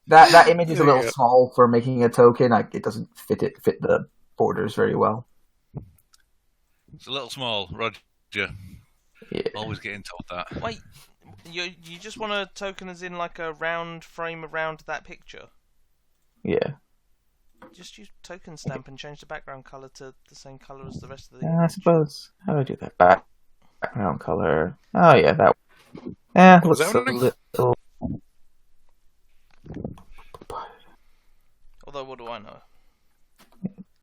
That image is a There you little go. small for making a token. Like, it doesn't fit the borders very well. It's a little small, Roger. Yeah. Always getting told that. Wait, you just want a token as in like a round frame around that picture? Yeah. Just use token stamp and change the background color to the same color as the rest of the I image. suppose. How do I do that? Background color. Oh yeah, that. Yeah, Was looks that a one? little. Although, what do I know?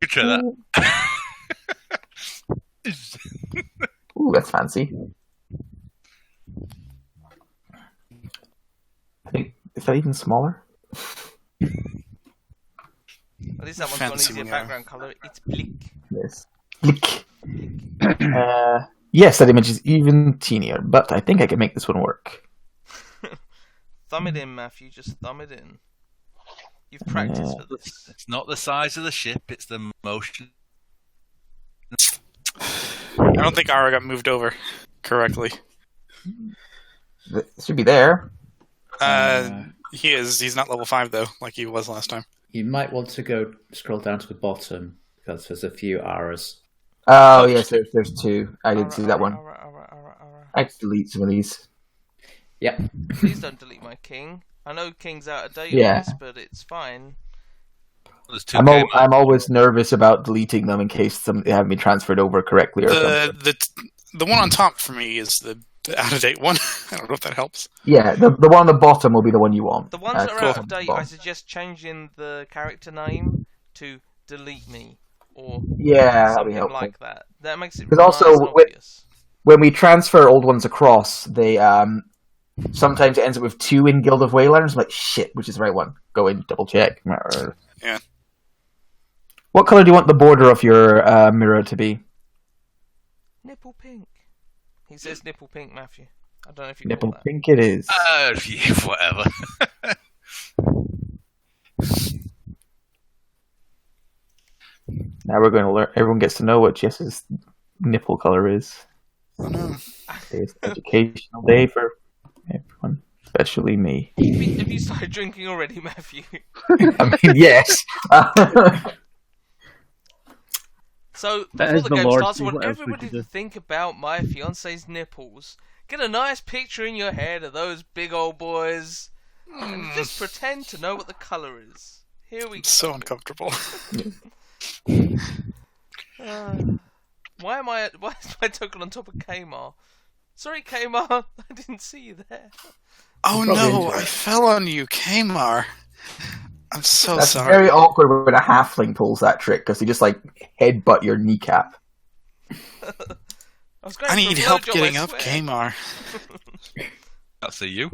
You try that. Ooh, that's fancy. I think is that even smaller? At least that one's got an Fancy easier one, yeah. background color. It's bleak. Yes. Yes, that image is even teenier, but I think I can make this one work. Thumb it in, Matthew. Just thumb it in. You've practiced for this. It's not the size of the ship; it's the motion. I don't think Ara got moved over correctly. It should be there. He is. He's not level 5 though, like he was last time. You might want to go scroll down to the bottom because there's a few Aras. Oh yes, there's two. I didn't see that one. Alright. I can delete some of these. Yep. Please don't delete my king. I know king's out of date Yeah. on this, but it's fine. There's two. I'm always nervous about deleting them in case they haven't been transferred over correctly or something. The one on top for me is the out of date one. I don't know if that helps. Yeah, the one on the bottom will be the one you want. The ones that are cool. out of date, I suggest changing the character name to delete me or that'll be something helpful. like that. That makes it Because nice also, and obvious. when we transfer old ones across, they sometimes it ends up with 2 in Guild of Wayland. I'm like, shit, which is the right one? Go in, double check. Yeah. What color do you want the border of your mirror to be? Nipple pink. He says nipple pink, Matthew. I don't know if you Nipple call that. pink it is. Yeah, whatever. Now we're going to learn. Everyone gets to know what Jess's nipple color is. Oh no. It's an educational day for everyone, especially me. Have you started drinking already, Matthew? I mean, yes. So, That before is the the game Lord, starts, I want what else would everybody you to do? think about my fiance's nipples. Get a nice picture in your head of those big old boys, and just pretend to know what the colour is. Here we go. It's so uncomfortable. Why is my token on top of Kmar? Sorry, Kmar, I didn't see you there. Oh Probably no, into I it. fell on you, Kamar. I'm so That's sorry. very awkward when a halfling pulls that trick because he just like headbutt your kneecap. I was going I for a need help blowjob, getting I up, swear. Kamar. That's a you.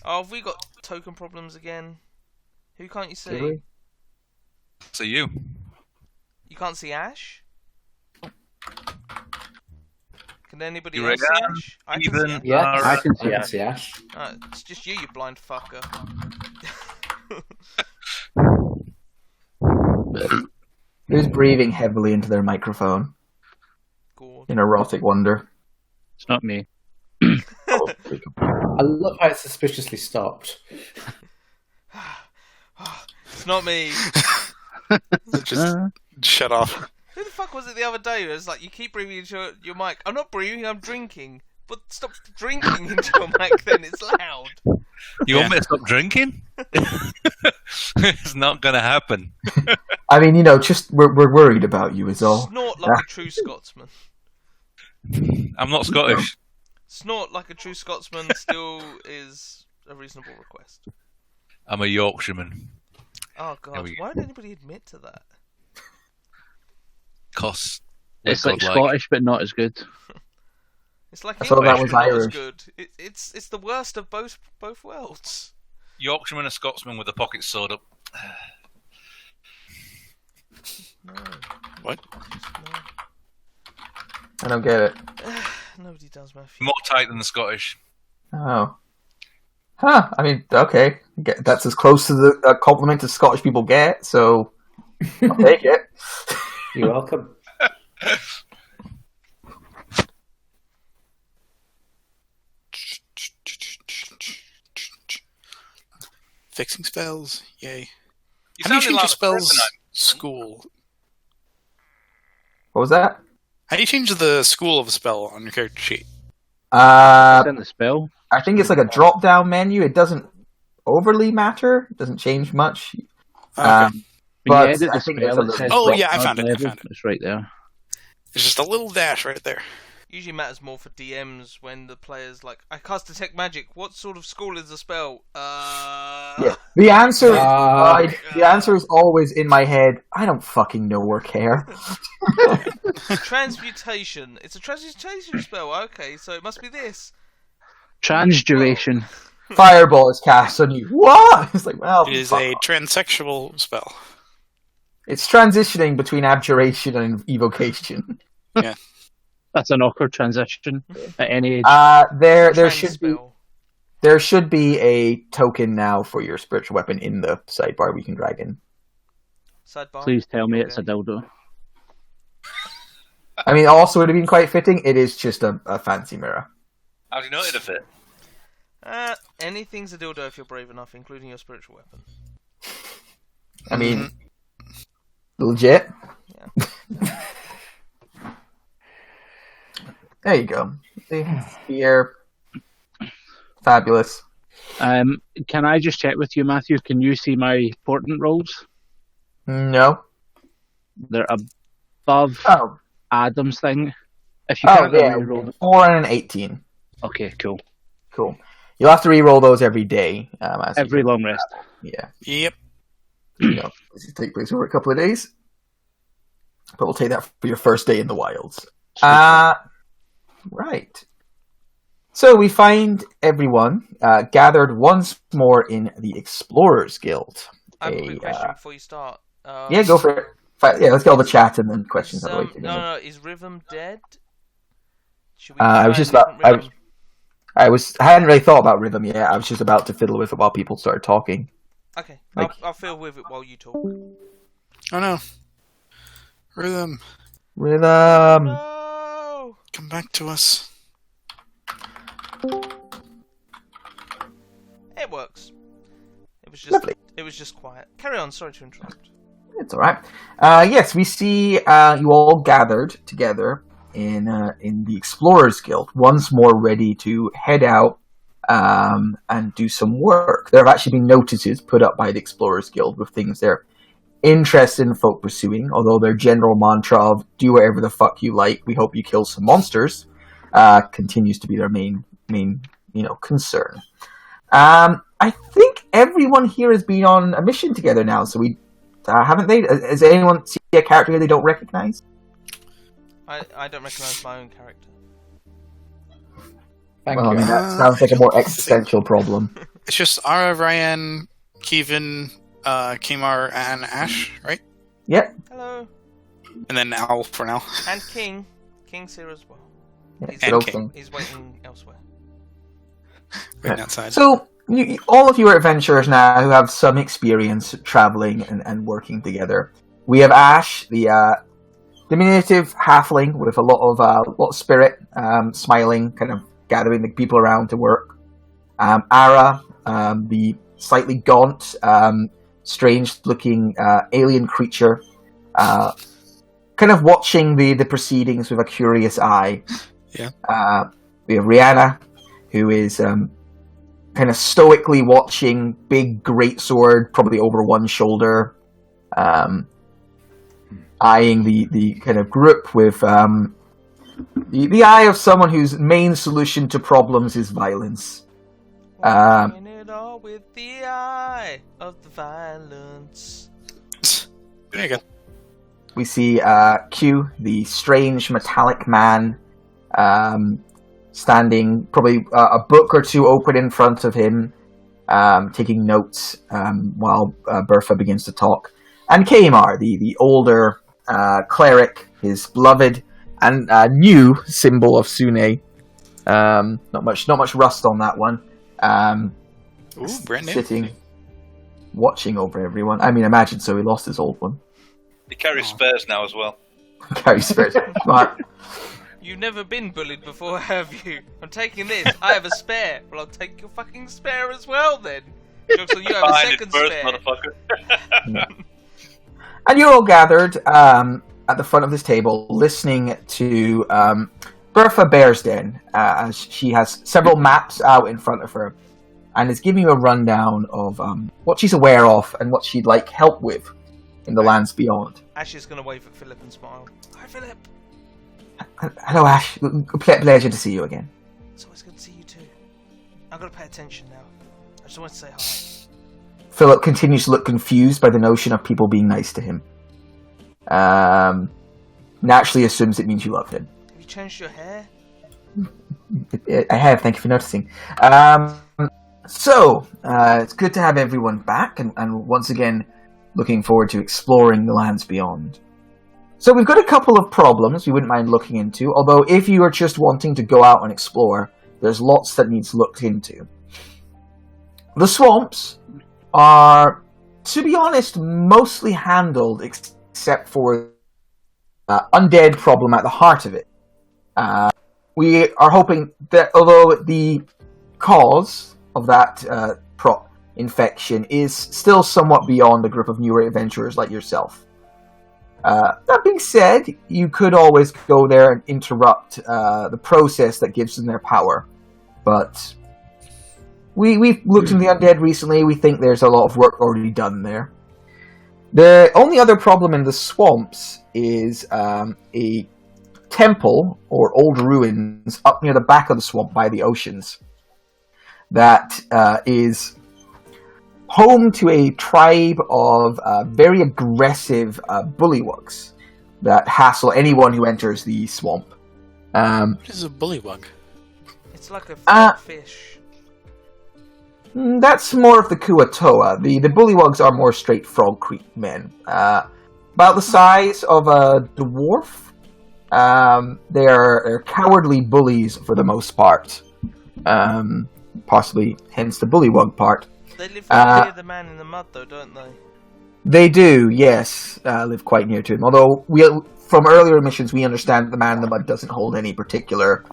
Oh, have we got token problems again? Who can't you Do see? we? That's a you. You can't see Ash? Can anybody You're else see right, Ash? I can even- see Ash. Yeah, Ara. I can see Ash. Ash. It's just you blind fucker. Who's breathing heavily into their microphone God. in erotic wonder? It's not me. I love how it suspiciously stopped. It's not me. Just shut off. Who the fuck was it the other day? It was like, you keep breathing into your mic. I'm not breathing, I'm drinking. But stop drinking into your mic then, it's loud. You want me to stop drinking? It's not going to happen. I mean, just we're worried about you is all. Snort like a true Scotsman. I'm not Scottish. Snort like a true Scotsman still is a reasonable request. I'm a Yorkshireman. Oh There god, we go. why would anybody admit to that? Cos. It's like Scottish, but not as good. It's like I thought that English, was but not as Irish. good. It's the worst of both worlds. Yorkshireman and Scotsman with a pocket sewed up. No, What? no. I don't get it. Nobody does, Matthew. More tight than the Scottish. Oh. Huh. I mean, okay. That's as close to the compliment as Scottish people get, so I'll take it. You're welcome. Fixing spells, yay. You How do you sounded change like your spells Kryptonite. school? What was that? How do you change the school of a spell on your character sheet? It's in the spell. I think it's like a drop-down menu. It doesn't overly matter. It doesn't change much. Okay. When But you edit I the think spell, it's it says Oh, drop yeah, I card found it, I level. found it. It's right there. It's just a little dash right there. Usually matters more for DMs when the player's like, I cast detect magic. What sort of school is the spell? Yeah. The answer, the answer is always in my head. I don't fucking know or care. Transmutation. It's a transmutation spell. Okay, so it must be this. Transduration. Fireball is cast on you. What? It's like, well, It is fuck a off. transsexual spell. It's transitioning between abjuration and evocation. That's an awkward transition at any age. There should be a token now for your spiritual weapon in the sidebar we can drag in. Sidebar. Please tell me it's a dildo. I mean, also would have been quite fitting. It is just a fancy mirror. How do you know it'd fit? Anything's a dildo if you're brave enough, including your spiritual weapon. I mean, legit. Yeah. There you go. Here, fabulous. Can I just check with you, Matthew? Can you see my portent rolls? No. They're above Oh. Adam's thing. If you Oh can't yeah. re-roll them. 4 and an 18. Okay, cool. Cool. You'll have to re-roll those every day. As Every long rest. Yeah. Yep. You know, this will take place over a couple of days. But we'll take that for your first day in the wilds. Right. So we find everyone gathered once more in the Explorers Guild. I have a quick question before you start. Yeah, go for it. Yeah, let's get all the chat and then questions. No, is Rhythm dead? Should we I was just about. I hadn't really thought about Rhythm yet. I was just about to fiddle with it while people started talking. Okay, Like- I'll fiddle with it while you talk. Oh no. Rhythm, No! come back to us. It works. Lovely. It was just quiet. Carry on. Sorry to interrupt. It's all right. Yes, we see you all gathered together in the Explorers Guild, once more ready to head out and do some work. There have actually been notices put up by the Explorers Guild with things they're interested in folk pursuing, although their general mantra of do whatever the fuck you like, we hope you kill some monsters, continues to be their main concern. I think everyone here has been on a mission together now, so we haven't they? Has anyone seen a character here they don't recognize? I don't recognise my own character. Thank Well, I you. mean, that sounds like a more existential problem. It's just Ara, Ryan, Kevin, Kimar, and Ash, right? Yep. Hello. And then Al for now. And King. King's here as well. Yeah, He's, good old King. King. he's waiting elsewhere. Waiting outside. So, all of you are adventurers now who have some experience traveling and working together. We have Ash, the diminutive halfling with a lot of spirit, smiling, kind of gathering the people around to work. Ara, the slightly gaunt, strange-looking alien creature, kind of watching the proceedings with a curious eye. Yeah. We have Rihanna, who is kind of stoically watching, big greatsword, probably over one shoulder, eyeing the kind of group with the eye of someone whose main solution to problems is violence. Watching it all with the eye of the violence. There you go. We see Q, the strange metallic man, standing, probably a book or two open in front of him, taking notes while Bertha begins to talk. And Kamar, the older cleric, his beloved and new symbol of Sune. Not much rust on that one. Ooh, brand new. Sitting, watching over everyone. I mean, imagine so. He lost his old one. He carries spares now as well. Carry spirit. Smart. You've never been bullied before, have you? I'm taking this. I have a spare. Well, I'll take your fucking spare as well, then. Jokes on you, have a Fine, second it's first, spare. motherfucker. And you're all gathered at the front of this table, listening to Bertha Bearsden, as she has several maps out in front of her, and is giving you a rundown of what she's aware of and what she'd like help with in the lands beyond. Ash is going to wave at Philip and smile. Hi, Philip. Hello, Ash. Pleasure to see you again. It's always good to see you too. I've got to pay attention now. I just want to say hi. Philip continues to look confused by the notion of people being nice to him. Naturally assumes it means you love him. Have you changed your hair? I have, thank you for noticing. So, it's good to have everyone back, and once again, looking forward to exploring the lands beyond. So we've got a couple of problems we wouldn't mind looking into, although if you are just wanting to go out and explore, there's lots that needs looked into. The swamps are, to be honest, mostly handled except for undead problem at the heart of it. We are hoping that although the cause of that infection is still somewhat beyond a group of newer adventurers like yourself. That being said, you could always go there and interrupt the process that gives them their power. But we've looked into the undead recently. We think there's a lot of work already done there. The only other problem in the swamps is a temple or old ruins up near the back of the swamp by the oceans that is home to a tribe of very aggressive bullywugs that hassle anyone who enters the swamp. What is a bullywug? It's like a fat fish. That's more of the Kuatoa. The bullywugs are more straight Frog Creek men. About the size of a dwarf. They're cowardly bullies for the most part. Possibly hence the bullywug part. They live near the man in the mud, though, don't they? They do, yes. Live quite near to him. Although, from earlier missions, we understand that the man in the mud doesn't hold any particular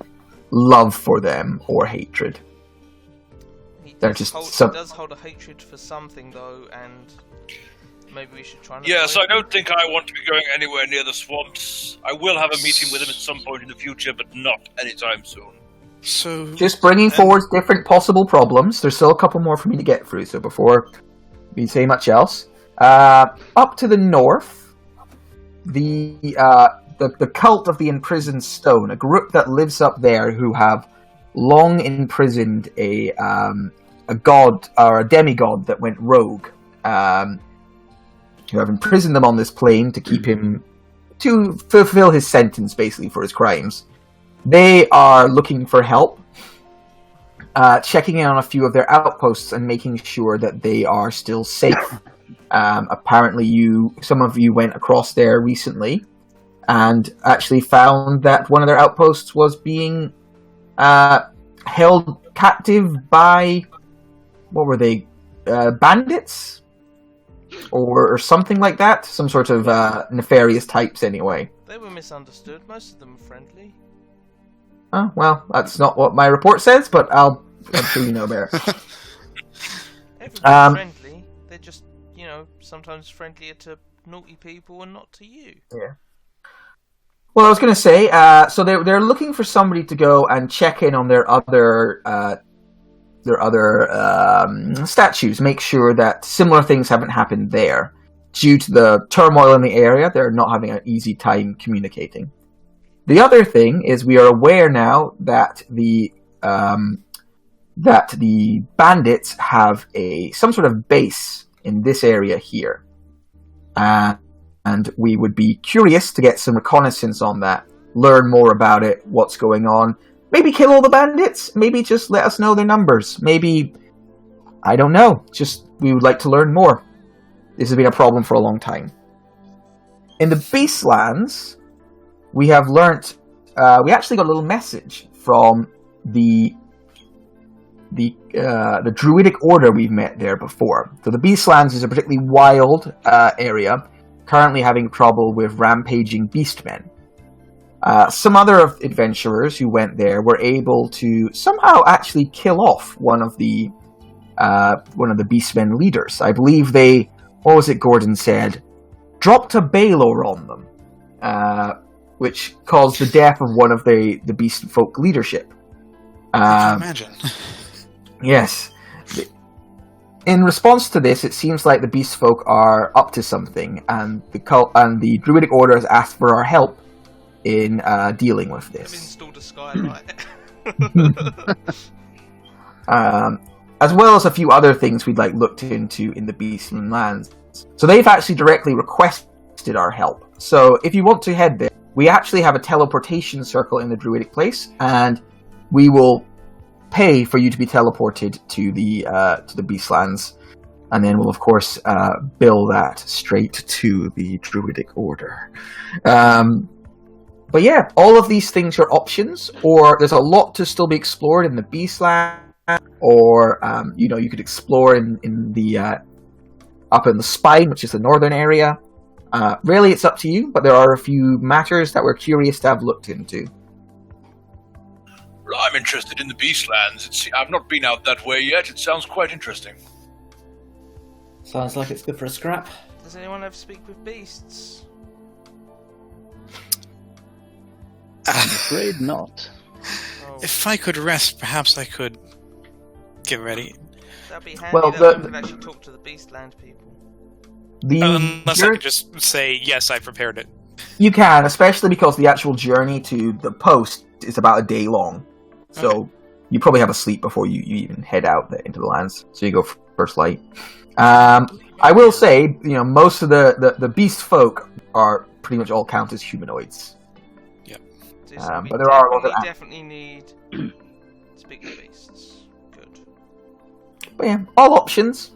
love for them or hatred. He They're does, just he does hold a hatred for something, though, and maybe we should try and Yes, avoid I don't think I want to be going anywhere near the swamps. I will have a meeting with him at some point in the future, but not anytime soon. So Just bringing forward different possible problems. There's still a couple more for me to get through, so before we say much else. Up to the north, the cult of the imprisoned stone, a group that lives up there who have long imprisoned a god or a demigod that went rogue, who have imprisoned them on this plane to keep him to fulfill his sentence, basically, for his crimes. They are looking for help, checking in on a few of their outposts and making sure that they are still safe. Apparently, some of you went across there recently and actually found that one of their outposts was being held captive by, what were they, bandits? Or something like that? Some sort of nefarious types, anyway. They were misunderstood. Most of them were friendly. Oh, well, that's not what my report says, but I'm sure you know better. Everybody's friendly. They're just, sometimes friendlier to naughty people and not to you. Yeah. Well, I was going to say, so they're looking for somebody to go and check in on their other statues, make sure that similar things haven't happened there. Due to the turmoil in the area, they're not having an easy time communicating. The other thing is we are aware now that the bandits have some sort of base in this area here. And we would be curious to get some reconnaissance on that, learn more about it, what's going on. Maybe kill all the bandits, maybe just let us know their numbers. Maybe, I don't know, just we would like to learn more. This has been a problem for a long time. In the Beastlands, we have learnt, we actually got a little message from the druidic order we've met there before. So the Beastlands is a particularly wild area, currently having trouble with rampaging beastmen. Some other adventurers who went there were able to somehow actually kill off one of the one of the Beastmen leaders. I believe they, what was it Gordon said, dropped a Baylor on them, which caused the death of one of the Beast Folk leadership. I can imagine. Yes. In response to this, it seems like the Beast Folk are up to something, and the Druidic Order has asked for our help in dealing with I've this. installed a skylight. As well as a few other things we'd looked into in the Beastland lands. So they've actually directly requested our help. So if you want to head there, we actually have a teleportation circle in the Druidic place, and we will pay for you to be teleported to the Beastlands, and then we'll of course bill that straight to the Druidic Order. But yeah, all of these things are options, or there's a lot to still be explored in the Beastlands, or you could explore in the up in the Spine, which is the northern area. Really, it's up to you, but there are a few matters that we're curious to have looked into. Well, I'm interested in the Beastlands. I've not been out that way yet. It sounds quite interesting. Sounds like it's good for a scrap. Does anyone ever speak with beasts? I'm afraid not. Oh, If I could rest, perhaps I could get ready. that'd be handy. Well, That we could actually talk to the Beastland people. Unless I could just say, yes, I prepared it. You can, especially because the actual journey to the post is about a day long. So you probably have a sleep before you even head out into the lands. So you go first light. I will say, most of the beast folk are pretty much all count as humanoids. So but there are a lot of definitely need to speak to beasts. Good. But yeah, all options.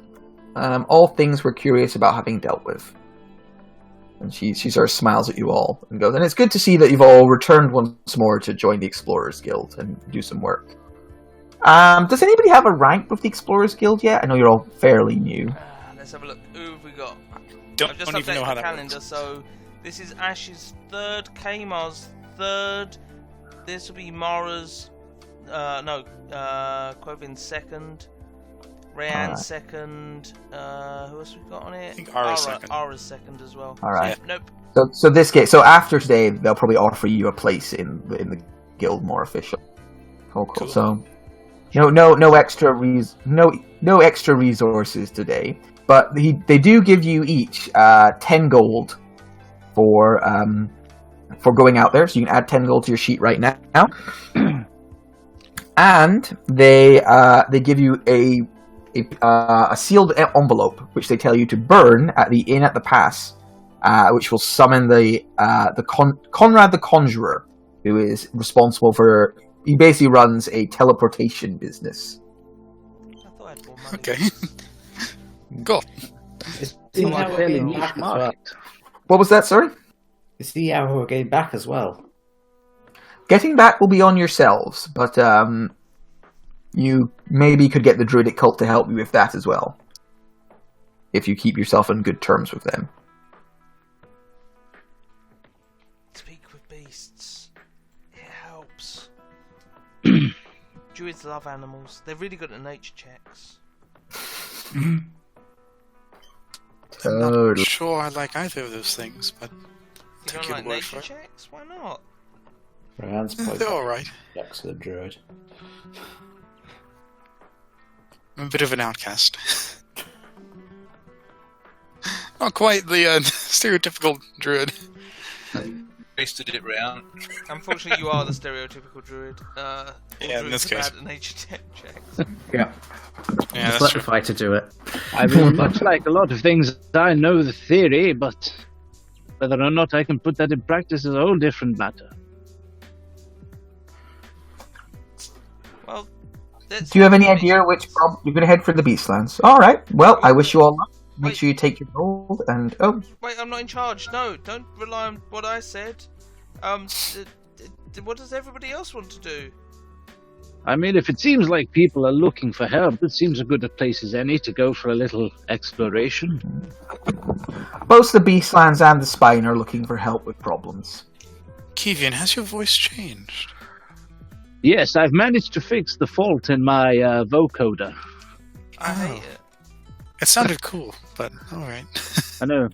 All things we're curious about having dealt with. And she sort of smiles at you all and goes, and it's good to see that you've all returned once more to join the Explorers Guild and do some work. Does anybody have a rank with the Explorers Guild yet? I know you're all fairly new. Let's have a look. Who have we got? I've Don't just even updated know how the that calendar, works. so this is Ash's third, Kamar's third. This will be Mara's, Quovin's second. Rayanne's second. Who else we got on it? I think Ara's second. Ara's second as well. All right. Nope. So after today, they'll probably offer you a place in the guild more official. Cool. So, no extra resources today, but they do give you each 10 gold for going out there. So you can add 10 gold to your sheet right now, and they give you a sealed envelope, which they tell you to burn at the inn at the pass, which will summon Conrad the Conjurer, who is responsible for. He basically runs a teleportation business. I thought I had more money. Okay. Cool. See Like how fairly we're getting niche back as well. market. What was that, sorry? See how we're getting back as well. Getting back will be on yourselves, but you maybe could get the Druidic cult to help you with that as well, if you keep yourself on good terms with them. Speak with beasts. It helps. Druids love animals. They're really good at nature checks. I'm not sure I like either of those things, but You take don't your like word nature for it. checks? Why not? Ryan's probably They're alright. excellent druid. I'm a bit of an outcast. Not quite the stereotypical druid. Wasted it round. Unfortunately, you are the stereotypical druid. All Yeah, in druids this are case. bad at nature checks. Yeah. Yeah, Just that's let true. the fighter do it. I mean, much like a lot of things, I know the theory, but whether or not I can put that in practice is a whole different matter. Well, let's Do you have any finish. idea which you're going to head for the Beastlands? All right. Well, I wish you all luck. Make Wait. sure you take your gold and Wait, I'm not in charge. No, don't rely on what I said. What does everybody else want to do? I mean, if it seems like people are looking for help, it seems a good a place as any to go for a little exploration. both the Beastlands and the Spine are looking for help with problems. Kevian, has your voice changed? Yes, I've managed to fix the fault in my vocoder. I hate it. It sounded cool, but all right. I know.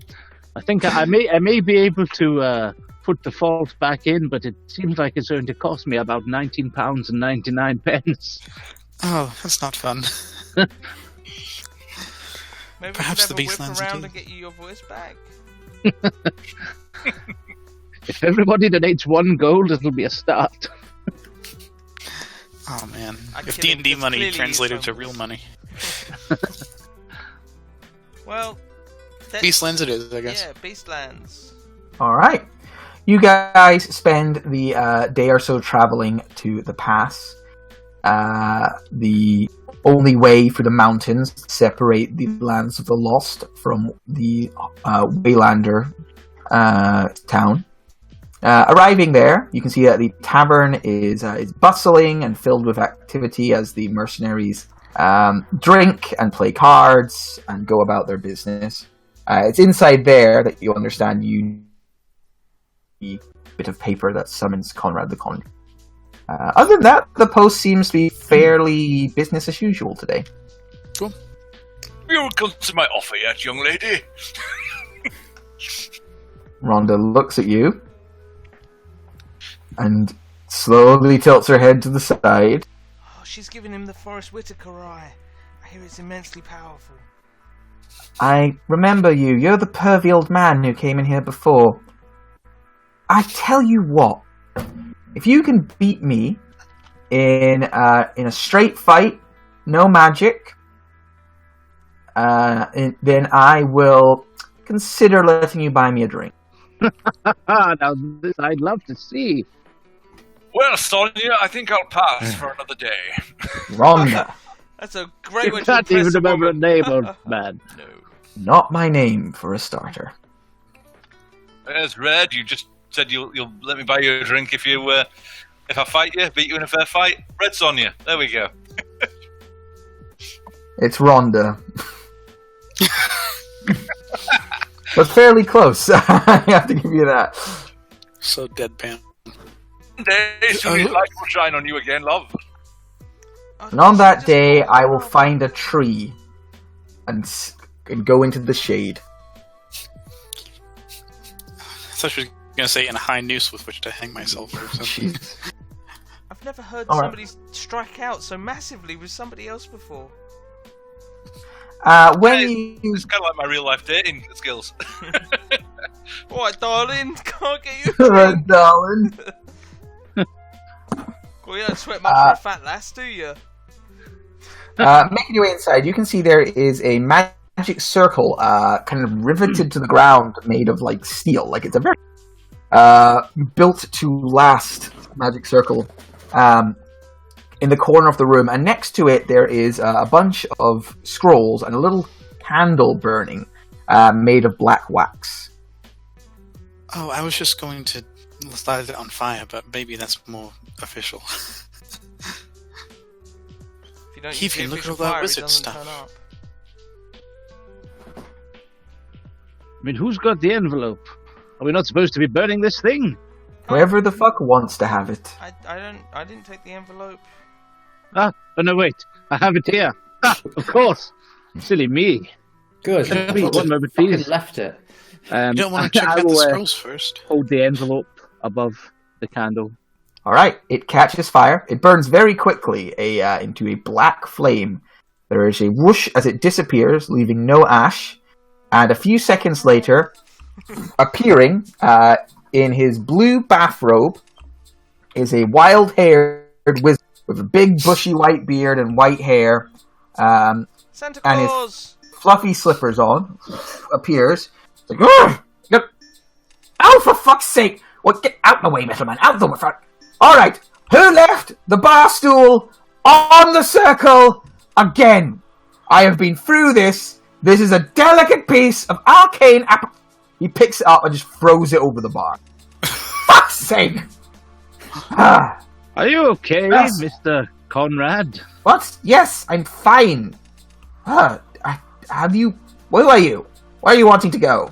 I think I may be able to put the fault back in, but it seems like it's going to cost me about £19.99. Oh, that's not fun. Maybe Perhaps the we could have a Beastlands whip around do. and get you your voice back. If everybody donates 1 gold, it'll be a start. Oh man, I'm if kidding, D&D that's money clearly translated to some- real money. Well, that's- Beastlands it is, I guess. Yeah, Beastlands. All right. You guys spend the day or so traveling to the pass. The only way for the mountains to separate the lands of the lost from the Waylander town. Arriving there, you can see that the tavern is bustling and filled with activity as the mercenaries drink and play cards and go about their business. It's inside there that you understand you need a bit of paper that summons Conrad the Conjurer. Other than that, the post seems to be fairly business as usual today. You haven't come to my offer yet, young lady. Rhonda looks at you and slowly tilts her head to the side. Oh, she's giving him the Forrest Whitaker eye. I hear it's immensely powerful. I remember you. You're the pervy old man who came in here before. I tell you what, if you can beat me in a straight fight, no magic, then I will consider letting you buy me a drink. Now this I'd love to see. Well, Sonia, I think I'll pass for another day. Rhonda, That's a great way You to can't even impress a remember a woman. name, old man. No. not my name for a starter. There's Red. You just said you'll let me buy you a drink if I fight you, beat you in a fair fight. Red Sonia. There we go. It's Rhonda. But fairly close. I have to give you that. So deadpan. One day, soon light will shine on you again, love. And on that day, I will find a tree and go into the shade. I thought you were going to say in a high noose with which to hang myself or something. Jeez. I've never heard All right. somebody strike out so massively with somebody else before. When you It's kind of like my real life dating skills. Alright, darling, can't get you. darling. Well, you don't sweat much for a fat lass, do you? Making your way inside, you can see there is a magic circle, kind of riveted to the ground, made of like steel. Like it's a very built to last magic circle. In the corner of the room, and next to it there is a bunch of scrolls and a little candle burning, made of black wax. Oh, I was just going to light it on fire, but maybe that's more official. If you don't Keith, use the you look at official all that fire, it wizard doesn't stuff. turn up. I mean, who's got the envelope? Are we not supposed to be burning this thing? Whoever the fuck wants to have it. I didn't take the envelope. Oh no, wait. I have it here. Of course. Silly me. Good. Please, one moment, Fucking please. left it. You don't want to check I out the will, scrolls first. hold the envelope above the candle. Alright, it catches fire. It burns very quickly into a black flame. There is a whoosh as it disappears, leaving no ash. And a few seconds later, appearing in his blue bathrobe, is a wild-haired wizard with a big bushy white beard and white hair. Santa And Claus! Fluffy slippers on, appears. It's like, "Ugh! Oh, for fuck's sake! Well, get out of the way, little man, out of the way. Alright, who left the bar stool on the circle again? I have been through this. This is a delicate piece of arcane He picks it up and just throws it over the bar. Fuck's sake! Ah, Are you okay, Yes. Mr. Conrad? what? Yes, I'm fine. Have you... Where are you? Where are you wanting to go?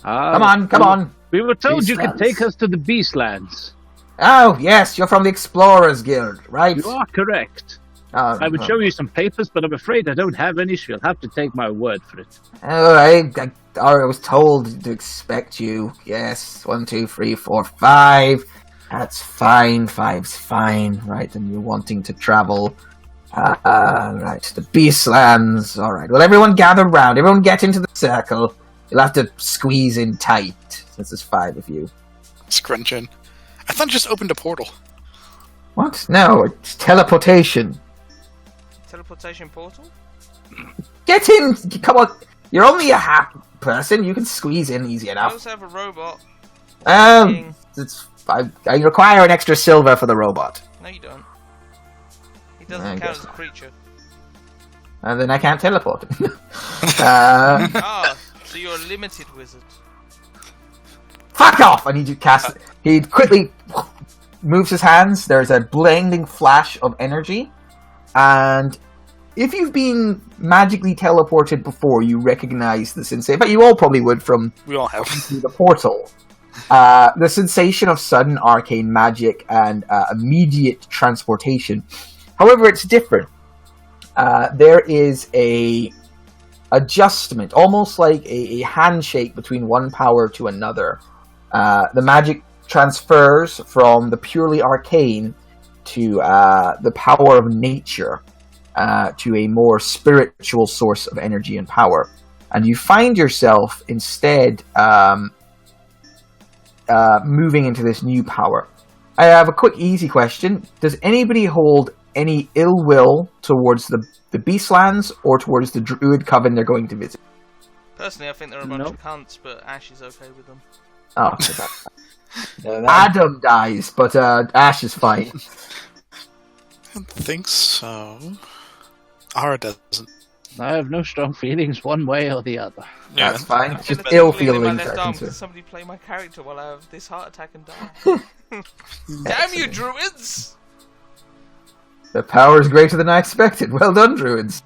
Come on. We were told you could Beastlands. take us to the Beastlands. Oh, yes, you're from the Explorers Guild, right? You are correct. I would show you some papers, but I'm afraid I don't have any, so you'll have to take my word for it. Oh, I was told to expect you. Yes, 1, 2, 3, 4, 5. That's fine. 5's fine, right? And you're wanting to travel, right, to the Beastlands. All right. Well, everyone gather round. Everyone get into the circle. You'll have to squeeze in tight, since there's 5 of you. Scrunch in. I thought it just opened a portal. What? No, it's teleportation. Teleportation portal? Get in! Come on. You're only a half person. You can squeeze in easy I enough. also have a robot. I require an extra silver for the robot. No, you don't. He doesn't count as a creature. And then I can't teleport. Ah, so you're a limited wizard. Fuck off! I need you to cast it. He quickly moves his hands. There's a blinding flash of energy. And if you've been magically teleported before, you recognize the sensation. But you all probably would from We all have. the portal. The sensation of sudden arcane magic and immediate transportation. However, it's different. There is a adjustment, almost like a handshake between one power to another. The magic transfers from the purely arcane to the power of nature, to a more spiritual source of energy and power. And you find yourself instead moving into this new power. I have a quick, easy question. Does anybody hold any ill will towards the Beastlands or towards the Druid Coven they're going to visit? Personally, I think they're a bunch of cunts, but Ash is okay with them. Oh, Adam dies, but Ash is fine. I don't think so. Ara doesn't. I have no strong feelings one way or the other. Yeah. That's fine. It's just Gonna ill bleed in my feelings. left are arm concerned. because somebody play my character while I have this heart attack and die. Damn you, druids! The power is greater than I expected. Well done, druids.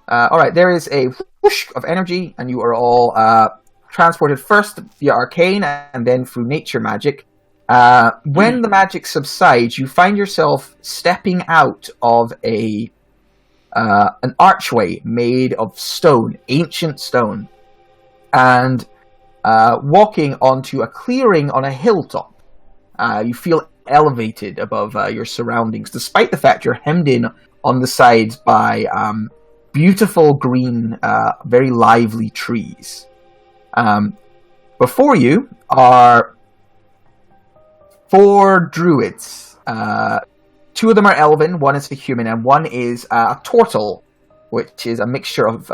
Alright, there is a whoosh of energy, and you are all transported first via arcane and then through nature magic. When the magic subsides, you find yourself stepping out of an archway made of stone, ancient stone, and walking onto a clearing on a hilltop. You feel elevated above your surroundings, despite the fact you're hemmed in on the sides by beautiful green, very lively trees. Before you are 4 druids. 2 of them are elven, 1 is a human, and 1 is a turtle, which is a mixture of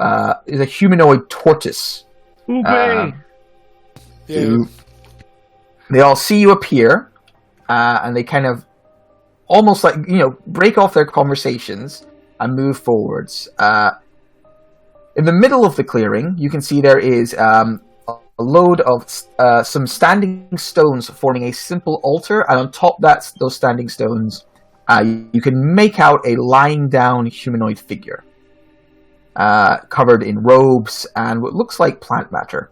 is a humanoid tortoise. Hooray! They all see you appear, and they kind of almost like, break off their conversations and move forwards. In the middle of the clearing, you can see there is a load of some standing stones forming a simple altar, and on top of those standing stones, you can make out a lying down humanoid figure, covered in robes and what looks like plant matter.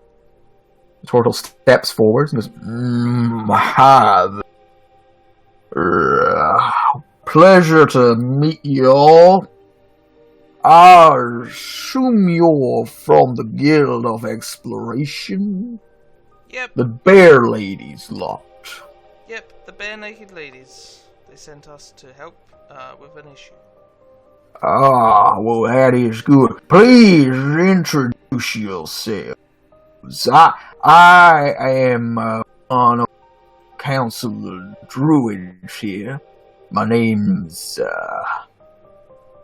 The turtle steps forward and goes, pleasure to meet you all. I assume you're from the Guild of Exploration? Yep, The Bear Ladies lot. yep, the bare naked ladies. They sent us to help with an issue. Ah, well, that is good. Please introduce yourselves. I am one of Council of Druids here. My name's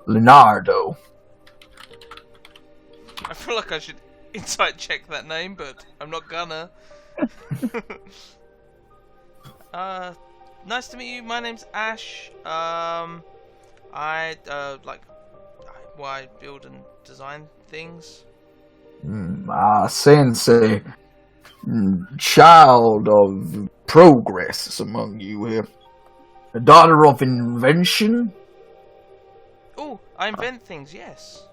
Leonardo. I feel like I should insight check that name, but I'm not gonna. Nice to meet you. My name's Ash. I build and design things. I sense a child of progress among you here. A daughter of invention? Oh, I invent things. Yes.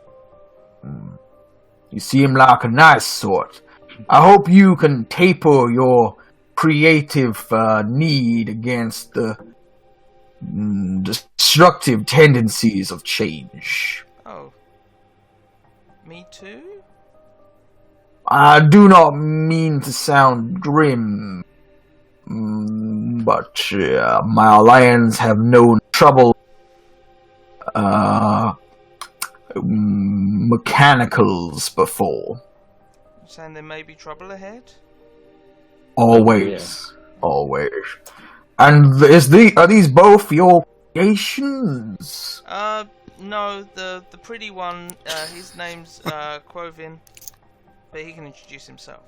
You seem like a nice sort. I hope you can taper your creative need against the destructive tendencies of change. Oh. Me too? I do not mean to sound grim, but my alliance have known trouble mechanicals before. You saying there may be trouble ahead? Always. And are these both your creations? No, the pretty one, his name's Quovin, but he can introduce himself.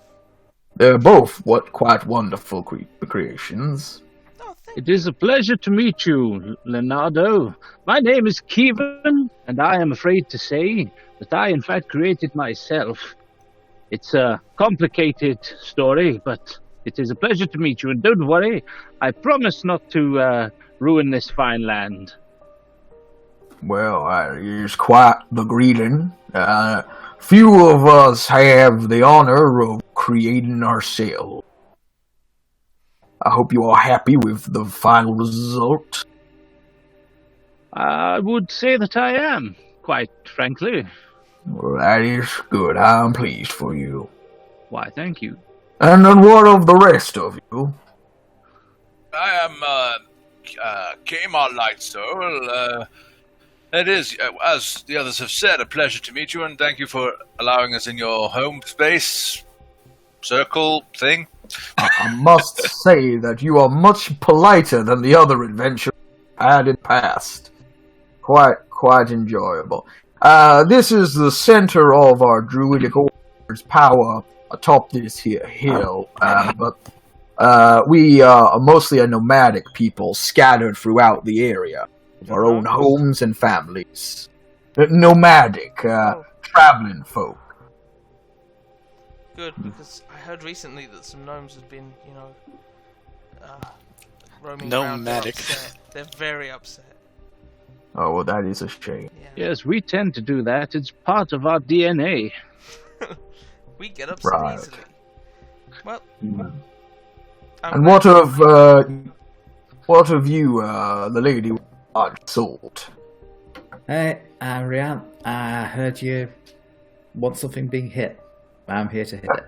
They're both quite wonderful creations. Oh, It is a pleasure to meet you, Leonardo. My name is Kevin, and I am afraid to say that I in fact created myself. It's a complicated story, but it is a pleasure to meet you, and don't worry, I promise not to ruin this fine land. Well, it is quite the greeting. Few of us have the honor of creating ourselves. I hope you are happy with the final result. I would say that I am, quite frankly. Well, that is good. I'm pleased for you. Why, thank you. And then what of the rest of you? I am Kmart Lightsoul. It is, as the others have said, a pleasure to meet you, and thank you for allowing us in your home space, circle thing. I must say that you are much politer than the other adventures I had in past. Quite enjoyable. This is the center of our druidic order's power atop this here hill, but we are mostly a nomadic people scattered throughout the area, with our own homes and families. Nomadic, traveling folk. Good, because I heard recently that some gnomes have been, roaming around. Nomadic. They're very upset. Oh, well, that is a shame. Yeah. Yes, we tend to do that. It's part of our DNA. We get upset Right. easily. Well, And what of you, the lady with the large sword? Hey, Ariane, I heard you want something being hit. I'm here to hit it.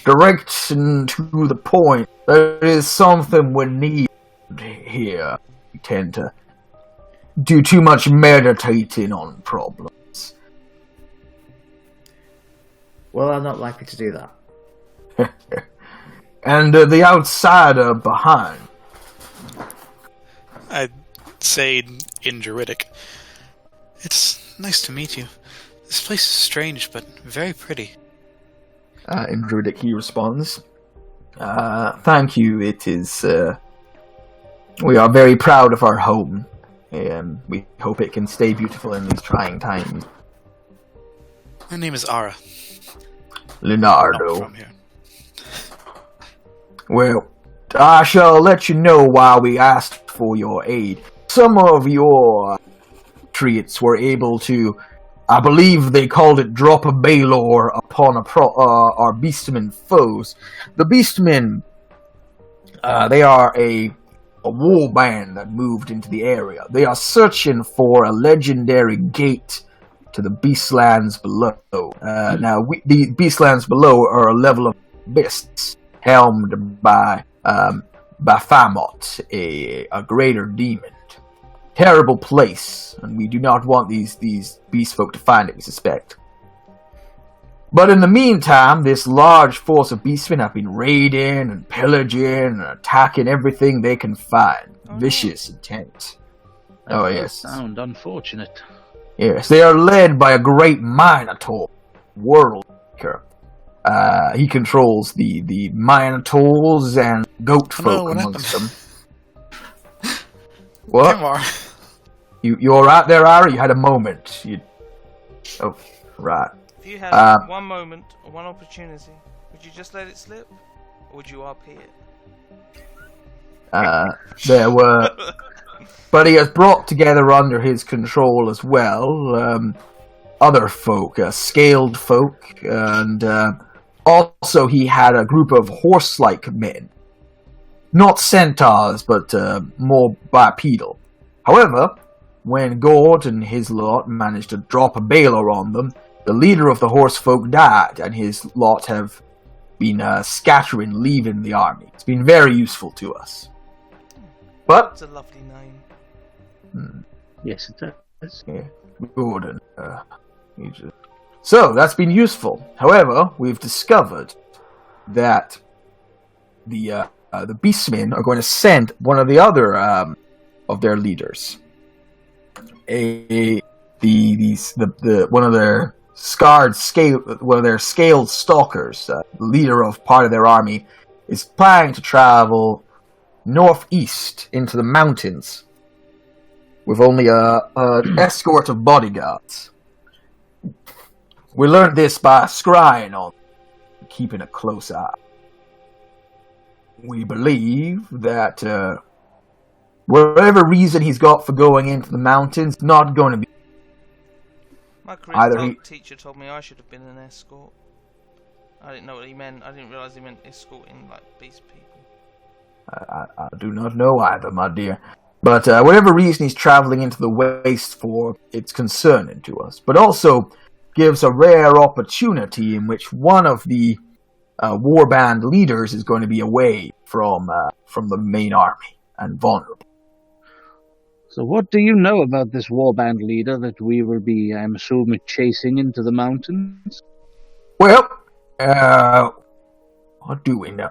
Direct and to the point. There is something we need here. We tend to do too much meditating on problems. Well, I'm not likely to do that. And the outsider behind. I'd say in Druidic. It's nice to meet you. This place is strange, but very pretty. In Druidic, he responds, thank you, it is, we are very proud of our home, and we hope it can stay beautiful in these trying times. My name is Ara. Leonardo. Not from here. Well, I shall let you know why we asked for your aid. Some of your treats were able to, I believe they called it drop a Baylor upon our beastmen foes. The beastmen, they are a war band that moved into the area. They are searching for a legendary gate to the Beastlands below. The Beastlands below are a level of beasts, helmed by Famot, a greater demon. Terrible place, and we do not want these beast folk to find it, we suspect. But in the meantime, this large force of beastmen have been raiding and pillaging and attacking everything they can find. Vicious intent. Oh, yes. Sound unfortunate. Yes, they are led by a great Minotaur, Worldmaker. He controls the Minotaurs and goat folk what amongst happened? them. What? Come on. You all right there, Ari? You had a moment. Oh, right. if you had one moment or one opportunity, would you just let it slip, or would you RP it? There were... But he has brought together under his control as well other folk, scaled folk, and also he had a group of horse-like men not centaurs, but more bipedal. However, when Gord and his lot managed to drop a Baylor on them, the leader of the horse folk died, and his lot have been scattering, leaving the army. It's been very useful to us. But It's a lovely name. Yes, it does. yeah, Gordon. So that's been useful. However, we've discovered that the Beastmen are going to send one of the other of their leaders, one of their one of their scaled stalkers, the leader of part of their army, is planning to travel northeast into the mountains with only an escort of bodyguards. We learned this by scrying on them, keeping a close eye. We believe that whatever reason he's got for going into the mountains, not going to be. My Either career he- teacher told me I should have been an escort. I didn't know what he meant. I didn't realise he meant escorting like beast people. I do not know either, my dear. But whatever reason he's traveling into the waste for, it's concerning to us. But also gives a rare opportunity in which one of the warband leaders is going to be away from the main army and vulnerable. So what do you know about this warband leader that we will be, I'm assuming, chasing into the mountains? Well, what do we know?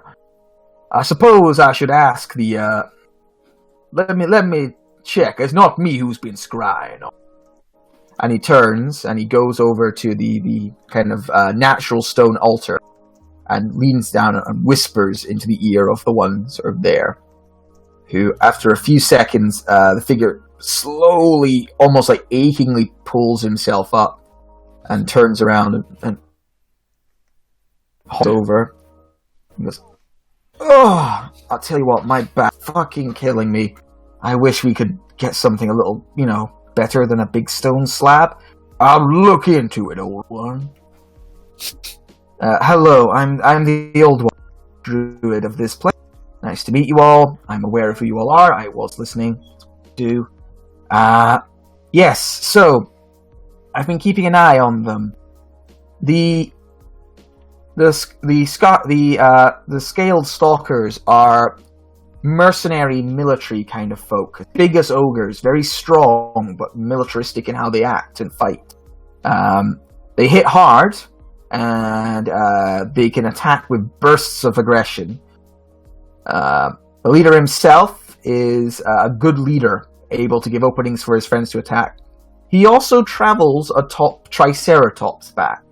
I suppose I should ask the. Let me check. It's not me who's been scrying. And he turns and he goes over to the kind of natural stone altar and leans down and whispers into the ear of the one sort of there. Who, after a few seconds, the figure slowly, almost like achingly, pulls himself up and turns around and holds over. He goes, "Oh, I'll tell you what, my back fucking killing me. I wish we could get something a little, better than a big stone slab. I'll look into it, old one." Hello, I'm the old one, druid of this place. Nice to meet you all. I'm aware of who you all are. I was listening. Yes, so I've been keeping an eye on them. The scaled stalkers are mercenary military kind of folk. Big as ogres, very strong, but militaristic in how they act and fight. They hit hard, and they can attack with bursts of aggression. The leader himself is a good leader, able to give openings for his friends to attack. He also travels atop Triceratops' back.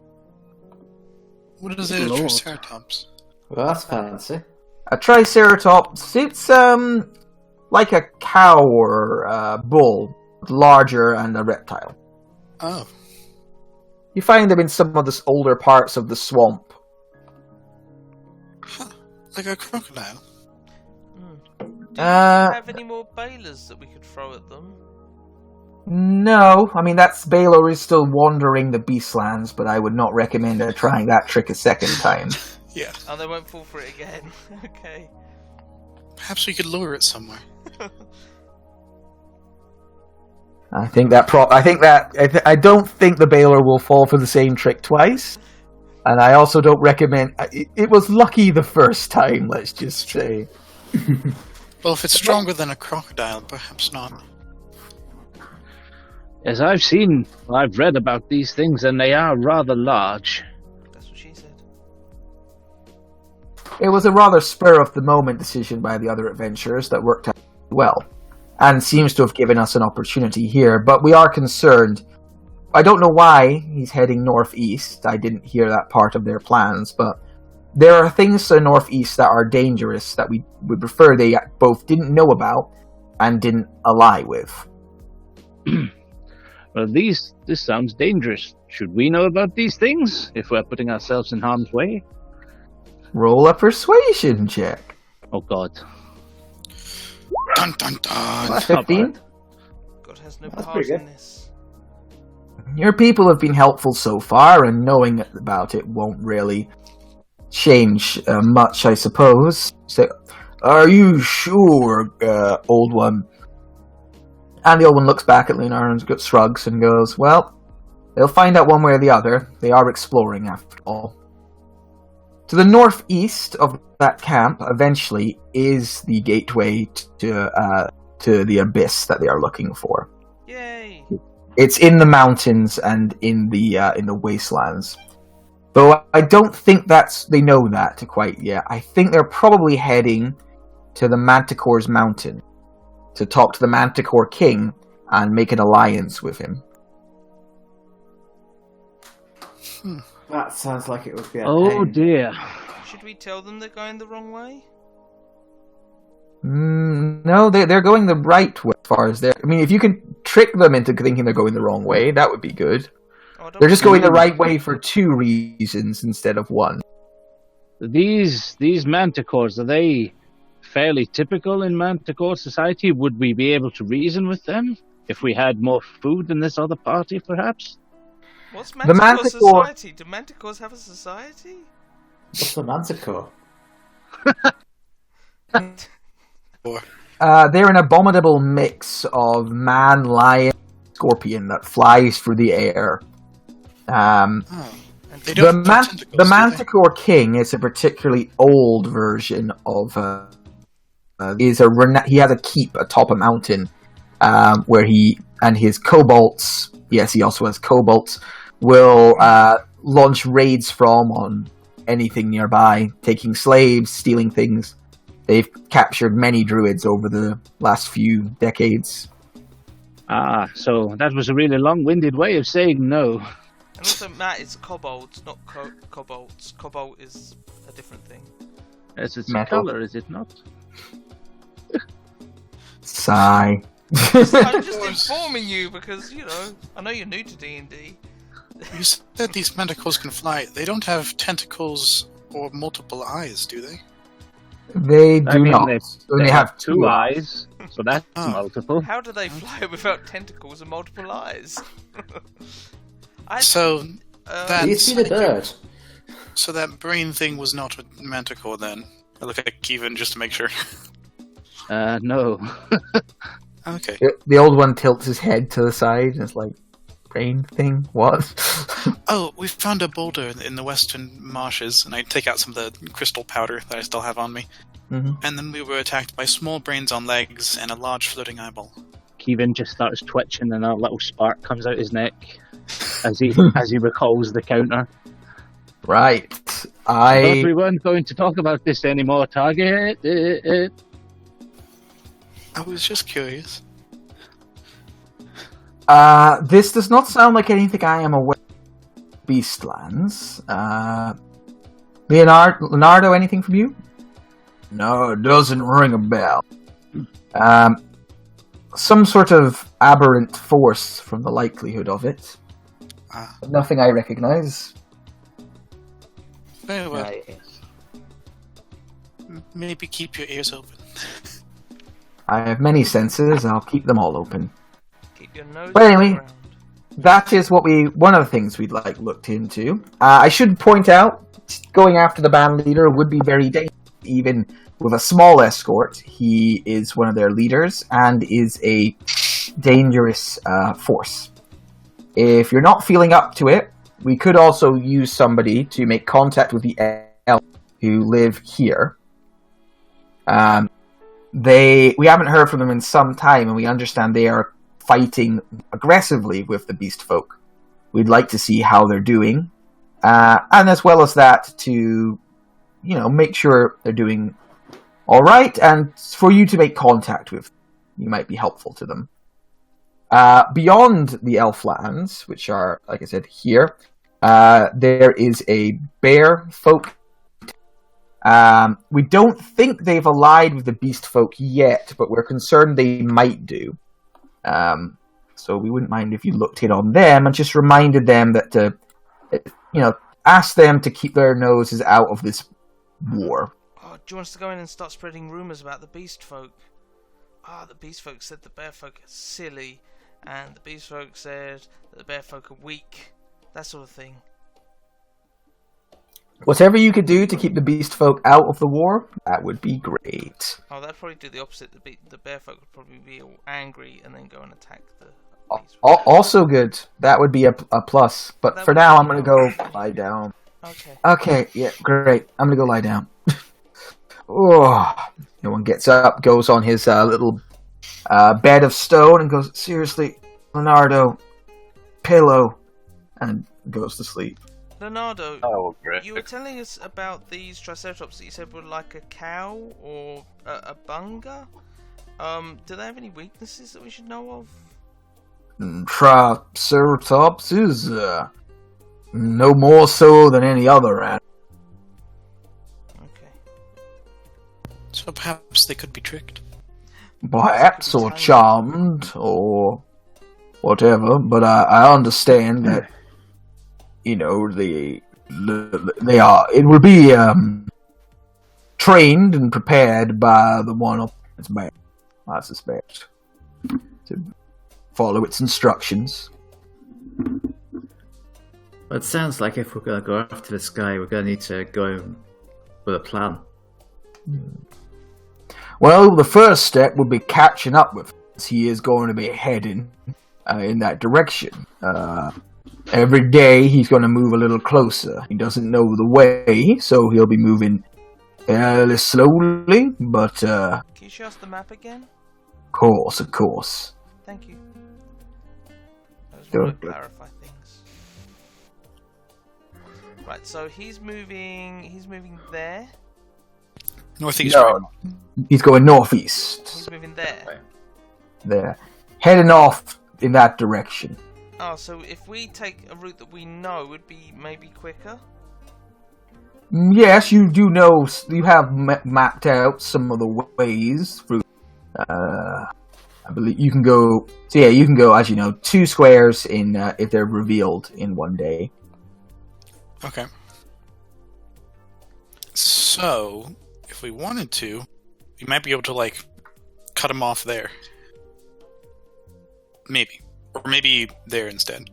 What is a Triceratops? Well, that's fancy. A Triceratops, it's like a cow or a bull, larger and a reptile. Oh. You find them in some of the older parts of the swamp. Huh. Like a crocodile. Do you have any more balers that we could throw at them? No, I mean Baylor is still wandering the Beastlands, but I would not recommend trying that trick a second time. Yeah. Oh, they won't fall for it again. Okay. Perhaps we could lure it somewhere. I don't think the Baylor will fall for the same trick twice, and I also don't recommend. It was lucky the first time. Let's just say. Well, if it's stronger than a crocodile, perhaps not. As I've read about these things, and they are rather large. That's what she said. It was a rather spur-of-the-moment decision by the other adventurers that worked out well, and seems to have given us an opportunity here, but we are concerned. I don't know why he's heading northeast. I didn't hear that part of their plans, but there are things to the northeast that are dangerous that we would prefer they both didn't know about and didn't ally with. Well, this sounds dangerous. Should we know about these things if we're putting ourselves in harm's way? Roll a persuasion check. Oh God. Dun dun dun! 15? God has no That's part pretty in good. this. Your people have been helpful so far, and knowing about it won't really change much, I suppose. So, Are you sure, old one? And the old one looks back at Leonardo and shrugs and goes, well, they'll find out one way or the other. They are exploring, after all. To the northeast of that camp, eventually, is the gateway to the abyss that they are looking for. Yay! It's in the mountains and in the wastelands. Though I don't think they know that quite yet. I think they're probably heading to the Manticore's mountain to talk to the Manticore King and make an alliance with him. That sounds like it would be a Oh pain. dear. Should we tell them they're going the wrong way? No, they're going the right way as far as they're... I mean, if you can trick them into thinking they're going the wrong way, that would be good. Oh, don't They're just we- going the right way for 2 reasons instead of 1. These manticores, are they fairly typical in manticore society? Would we be able to reason with them if we had more food than this other party, perhaps? What's Manticore Manticore- society? Do Manticores have a society? What's the Manticore? They're an abominable mix of man, lion, scorpion that flies through the air. Oh. They The, don't have tentacles, do they? Manticore King is a particularly old version of. He has a keep atop a mountain, where he and his kobolds. Yes, he also has kobolds. Will launch raids from on anything nearby, taking slaves, stealing things. They've captured many druids over the last few decades. Ah, so that was a really long-winded way of saying no. And also, Matt, it's kobolds, not kobolds. Kobold is a different thing. It's a Metal. color, is it not? Sigh. I'm just informing you because, I know you're new to D&D. You said these manticores can fly. They don't have tentacles or multiple eyes, do they? They do not. They have two eyes, so that's Oh. multiple. How do they fly without tentacles and multiple eyes? So Do that you see the bird? so that brain thing was not a manticore then. I look at Kevin just to make sure. No. Okay. The old one tilts his head to the side and it's like, brain thing? What? Oh, we found a boulder in the western marshes, and I take out some of the crystal powder that I still have on me. Mhm. And then we were attacked by small brains on legs and a large floating eyeball. Kevin just starts twitching and a little spark comes out his neck as he recalls the counter. Right. But we weren't going to talk about this anymore, Target. I was just curious. This does not sound like anything I am aware of. Beastlands. Leonardo, anything from you? No, it doesn't ring a bell. Some sort of aberrant force from the likelihood of it. Ah, But nothing I recognize. very well. Right. Maybe keep your ears open. I have many senses, and I'll keep them all open. Keep your nose But on anyway. the ground. That is one of the things we'd looked into. I should point out, going after the band leader would be very dangerous, even with a small escort. He is one of their leaders and is a dangerous force. If you're not feeling up to it, we could also use somebody to make contact with the elves who live here. We haven't heard from them in some time, and we understand they are fighting aggressively with the beast folk. We'd like to see how they're doing, and as well as that, to make sure they're doing all right, and for you to make contact with, you might be helpful to them. Beyond the elf lands, which are, like I said, here, there is a bear folk. We don't think they've allied with the beast folk yet, but we're concerned they might do. So we wouldn't mind if you looked in on them and just reminded them that, ask them to keep their noses out of this war. Oh, do you want us to go in and start spreading rumours about the beast folk? The beast folk said the bear folk are silly, and the beast folk said that the bear folk are weak. That sort of thing. Whatever you could do to keep the beast folk out of the war, that would be great. Oh, that'd probably do the opposite. The bear folk would probably be all angry and then go and attack the beast. Also good. That would be a plus. But That for would now, be I'm going to go lie down. Okay. Okay, yeah, great. I'm going to go lie down. Oh, no one gets up, goes on his little bed of stone and goes, seriously, Leonardo, pillow, and goes to sleep. Leonardo, Oh, great. you were telling us about these Triceratops that you said were like a cow or a bunga. Do they have any weaknesses that we should know of? Triceratops is no more so than any other animal. Okay. So perhaps they could be tricked. Perhaps or charmed or whatever, but I understand that they are. It will be trained and prepared by the one up its back, I suspect, to follow its instructions. Well, it sounds like if we're going to go after this guy, we're going to need to go in with a plan. Well, the first step would be catching up with him, as he is going to be heading in that direction. Every day he's going to move a little closer. He doesn't know the way, so he'll be moving fairly slowly, but Can you show us the map again? of course. Thank you. I just Sure. want to clarify things. Right, so he's moving there. Northeast. No, Right? he's going northeast. He's moving there. There. Heading off in that direction. Oh, so if we take a route that we know would be maybe quicker? Yes, you do know, you have mapped out some of the ways through, I believe you can go, so yeah, you can go, as you know, 2 squares in, if they're revealed in one day. Okay. So, if we wanted to, we might be able to, cut him off there. Maybe. Or maybe there instead.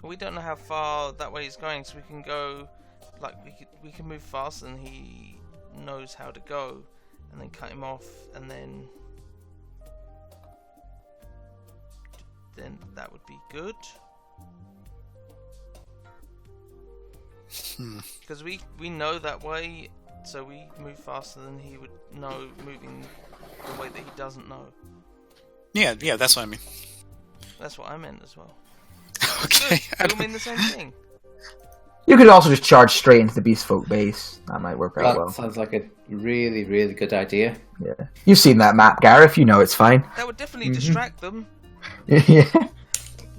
We don't know how far that way is going, so we can go, we can move faster than he knows how to go, and then cut him off, and then that would be good. Because we know that way, so we move faster than he would know moving the way that he doesn't know. Yeah, that's what I mean. That's what I meant as well. Okay. Good. We all mean the same thing. You could also just charge straight into the Beast Folk base. That might work out That well. sounds like a really, really good idea. Yeah. You've seen that map, Gareth, you know it's fine. That would definitely distract them. Yeah.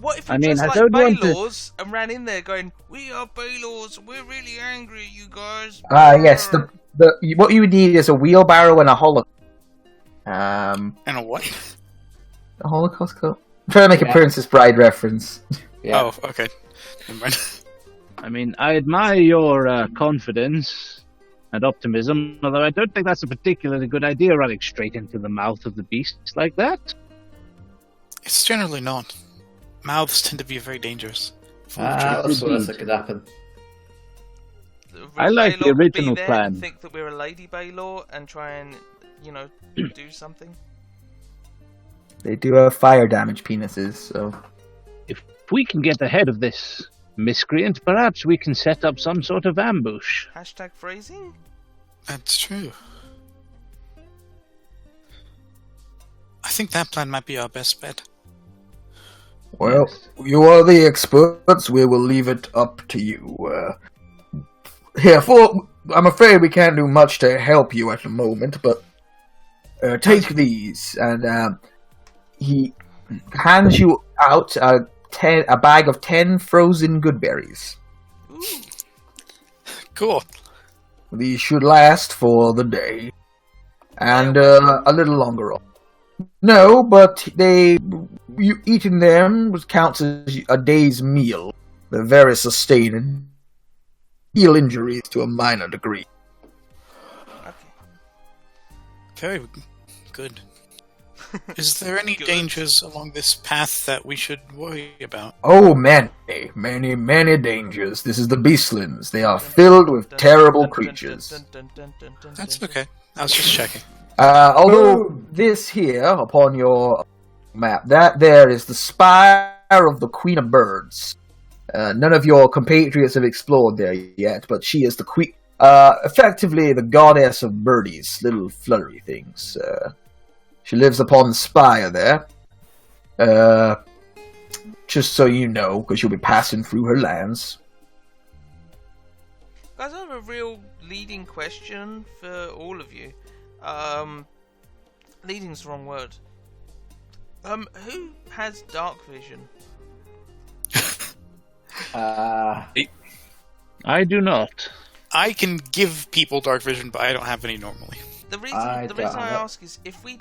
What if we I mean, dressed I like don't want to- Baylors and ran in there going, "We are Baylors, we're really angry at you guys." Yes, what you would need is a wheelbarrow and a Holocaust. And a what? A Holocaust Cup? I'm trying to make a Princess Bride reference. Yeah. Oh, okay. Never mind. I mean, I admire your confidence and optimism, although I don't think that's a particularly good idea running straight into the mouth of the beast like that. It's generally not. Mouths tend to be very dangerous. That's what else that could happen. I like the Baylor would be original there plan. and think that we're a lady Baylor and try and, do something. They do have fire damage penises, so... If we can get ahead of this miscreant, perhaps we can set up some sort of ambush. Hashtag phrasing? That's true. I think that plan might be our best bet. Well, you are the experts. We will leave it up to you. I'm afraid we can't do much to help you at the moment, but take these. And he hands you out a bag of 10 frozen goodberries. Ooh. Cool. These should last for the day, and a little longer on. No, but you eating them counts as a day's meal. They're very sustaining. Heal injuries to a minor degree. Okay. Very good. Is there any Good. dangers along this path that we should worry about? Oh, many dangers. This is the Beastlands. They are filled with terrible creatures. That's okay. I was just checking. Although this here, upon your map, that there is the spire of the Queen of Birds. None of your compatriots have explored there yet, but she is the queen, effectively the goddess of birdies, little fluttery things. She lives upon the spire there. Just so you know, because you'll be passing through her lands. Guys, I have a real leading question for all of you. Leading's the wrong word. Who has dark vision? I do not. I can give people dark vision, but I don't have any normally. The reason I ask is if we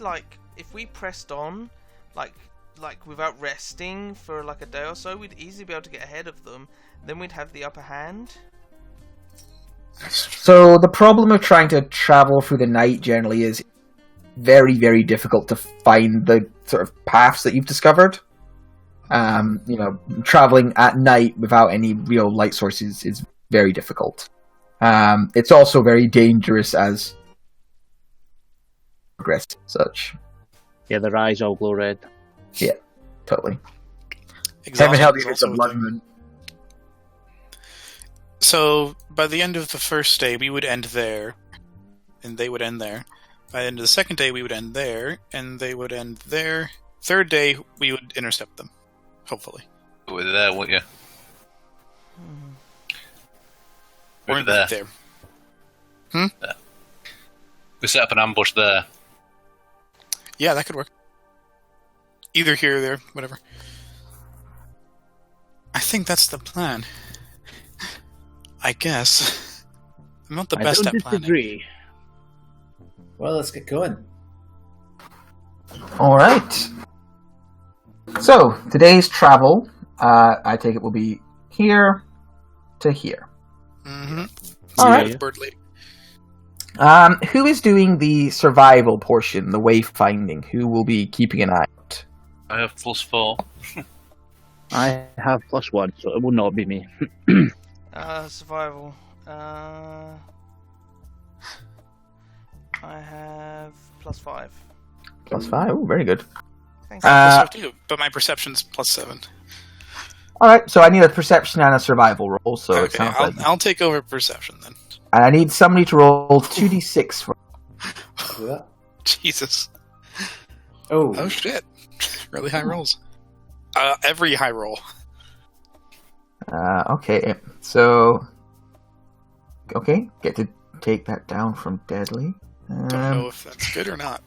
pressed on, like without resting for like a day or so, we'd easily be able to get ahead of them. Then we'd have the upper hand. So the problem of trying to travel through the night generally is very, very difficult to find the sort of paths that you've discovered. Traveling at night without any real light sources is very difficult. It's also very dangerous as progress such. Yeah, their eyes all glow red. Yeah, totally. Exhaustion Haven't held is you also some a blood thing. moon. So, by the end of the first day, we would end there, and they would end there. By the end of the second day, we would end there, and they would end there. Third day, we would intercept them. Hopefully. You were there, weren't you? Or Over there. there. We set up an ambush there. Yeah, that could work. Either here or there, whatever. I think that's the plan. I guess. I'm not the best I at don't planning. disagree. Well, let's get going. Alright. So, today's travel, I take it will be here to here. Mm-hmm. Alright. Bird lady. Who is doing the survival portion, the wayfinding? Who will be keeping an eye out? I have +4. I have +1, so it will not be me. Survival. I have +5. +5. Oh, very good. Thanks. But my perception's +7. Alright, so I need a perception and a survival roll, so it Okay, sounds like... I'll take over perception then. And I need somebody to roll 2d6 for... Do that. Jesus. Oh, Oh shit. Really high rolls. Every high roll. Okay, so... Okay, get to take that down from Deadly. Don't know if that's good or not.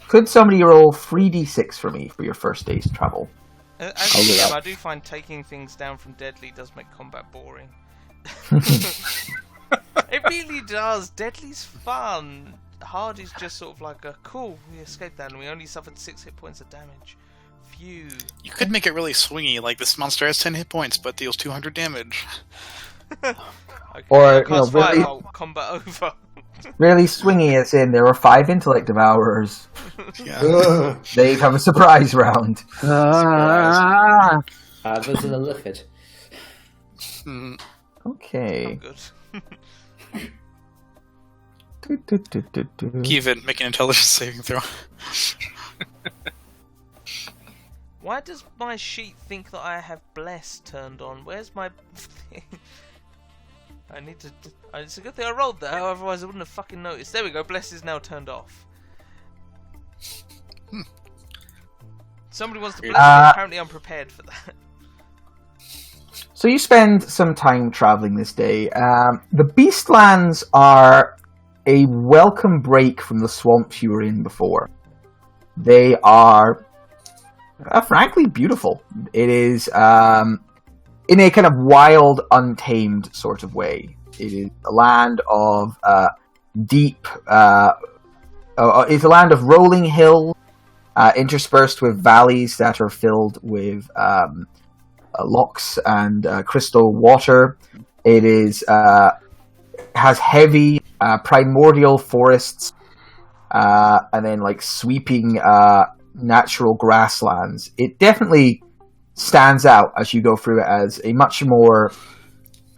Could somebody roll 3d6 for me for your first day's travel? As I'll do a that. DM, I do find taking things down from Deadly does make combat boring. It really does. Deadly's fun. Hard is just sort of like a cool. We escaped that, and we only suffered 6 hit points of damage. Phew. You could make it really swingy, like this monster has 10 hit points but deals 200 damage. Okay, Or, cast really- fireball, combat over. Really swingy as in there were 5 intellect devourers. Yeah. They have a surprise round. there's an illithid. Mm, Okay. Good. Kevin, make an intelligence saving throw. Why does my sheet think that I have Bless turned on? Where's my thing? I need to... It's a good thing I rolled that, otherwise I wouldn't have fucking noticed. There we go, Bless is now turned off. Somebody wants to bless me, apparently I'm prepared for that. So you spend some time traveling this day. The Beastlands are a welcome break from the swamps you were in before. They are, frankly, beautiful. It is, in a kind of wild, untamed sort of way. It is a land of deep... it's a land of rolling hills, interspersed with valleys that are filled with lochs and crystal water. It is has heavy primordial forests and then like sweeping natural grasslands. It definitely stands out as you go through it as a much more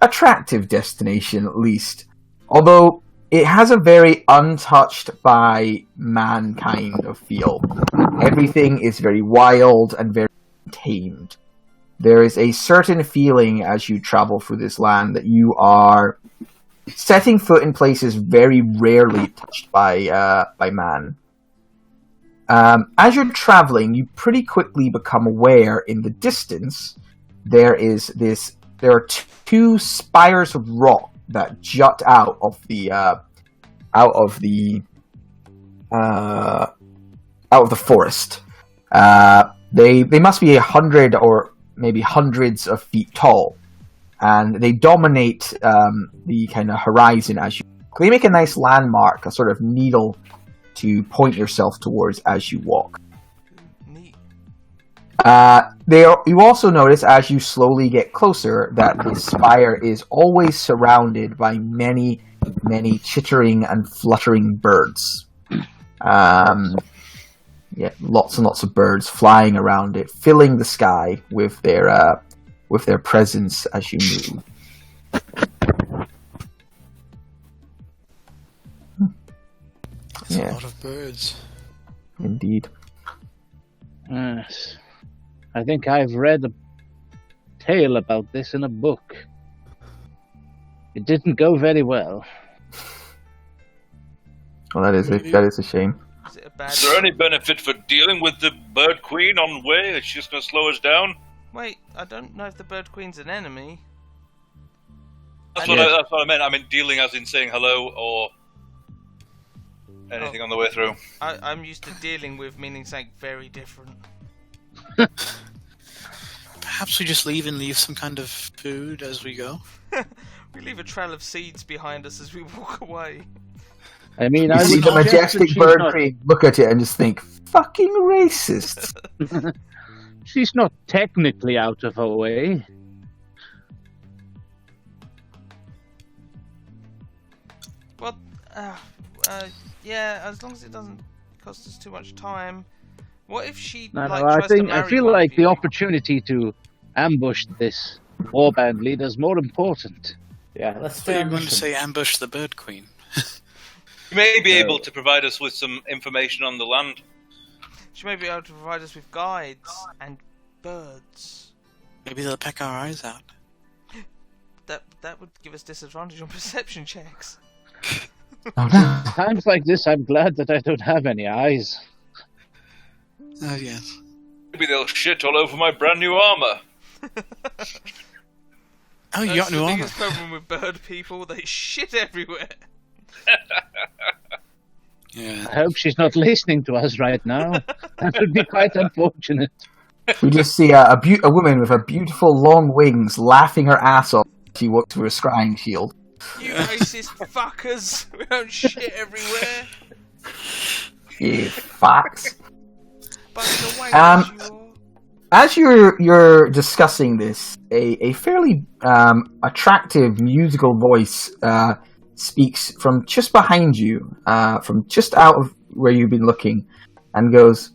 attractive destination, at least. Although it has a very untouched by mankind of feel. Everything is very wild and very tamed. There is a certain feeling as you travel through this land that you are setting foot in places very rarely touched by man. As you're traveling, you pretty quickly become aware in the distance there are two spires of rock that jut out of the forest. They must be 100 or maybe hundreds of feet tall, and they dominate the kind of horizon as you. They make a nice landmark, a sort of needle to point yourself towards as you walk. Neat. You also notice as you slowly get closer that the spire is always surrounded by many, many chittering and fluttering birds. Lots and lots of birds flying around it, filling the sky with their presence as you move. That's a lot of birds. Indeed. Yes. I think I've read a tale about this in a book. It didn't go very well. Well, that is a shame. Is it a bad... Is there any benefit for dealing with the Bird Queen on the way? Is she just going to slow us down? Wait, I don't know if the Bird Queen's an enemy. That's what I meant. I mean, dealing as in saying hello or anything on the way through. I'm used to dealing with meaning something very different. Perhaps we just leave some kind of food as we go. We leave a trail of seeds behind us as we walk away. I mean, You see the majestic bird queen, look at it and just think, fucking racist. She's not technically out of her way. Well, yeah, as long as it doesn't cost us too much time. What if she tries to marry I feel one like of the you? opportunity to ambush this warband leader is more important. Yeah, let's So you're going to say ambush the Bird Queen? You may be able to provide us with some information on the land. She may be able to provide us with guides and birds. Maybe they'll peck our eyes out. That would give us disadvantage on perception checks. Oh, no. Times like this, I'm glad that I don't have any eyes. Oh, yes. Maybe they'll shit all over my brand new armor. Oh, you That's got new the armor. biggest problem with bird people. They shit everywhere. Yeah. I hope she's not listening to us right now. That would be quite unfortunate. We just see a woman with her beautiful long wings laughing her ass off as she walks through a scrying shield. You racist fuckers! We don't shit everywhere. You fox. Bunch of wankers, you are. As you're discussing this, a fairly attractive musical voice speaks from just behind you, from just out of where you've been looking, and goes,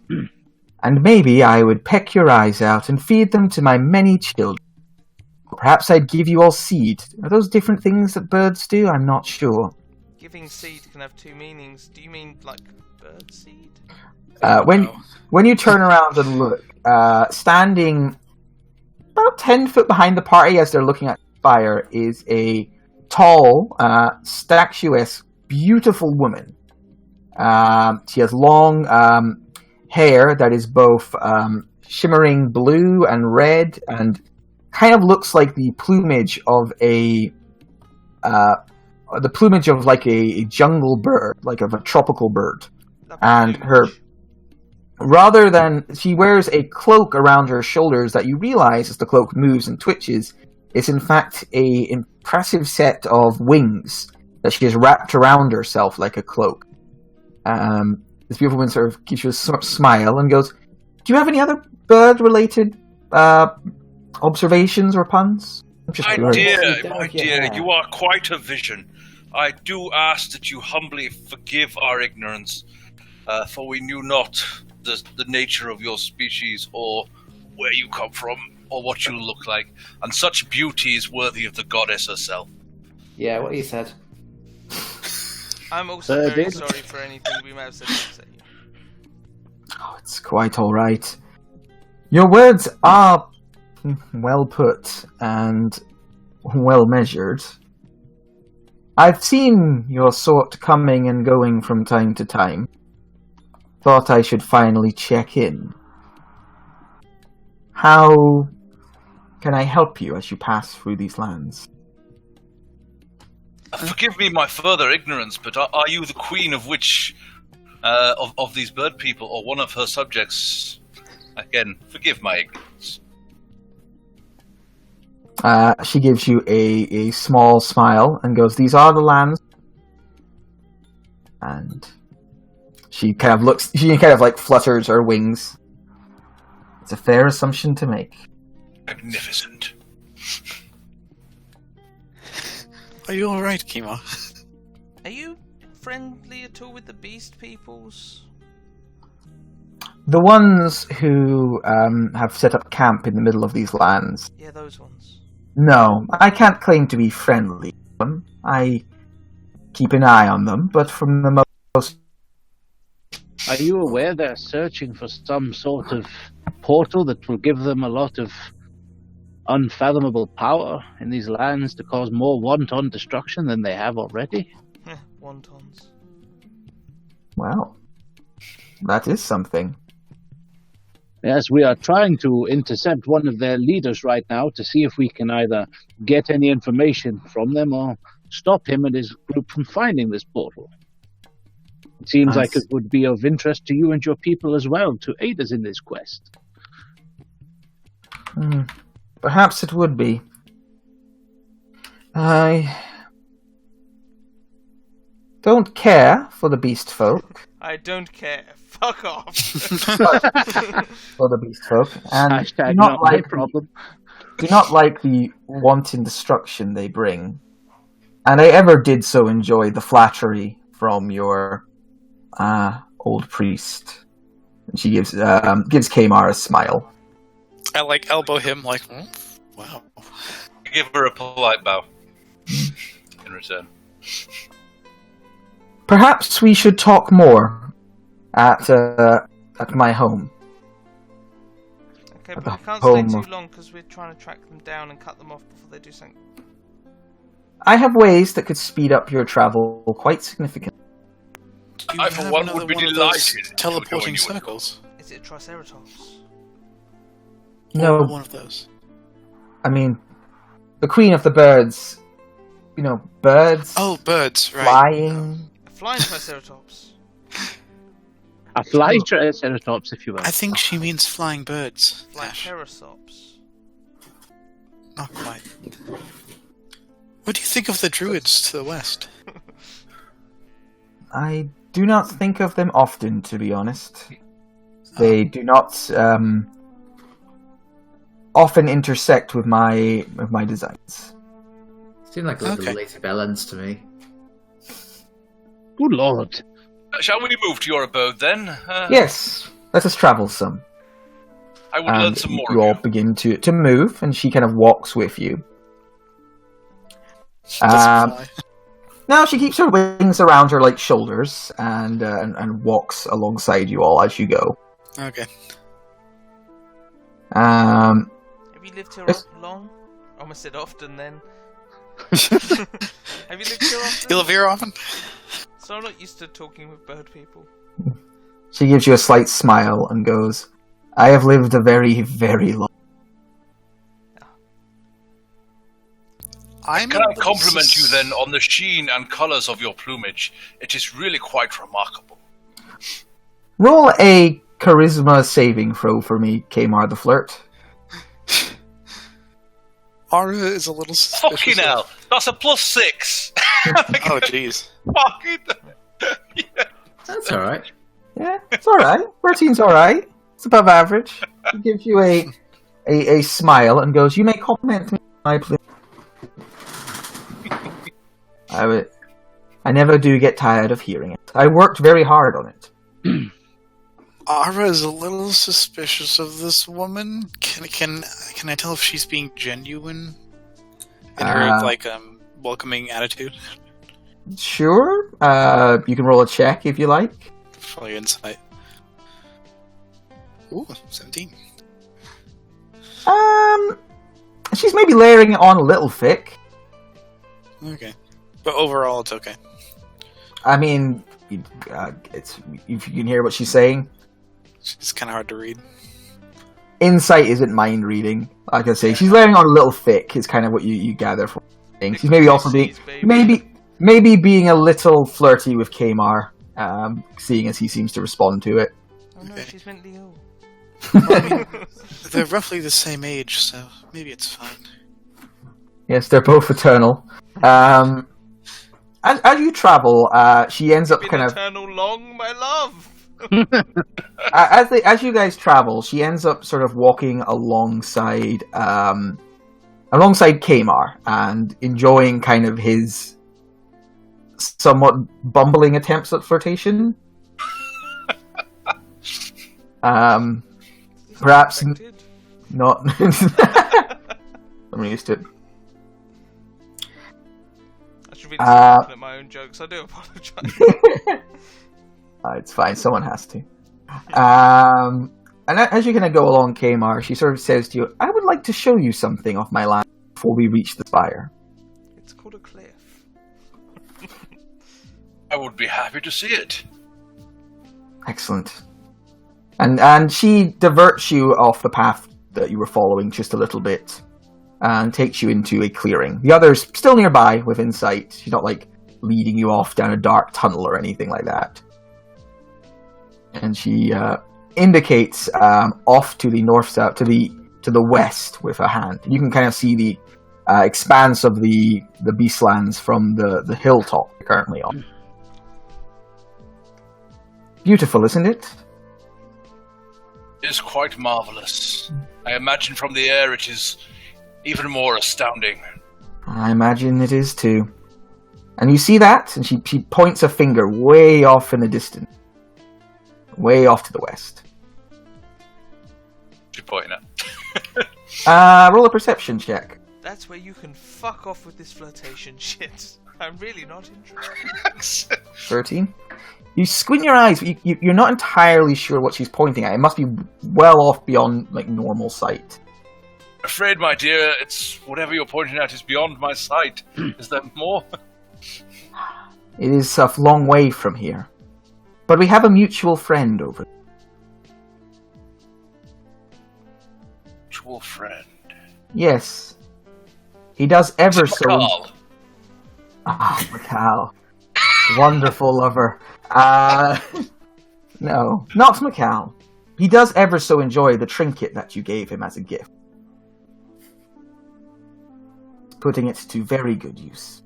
"And maybe I would peck your eyes out and feed them to my many children. Perhaps I'd give you all seed. Are those different things that birds do? I'm not sure." Giving seed can have two meanings. Do you mean like bird seed? When you turn around and look, standing about 10 foot behind the party as they're looking at the fire is a tall, statuesque, beautiful woman. She has long hair that is both shimmering blue and red, and kind of looks like the plumage of a jungle bird, like of a tropical bird. And she wears a cloak around her shoulders that you realize as the cloak moves and twitches is in fact a impressive set of wings that she has wrapped around herself like a cloak. This beautiful woman sort of gives you a smile and goes, "Do you have any other bird-related observations or puns?" My dear, you are quite a vision. I do ask that you humbly forgive our ignorance. for we knew not the nature of your species or where you come from or what you look like, and such beauty is worthy of the goddess herself. Yeah, what you said. I'm also very David? sorry for anything we may have said to upset you. Oh, it's quite all right. Your words are well put and well measured. I've seen your sort coming and going from time to time. Thought I should finally check in. How can I help you as you pass through these lands? Forgive me my further ignorance, but are you the queen of which of these bird people, or one of her subjects? Again, forgive my ignorance. She gives you a small smile and goes, "These are the lands." And she kind of looks, she kind of like flutters her wings. It's a fair assumption to make. Magnificent. Are you alright, Kima? Are you friendly at all with the beast peoples? The ones who have set up camp in the middle of these lands. Yeah, those ones. No, I can't claim to be friendly with them. I keep an eye on them, but from the most... Are you aware they're searching for some sort of portal that will give them a lot of unfathomable power in these lands to cause more wanton destruction than they have already? Wontons. Well, that is something. Yes, we are trying to intercept one of their leaders right now to see if we can either get any information from them or stop him and his group from finding this portal. It seems like it would be of interest to you and your people as well to aid us in this quest. Perhaps it would be. I don't care for the beast folk. I don't care. Fuck off. For the beast folk, and Hashtag do not not my like problem. do not like the wanton destruction they bring. And I ever did so enjoy the flattery from your old priest. And she gives Kamar a smile. I like elbow him like, wow. Give her a polite bow in return. Perhaps we should talk more at my home. Okay, At but the we can't home stay of- too long because we're trying to track them down and cut them off before they do something. I have ways that could speed up your travel quite significantly. Do you I, for have one, another would be one of delighted those to teleporting join you. circles. Is it a Triceratops? No, Or one of those. I mean, the queen of the birds. You know, birds Oh, birds, right. flying. A flying Triceratops. A fly triceratops, if you will. I think she means flying birds. Flying Ash. Pterosaurs. Not quite. What do you think of the druids to the west? I do not think of them often, to be honest. They do not often intersect with my designs. Seem like a little Okay. lazy bellends to me. Good lord. Shall we move to your abode then? Yes, let us travel some. I would learn And some more you all of you. begin to move, and she kind of walks with you. Doesn't fly. Now she keeps her wings around her like shoulders and walks alongside you all as you go. Okay. Have you lived here Yes. long? I almost said often then. Have you lived here often? You live here often? So I'm not used to talking with bird people. She gives you a slight smile and goes, "I have lived a very, very long." Can I compliment you then on the sheen and colours of your plumage? It is really quite remarkable. Roll a charisma saving throw for me, Kamar the Flirt. Aura is a little suspicious. Fucking hell! That's a +6! Oh, jeez. Fucking... Yeah. That's alright. Yeah, it's alright. 13's alright. It's above average. She gives you a smile and goes, "You may compliment me, my plumage. I never do get tired of hearing it. I worked very hard on it." Ara is a little suspicious of this woman. Can I tell if she's being genuine in her welcoming attitude? Sure. You can roll a check if you like. For your insight. Ooh, 17. She's maybe layering it on a little thick. Okay, but overall, it's okay. I mean, it's if you can hear what she's saying. It's kind of hard to read. Insight isn't mind reading. Like I say, she's layering on a little thick. Is kind of what you gather from. She's maybe also being maybe being a little flirty with Kamar, seeing as he seems to respond to it. Oh no, she's mentally ill. Well, I mean, they're roughly the same age, so maybe it's fine. Yes, they're both eternal. As you travel, she ends up kind of eternal long, my love. as you guys travel, she ends up sort of walking alongside Kamar and enjoying kind of his somewhat bumbling attempts at flirtation. Perhaps not. I'm used to it. I should be laughing at my own jokes. I do apologise. It's fine. Someone has to. And as you kind of go along, Kamar, she sort of says to you, "I would like to show you something off my land before we reach the spire." It's called a cliff. I would be happy to see it. Excellent. And she diverts you off the path that you were following just a little bit and takes you into a clearing. The other's still nearby within sight. She's not like leading you off down a dark tunnel or anything like that. And she indicates off to the north south to the west with a hand. You can kind of see the expanse of the Beastlands from the hilltop you're currently on. Beautiful, isn't it? It is quite marvelous. I imagine from the air it is even more astounding. I imagine it is too. And you see that? And she points a finger way off in the distance. Way off to the west. She's pointing at. Roll a perception check. That's where you can fuck off with this flirtation shit. I'm really not interested. 13. You squint your eyes, but you're not entirely sure what she's pointing at. It must be well off beyond like normal sight. I'm afraid, my dear, it's whatever you're pointing at is beyond my sight. Is there more? It is a long way from here. But we have a mutual friend over there. Mutual friend. Yes. He does ever so... Macall. Ah, Macall. Wonderful lover. No, not Macall. He does ever so enjoy the trinket that you gave him as a gift. Putting it to very good use.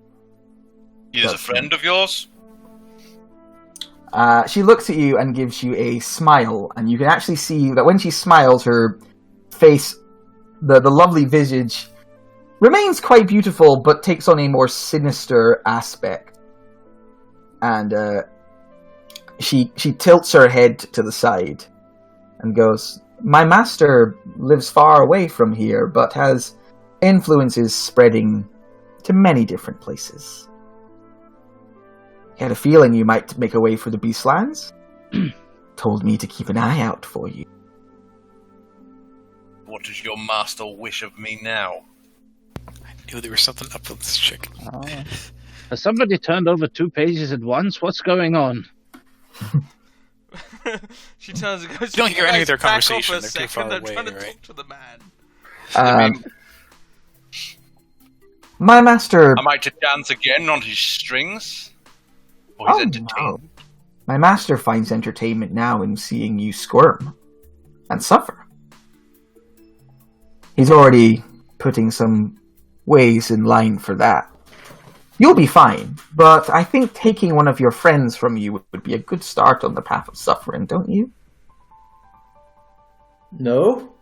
He is a friend of yours? She looks at you and gives you a smile, and you can actually see that when she smiles, her face, the lovely visage, remains quite beautiful, but takes on a more sinister aspect. And she tilts her head to the side and goes, "My master lives far away from here, but has influences spreading to many different places. He had a feeling you might make a way for the Beastlands. Told me to keep an eye out for you." What does your master wish of me now? I knew there was something up with this chick. Has somebody turned over 2 pages at once? What's going on? She turns and goes, You don't hear any of their "Back off conversation, a they're too second, far I'm away, trying to right? talk to the man." My master... Am I to dance again on his strings? Or his entertainment? No. My master finds entertainment now in seeing you squirm and suffer. He's already putting some ways in line for that. You'll be fine, but I think taking one of your friends from you would be a good start on the path of suffering, don't you? No?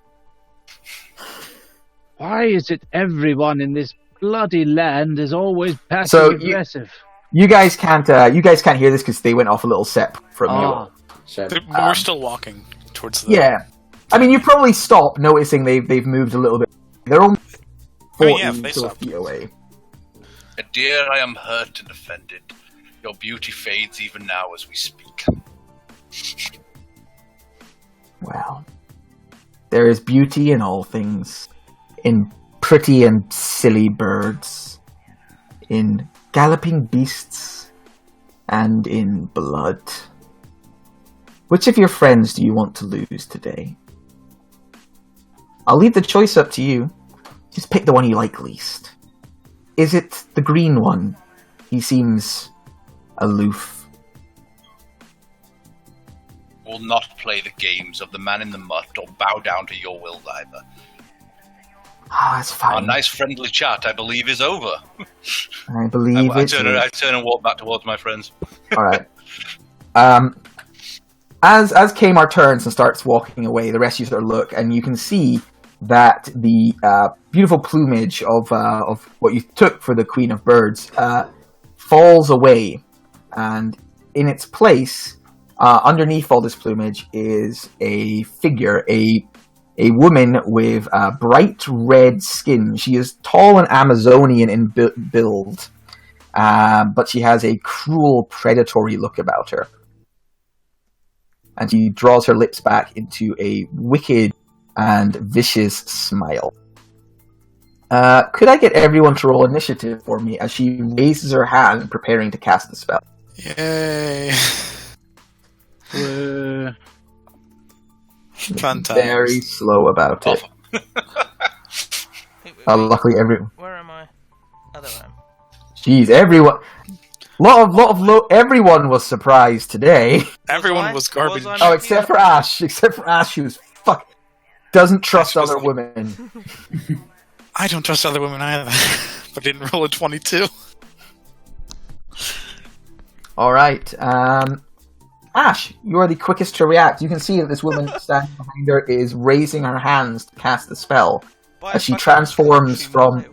Why is it everyone in this bloody land is always passive aggressive? You guys can't hear this because they went off a little sep from you. So, We're still walking towards the... Yeah. I mean, you probably stop noticing they've moved a little bit. They're only 40 they sort of stopped. feet away. Dear, I am hurt and offended. Your beauty fades even now as we speak. Well, there is beauty in all things. In pretty and silly birds. In galloping beasts. And in blood. Which of your friends do you want to lose today? I'll leave the choice up to you. Just pick the one you like least. Is it the green one? He seems aloof. Will not play the games of the man in the mud or bow down to your will either. Ah, it's fine. Our nice friendly chat, I believe, is over. I believe I it turn is. and walk back towards my friends. Alright. As Kmart turns and starts walking away, the rest of you sort of look, and you can see that the beautiful plumage of what you took for the Queen of Birds falls away, and in its place, underneath all this plumage, is a figure, a woman with bright red skin. She is tall and Amazonian in build, but she has a cruel, predatory look about her. And she draws her lips back into a wicked and vicious smile. Could I get everyone to roll initiative for me as she raises her hand, preparing to cast the spell? Yay! Fun times. Very slow about it. Wait, Luckily, where am I? Oh, there I am. Jeez, everyone was surprised today. Everyone was garbage. Was I Oh, making except up? for Ash. Except for Ash, who doesn't trust Ash was other like- women. I don't trust other women either. But didn't roll a 22. All right, Ash, you are the quickest to react. You can see that this woman standing behind her is raising her hands to cast the spell. By As she fucking transforms fucking from- mile.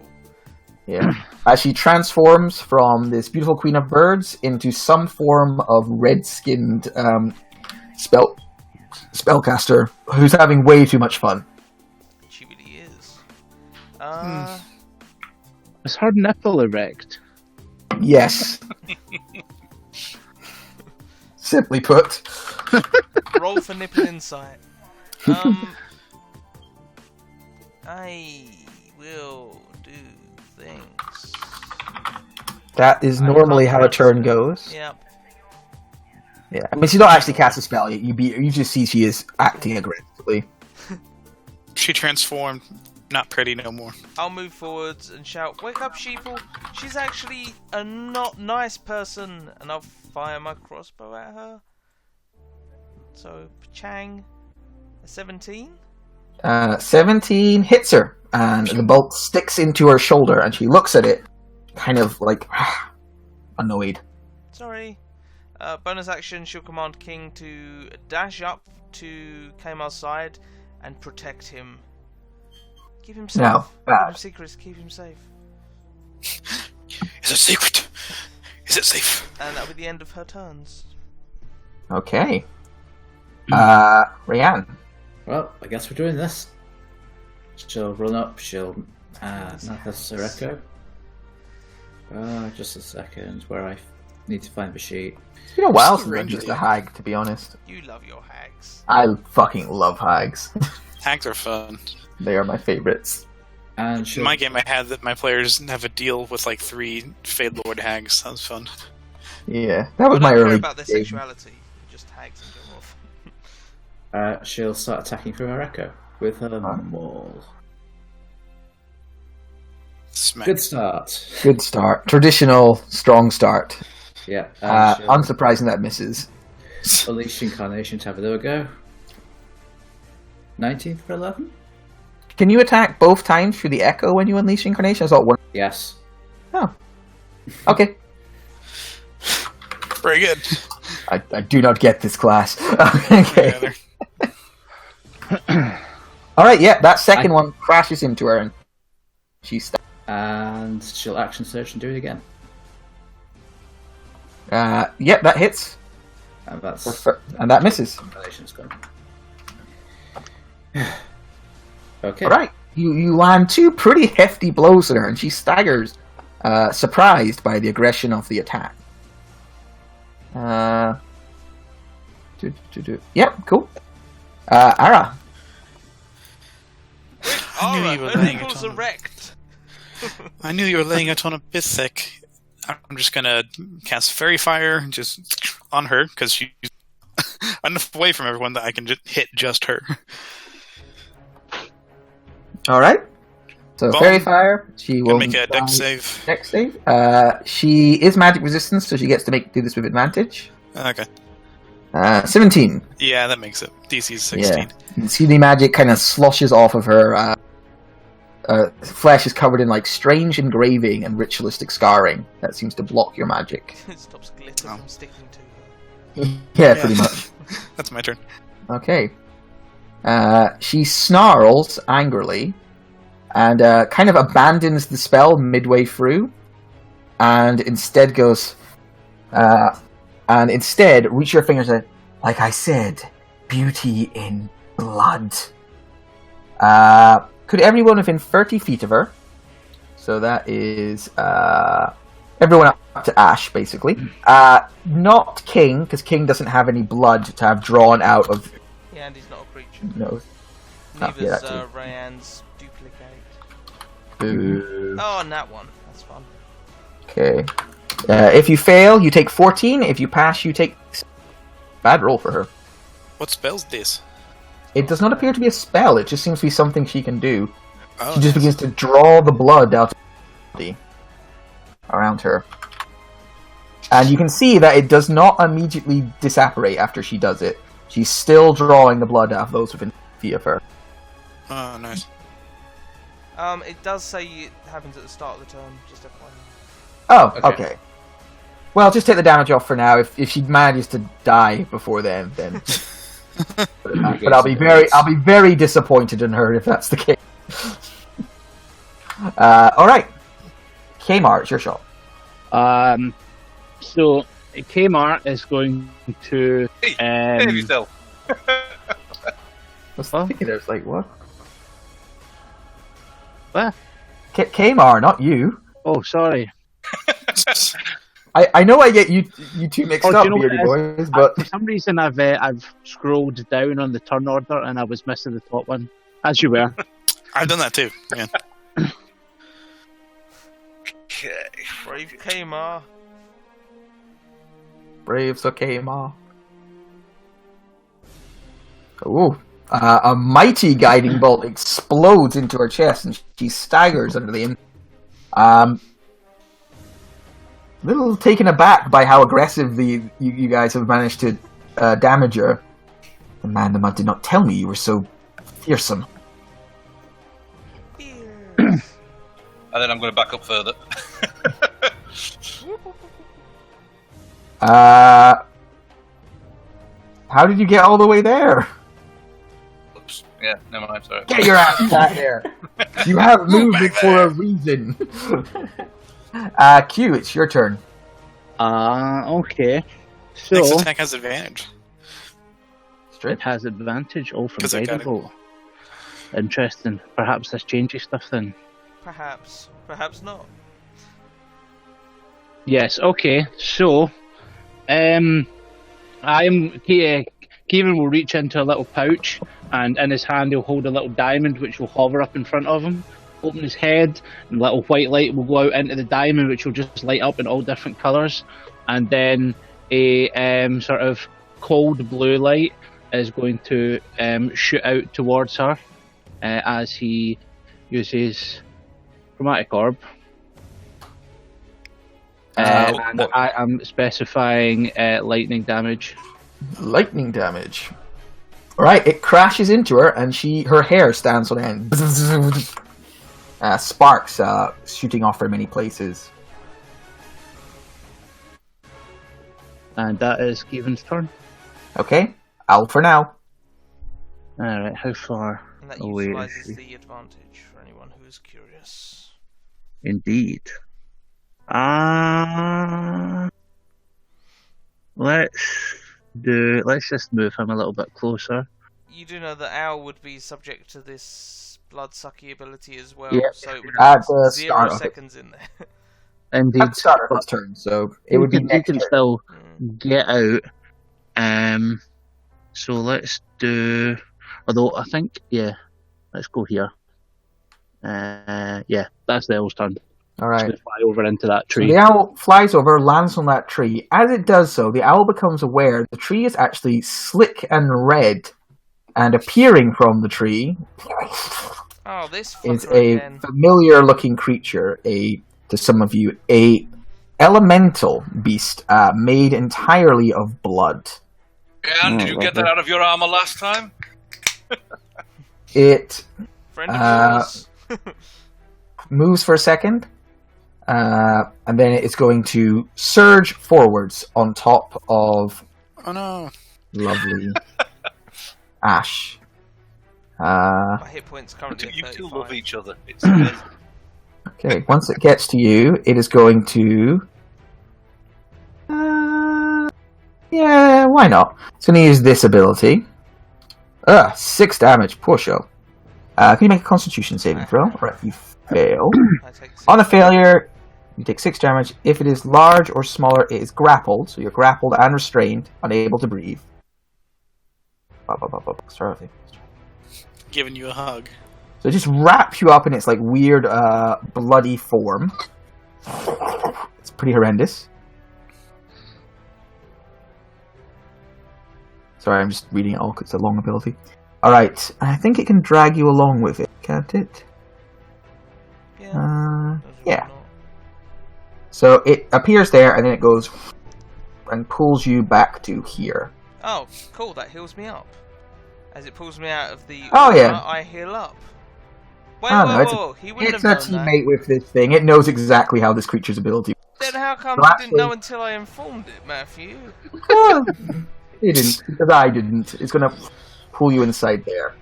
Yeah. As she transforms from this beautiful Queen of Birds into some form of red-skinned spellcaster who's having way too much fun. She really is. Is her nipple erect? Yes. Simply put. Roll for nipple insight. I will do things. That is normally how a turn goes. Yep. Yeah. I mean, she's not actually cast a spell yet. You just see she is acting aggressively. She transformed. Not pretty no more. I'll move forwards and shout, "Wake up, sheeple! She's actually a not nice person!" And I'll fire my crossbow at her. So, Chang, a 17? 17 hits her, and the bolt sticks into her shoulder, and she looks at it, kind of like annoyed. Sorry. Bonus action, she'll command King to dash up to Kamar's side and protect him. Keep him safe. No, Keep bad. him secrets, keep him safe. Is it secret? Is it safe? And that'll be the end of her turns. Okay. Rayanne. Well, I guess we're doing this. She'll run up, she'll manifest her echo. Just a second, where I need to find the sheet. It's been a while Just since I've used really- a hag, to be honest. You love your hags. I fucking love hags. Hags are fun. They are my favorites. And In she'll my game, I had that my players have a deal with like 3 Fade Lord hags. That was fun. Yeah, that was I my don't care early about their game. sexuality, just hags in general. she'll start attacking through her echo with her maul. Smack. Good start. Good start. Traditional, strong start. Yeah. And she'll Unsurprising that misses. unleash incarnation to have another go. 19 for 11? Can you attack both times through the echo when you unleash incarnation? I thought one. Yes. Oh. Okay. Very good. I do not get this class. Okay. Alright, yeah, that second one crashes into her and she's stuck. And she'll action search and do it again. Yep, that hits. And that's And that misses. compilation's gone. Okay. All right. You land 2 pretty hefty blows at her, and she staggers, surprised by the aggression of the attack. Yep, cool. Ara. I knew you were laying it was on. erect. I knew you were laying it on a bit thick. I'm just gonna cast Fairy Fire just on her because she's enough away from everyone that I can just hit just her. All right. So Bomb. Fairy Fire. She will Make a Dex save. Dex save. She is magic resistant, so she gets to do this with advantage. Okay. 17. Yeah, that makes it. DC is 16. Yeah. You can see the magic kind of sloshes off of her. Flesh is covered in like strange engraving and ritualistic scarring that seems to block your magic. It stops glitter from sticking to her. Yeah, pretty much. That's my turn. Okay. She snarls angrily and kind of abandons the spell midway through and instead goes... and instead, reach your fingers and, like I said, beauty in blood. Could everyone within 30 feet of her, so that is everyone up to Ash, basically. Not King, because King doesn't have any blood to have drawn out of... Yeah, and he's not a creature. No. Neither's that too. Ryan's duplicate. Boo. Oh, and that one. That's fun. Okay. If you fail, you take 14. If you pass, you take... Bad roll for her. What spell's this? It does not appear to be a spell. It just seems to be something she can do. Oh, She just nice. begins to draw the blood out of her body around her. And you can see that it does not immediately disapparate after she does it. She's still drawing the blood out of those within feet of her. Oh, nice. It does say it happens at the start of the turn, just FYI. Oh, Okay. okay. Well, just take the damage off for now. If she manages to die before then. But I'll be very disappointed in her if that's the case. All right, Kmart, it's your shot. So Kmart is going to. Save yourself. I was thinking, there's like what? What? Kmart, not you. Oh, sorry. I know I get you two mixed Oh, do up, you know what beardy it is? boys, but For some reason, I've scrolled down on the turn order and I was missing the top one. As you were. I've done that too. Yeah. Okay. Brave Kmart. Braves, okay, Ma. Ooh. A mighty guiding bolt explodes into her chest and she staggers under the little taken aback by how aggressive you guys have managed to damage her. The man in the mud did not tell me you were so fearsome. And then I'm going to back up further. How did you get all the way there? Oops. Yeah, never mind, sorry. Get your ass back there. You have movement for a reason. Q, it's your turn. Okay. Next So, attack has advantage. it has advantage. Oh, from 'Cause I got Guiding Bolt. Interesting. Perhaps this changes stuff then. Perhaps. Perhaps not. Yes, okay. So, Kevin will reach into a little pouch, and in his hand he'll hold a little diamond which will hover up in front of him. Open his head, and a little white light will go out into the diamond, which will just light up in all different colours. And then a sort of cold blue light is going to shoot out towards her as he uses Chromatic Orb. And what? I am specifying lightning damage. Lightning damage. Alright, it crashes into her and her hair stands on end. Sparks shooting off her many places. And that is Kevin's turn. Okay, out for now. Alright, how far And that away is utilises she? the advantage for anyone who is curious. Indeed. Let's Let's just move him a little bit closer. You do know that Owl would be subject to this bloodsucky ability as well, Yeah. so it would At be the 0 start of it. seconds in there. Indeed. At the start of his turn, so it would be He next can turn. still get out. So let's do. Although I think, yeah, let's go here. Yeah, that's the owl's turn. All It's right. going to fly over into that So tree. the owl flies over, lands on that tree. As it does so, the owl becomes aware the tree is actually slick and red, and appearing from the tree Oh, this is fucker a again. familiar-looking creature. To some of you, a elemental beast made entirely of blood. And you get that out of your armor last time? It Friend of yours. moves for a second, and then it's going to surge forwards on top of Oh no. lovely Ash. My hit points currently at You two 35. love each other. It's amazing. Okay, once it gets to you, it is going to... yeah, why not? It's going to use this ability. 6 damage, poor show. Can you make a constitution saving throw? Right, you fail. I take 6. On a failure, you take 6 damage. If it is large or smaller, it is grappled. So you're grappled and restrained, unable to breathe. Start with it. Giving you a hug. So it just wraps you up in its like weird, bloody form. It's pretty horrendous. Sorry, I'm just reading it all because it's a long ability. Alright, I think it can drag you along with it, can't it? Yeah. Does or yeah. not. So it appears there and then it goes and pulls you back to here. Oh, cool, that heals me up. As it pulls me out of the Oh, aura, yeah. I heal up. Wait, Oh, no, whoa, he wouldn't It's have a known teammate with this thing. It knows exactly how this creature's ability that. Then how come So you didn't know actually- until I informed it, Matthew? It didn't, because I didn't. It's gonna pull you inside there.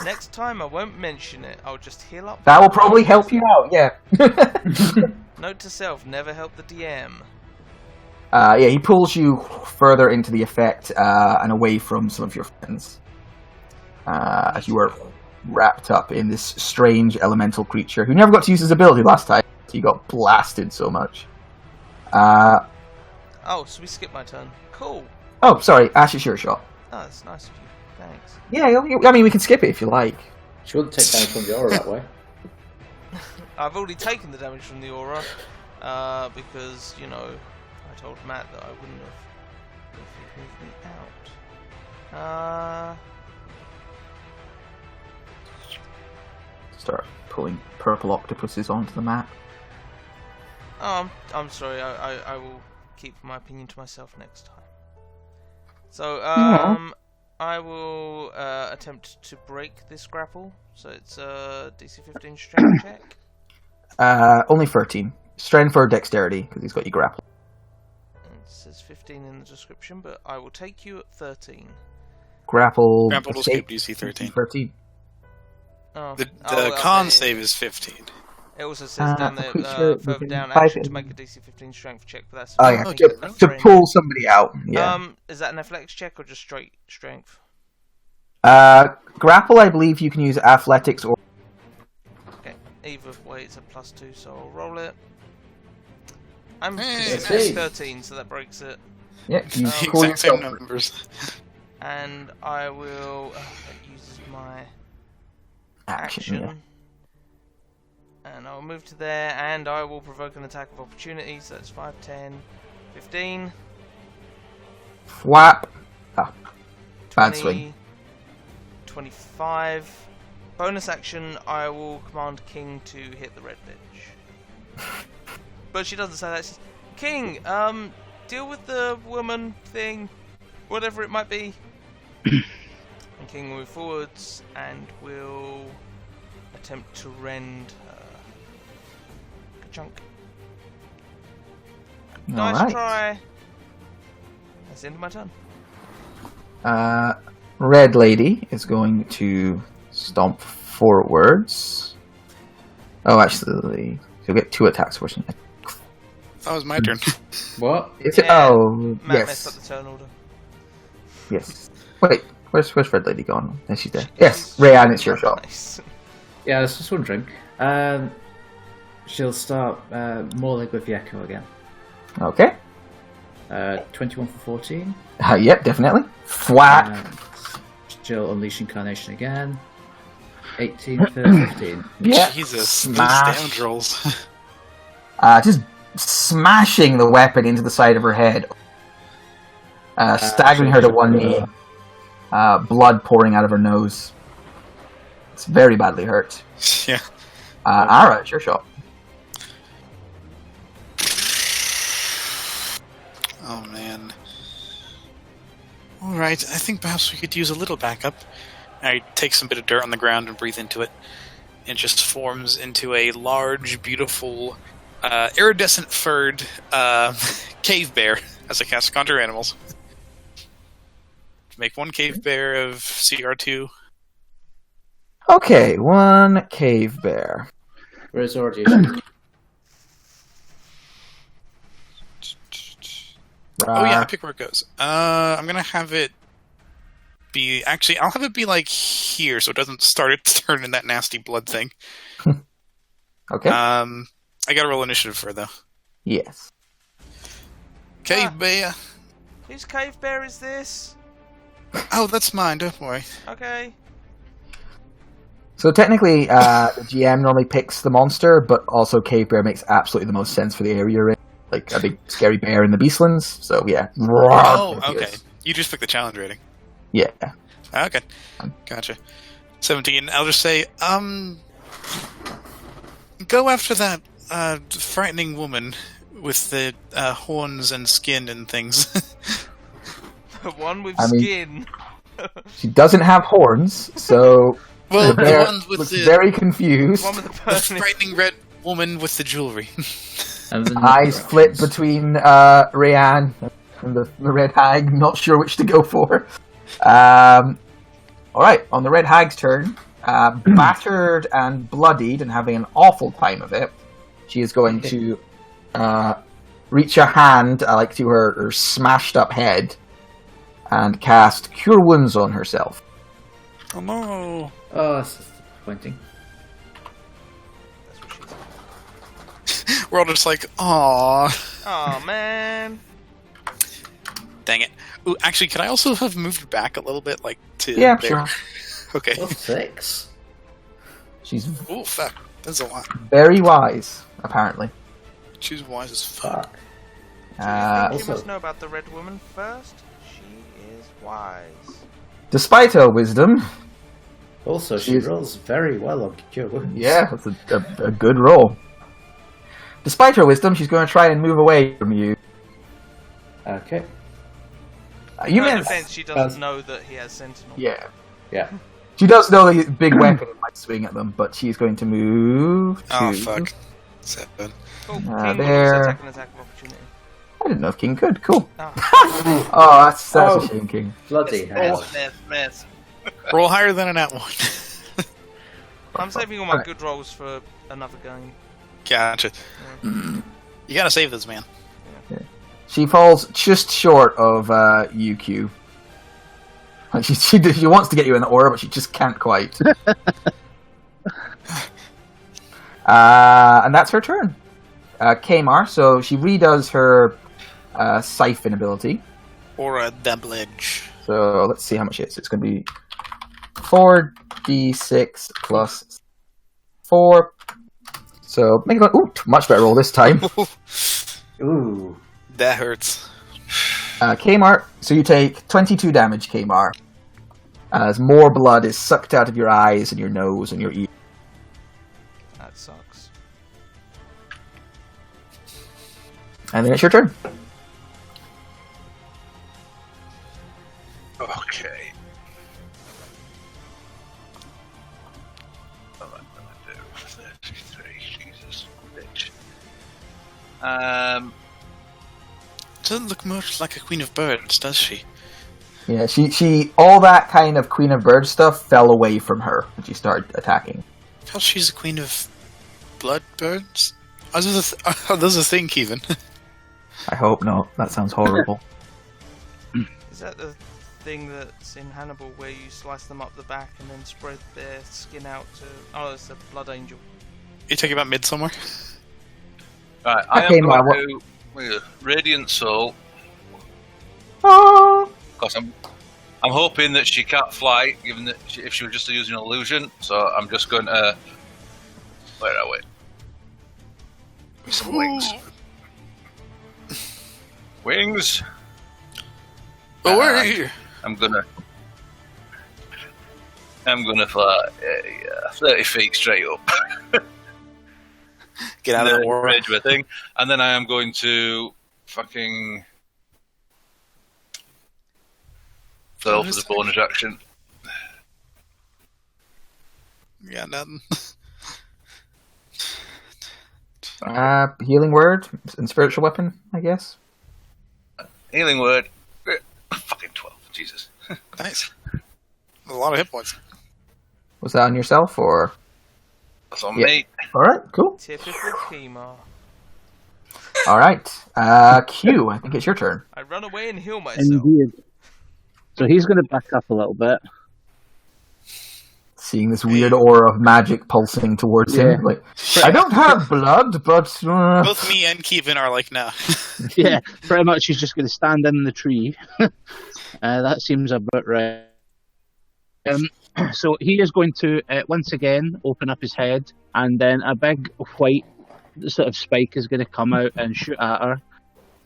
Next time I won't mention it, I'll just heal up. That will probably help you out, yeah. Note to self, never help the DM. Yeah, he pulls you further into the effect and away from some of your friends. As you were wrapped up in this strange elemental creature who never got to use his ability last time, so you got blasted so much. Oh, so we skipped my turn. Cool. Oh, sorry, Ash, it's your shot. Oh, that's nice of you. Thanks. Yeah, I mean, we can skip it if you like. She wouldn't take damage from the aura that way. I've already taken the damage from the aura, because, you know, I told Matt that I wouldn't have if he'd moved me out. Start pulling purple octopuses onto the map. Oh, I'm sorry, I will keep my opinion to myself next time. So, I will attempt to break this grapple, so it's a DC 15 strength check. Only 13. Strength or dexterity, because he's got you grappled. It says 15 in the description, but I will take you at 13. Grapple. Grappled escape DC 13. 13. Oh, The oh, con okay. save is 15. It also says down there, creature further within down, 5 action to in- make a DC 15 strength check, but that's... Oh yeah, Oh, to pull somebody out. Yeah. Is that an athletics check or just straight strength? Grapple, I believe you can use athletics or... Okay, either way it's a +2, so I'll roll it. I'm Hey, consistently nice. 13, so that breaks it. Yeah, you The pull exact same yourself. numbers. And I will... that uses my Action, action. And I'll move to there, and I will provoke an attack of opportunity, so that's 5, 10, 15, Whap. Ah, 20, bad swing. 25. Bonus action, I will command King to hit the red bitch. But she doesn't say that. She's, King, deal with the woman thing, whatever it might be. And King will move forwards and will attempt to rend Ka-chunk. Nice Alright. try. That's the end of my turn. Red Lady is going to stomp forwards. Oh, actually, she'll get 2 attacks for it. That was my turn. What? Is it? Yeah, Oh, Matt messed up yes. the turn order. Yes. Wait, where's Red Lady gone? Is she there? Yes, Rayanne, it's your shot. Nice. Yeah, I was just wondering. She'll start mauling with the Echo again. Okay. 21 for 14. Yep, definitely. Flat. And she'll unleash Incarnation again. 18 for 15. Yeah. Jesus, those Smash. scoundrels. Just smashing the weapon into the side of her head. Staggering her to one knee. Blood pouring out of her nose. It's very badly hurt. Yeah. Ara, it's your shot. Oh man. Alright, I think perhaps we could use a little backup. I take some bit of dirt on the ground and breathe into it. It just forms into a large, beautiful, iridescent furred cave bear as I cast Conjure Animals. Make one cave bear of CR2. Okay, one cave bear. Where's already? Oh yeah, pick where it goes. I'm gonna have it be... Actually, I'll have it be like here, so it doesn't start its turn in that nasty blood thing. Okay. I gotta roll initiative for it, though. Yes. Cave bear. Whose cave bear is this? Oh, that's mine, don't worry. Okay. So technically, the GM normally picks the monster, but also cave bear makes absolutely the most sense for the area you're in. Like a big scary bear in the Beastlands. So yeah. Oh, okay. You just picked the challenge rating. Yeah. Okay. Gotcha. 17. I'll just say, go after that frightening woman with the horns and skin and things. The one with I mean- skin. She doesn't have horns, so Well, the bear the one with looks the, very confused. The one with the the burning. frightening red woman with the jewelry. And then Eyes flip between Rayanne and the Red Hag, not sure which to go for. Alright, on the Red Hag's turn, battered and bloodied and having an awful time of it, she is going to reach a hand to her smashed up head and cast Cure Wounds on herself. Oh no. Oh, that's disappointing. That's what she said. We're all just like, aww. Oh man. Dang it. Ooh, actually, can I also have moved back a little bit, like, to Yeah, there? sure. Okay. Plus 6. She's Ooh, fuck. That's a lot. very wise, apparently. She's wise as fuck. Fuck. I think you also- must know about the red woman first. She is wise. Despite her wisdom, Also, she She's- rolls very well on Cure Wounds. yeah, that's a good roll. Despite her wisdom, she's going to try and move away from you. Okay. You In her meant defense, she doesn't know that he has Sentinel. yeah. Yeah. She does know the big weapon might swing at them, but she's going to move to... Oh, fuck. 7. Cool. King there. will also attack an attack of opportunity. I didn't know if King could. Cool. Oh. Oh, that's Oh. a shame, King. Bloody hell. Mess. Roll higher than an at 1. I'm saving all my Alright. good rolls for another game. Gotcha. You gotta save this, man. She falls just short of UQ. Like she wants to get you in the aura, but she just can't quite. And that's her turn. Kamar, so she redoes her siphon ability. Or a double-edge. So let's see how much it is. It's going to be 4d6 plus 4. So make it ooh, much better roll this time. Ooh. That hurts. Kamar, so you take 22 damage, Kamar. As more blood is sucked out of your eyes and your nose and your ears. That sucks. And then it's your turn. Okay. What am I gonna do? 33. Jesus, bitch. Doesn't look much like a queen of birds, does she? Yeah, she all that kind of Queen of Birds stuff fell away from her when she started attacking. Well, she's a queen of blood birds? Are those a thing, even? I hope not. That sounds horrible. Is that the thing that's in Hannibal where you slice them up the back and then spread their skin out to... Oh, it's a blood angel. You talking about Midsummer? Right, I Okay, am Ma, going to Radiant Soul. Oh. Because I'm hoping that she can't fly, given that if she was just using an illusion. So I'm just going to... Where are we? Some wings. Wings. Away! I'm gonna fly 30 feet straight up. Get out of the war. Range of a thing, and then I am going to fucking go for the bonus action. Yeah, nothing. Healing word and spiritual weapon, I guess. Healing word. Fucking 12. Jesus. Nice. A lot of hit points. Was that on yourself or? That's on Yeah. me. All right, cool. Typical Kima. All right, Q. I think it's your turn. I run away and heal myself. Indeed. So he's going to back up a little bit. Seeing this weird aura of magic pulsing towards him, like I don't have blood, but Both me and Kevin are like, no. Yeah, pretty much he's just going to stand in the tree. That seems about right. So he is going to, once again, open up his head, and then a big white sort of spike is going to come out and shoot at her.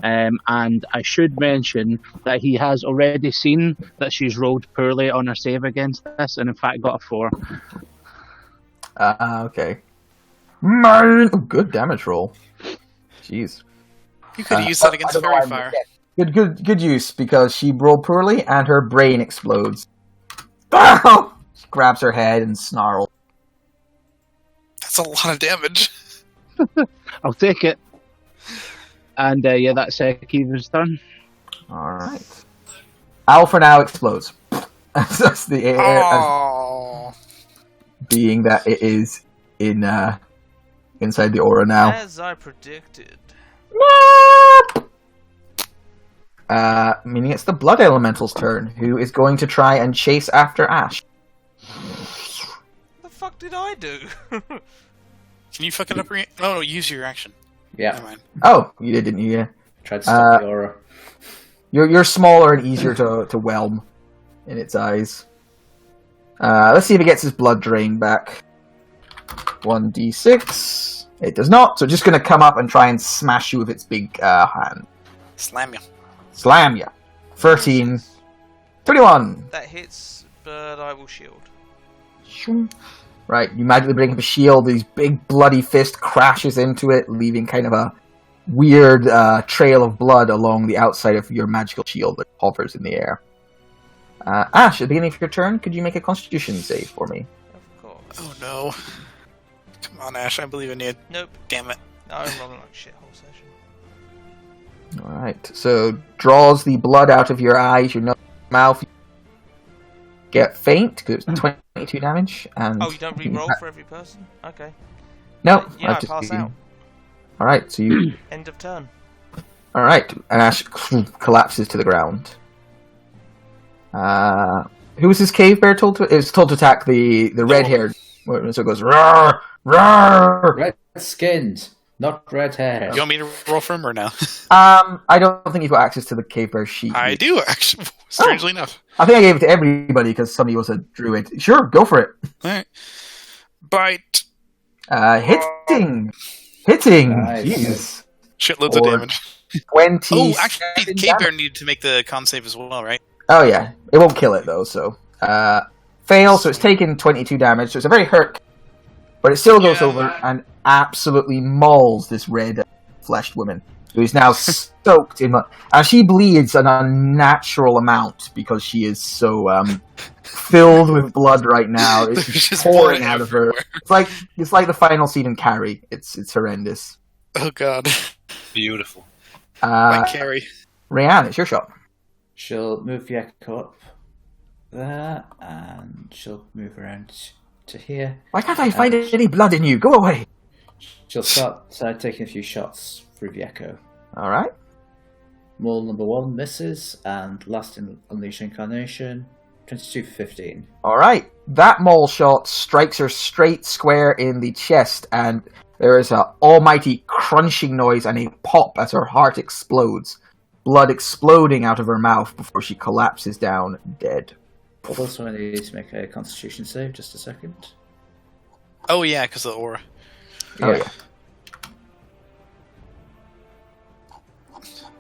And I should mention that he has already seen that she's rolled poorly on her save against this, and in fact got a 4. Okay. Oh, good damage roll. Jeez. You could have used that against I don't know Fairy why- Fire. Good use, because she rolled poorly and her brain explodes. She grabs her head and snarls. That's a lot of damage. I'll take it. And yeah, that's Kiva's turn. Alright. Alpha now explodes. That's the air, Oh. being that it is in inside the aura now. As I predicted. Meaning it's the Blood Elemental's turn, who is going to try and chase after Ash. What the fuck did I do? Can you fucking up? No, use your action. Yeah, Never mind. Oh, you did, didn't you? Yeah. tried to stop the aura. You're smaller and easier to whelm in its eyes. Let's see if he gets his blood drain back. 1d6. It does not, so it's just going to come up and try and smash you with its big hand. Slam you. Slam ya. 13. 21. That hits, but I will shield. Right, you magically bring up a shield, his big bloody fist crashes into it, leaving kind of a weird trail of blood along the outside of your magical shield that hovers in the air. Ash, at the beginning of your turn, could you make a constitution save for me? Of course. Oh no. Come on, Ash, I believe in you. Nope. Damn it. I'm rolling like shithole session. Alright, so draws the blood out of your eyes, your nose, mouth. Get faint, because it's 22 damage. And Oh, you don't re-roll for every person? Okay. No, Yeah, I I've just pass been- out. Alright, so you... End of turn. Alright, and Ash collapses to the ground. Who was this cave bear told to... It was told to attack the red-haired... So it goes, roar, roar! Red skins, not red hair. You want me to roll for him or no? I don't think you've got access to the cave bear sheet. I do, actually. Strangely enough. I think I gave it to everybody because somebody was a druid. Sure, go for it. Alright. Bite. Hitting! Hitting! Nice. Jeez. Shitloads of Or- damage. 20. Oh, actually, the cave bear needed to make the con save as well, right? Oh, yeah. It won't kill it, though, so... fail, so it's taken 22 damage, so it's a very hurt... But it still goes Yeah. over and absolutely mauls this red-fleshed woman, who is now soaked in... And she bleeds an unnatural amount because she is so filled with blood right now. It's There's just pouring blood out of her. everywhere. It's like the final scene in Carrie. It's horrendous. Oh god. Beautiful. Like Carrie. Rhiannon, it's your shot. She'll move the echo up there, and she'll move around to here. Why can't I find any blood in you? Go away. She'll start taking a few shots through the echo. All right. Roll number 1 misses, and last in Unleash Incarnation, 22 for 15. Alright, that mole shot strikes her straight square in the chest, and there is an almighty crunching noise and a pop as her heart explodes. Blood exploding out of her mouth before she collapses down dead. I'll also need to make a Constitution save, just a second. Oh yeah, because of the aura. Oh yeah.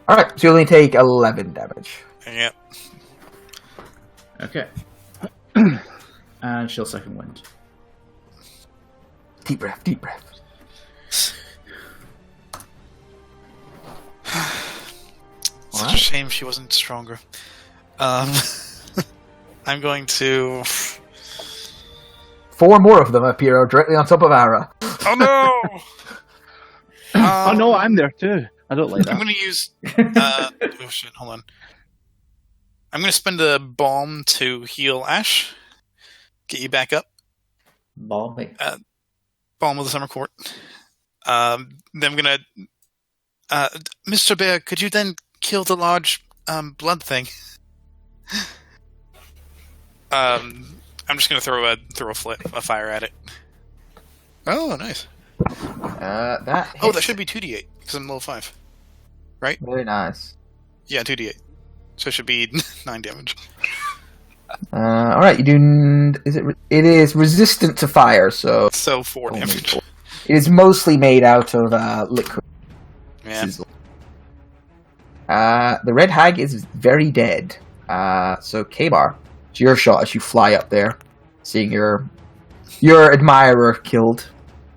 Alright, so you only take 11 damage. Yep. Okay. And she'll second wind. Deep breath, deep breath. Such a shame she wasn't stronger. I'm going to... 4 more of them appear directly on top of Ara. Oh no! Oh no, I'm there too. I don't like I'm that. going to use... oh shit, hold on. I'm going to spend a bomb to heal Ash. Get you back up. Balmy. Bomb of the Summer Court. Then I'm going to... Mr. Bear, could you then kill the large blood thing? I'm just going to throw a fire at it. Oh, nice. That Oh, hits. that should be 2d8, because I'm level 5. Right? Very nice. Yeah, 2d8. So it should be 9 damage. Alright, you do... It is resistant to fire, so... So 4 damage. It is mostly made out of liquid. Yeah. The red hag is very dead. So Kamar, it's your shot as you fly up there, seeing your admirer killed.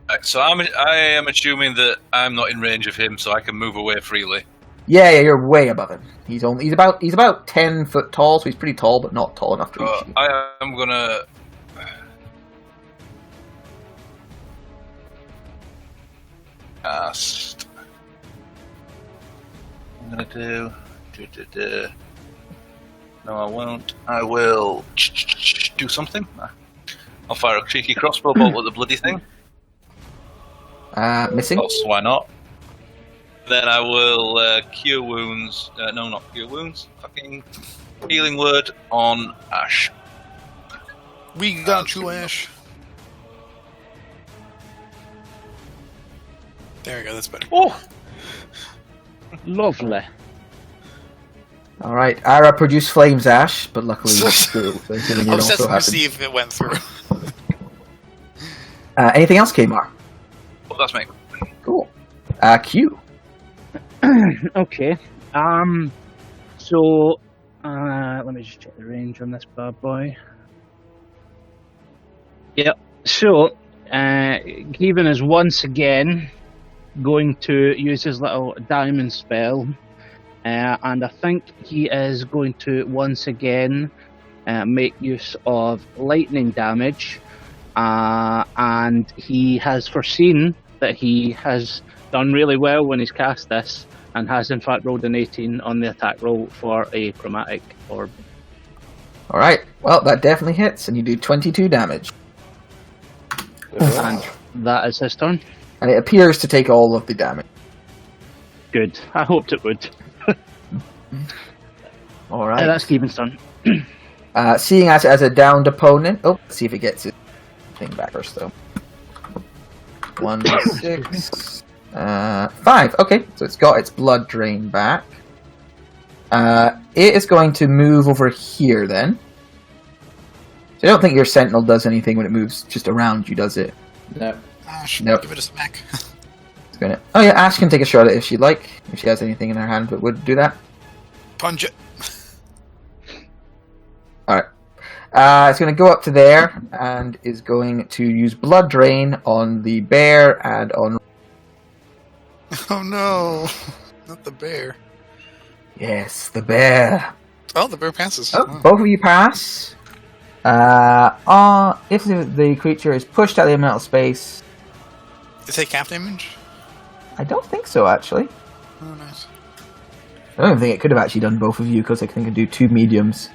Right, so I am assuming that I'm not in range of him, so I can move away freely. Yeah, you're way above him. He's about 10 foot tall, so he's pretty tall, but not tall enough to reach you. I am gonna. Cast. I'm gonna do. No, I won't. I will do something. I'll fire a cheeky crossbow bolt with the bloody thing. Missing? So why not? Then I will cure wounds. No, not cure wounds. Fucking healing word on Ash. We got you, Ash. There we go, that's better. Oh! Lovely. Alright, Ara produced flames, Ash, but luckily I was also testing to happens. see if it went through. Anything else, Kamar? Oh, that's me. Cool. Q. Okay. So, let me just check the range on this bad boy. Yep. So, Kevin is once again going to use his little diamond spell, and I think he is going to once again make use of lightning damage, and he has foreseen that he has done really well when he's cast this, and has in fact rolled an 18 on the attack roll for a chromatic orb. Alright, well, that definitely hits, and you do 22 damage. And that is his turn. And it appears to take all of the damage. Good. I hoped it would. Alright. That's Kevin's turn. Seeing as a downed opponent... Oh, let's see if it gets his thing back first, though. 1, 6... 5. Okay, so it's got its blood drain back. It is going to move over here, then. So I don't think your sentinel does anything when it moves just around you, does it? No. Ash, Nope. give it a smack. It's gonna... Oh yeah, Ash can take a shot at it if she'd like. If she has anything in her hand that would do that. Punch it. Alright. It's going to go up to there and is going to use Blood Drain on the bear and on... Oh no, not the bear. Yes, the bear. Oh, the bear passes. Oh, Wow. both of you pass. If the creature is pushed out of the mental space... Did it take half damage? I don't think so, actually. Oh, nice. I don't think it could have actually done both of you, because I think it can do 2 mediums.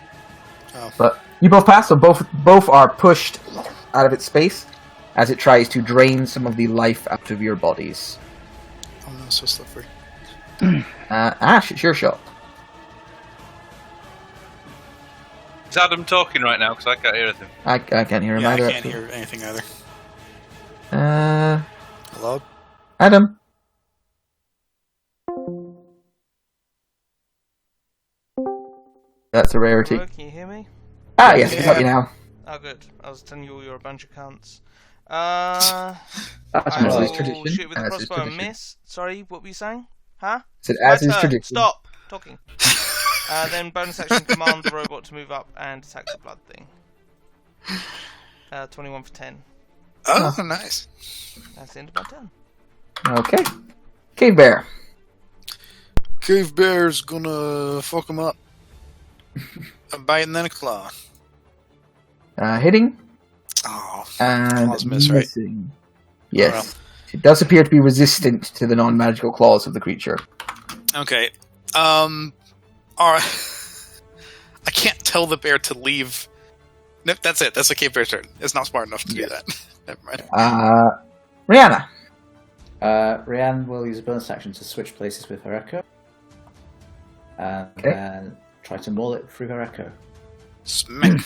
Oh. But you both pass, so both are pushed out of its space as it tries to drain some of the life out of your bodies. Oh no, so slippery. Ash, it's your shot. Adam talking right now? Because I can't hear anything. I can't hear him Yeah, either. I can't hear anything either. Hello? Adam. That's a rarity. Hello, can you hear me? Ah, yes, we got Yeah. you now. Oh, good. I was telling you all you're a bunch of cunts. That's As I is will tradition, shoot with the as is crossbow and tradition. miss. Sorry, what were you saying? Huh? Said as My is turn. tradition. Stop talking. Then bonus action, command the robot to move up and attack the blood thing. 21 for 10. Oh, nice. That's the end of my turn. Okay. Cave Bear. Cave Bear's gonna fuck him up. A bite and then a claw. Hitting Oh, and claws miss, right? missing. Yes. It does appear to be resistant to the non-magical claws of the creature. okay. Alright. I can't tell the bear to leave. Nope, that's it. That's the cave bear's turn. It's not smart enough to do that. Never mind. Rihanna. Rianne will use a bonus action to switch places with her echo. And then try to maul it through her echo. Smack.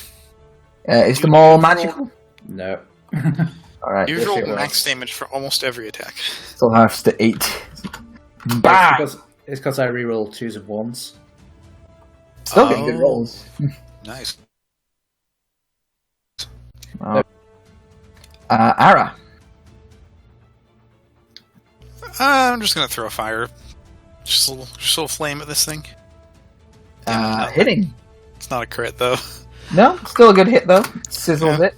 Is the maul magical? No. Alright. You Yes, roll it was. max damage for almost every attack. Still has to 8. Bang! It's because I reroll 2s and 1s. Still getting good rolls. Nice. Ara. I'm just gonna throw a fire. Just a little flame at this thing. Hitting. It's not a crit though. No, still a good hit though. Sizzles it.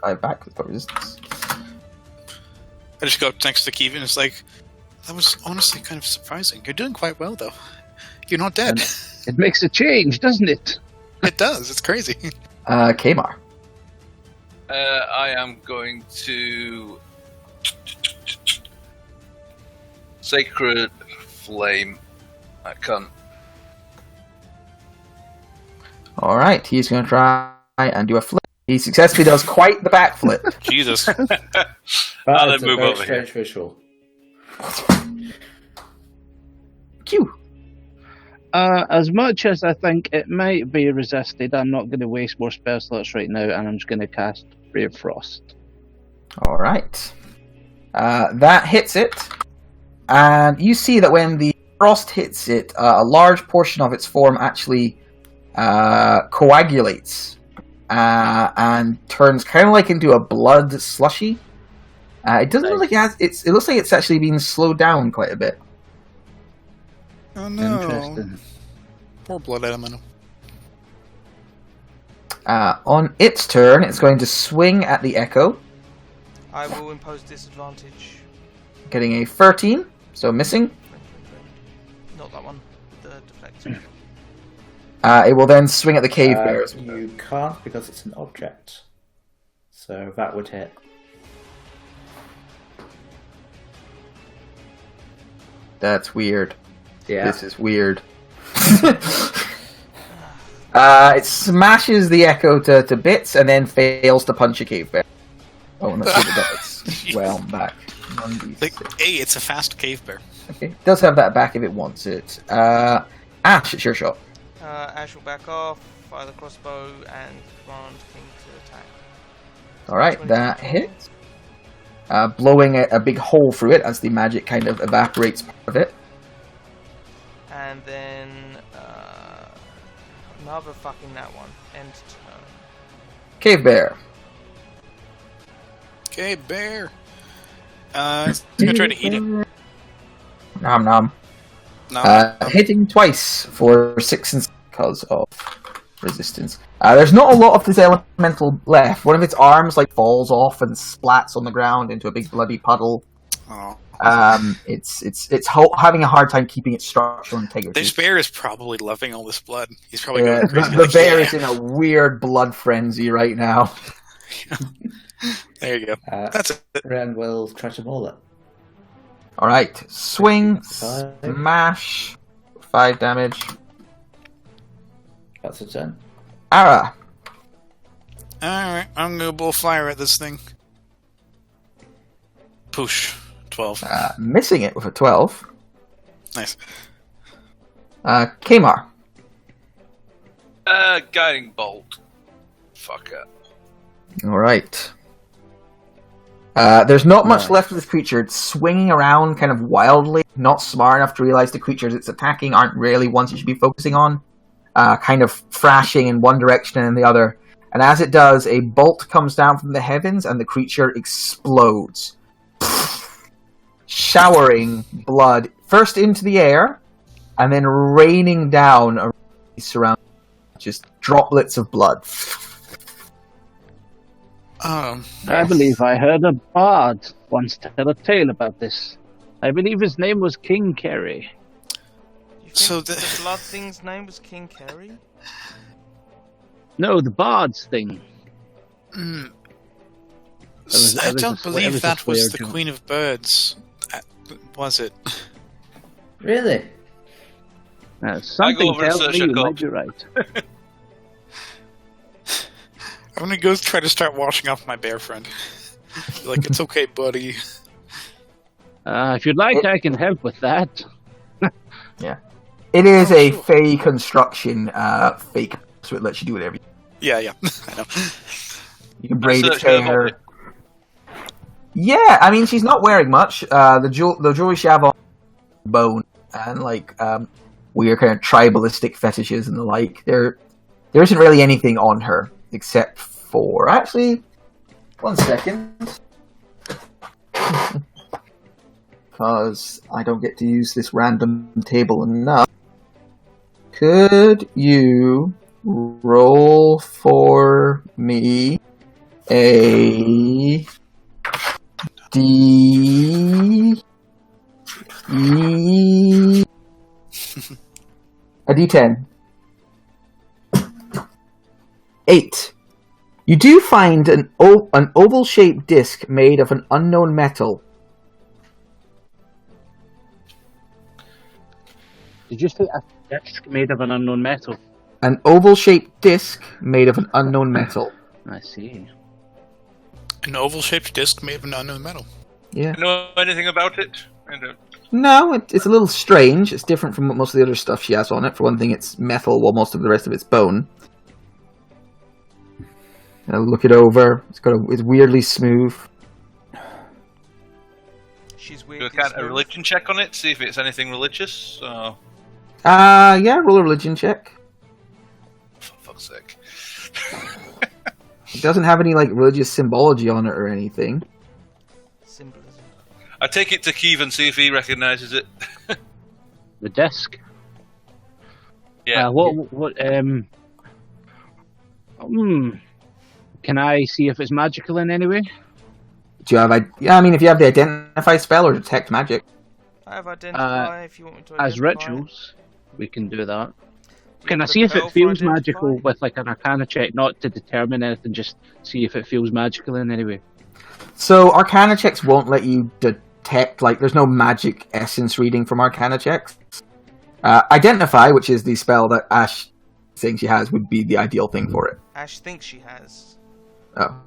5 back with resistance. I just go up next to Kevin and it's like, that was honestly kind of surprising. You're doing quite well though. You're not dead. It makes a change, doesn't it? It does. It's crazy. Kamar. I am going to Sacred Flame. I can't. Alright, he's going to try and do a flip. He successfully does quite the backflip. Jesus. I'll It's a move very over here. strange visual. Q. As much as I think it might be resisted, I'm not going to waste more spell slots right now, and I'm just going to cast Ray of Frost. Alright. That hits it. And you see that when the frost hits it, a large portion of its form actually coagulates and turns kind of like into a blood slushy. It doesn't look like it has. It looks like it's actually been slowed down quite a bit. Oh no. Interesting. Poor blood elemental. On its turn, it's going to swing at the Echo, I will impose disadvantage. getting a 13, so missing. Not that one. The deflector. It will then swing at the Cave Bear as well. You can't because it's an object. So that would hit. That's weird. Yeah. This is weird. It smashes the Echo to bits and then fails to punch a Cave Bear. Oh, no, it does. Well, I'm back. 1d6. Like, hey, it's a fast cave bear. Okay, it does have that back if it wants it. Ash, it's your shot. Ash will back off, fire the crossbow, and command King to attack. Alright, that hits. Blowing a big hole through it as the magic kind of evaporates part of it. And then another fucking that one. End turn. Cave Bear. Okay, bear. It's gonna try to eat it. Nom nom. No. Hitting twice for 6 and 6 because of resistance. There's not a lot of this elemental left. One of its arms falls off and splats on the ground into a big bloody puddle. Oh. It's having a hard time keeping its structural integrity. This bear is probably loving all this blood. He's probably Yeah, going crazy. the like, bear yeah. is in a weird blood frenzy right now. There you go. That's it. Ren will try to maul it. Alright, swing, 5. smash, 5 damage. That's a turn. Ara, Alright, I'm gonna blow fire at this thing. Push. 12. missing it with a 12. Nice. Kamar, Guiding bolt. Fuck up. All right. There's not much Nice. left of this creature. It's swinging around kind of wildly, not smart enough to realize the creatures it's attacking aren't really ones you should be focusing on. Kind of thrashing in one direction and the other. And as it does, a bolt comes down from the heavens and the creature explodes. Showering blood first into the air and then raining down around the surrounding, just droplets of blood. I believe I heard a bard once tell a tale about this. I believe his name was King Kerry. You think So the the- blood thing's name was King Kerry? No, the bard's thing. Mm. was- I it was don't a- it believe was a that was swear the jar. Queen of Birds. Was it? Really? Something over and tells search me a you cop. might be right. I'm gonna go try to start washing off my bear friend. Like, it's okay, buddy. If you'd like, I can help with that. It is Oh, a sure. fey construction, fake, so it lets you do whatever. Yeah, I know. You can braid its Search her hair. body. Yeah, I mean, she's not wearing much. The jewelry she have on bone and like weird kind of tribalistic fetishes and the like. There isn't really anything on her except for actually. 1 second, because I don't get to use this random table enough. Could you roll for me a D E a D10. 8. You do find an oval-shaped disc made of an unknown metal. Did you say a disc made of an unknown metal? An oval-shaped disc made of an unknown metal. I see. An oval-shaped disc made of an unknown metal. Yeah. Know anything about it? I don't. No, it's a little strange. It's different from most of the other stuff she has on it. For one thing, it's metal, while most of the rest of it's bone. Look it over. It's weirdly smooth. She's Do weird. a religion check on it, see if it's anything religious. For Yeah, roll a religion check. fuck's sake. It doesn't have any like religious symbology on it or anything. Symbolism. I take it to Keeve and see if he recognises it. The disc. Yeah. Can I see if it's magical in any way? Do you have? Yeah, I mean, if you have the identify spell or detect magic. I have identify if you want me to identify. As rituals, we can do that. Do you Can I have a see if spell it for feels identify? magical with like an arcana check, not to determine anything, just see if it feels magical in any way? So Arcana checks won't let you detect. Like, there's no magic essence reading from Arcana checks. Identify, which is the spell that Ash thinks she has, would be the ideal thing for it. Ash thinks she has. Oh,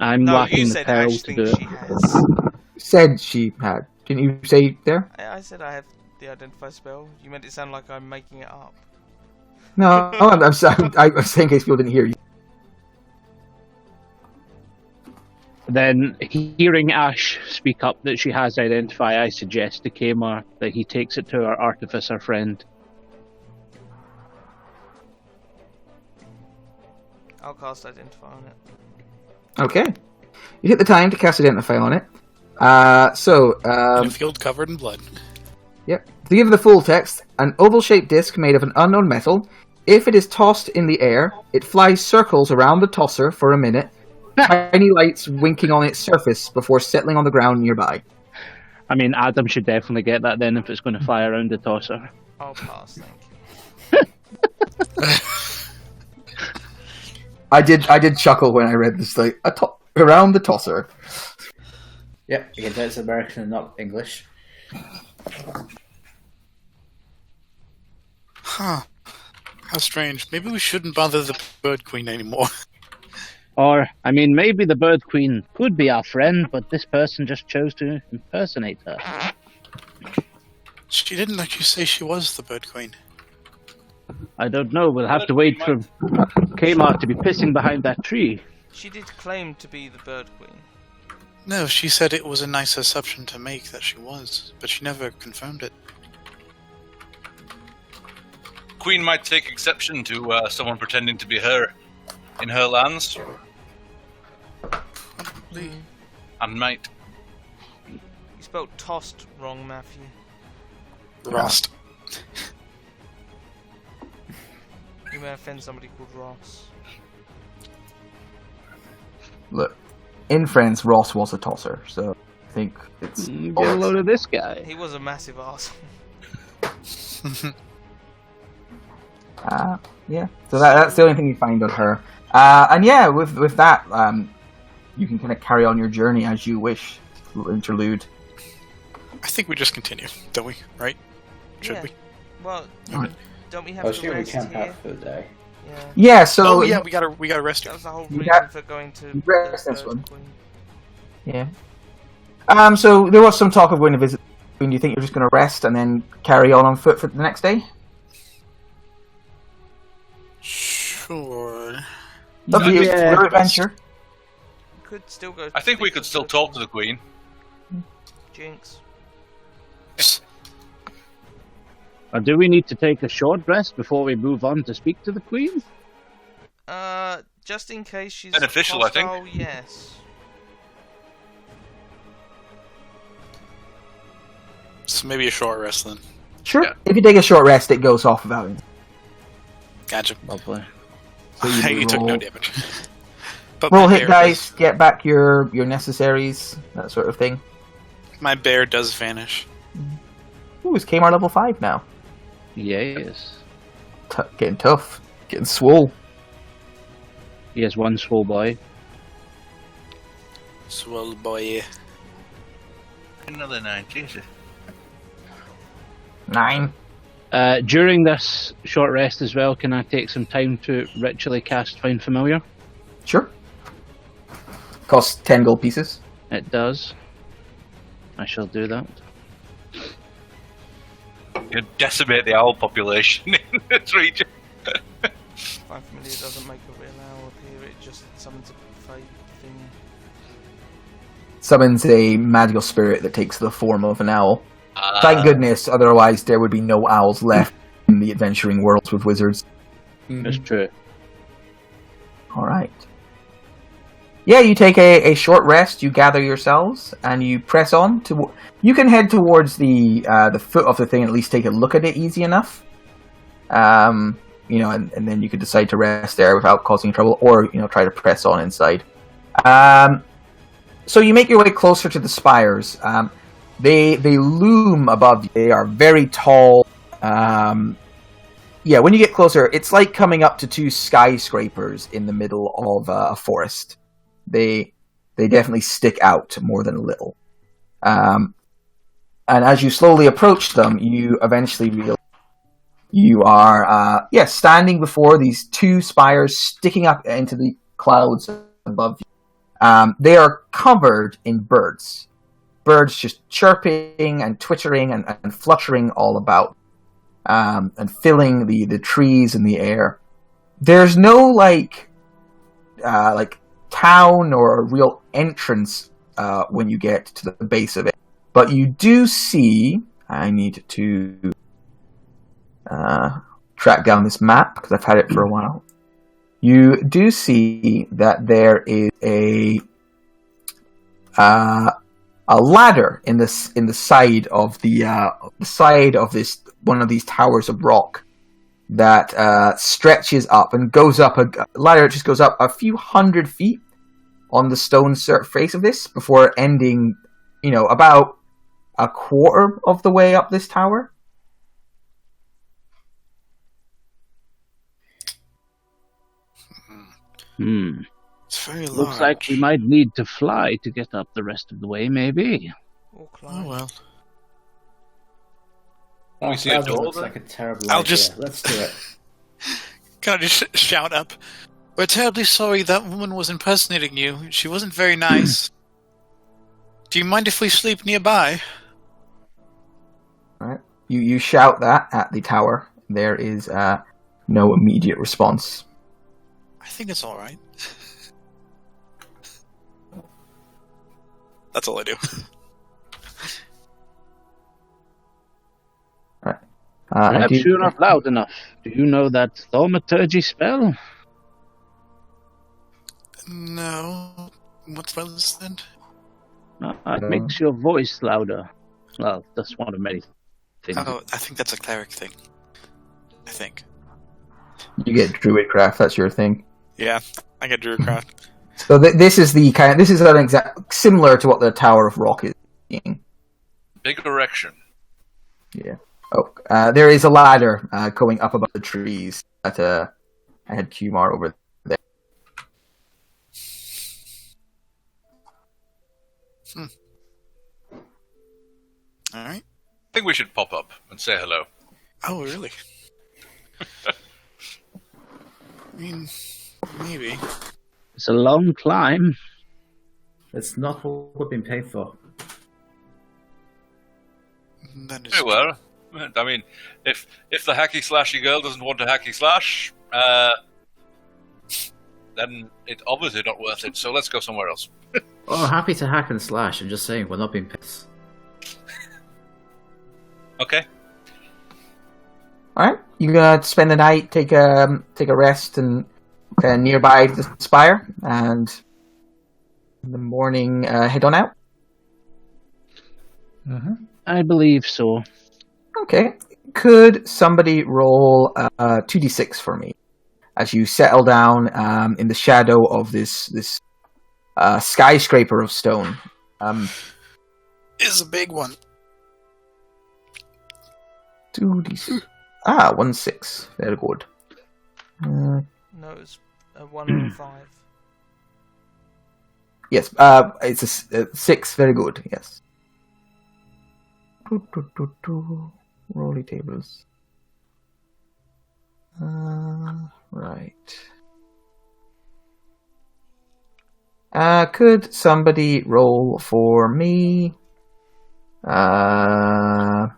I'm No, you lacking the said pearl Ash to do thinks it. she has. said she had. Didn't you say there? I said I have the identify spell. You meant it sound like I'm making it up. No, I'm sorry. I was saying in case people didn't hear you. Then, hearing Ash speak up that she has identify, I suggest to Kamar that he takes it to our artificer friend. I'll cast identify on it. Okay. You hit the time to cast Identify on it. In a Yep. field covered in blood. To give the full text, an oval-shaped disc made of an unknown metal. If it is tossed in the air, it flies circles around the tosser for a minute, tiny lights winking on its surface before settling on the ground nearby. I mean, Adam should definitely get that then if it's going to fly around the tosser. I'll pass, thank you. I did chuckle when I read this, like, around the tosser. Yep, you can tell it's American and not English. Huh. How strange. Maybe we shouldn't bother the Bird Queen anymore. Or, I mean, maybe the Bird Queen could be our friend, but this person just chose to impersonate her. She didn't actually say she was the Bird Queen. I don't know. We'll have to wait for Kmart to be pissing behind that tree. She did claim to be the Bird Queen. No, she said it was a nice assumption to make that she was, but she never confirmed it. Queen might take exception to someone pretending to be her in her lands. And might. You spelled tossed wrong, Matthew. Rost. You may offend somebody called Ross. Look, in France, Ross was a tosser, so I think it's... Get a load of this guy. He was a massive arsehole. Yeah, so that's the only thing you find on her. And yeah, with that, you can kind of carry on your journey as you wish. Little interlude. I think we just continue, don't we? Right? Should Yeah. we? Well, Alright. don't we have I to assume we rest camp here? out for the day. Yeah. Yeah, so... Oh yeah, we gotta rest That you. was the whole You reason got- for going to Rest the this Bird one. Queen. Yeah. So there was some talk of going to visit. Do you think you're just going to rest and then carry on foot for the next day? Sure. Up to you. It's Yeah. your adventure. Could still go. I think we could still talk to the Queen. Jinx. Or do we need to take a short rest before we move on to speak to the Queen? Just in case she's Beneficial, I think. hostile, yes. So maybe a short rest then. Sure. Yeah. If you take a short rest, it goes off without it. Gotcha. Lovely. So you You took no roll- damage. But Roll my hit bear dice, get back your necessaries, that sort of thing. My bear does vanish. Ooh, it's Kmart level 5 now. Yes. Getting tough. Getting swole. He has one swole boy. Swell boy. Another 9, Jesus. 9. During this short rest as well, can I take some time to ritually cast Find Familiar? Sure. Costs 10 gold pieces. It does. I shall do that. You decimate the owl population in this region. 5 familiar doesn't make a real owl appear, it just summons a fade thing. Summons a magical spirit that takes the form of an owl. Thank goodness, otherwise there would be no owls left in the adventuring worlds with wizards. That's true. Alright. Yeah, you take a short rest, you gather yourselves, and you press on. You can head towards the foot of the thing and at least take a look at it easy enough. And then you could decide to rest there without causing trouble, or, try to press on inside. So you make your way closer to the spires. They loom above you. They are very tall. When you get closer, it's like coming up to two skyscrapers in the middle of a forest. They definitely stick out more than a little. And as you slowly approach them, you eventually realize you are standing before these two spires sticking up into the clouds above you. They are covered in birds. Birds just chirping and twittering and fluttering all about. And filling the trees and the air. There's no town or a real entrance when you get to the base of it, but you do see. I need to track down this map because I've had it for a while. You do see that there is a ladder in the side of this one of these towers of rock that stretches up and goes up a ladder. It just goes up a few hundred feet on the stone face of this before ending, about a quarter of the way up this tower. It's very large. Looks like we might need to fly to get up the rest of the way, maybe. Or Oh climb. well. Oh, We see a that door looks there? like a terrible I'll idea. just- Let's do it. Can I just shout up? We're terribly sorry that woman was impersonating you. She wasn't very nice. Do you mind if we sleep nearby? Right. You shout that at the tower. There is No immediate response. I think it's alright. That's all I do. Perhaps you're not loud enough. Do you know that thaumaturgy spell? No. What spell is that? It makes your voice louder. Well, that's one of many things. Oh, I think that's a cleric thing. I think. You get Druidcraft. That's your thing. Yeah, I get Druidcraft. So this is an exact similar to what the Tower of Rock is being. Big erection. Yeah. Oh, there is a ladder going up above the trees. I had Kumar over there. All right. I think we should pop up and say hello. Oh, really? I mean, maybe. It's a long climb. It's not what we've been paid for. That is Very well. I mean, if the hacky slashy girl doesn't want to hacky slash, then it's obviously not worth it. So let's go somewhere else. Oh, happy to hack and slash. I'm just saying, we're not being paid. Okay. All right, you gonna spend the night, take a rest, and nearby the spire, and in the morning head on out. Mm-hmm. I believe so. Okay. Could somebody roll 2d6 for me as you settle down in the shadow of this skyscraper of stone? Is a big one. 2d6. 1-6. Very good. No, it's a 1 or a 5. Yes, it's a 6. Very good. Yes. Rolly tables. Right. Could somebody roll for me? A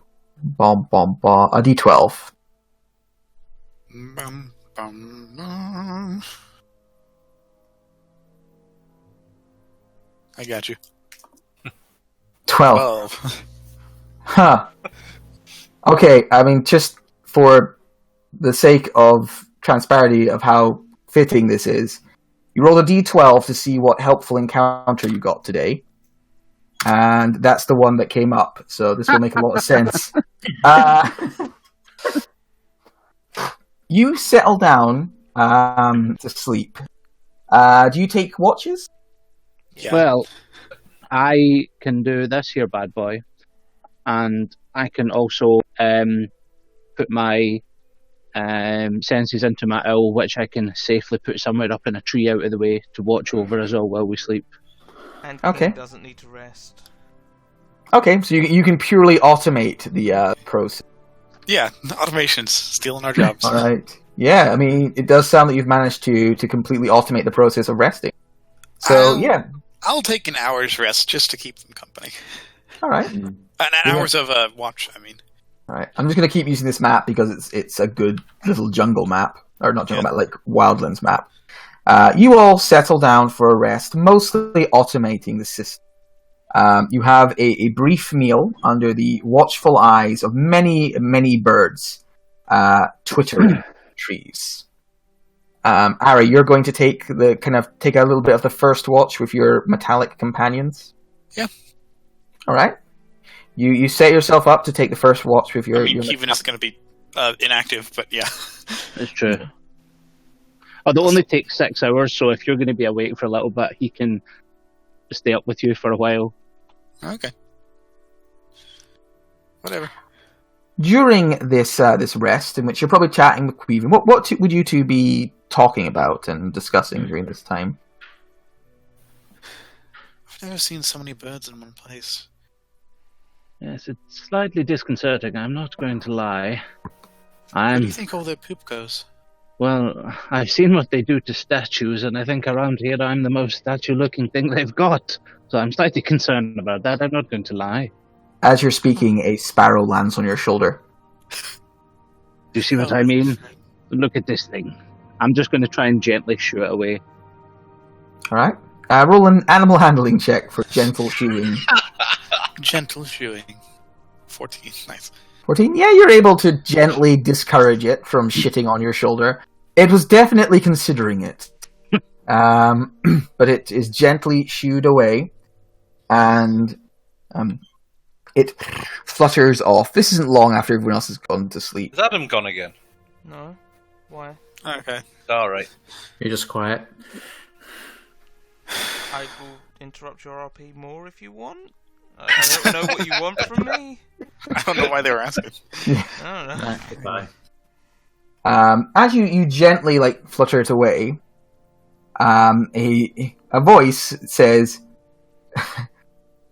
d12. Bum, bum, bum. I got you. 12. Huh. Okay, I mean, just for the sake of transparency of how fitting this is, you roll a d12 to see what helpful encounter you got today. And that's the one that came up, so this will make a lot of sense. You settle down to sleep. Do you take watches? Yeah. Well, I can do this here, bad boy. And I can also put my senses into my owl, which I can safely put somewhere up in a tree out of the way to watch over us all while we sleep. And Okay. King doesn't need to rest. Okay, so you can purely automate the process. Yeah, automation's stealing our jobs. All right. Yeah, I mean, it does sound that you've managed to completely automate the process of resting. So, yeah. I'll take an hour's rest just to keep them company. All right. And hours of watch, I mean. All right. I'm just going to keep using this map because it's a good little jungle map. Or not jungle map, like Wildlands map. You all settle down for a rest, mostly automating the system. You have a brief meal under the watchful eyes of many, many birds twittering trees. Ari, you're going to take a little bit of the first watch with your metallic companions? Yeah. All right. You set yourself up to take the first watch with your... I mean, Kevin is going to be inactive, but yeah. It's true. It'll only take 6 hours, so if you're going to be awake for a little bit, he can stay up with you for a while. Okay. Whatever. During this rest, in which you're probably chatting with Queven, what would you two be talking about and discussing during this time? I've never seen so many birds in one place. Yes, it's slightly disconcerting, I'm not going to lie. Where do you think all their poop goes? Well, I've seen what they do to statues, and I think around here I'm the most statue-looking thing they've got. So I'm slightly concerned about that, I'm not going to lie. As you're speaking, a sparrow lands on your shoulder. Do you see what I mean? look at this thing. I'm just going to try and gently shoo it away. All right. Roll an animal handling check for gentle shooing. Gentle shooing. 14. Nice. 14? Yeah, you're able to gently discourage it from shitting on your shoulder. It was definitely considering it. But it is gently shooed away, and it flutters off. This isn't long after everyone else has gone to sleep. Is Adam gone again? No. Why? Okay. All right. You're just quiet. I will interrupt your RP more if you want. I don't know what you want from me. I don't know why they were asking. I don't know. Right, goodbye. As you gently flutter it away, a voice says,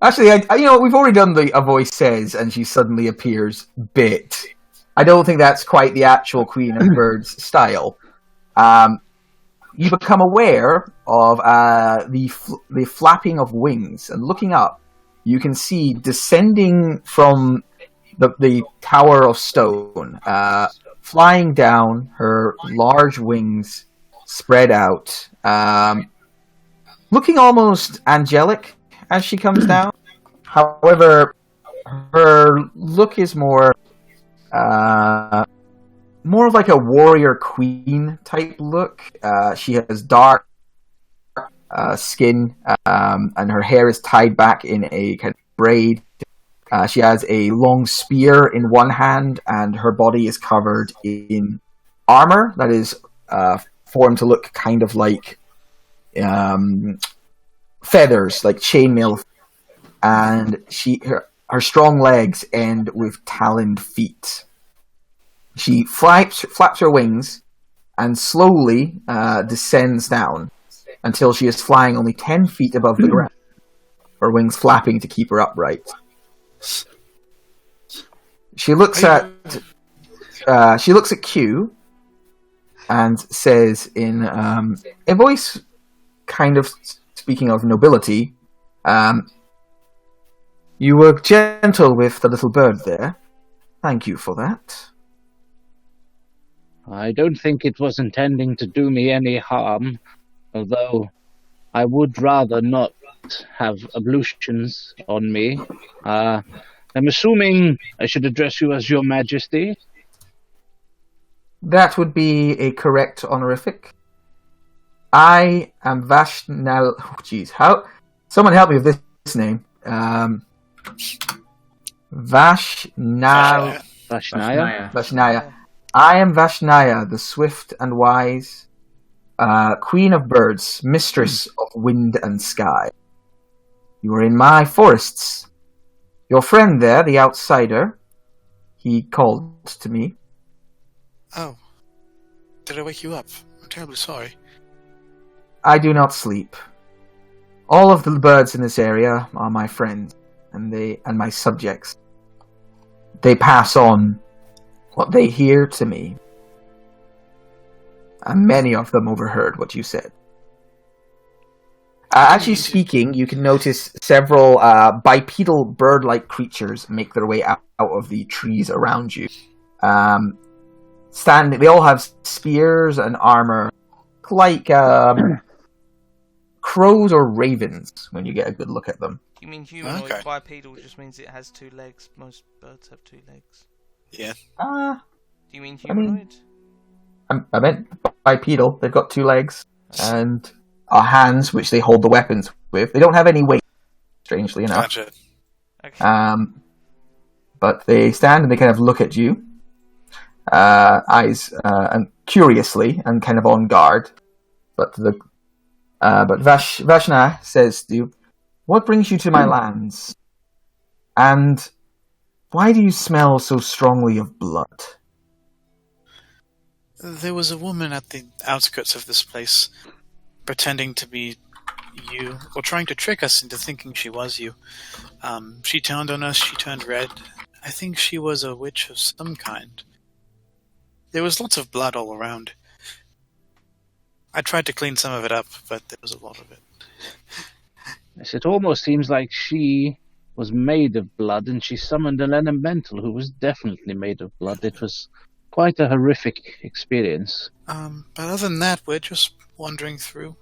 actually, we've already done the a voice says, and she suddenly appears bit. I don't think that's quite the actual Queen of Birds style. You become aware of the flapping of wings, and looking up, you can see descending from the Tower of Stone, flying down, her large wings spread out, looking almost angelic as she comes down. However, her look is more of like a warrior queen type look. She has dark skin, and her hair is tied back in a kind of braid. She has a long spear in one hand, and her body is covered in armor that is formed to look kind of like feathers, like chainmail. And her strong legs end with taloned feet. She flaps her wings and slowly descends down until she is flying only 10 feet above the ground, her wings flapping to keep her upright. She looks at Q and says in a voice kind of speaking of nobility, "You were gentle with the little bird there. Thank you for that." I don't think it was intending to do me any harm, although I would rather not have ablutions on me. I'm assuming I should address you as Your Majesty. That would be a correct honorific. I am Vashnal. Oh, jeez, how? Someone help me with this name. Vashnal. Vashnaya. I am Vashnaya, the swift and wise, Queen of Birds, mistress of wind and sky. You are in my forests. Your friend there, the outsider, he called to me. Oh. Did I wake you up? I'm terribly sorry. I do not sleep. All of the birds in this area are my friends, and my subjects. They pass on what they hear to me. And many of them overheard what you said. As she's speaking, you can notice several bipedal bird-like creatures make their way out of the trees around you. They all have spears and armor, like crows or ravens, when you get a good look at them. You mean humanoid? Okay. Bipedal just means it has two legs. Most birds have two legs. Yeah. Do you mean humanoid? I meant bipedal. They've got two legs and hands, which they hold the weapons with. They don't have any weight, strangely enough. Gotcha. Okay. But they stand and they kind of look at you, eyes and curiously and kind of on guard. But Vashna says to you, "What brings you to my lands? And why do you smell so strongly of blood?" There was a woman at the outskirts of this place, pretending to be you, or trying to trick us into thinking she was you. She turned on us, she turned red. I think she was a witch of some kind. There was lots of blood all around. I tried to clean some of it up, but there was a lot of it. Yes, it almost seems like she was made of blood, and she summoned an elemental who was definitely made of blood. It was quite a horrific experience. But other than that, we're just wandering through.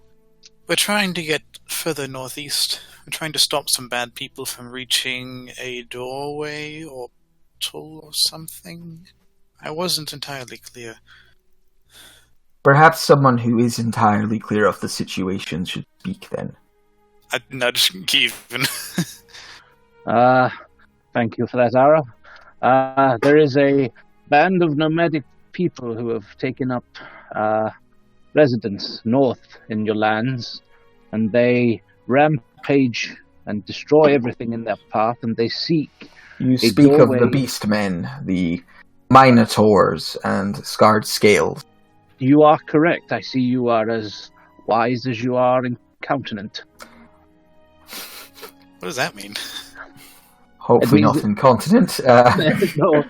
We're trying to get further northeast. We're trying to stop some bad people from reaching a doorway or portal or something. I wasn't entirely clear. Perhaps someone who is entirely clear of the situation should speak then. I nudged Kevin. Thank you for that, Ara. There is a band of nomadic people who have taken up residence north in your lands, and they rampage and destroy everything in their path, and they seek You a speak of doorway. the beast men, the minotaurs and scarred scales. You are correct. I see you are as wise as you are incontinent. What does that mean? Hopefully It means not incontinent. No.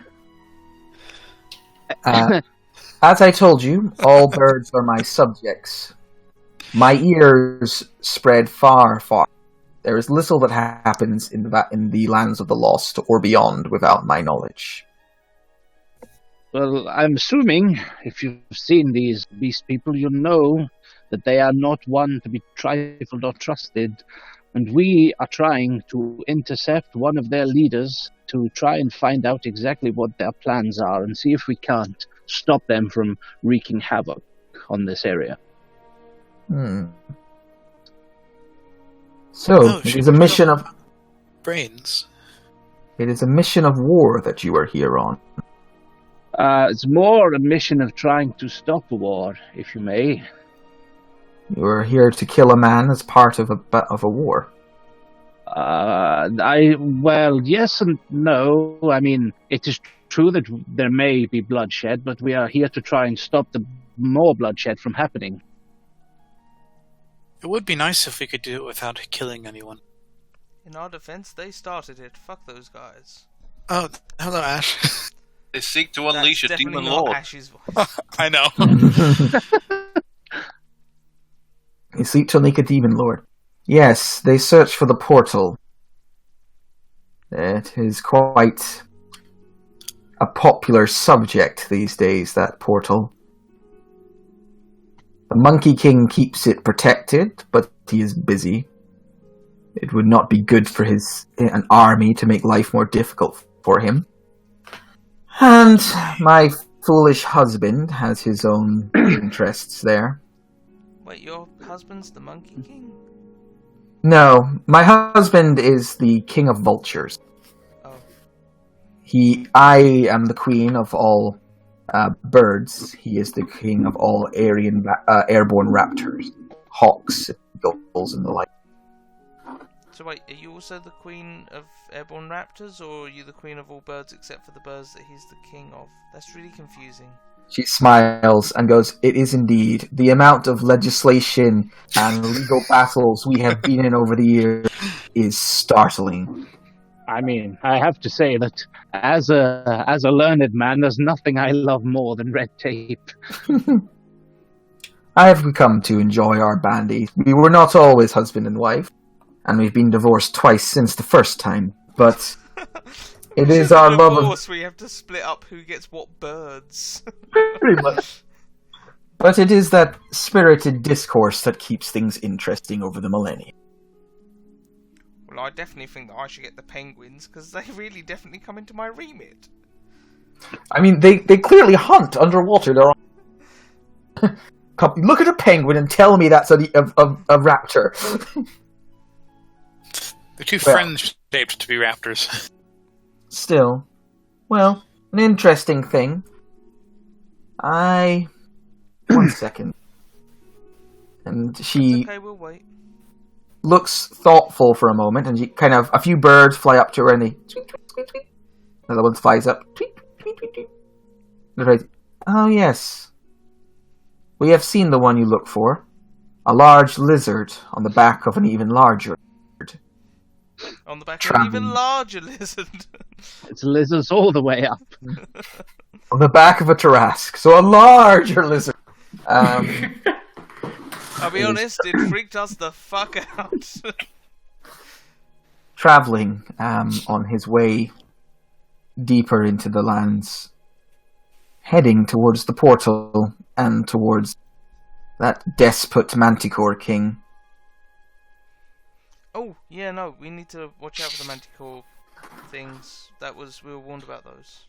As I told you, all birds are my subjects. My ears spread far, far. There is little that happens in the lands of the lost or beyond without my knowledge. Well, I'm assuming if you've seen these beast people, you know that they are not one to be trifled or trusted. And we are trying to intercept one of their leaders to try and find out exactly what their plans are and see if we can't stop them from wreaking havoc on this area. So, it is a mission of brains. It is a mission of war that you are here on. It's more a mission of trying to stop a war, if you may. You are here to kill a man as part of a war. Well, yes and no. I mean, it is true that there may be bloodshed, but we are here to try and stop the more bloodshed from happening. It would be nice if we could do it without killing anyone. In our defense, they started it. Fuck those guys. Oh, hello, Ash. They seek to unleash a That's demon definitely not lord. Ash's voice. I know. You seek to unleash a demon lord. Yes, they search for the portal. It is quite a popular subject these days, that portal. The Monkey King keeps it protected, but he is busy. It would not be good for an army to make life more difficult for him. And my foolish husband has his own interests there. Wait, your husband's the Monkey King? No, my husband is the king of vultures. Oh. I am the queen of all birds. He is the king of all airborne raptors, hawks, gulls, and the like. So wait, are you also the queen of airborne raptors, or are you the queen of all birds except for the birds that he's the king of? That's really confusing. She smiles and goes, "It is indeed. The amount of legislation and legal battles we have been in over the years is startling." I mean, I have to say that as a learned man, there's nothing I love more than red tape. I have come to enjoy our bandy. We were not always husband and wife, and we've been divorced twice since the first time, but it is our love of... Of course, we have to split up who gets what birds. Pretty much. But it is that spirited discourse that keeps things interesting over the millennia. Well, I definitely think that I should get the penguins, because they really definitely come into my remit. I mean, they clearly hunt underwater. Look at a penguin and tell me that's a raptor. They're too friend-shaped to be raptors. Still, well, an interesting thing. One second. And she Okay, we'll wait. looks thoughtful for a moment, and a few birds fly up to her, and they tweet, tweet, tweet, tweet. Another one flies up, tweet, tweet, tweet, tweet. Right. Oh yes, we have seen the one you look for. A large lizard on the back of an even larger. On the back of an even larger lizard. It's lizards all the way up. On the back of a Tarrasque, so a larger lizard. I'll be honest, it freaked us the fuck out. Traveling on his way deeper into the lands. heading towards the portal and towards that despot Manticore King. Oh, yeah, no, we need to watch out for the Manticore things. We were warned about those.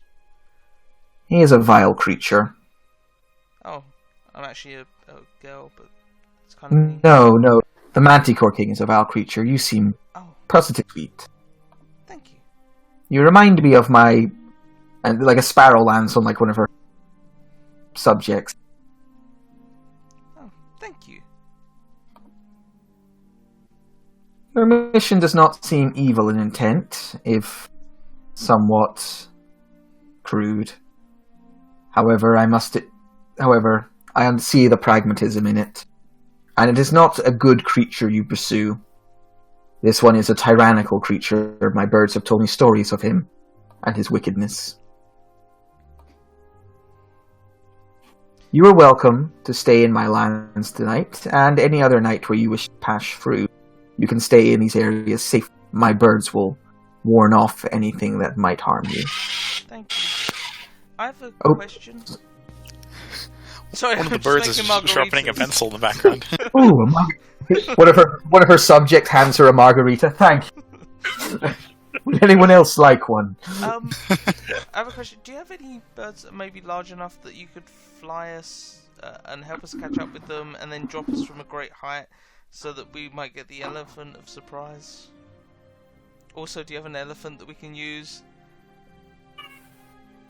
He is a vile creature. Oh, I'm actually a girl, but it's kind of mean. No. The Manticore King is a vile creature. You seem positive sweet. Thank you. You remind me of like a sparrow lands on like one of her subjects. Oh, thank you. Your mission does not seem evil in intent, if somewhat crude. However, I see the pragmatism in it. And it is not a good creature you pursue. This one is a tyrannical creature. My birds have told me stories of him and his wickedness. You are welcome to stay in my lands tonight, and any other night where you wish to pass through. You can stay in these areas safe. My birds will warn off anything that might harm you. Thank you. I have a question. Sorry, One of the birds is sharpening a pencil in the background. Ooh, one of her subjects hands her a margarita. Thank you. Would anyone else like one? I have a question. Do you have any birds that may be large enough that you could fly us and help us catch up with them, and then drop us from a great height, so that we might get the elephant of surprise? Also, do you have an elephant that we can use?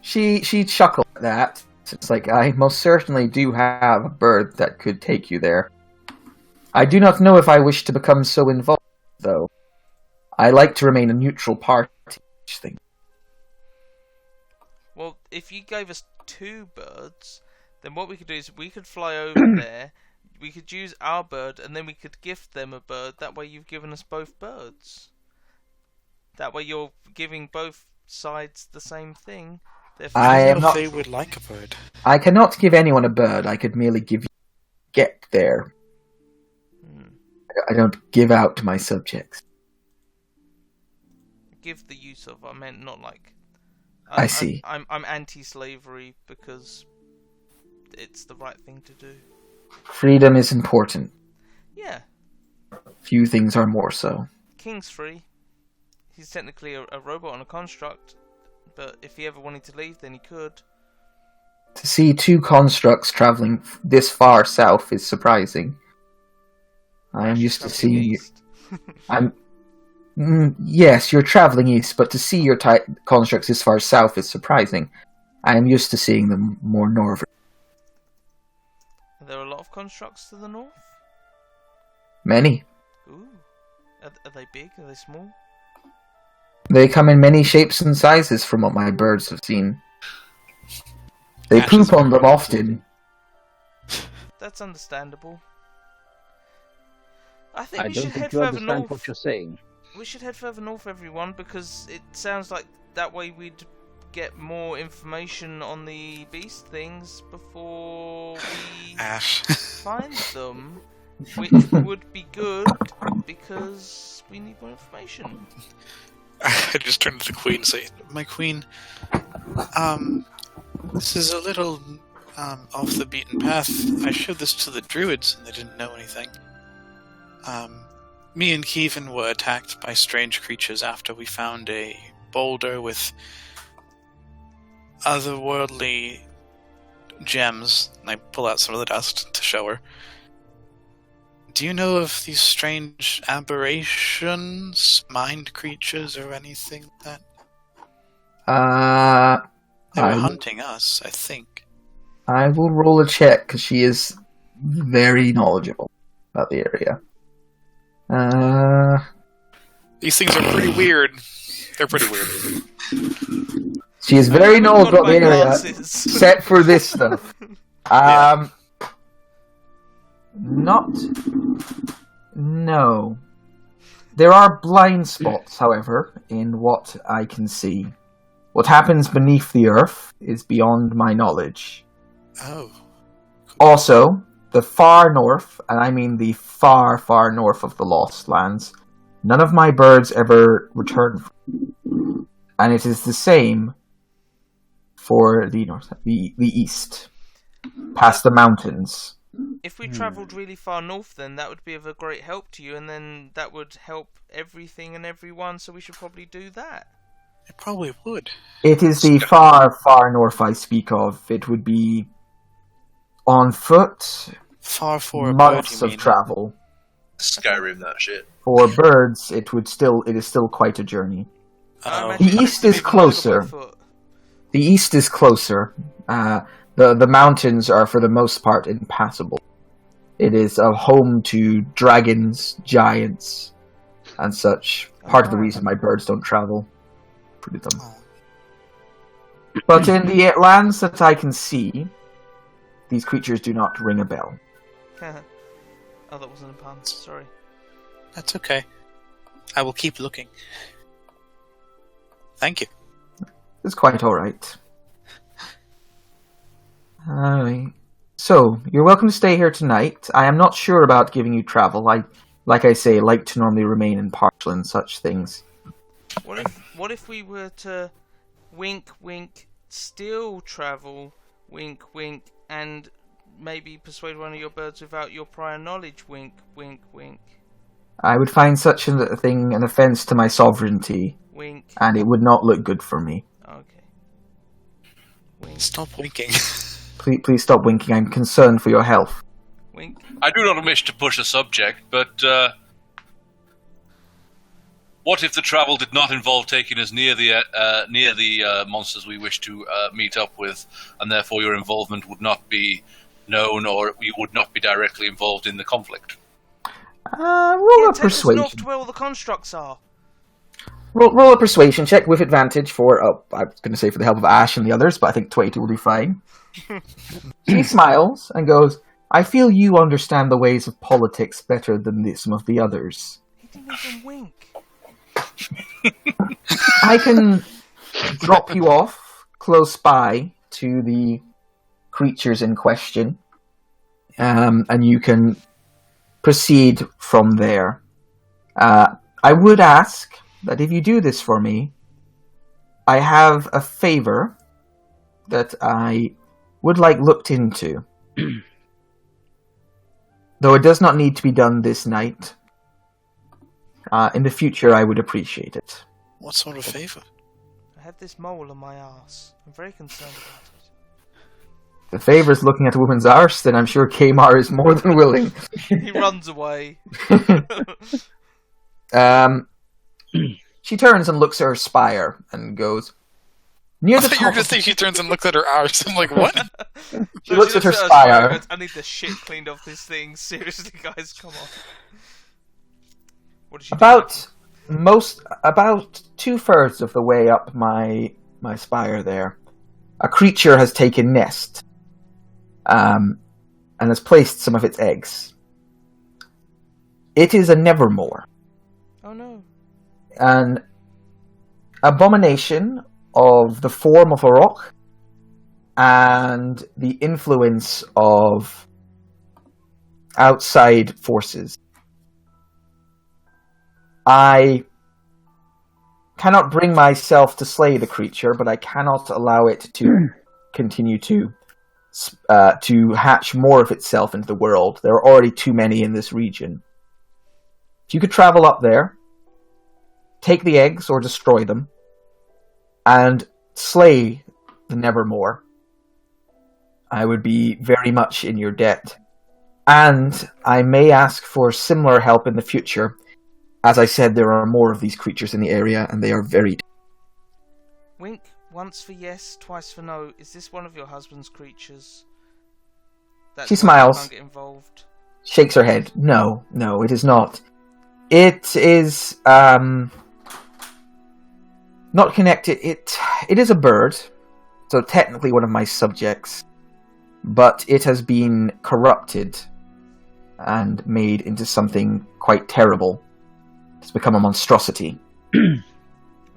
She chuckled at that. It's like, I most certainly do have a bird that could take you there. I do not know if I wish to become so involved, though. I like to remain a neutral party to each thing. Well, if you gave us 2 birds, then what we could do is we could fly over there, we could use our bird, and then we could gift them a bird. That way you've given us both birds. That way you're giving both sides the same thing. I am not. They would like a bird. I cannot give anyone a bird. I could merely get there. I don't give out to my subjects. Give the use of. I meant not like. I see. I'm anti-slavery because it's the right thing to do. Freedom is important. Yeah. Few things are more so. King's free. He's technically a robot on a construct. But if he ever wanted to leave, then he could. To see 2 constructs travelling this far south is surprising. I am used to seeing you. Yes, you're travelling east, but to see your constructs this far south is surprising. I am used to seeing them more northern. Are there a lot of constructs to the north? Many. Ooh. Are they big? Are they small? They come in many shapes and sizes from what my birds have seen. They poop on them often. That's understandable. I I think we don't should think head you further understand north. what you're saying. We should head further north, everyone, because it sounds like that way we'd get more information on the beast things before we Ash. find them, which would be good because we need more information. I just turned to the queen and say, "My queen, this is a little off the beaten path. I showed this to the druids and they didn't know anything. Me and Kevin were attacked by strange creatures after we found a boulder with otherworldly gems." And I pull out some of the dust to show her. Do you know of these strange aberrations, mind creatures, or anything like that? They were hunting us, I think. I will roll a check, because she is very knowledgeable about the area. These things are pretty weird. They're pretty weird. She is very knowledgeable about the area, except for this stuff. No. There are blind spots, however, in what I can see. What happens beneath the earth is beyond my knowledge. Oh. Also, the far north, and I mean the far, far north of the Lost Lands, none of my birds ever return from. And it is the same for the north, the east, past the mountains. If we travelled really far north, then that would be of a great help to you, and then that would help everything and everyone, so we should probably do that. It probably would. It is the far, far north I speak of. It would be on foot, Far for a months bird, you of mean? travel. Skyrim, that shit. For birds, it is still quite a journey. I Oh. imagine The it's east even is longer by closer. foot. The east is closer. The mountains are, for the most part, impassable. It is a home to dragons, giants, and such. Part of the reason my birds don't travel through them. Oh. But in the lands that I can see, these creatures do not ring a bell. Oh, that wasn't a pun. Sorry. That's okay. I will keep looking. Thank you. It's quite alright. So, you're welcome to stay here tonight. I am not sure about giving you travel. Like I say, like to normally remain in partial and such things. What if we were to wink, wink, still travel, wink, wink, and maybe persuade one of your birds without your prior knowledge, wink, wink, wink, I would find such a thing an offense to my sovereignty, wink. and it would not look good for me. Okay. Wink, Stop winking. Please stop winking. I'm concerned for your health. wink. I do not wish to push a subject, but what if the travel did not involve taking us near the monsters we wish to meet up with, and therefore your involvement would not be known, or we would not be directly involved in the conflict? Roll a Take us north persuasion. to where all the constructs are. Roll a persuasion check with advantage for, I was going to say for the help of Ash and the others, but I think 22 will do fine. She smiles and goes, I feel you understand the ways of politics better than some of the others. He didn't even wink. I can drop you off close by to the creatures in question, and you can proceed from there. I would ask that if you do this for me, I have a favor that I would like looked into. Though it does not need to be done this night. In the future, I would appreciate it. What sort of favor? I have this mole on my arse. I'm very concerned about it. If the favor is looking at a woman's arse, then I'm sure Kamar is more than willing. He runs away. She turns and looks at her spire and goes, near I the thought you were top going of to say she turns and looks at her arse. I'm like, what? She looks at her and spire. goes, I need the shit cleaned off this thing. Seriously, guys, come on. What does she do? About 2/3 of the way up my spire there, a creature has taken nest, and has placed some of its eggs. It is a nevermore, Oh no. an abomination of the form of a rock and the influence of outside forces. I cannot bring myself to slay the creature, but I cannot allow it to continue to hatch more of itself into the world. There are already too many in this region. If you could travel up there, take the eggs or destroy them, and slay the Nevermore, I would be very much in your debt. And I may ask for similar help in the future. As I said, there are more of these creatures in the area, and they are very... Wink, once for yes, twice for no. Is this one of your husband's creatures? She why smiles. I can't get involved. Shakes her head. No, it is not. It is, not connected. It is a bird, so technically one of my subjects, but it has been corrupted and made into something quite terrible. It's become a monstrosity.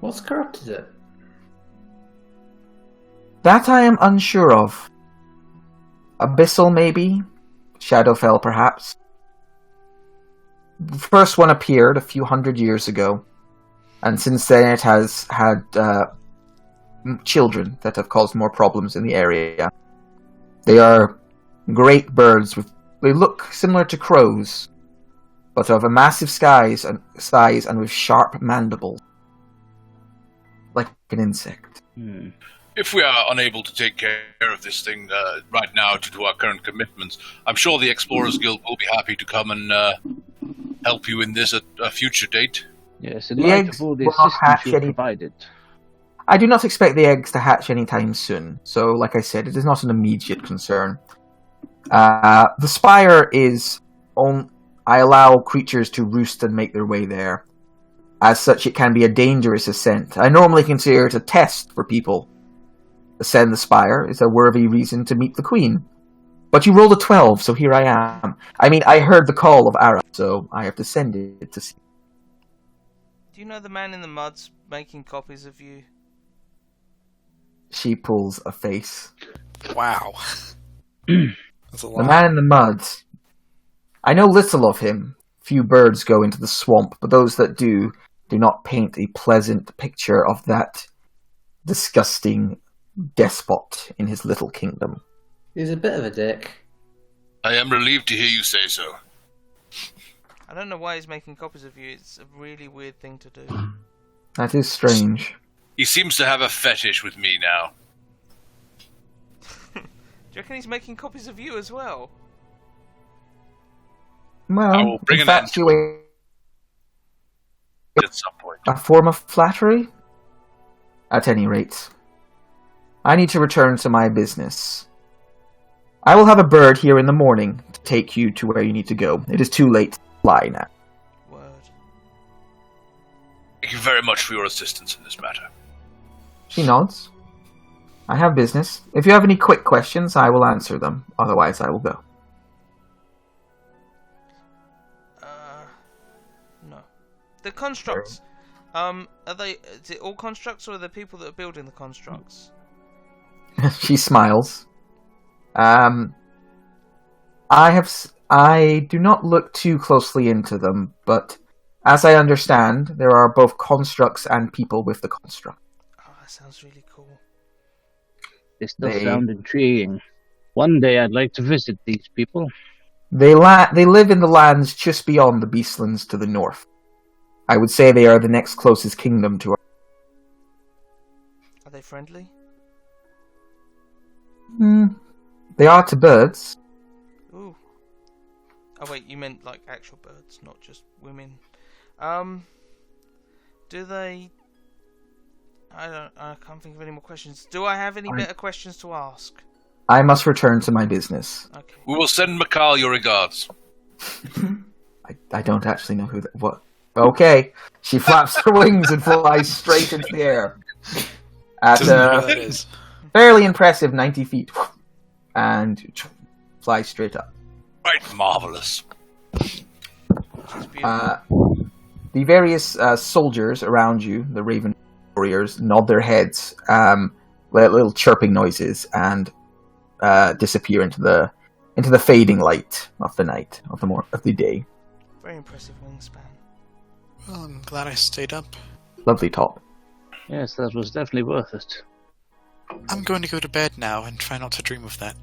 What's corrupted it? That I am unsure of. Abyssal, maybe? Shadowfell, perhaps? The first one appeared a few hundred years ago, and since then it has had children that have caused more problems in the area. They are great birds. They look similar to crows, but of a massive size and with sharp mandibles, like an insect. If we are unable to take care of this thing right now due to our current commitments, I'm sure the Explorers Guild will be happy to come and help you in this at a future date. Yes, in The light eggs of all the will not hatch assistance you any- provided. I do not expect the eggs to hatch anytime soon, so like I said, it is not an immediate concern. The spire is I allow creatures to roost and make their way there. As such, it can be a dangerous ascent. I normally consider it a test for people. Ascend the spire is a worthy reason to meet the queen. But you rolled a 12, so here I am. I mean, I heard the call of Ara, so I have to send it to see. Do you know the man in the mud's making copies of you? She pulls a face. Wow. That's a lot. The man in the mud. I know little of him. Few birds go into the swamp, but those that do not paint a pleasant picture of that disgusting despot in his little kingdom. He's a bit of a dick. I am relieved to hear you say so. I don't know why he's making copies of you. It's a really weird thing to do. That is strange. He seems to have a fetish with me now. Do you reckon he's making copies of you as well? Well, I will bring an end to infatuation at some point. a form of flattery? At any rate, I need to return to my business. I will have a bird here in the morning to take you to where you need to go. It is too late to fly now. Word. Thank you very much for your assistance in this matter. She nods. I have business. If you have any quick questions, I will answer them. Otherwise, I will go. No. The constructs. Are they? Is it all constructs, or are there people that are building the constructs? She smiles. I do not look too closely into them, but as I understand, there are both constructs and people with the construct. Oh, that sounds really cool. This does They- sound intriguing. One day I'd like to visit these people. They live in the lands just beyond the Beastlands to the north. I would say they are the next closest kingdom to our... Are they friendly? They are to birds. Ooh. Oh wait, you meant like actual birds, not just women. Do they? I can't think of any more questions. Do I have any better questions to ask? I must return to my business. Okay. We will send Mikal your regards. I don't actually know what... Okay. She flaps her wings and flies straight into the air. At Doesn't know what that is. fairly impressive 90 feet. And flies straight up. Right, marvelous. She's beautiful. The various soldiers around you, the Raven warriors, nod their heads, let little chirping noises, and disappear into the fading light of the night of the day. Very impressive wingspan. Well, I'm glad I stayed up. Lovely top. Yes, that was definitely worth it. I'm going to go to bed now and try not to dream of that.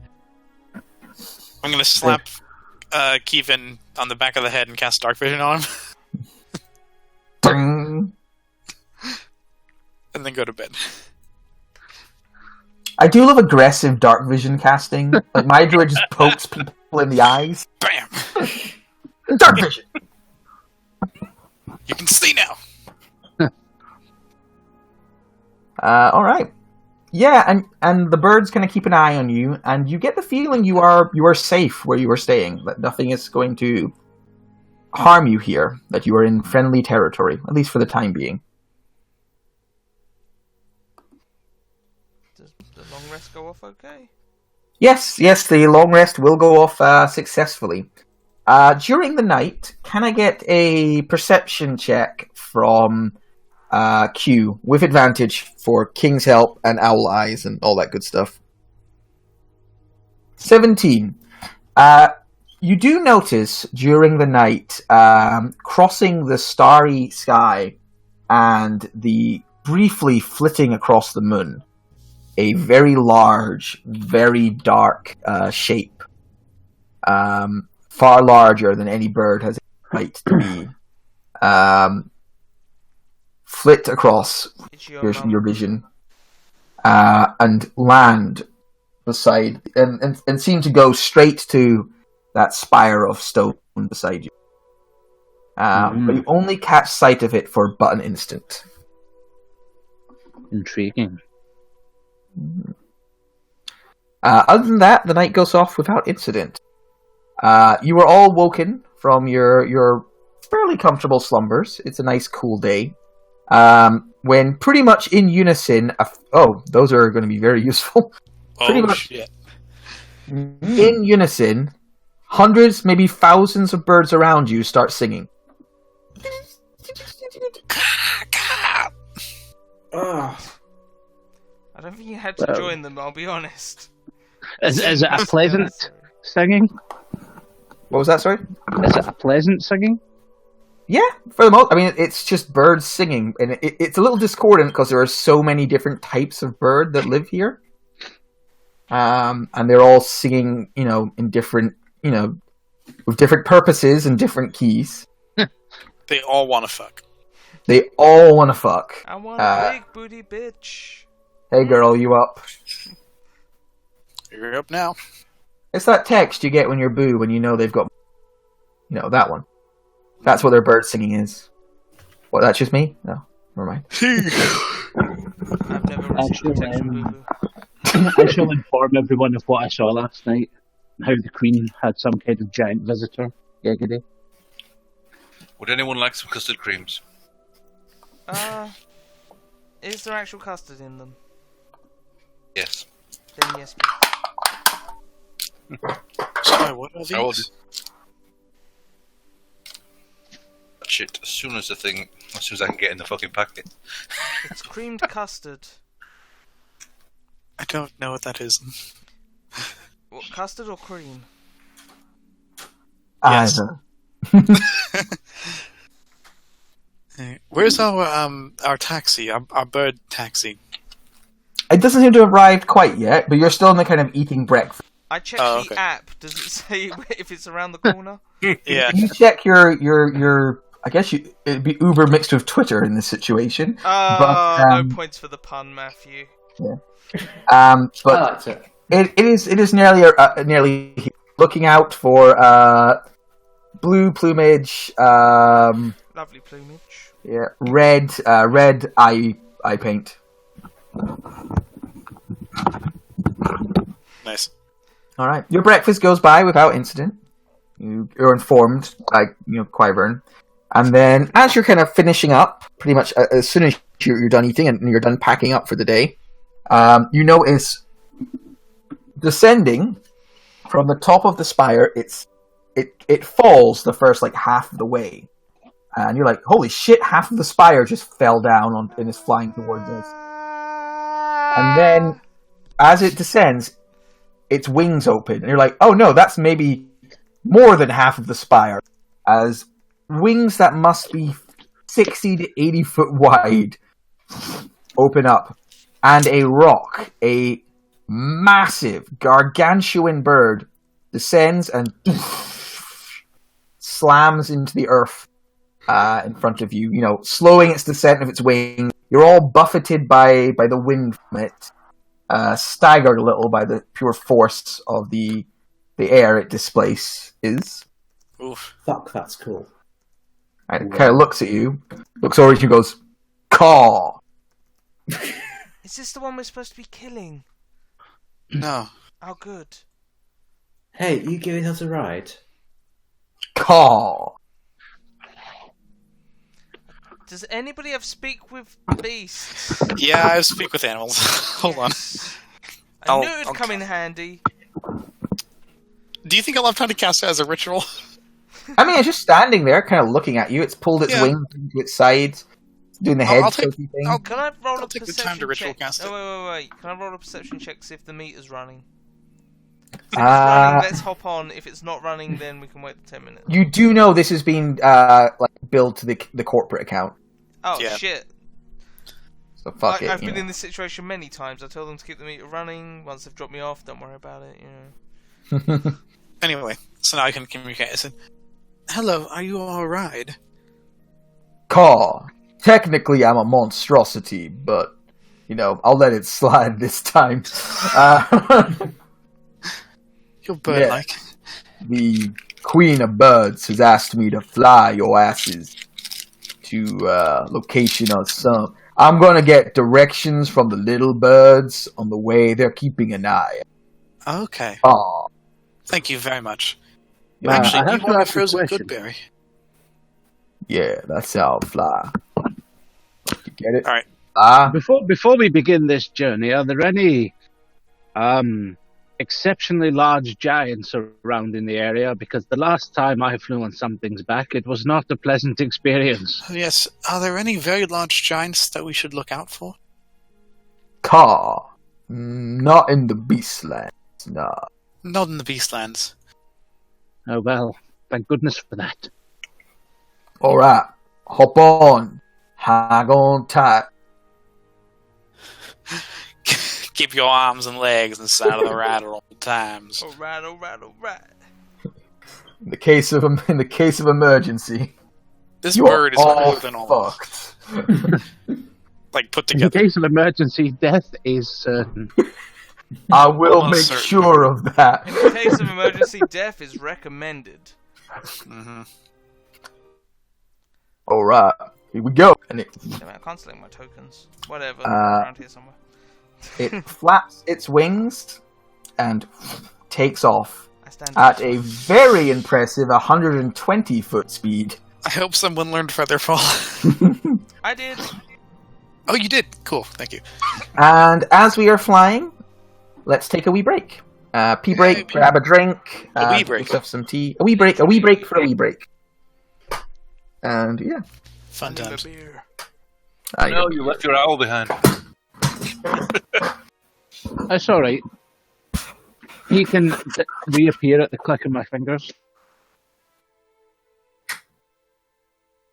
I'm going to slap Kevin on the back of the head and cast Dark Vision on him, Ding. and then go to bed. I do love aggressive dark vision casting. Like my druid just pokes people in the eyes. Bam! Dark vision. You can see now! All right. Yeah, and the birds kind of keep an eye on you, and you get the feeling you are safe where you are staying. That nothing is going to harm you here. That you are in friendly territory, at least for the time being. Does the long rest go off okay? Yes, the long rest will go off successfully. During the night, can I get a perception check from Q with advantage for King's Help and Owl Eyes and all that good stuff? 17. You do notice during the night, crossing the starry sky and the briefly flitting across the moon, a very large, very dark shape, far larger than any bird has a right to be, flit across your vision, and land beside, and seem to go straight to that spire of stone beside you. But you only catch sight of it for but an instant. Intriguing. Other than that, the night goes off without incident. You were all woken from your fairly comfortable slumbers. It's a nice cool day. When pretty much in unison... those are going to be very useful. Pretty much shit. in unison, hundreds, maybe thousands of birds around you start singing. I don't think you had to join them, I'll be honest. Is it a pleasant singing? What was that, sorry? Is it a pleasant singing? Yeah, for the most... I mean, it's just birds singing, and it's a little discordant because there are so many different types of bird that live here. And they're all singing, in different, with different purposes and different keys. They all want to fuck. They all want to fuck. I want a big booty bitch. Hey girl, you up? You're up now. It's that text you get when you're boo when you know they've got... that one. That's what their bird singing is. What, that's just me? No, never mind. I've never received a text from Boo. I shall inform everyone of what I saw last night, and how the Queen had some kind of giant visitor. Giggity. Would anyone like some custard creams? Is there actual custard in them? Yes. Then yes. Sorry, what are these? I will do. Shit, as soon as I can get in the fucking packet. It's creamed custard. I don't know what that is. What, custard or cream? Yes. Either. Where's our taxi? Our bird taxi? It doesn't seem to have arrived quite yet, but you're still in the kind of eating breakfast. I checked the app. Does it say if it's around the corner? Yeah. You check your I guess it'd be Uber mixed with Twitter in this situation. No points for the pun, Matthew. Yeah. But I liked it. it is nearly looking out for blue plumage. Lovely plumage. Yeah, red eye paint. Nice. All right, your breakfast goes by without incident. You're informed by Qyburn, and then as you're kind of finishing up, pretty much as soon as you're done eating and you're done packing up for the day, you notice descending from the top of the spire. It falls the first half of the way, and you're like, "Holy shit!" Half of the spire just fell down and is flying towards us. And then, as it descends, its wings open, and you're like, "Oh no, that's maybe more than half of the spire." As wings that must be 60 to 80 foot wide open up, and a rock, a massive, gargantuan bird, descends and slams into the earth in front of you, slowing its descent of its wing. You're all buffeted by the wind from it, staggered a little by the pure force of the air it displaces. Oof. Fuck, that's cool. And it kind of looks at you, looks over at you and goes, "Caw!" Is this the one we're supposed to be killing? No. Oh, good. Hey, you giving us a ride? Caw! Does anybody have speak with beasts? Yeah, I speak with animals. Hold on. I knew it'd come in handy. Do you think I'll have time to cast it as a ritual? I mean, it's just standing there, kind of looking at you. It's pulled its wings into its sides, doing the head thing. Can I roll a take the perception time to ritual check? cast it. Oh, wait. Can I roll a perception check to see if the meter's running? If it's running, let's hop on. If it's not running, then we can wait 10 minutes. You do know this has been billed to the corporate account. Oh, Yeah. shit. So fuck I've it. been in this situation many times. I tell them to keep the meter running. Once they've dropped me off, don't worry about it. Anyway, so now I can communicate. I said, "Hello, are you all right?" Caw. Technically, I'm a monstrosity, but I'll let it slide this time. You're bird-like. The Queen of Birds has asked me to fly your asses to location or some. I'm gonna get directions from the little birds on the way. They're keeping an eye. Okay. Aw. Thank you very much. I Actually, have do you to want a ask a frozen question. goodberry? Yeah, that's how I fly. You get it? All right. Before we begin this journey, are there any exceptionally large giants around in the area? Because the last time I flew on something's back, it was not a pleasant experience. Yes. Are there any very large giants that we should look out for? Caw. Not in the Beastlands, nah. Not in the Beastlands. Oh well, thank goodness for that. Alright, hop on. Hang on tight. Keep your arms and legs inside of the rider all the times. All right. In the case of emergency, This you bird are is all cooler than all of us. fucked. Like, put In together. case of emergency, death is certain. I will Almost make certain. sure of that. In the case of emergency, death is recommended. Mm-hmm. Alright, here we go. And Damn it, I can't select my tokens. Whatever, Uh, around here somewhere. it flaps its wings and takes off I stand at a very impressive 120-foot speed. I hope someone learned Featherfall. I did. Oh, you did? Cool, thank you. And as we are flying, let's take a wee break. Pee break, Yay. grab a drink, A wee break. get yourself some tea. A wee break for a wee break. And yeah. Fun I need a times. beer. No, you left your owl behind. That's all right. He can reappear at the click of my fingers.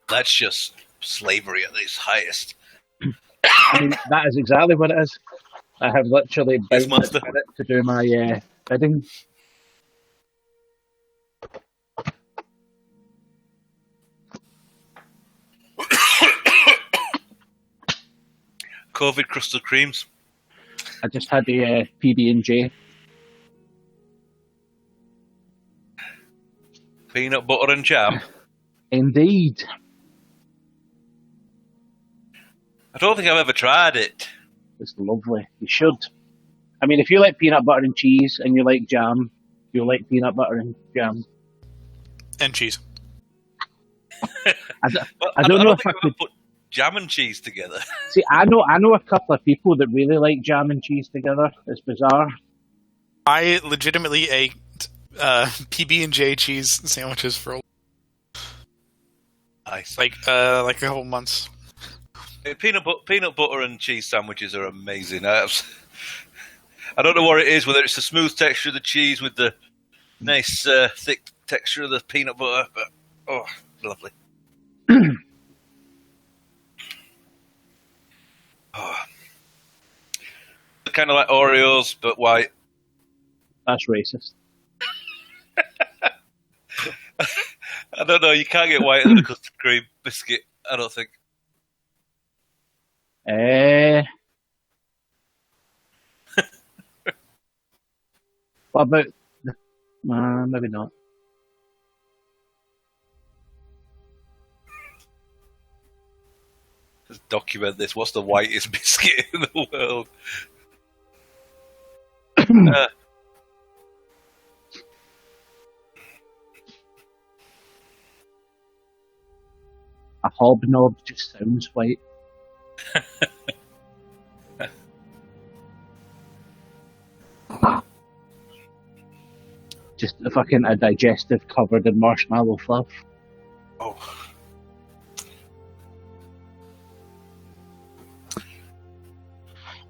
That's just slavery at its highest. I mean, that is exactly what it is. I have literally Yes, bound master. it to do my bidding. COVID crusted creams. I just had the PB&J. Peanut butter and jam. Indeed. I don't think I've ever tried it. It's lovely. You should. I mean, if you like peanut butter and cheese and you like jam, you'll like peanut butter and jam. And cheese. I But I don't know if think I I've ever could. put jam and cheese together. See, I know a couple of people that really like jam and cheese together. It's bizarre. I legitimately ate PB&J cheese sandwiches for Nice. like a couple months. Peanut butter and cheese sandwiches are amazing. I don't know what it is, whether it's the smooth texture of the cheese with the nice thick texture of the peanut butter, but oh, lovely. Oh. Kind of like Oreos, but white. That's racist. I don't know. You can't get whiter than a custard cream biscuit. I don't think. What about? Maybe not. Let's document this. What's the whitest biscuit in the world? A hobnob just sounds white. Just a digestive covered in marshmallow fluff. Oh.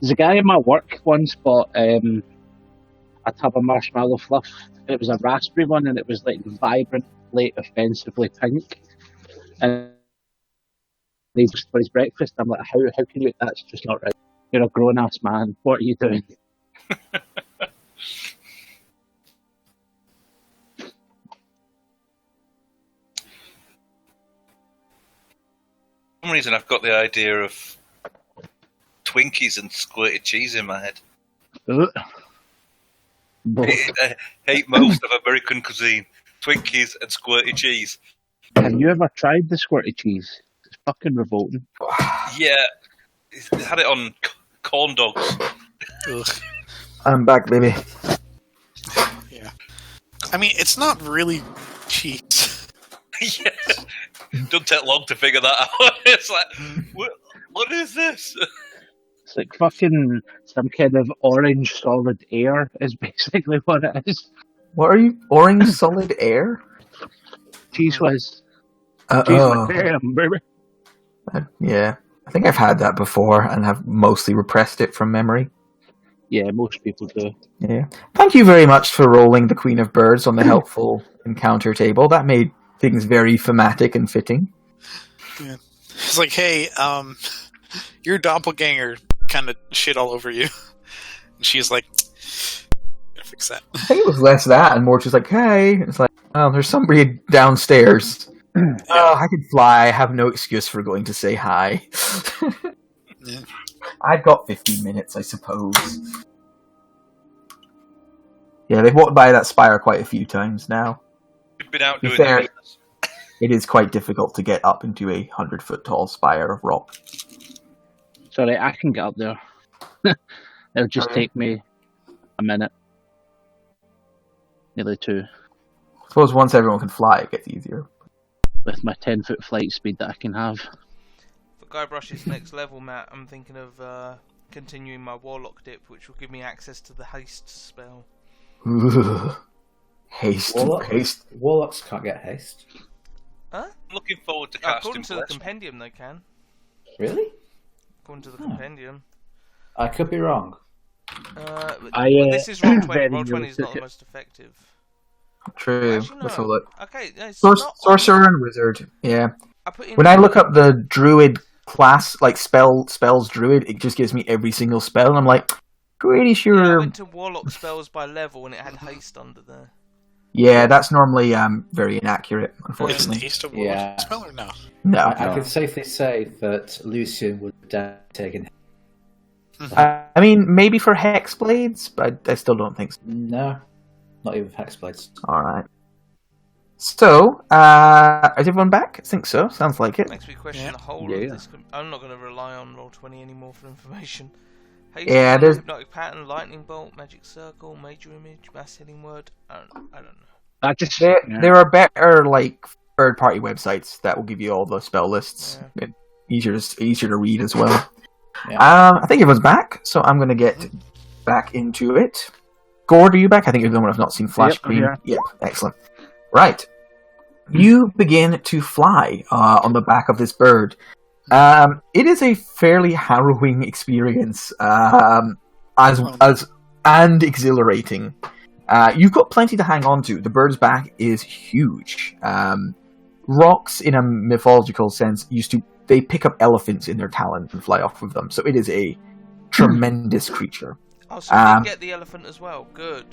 There's a guy in my work once bought a tub of marshmallow fluff. It was a raspberry one, and it was like vibrantly, offensively pink. And needs for his breakfast. I'm like, how can you? That's just not right. You're a grown ass man. What are you doing? For some reason, I've got the idea of Twinkies and squirted cheese in my head. Both. I hate most of American cuisine. Twinkies and squirted cheese. Have you ever tried the squirty cheese? It's fucking revolting. Yeah, they had it on corn dogs. Ugh. I'm back, baby. Yeah. I mean, it's not really cheese. Yeah. Doesn't take long to figure that out. It's like, what is this? It's like fucking some kind of orange solid air is basically what it is. What are you? Orange solid air? Cheese whiz. Cheese Oh. whiz. Damn, baby. Yeah. I think I've had that before and have mostly repressed it from memory. Yeah, most people do. Yeah. Thank you very much for rolling the Queen of Birds on the helpful encounter table. That made things very thematic and fitting. Yeah. It's like, hey, your doppelganger kind of shit all over you. And she's like, gotta fix that. I think it was less that and more just like, hey. It's like, oh, there's somebody downstairs. Oh, I can fly. I have no excuse for going to say hi. Yeah. I've got 15 minutes, I suppose. Yeah, they've walked by that spire quite a few times now. You've been out To be doing fair, this. it is quite difficult to get up into a 100-foot tall spire of rock. Sorry, I can get up there. It'll just take me a minute. Nearly 2. I suppose once everyone can fly, it gets easier. With my 10-foot flight speed that I can have. For Guybrush's next level, Matt, I'm thinking of continuing my Warlock dip, which will give me access to the haste spell. Haste. Warlocks can't get haste. I'm looking forward to casting According to the Bless. compendium, they can. Really? According to the compendium. I could be wrong. But I, this is roll 20. very Roll 20 is not nearly the took most effective. True. Actually, Let's no. have a look. Okay, no, it's not Sorcerer and Wizard. Yeah. I put in When I look up the Druid class, like spells Druid, it just gives me every single spell, and I'm like, pretty I sure. went to Warlock spells by level, and it had haste under there. Yeah, that's normally very inaccurate, Is unfortunately. haste a Yeah. ward spell or no? No. I can safely say that Lucian would have taken. I mean, maybe for Hexblades, but I still don't think so. No, not even Hexblades. Alright. So, is everyone back? I think so. Sounds like it. Makes me question Yeah. the whole Yeah. of this. I'm not going to rely on roll 20 anymore for information. Haste, Yeah, there's- hypnotic pattern, lightning bolt, magic circle, major image, mass healing word. I don't know. I just There are better, like, third-party websites that will give you all the spell lists. Easier to read as well. Yeah. I think everyone's back, so I'm going to get back into it. Gord, are you back? I think you're the one I've not seen flash Yep, green. yeah. Yep, excellent. Right. You begin to fly on the back of this bird. It is a fairly harrowing experience, and exhilarating. You've got plenty to hang on to. The bird's back is huge. Rocks, in a mythological sense, they pick up elephants in their talons and fly off of them. So it is a tremendous creature. Oh, so you did get the elephant as well. Good.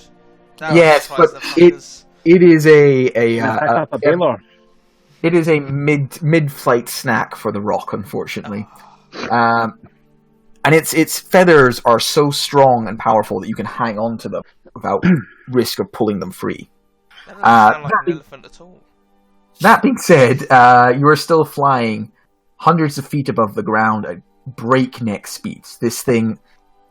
That Yes, satisfies but the fuckers. It is a Baylor. it is a mid-flight snack for the rock, unfortunately. And its feathers are so strong and powerful that you can hang on to them without risk of pulling them free. That doesn't sound like an elephant at all. That being said, you are still flying hundreds of feet above the ground at breakneck speeds. This thing,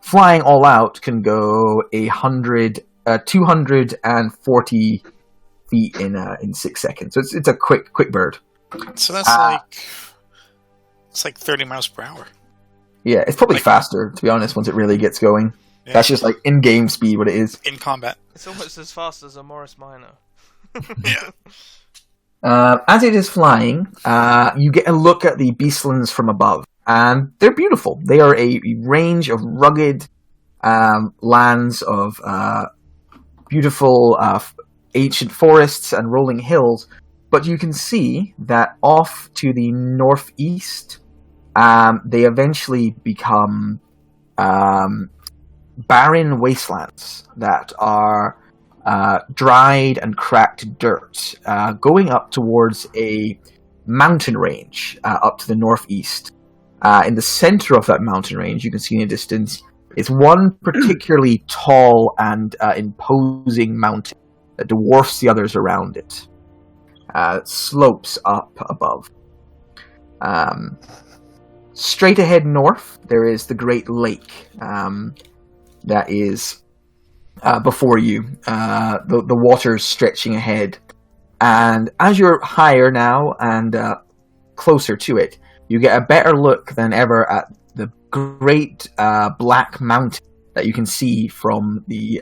flying all out, can go 240 feet in 6 seconds. So it's a quick bird. So that's it's like 30 miles per hour. Yeah, it's probably Like- faster, to be honest, once it really gets going. Yeah. That's just like in-game speed, what it is. In combat. It's almost as fast as a Morris Minor. Yeah. As it is flying, you get a look at the beastlands from above, and they're beautiful. They are a range of rugged lands of beautiful ancient forests and rolling hills, but you can see that off to the northeast they eventually become barren wastelands that are dried and cracked dirt, going up towards a mountain range up to the northeast. In the center of that mountain range, you can see in the distance, is one particularly tall and imposing mountain that dwarfs the others around it. It slopes up above. Straight ahead north, there is the Great Lake that is before you. The water's stretching ahead. And as you're higher now and closer to it, you get a better look than ever at the great black mountain that you can see from the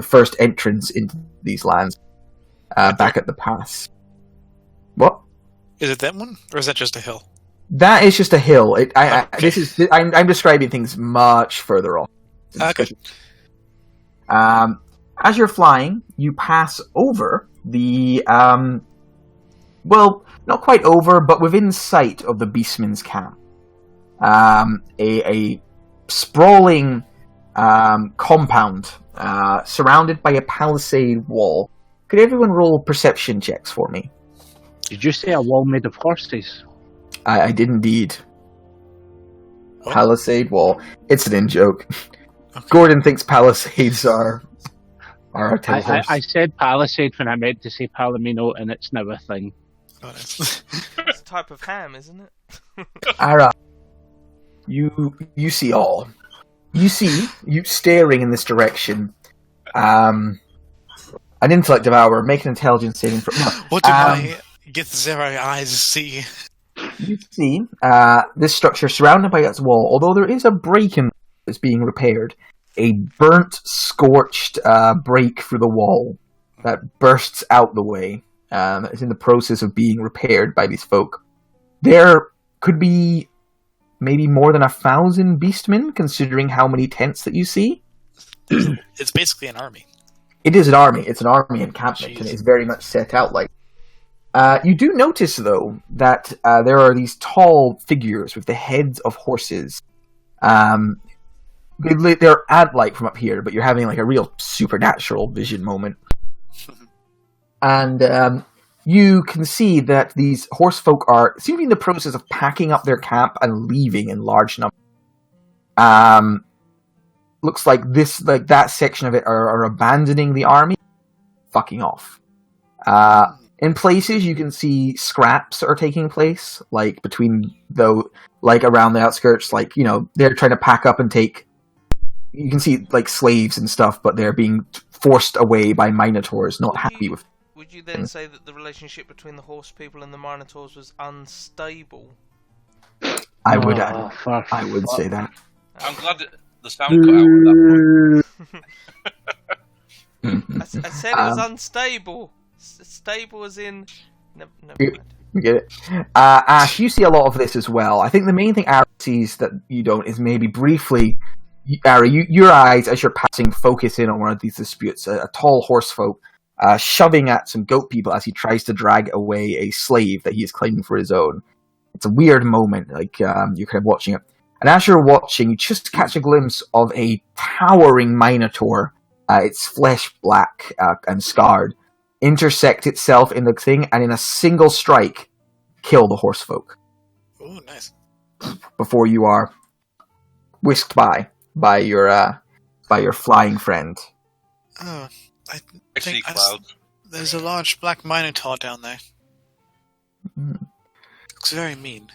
first entrance into these lands back at the pass. What? Is it that one, or is that just a hill? That is just a hill. I'm describing things much further off. Okay. As you're flying, you pass over the well, not quite over, but within sight of the Beastman's camp. A sprawling compound surrounded by a palisade wall. Could everyone roll perception checks for me? Did you say a wall made of horses? I did indeed. What? Palisade wall. It's an in-joke. Okay. Gordon thinks palisades are a tail horse. I said palisade when I meant to say palomino, and it's now a thing. Oh, nice. It's a type of ham, isn't it? Ara, you see all. You see, you staring in this direction. An intellect devourer, make an intelligence saving throw. What do my Githzeri eyes see? You see this structure surrounded by its wall, although there is a break in that's being repaired. A burnt, scorched break through the wall that bursts out the way. Is in the process of being repaired by these folk. There could be maybe more than 1,000 beastmen, considering how many tents that you see. It's basically an army. It is an army. It's an army encampment, Jeez. and it's very much set out like. You do notice, though, that there are these tall figures with the heads of horses. They're ant-like from up here, but you're having like a real supernatural vision moment. And you can see that these horse folk seem to be in the process of packing up their camp and leaving in large numbers. Looks like that section of it are abandoning the army, fucking off. In places, you can see scraps are taking place, like around the outskirts, they're trying to pack up and take. You can see like slaves and stuff, but they're being forced away by minotaurs, not happy with. Would you then say that the relationship between the horse people and the minotaurs was unstable? I would say that. I'm glad that the sound cut out at that point. I said it was unstable. Stable as in... Never mind. We get it. Ash, you see a lot of this as well. I think the main thing Ara sees that you don't is maybe briefly... Ara, your eyes, as you're passing, focus in on one of these disputes. A tall horse folk shoving at some goat people as he tries to drag away a slave that he is claiming for his own. It's a weird moment, you're kind of watching it. And as you're watching, you just catch a glimpse of a towering minotaur, its flesh black and scarred, intersect itself in the thing, and in a single strike, kill the horse folk. Oh, nice. Before you are whisked by your flying friend. Oh, I See think clouds. there's a large black minotaur down there. Looks very mean.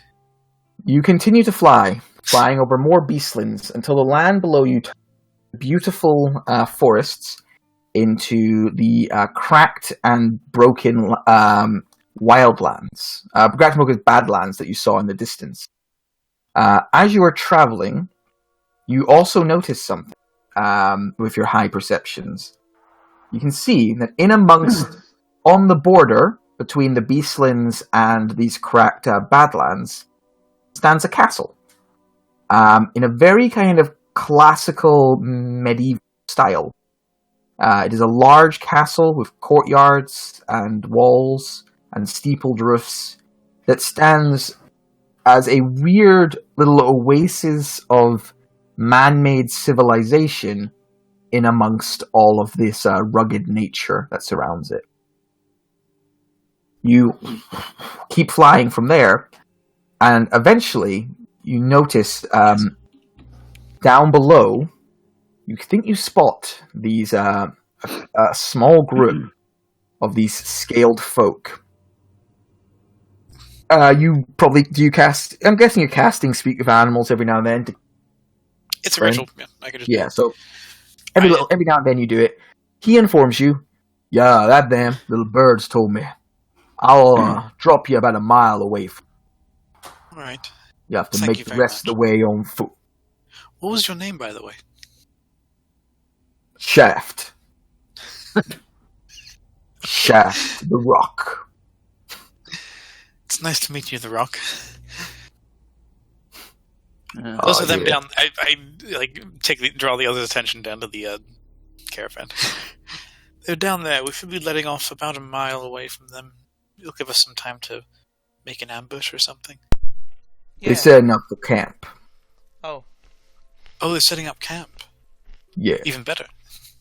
You continue to flying over more beastlands until the land below you turns beautiful forests into the cracked and broken wildlands. Cracked and broken badlands that you saw in the distance. As you are traveling, you also notice something with your high perceptions. You can see that in amongst, on the border between the beastlands and these cracked badlands, stands a castle. In a very kind of classical medieval style. It is a large castle with courtyards and walls and steepled roofs that stands as a weird little oasis of man-made civilization in amongst all of this rugged nature that surrounds it. You keep flying from there, and eventually you notice down below, you think you spot these a small group of these scaled folk. You probably do you cast? I'm guessing you're casting Speak with Animals every now and then. It's a ritual. Yeah, I could just yeah. So every now and then you do it. He informs you, yeah, that damn little bird's told me I'll drop you about a mile away. All right. You have to Thank make you the very rest much. of the way on foot. What was your name, by the way? Shaft. Shaft the Rock. It's nice to meet you, The Rock. Uh, Those are them yeah. down. I like draw the other's attention down to the caravan. They're down there. We should be letting off about a mile away from them. You'll give us some time to make an ambush or something. Yeah. They setting up the camp. Oh. Oh, they're setting up camp. Yeah. Even better.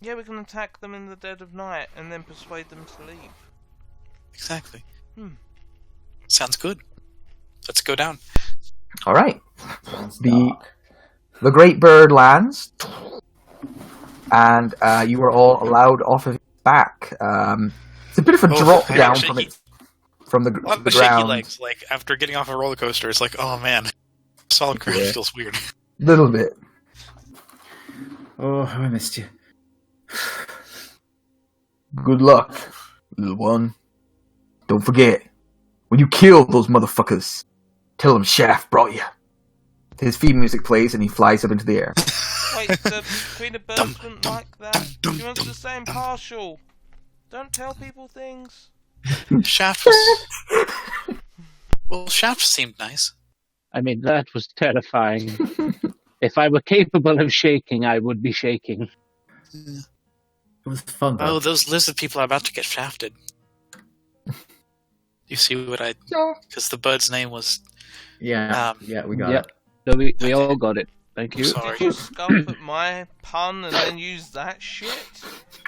Yeah, we can attack them in the dead of night and then persuade them to leave. Exactly. Hmm. Sounds good. Let's go down. All right. Sounds The dark. the great bird lands, and you are all allowed off of its back. It's a bit of a drop I down actually- from the A lot of the shaky ground. legs. Like after getting off a roller coaster, it's like, oh man, solid ground Yeah. feels weird. Little bit. Oh, I missed you. Good luck, little one. Don't forget, when you kill those motherfuckers, tell them Shaft brought you. His theme music plays and he flies up into the air. Wait, the Queen of Birds wouldn't like that. She wants to stay impartial. Don't tell people things. Shaft was... Well, Shaft seemed nice. I mean, that was terrifying. If I were capable of shaking, I would be shaking. It was fun, though. Oh, those lizard people are about to get shafted. You see what I... Because the bird's name was... Yeah, we got Yep. it. So we all got it. Thank you. Sorry. Did you scoff at my pun and then use that shit?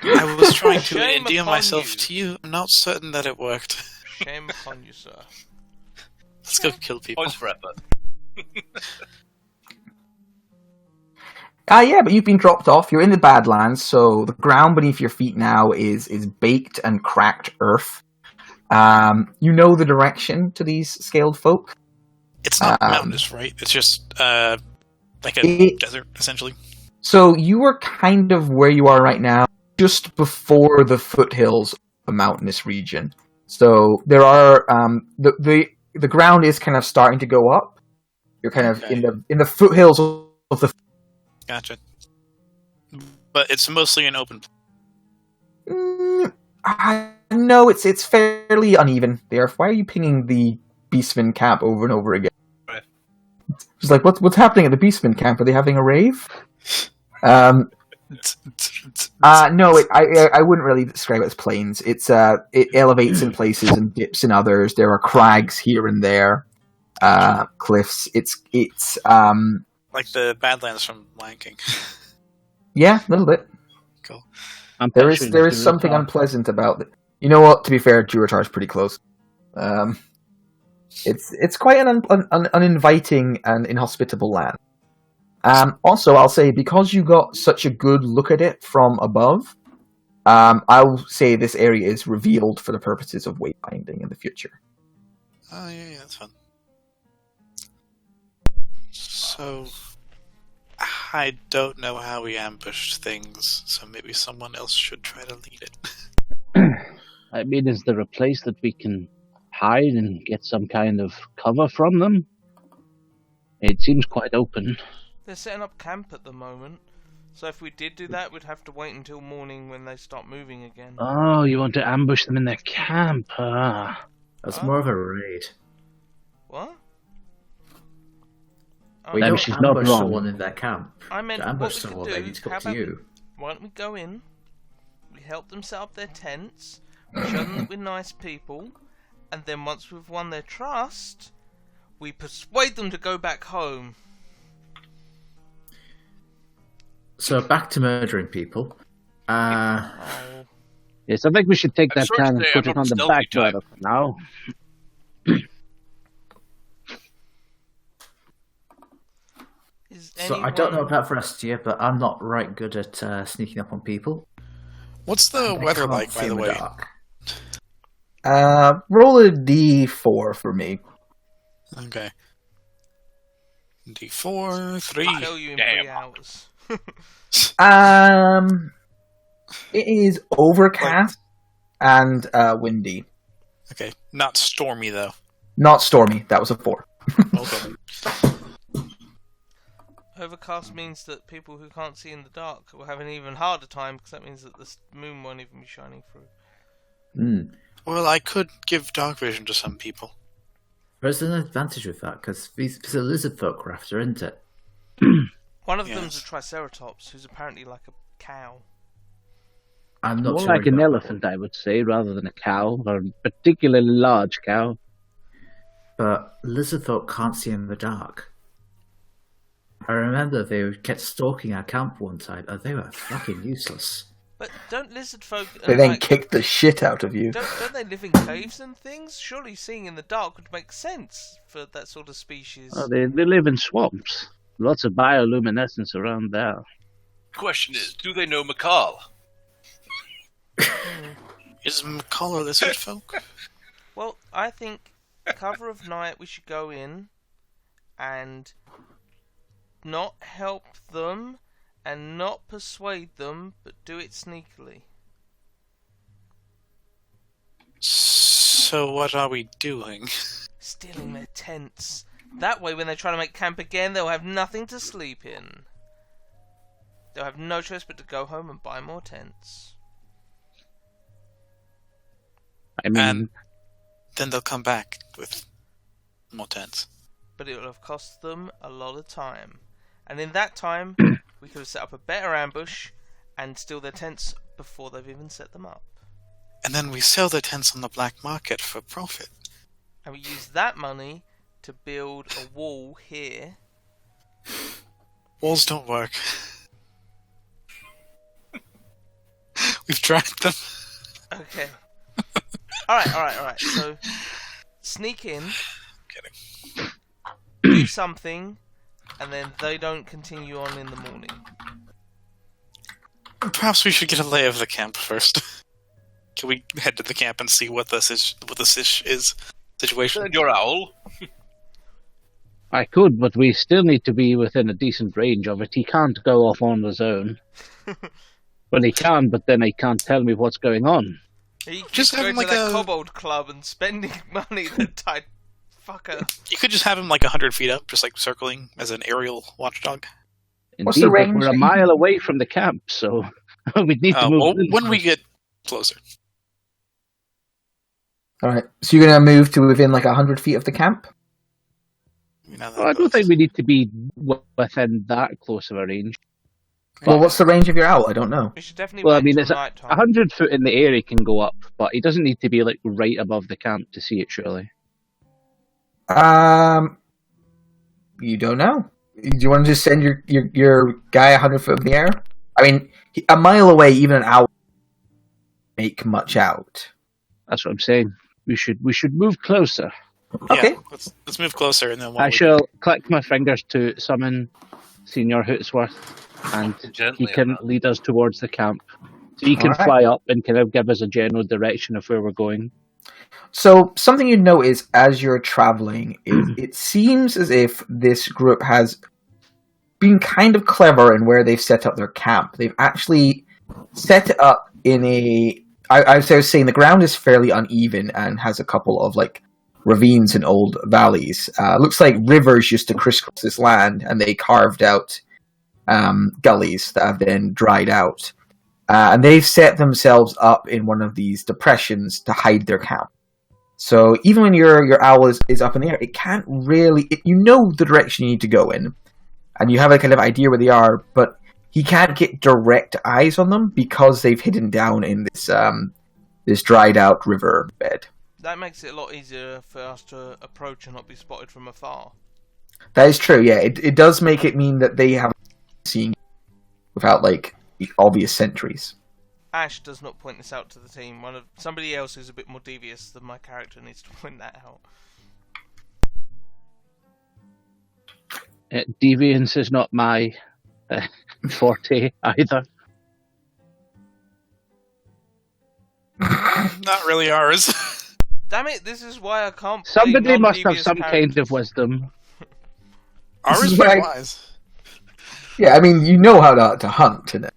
I was trying to Shame endear upon myself you. to you. I'm not certain that it worked. Shame upon you, sir. Let's go kill people. Points for effort. Yeah, but you've been dropped off. You're in the Badlands, so the ground beneath your feet now is baked and cracked earth. You know the direction to these scaled folk. It's not mountainous, right? It's just like a desert, essentially. So you are kind of where you are right now, just before the foothills of the mountainous region. So there are the ground is kind of starting to go up. You're kind of Okay. in the foothills of the. Gotcha. But it's mostly an open. No, it's fairly uneven there. Why are you pinging the Beastman camp over and over again? Right. It's like what's happening at the Beastman camp? Are they having a rave? No, I wouldn't really describe it as plains. It elevates in places and dips in others. There are crags here and there, cliffs. It's Like the Badlands from Lion King. yeah, a little bit. Cool. There is something unpleasant about it. You know what? To be fair, Durotar's pretty close. It's quite an uninviting and inhospitable land. Also, I'll say, because you got such a good look at it from above, I'll say this area is revealed for the purposes of wayfinding in the future. Oh, yeah, that's fun. So, I don't know how we ambushed things, so maybe someone else should try to lead it. I mean, is there a place that we can hide and get some kind of cover from them? It seems quite open. They're setting up camp at the moment. So if we did do that, we'd have to wait until morning when they start moving again. Oh, you want to ambush them in their camp? Ah. That's Huh? more of a raid. What? We Then don't she's not ambush wrong. someone in their camp. I meant To ambush what we someone, could they do. need to come How to about you. why don't we go in? We help them set up their tents. We show them that we're nice people, and then once we've won their trust, we persuade them to go back home. So back to murdering people. Oh. Yes, I think we should take I'm that sorry can to and say, put I'm it not on the stealthy back type. burner for now. So I don't know about the rest of you, but I'm not right good at sneaking up on people. What's the And I weather can't like, see by the in way? dark. Roll a d4 for me. Okay. D4, 3. I'll tell you in Damn. 3 hours. It is overcast and windy. Okay, not stormy, though. Not stormy. That was a 4. Okay. Overcast means that people who can't see in the dark will have an even harder time, because that means that the moon won't even be shining through. Well, I could give dark vision to some people. There's an advantage with that, because it's a lizard folk we're after, isn't it? One of Yes. them's a Triceratops, who's apparently like a cow. I'm not More sure like an about- elephant, I would say, rather than a cow, or a particularly large cow. But lizard folk can't see in the dark. I remember they kept stalking our camp one time, and they were fucking useless. But don't lizard folk... They then like, kicked the shit out of you. don't they live in caves and things? Surely seeing in the dark would make sense for that sort of species. Oh, they live in swamps. Lots of bioluminescence around there. Question is, do they know McCall? Is McCall a lizard folk? Well, I think cover of night we should go in and not help them and not persuade them, but do it sneakily. So what are we doing? Stealing their tents. That way when they try to make camp again, they'll have nothing to sleep in. They'll have no choice but to go home and buy more tents. I mean, And then they'll come back with more tents. But it will have cost them a lot of time. And in that time, we could have set up a better ambush and steal their tents before they've even set them up. And then we sell the tents on the black market for profit. And we use that money to build a wall here. Walls don't work. We've tried them. Okay. Alright. So, sneak in, Kidding. do something, and then they don't continue on in the morning. Perhaps we should get a lay of the camp first. Can we head to the camp and see what this is situation? And your owl? I could, but we still need to be within a decent range of it. He can't go off on his own. Well, he can, but then he can't tell me what's going on. He keeps Just have going him to like that a- kobold club and spending money that tight fucker. You could just have him like 100 feet up, just like circling as an aerial watchdog. What's the Indeed, but range we're that a you- mile away from the camp, so we'd need to move. Well, in when we first. get closer. Alright, so you're going to move to within like 100 feet of the camp? You know, Well, I don't think we need to be within that close of a range. Well, what's the range of your owl? I don't know. We should definitely Well, I wait mean, till it's night time. 100 foot in the air he can go up, but he doesn't need to be like right above the camp to see it, surely. You don't know. Do you want to just send your guy 100 foot in the air? I mean, a mile away, even an owl make much out. That's what I'm saying. We should move closer. Okay. Yeah, let's move closer and then I shall click my fingers to summon Senior Hootsworth, and Gently he can enough. lead us towards the camp. So he can Alright. fly up and kind of give us a general direction of where we're going. So, something you notice as you're traveling is it seems as if this group has been kind of clever in where they've set up their camp. They've actually set it up in a... I was saying the ground is fairly uneven and has a couple of, like, ravines and old valleys. Looks like rivers used to crisscross this land, and they carved out gullies that have then dried out. And they've set themselves up in one of these depressions to hide their camp. So even when your owl is up in the air, it can't really... you know the direction you need to go in, and you have a kind of idea where they are, but he can't get direct eyes on them because they've hidden down in this dried out river bed. That makes it a lot easier for us to approach and not be spotted from afar. That is true. Yeah, it does make it mean that they have seeing without like obvious sentries. Ash does not point this out to the team. Somebody else who's a bit more devious than my character needs to point that out. Deviance is not my forte either. Not really ours. Damn it! This is why I can't. Somebody must have non-devious some kind of characters. wisdom. Ours is is why- pretty wise. Yeah, I mean, you know how to hunt, and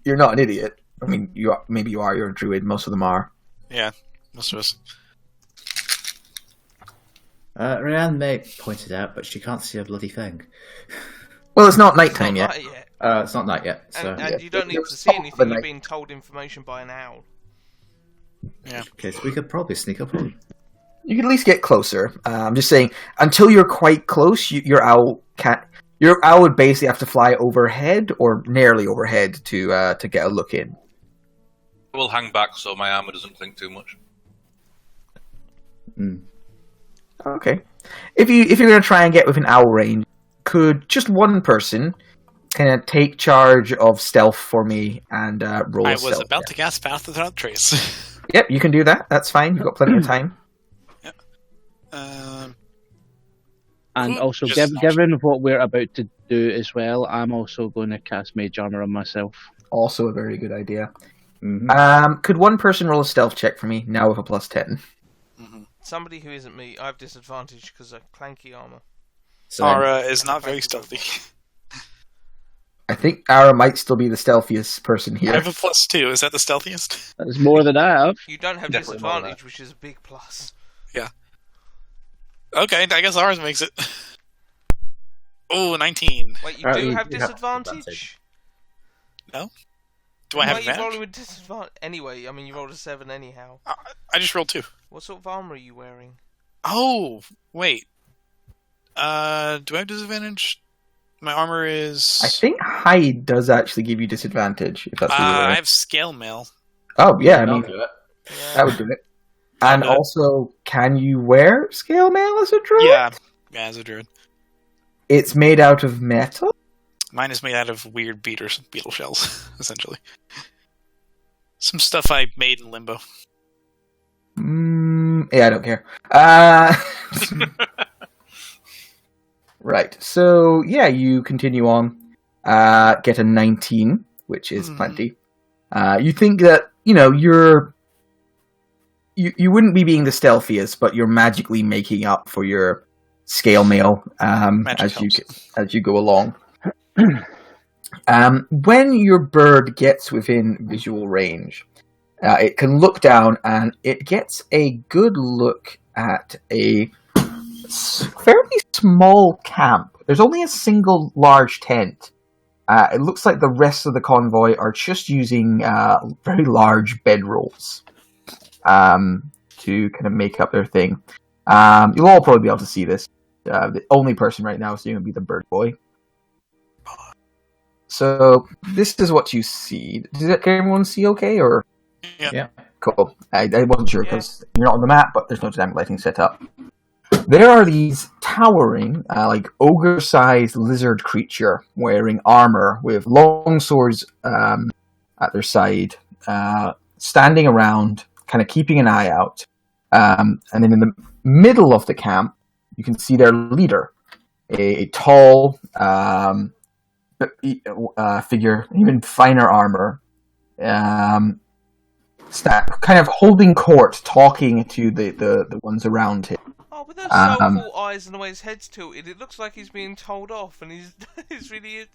you're not an idiot. I mean, maybe you are. You're a druid. Most of them are. Yeah, most of us. Rhiannon may point it out, but she can't see a bloody thing. Well, it's not nighttime Not yet. right yet. It's not night yet, so... And you don't need There's to see top of anything. the You're night. being told information by an owl. Okay, so we could probably sneak up on. You can at least get closer. I'm just saying, until you're quite close, your owl can't. Your owl would basically have to fly overhead or nearly overhead to get a look in. I will hang back so my armor doesn't clink too much. Okay. If you're going to try and get within owl range, could just one person kind of take charge of stealth for me and roll I a was stealth about check? to cast Path Without Trace. Yep, you can do that. That's fine. You've got plenty of time. And also, Just- given what we're about to do as well, I'm also going to cast Mage Armor on myself. Also a very good idea. Mm-hmm. Could one person roll a stealth check for me now with a plus 10? Somebody who isn't me, I have disadvantage because of clanky armor. So, Ara is not very stealthy. I think Ara might still be the stealthiest person I here. have a +2. Is that the stealthiest? That's more than I have. You don't have Definitely more than disadvantage, which is a big plus. Okay, I guess ours makes it. Oh, 19. Wait, you Right, do you have do have disadvantage? Do I have Why are you rolling advantage? with disadvantage? Anyway, I mean, you rolled a 7 anyhow. I just rolled 2. What sort of armor are you wearing? Oh, wait. Do I have disadvantage? My armor is... I think hide does actually give you disadvantage, if that's what you're I wearing. have scale mail. Oh, yeah, I I'll mean, do it. Yeah. that would do it. And I'll do it. also, can you wear scale mail as a druid? Yeah, as a druid. It's made out of metal? Mine is made out of weird beetle shells, essentially. Some stuff I made in Limbo. Yeah, I don't care. Right, so, yeah, you continue on. Get a 19, which is plenty. You think that, you wouldn't be being the stealthiest, but you're magically making up for your scale mail Magic as you go along. When your bird gets within visual range, it can look down and it gets a good look at a fairly small camp. There's only a single large tent. It looks like the rest of the convoy are just using very large bedrolls to kind of make up their thing. You'll all probably be able to see this. The only person right now is going to be the bird boy. So this is what you see. Can everyone see okay? Or Yeah. cool. I wasn't sure because you're not on the map, but there's no dynamic lighting set up. There are these towering, like ogre-sized lizard creature wearing armor with long swords at their side, standing around, kind of keeping an eye out. And then in the middle of the camp, you can see their leader, a tall figure, even finer armor, kind of holding court, talking to the ones around him. Oh, with those soulful eyes and the way his head's tilted, it looks like he's being told off, and he's really.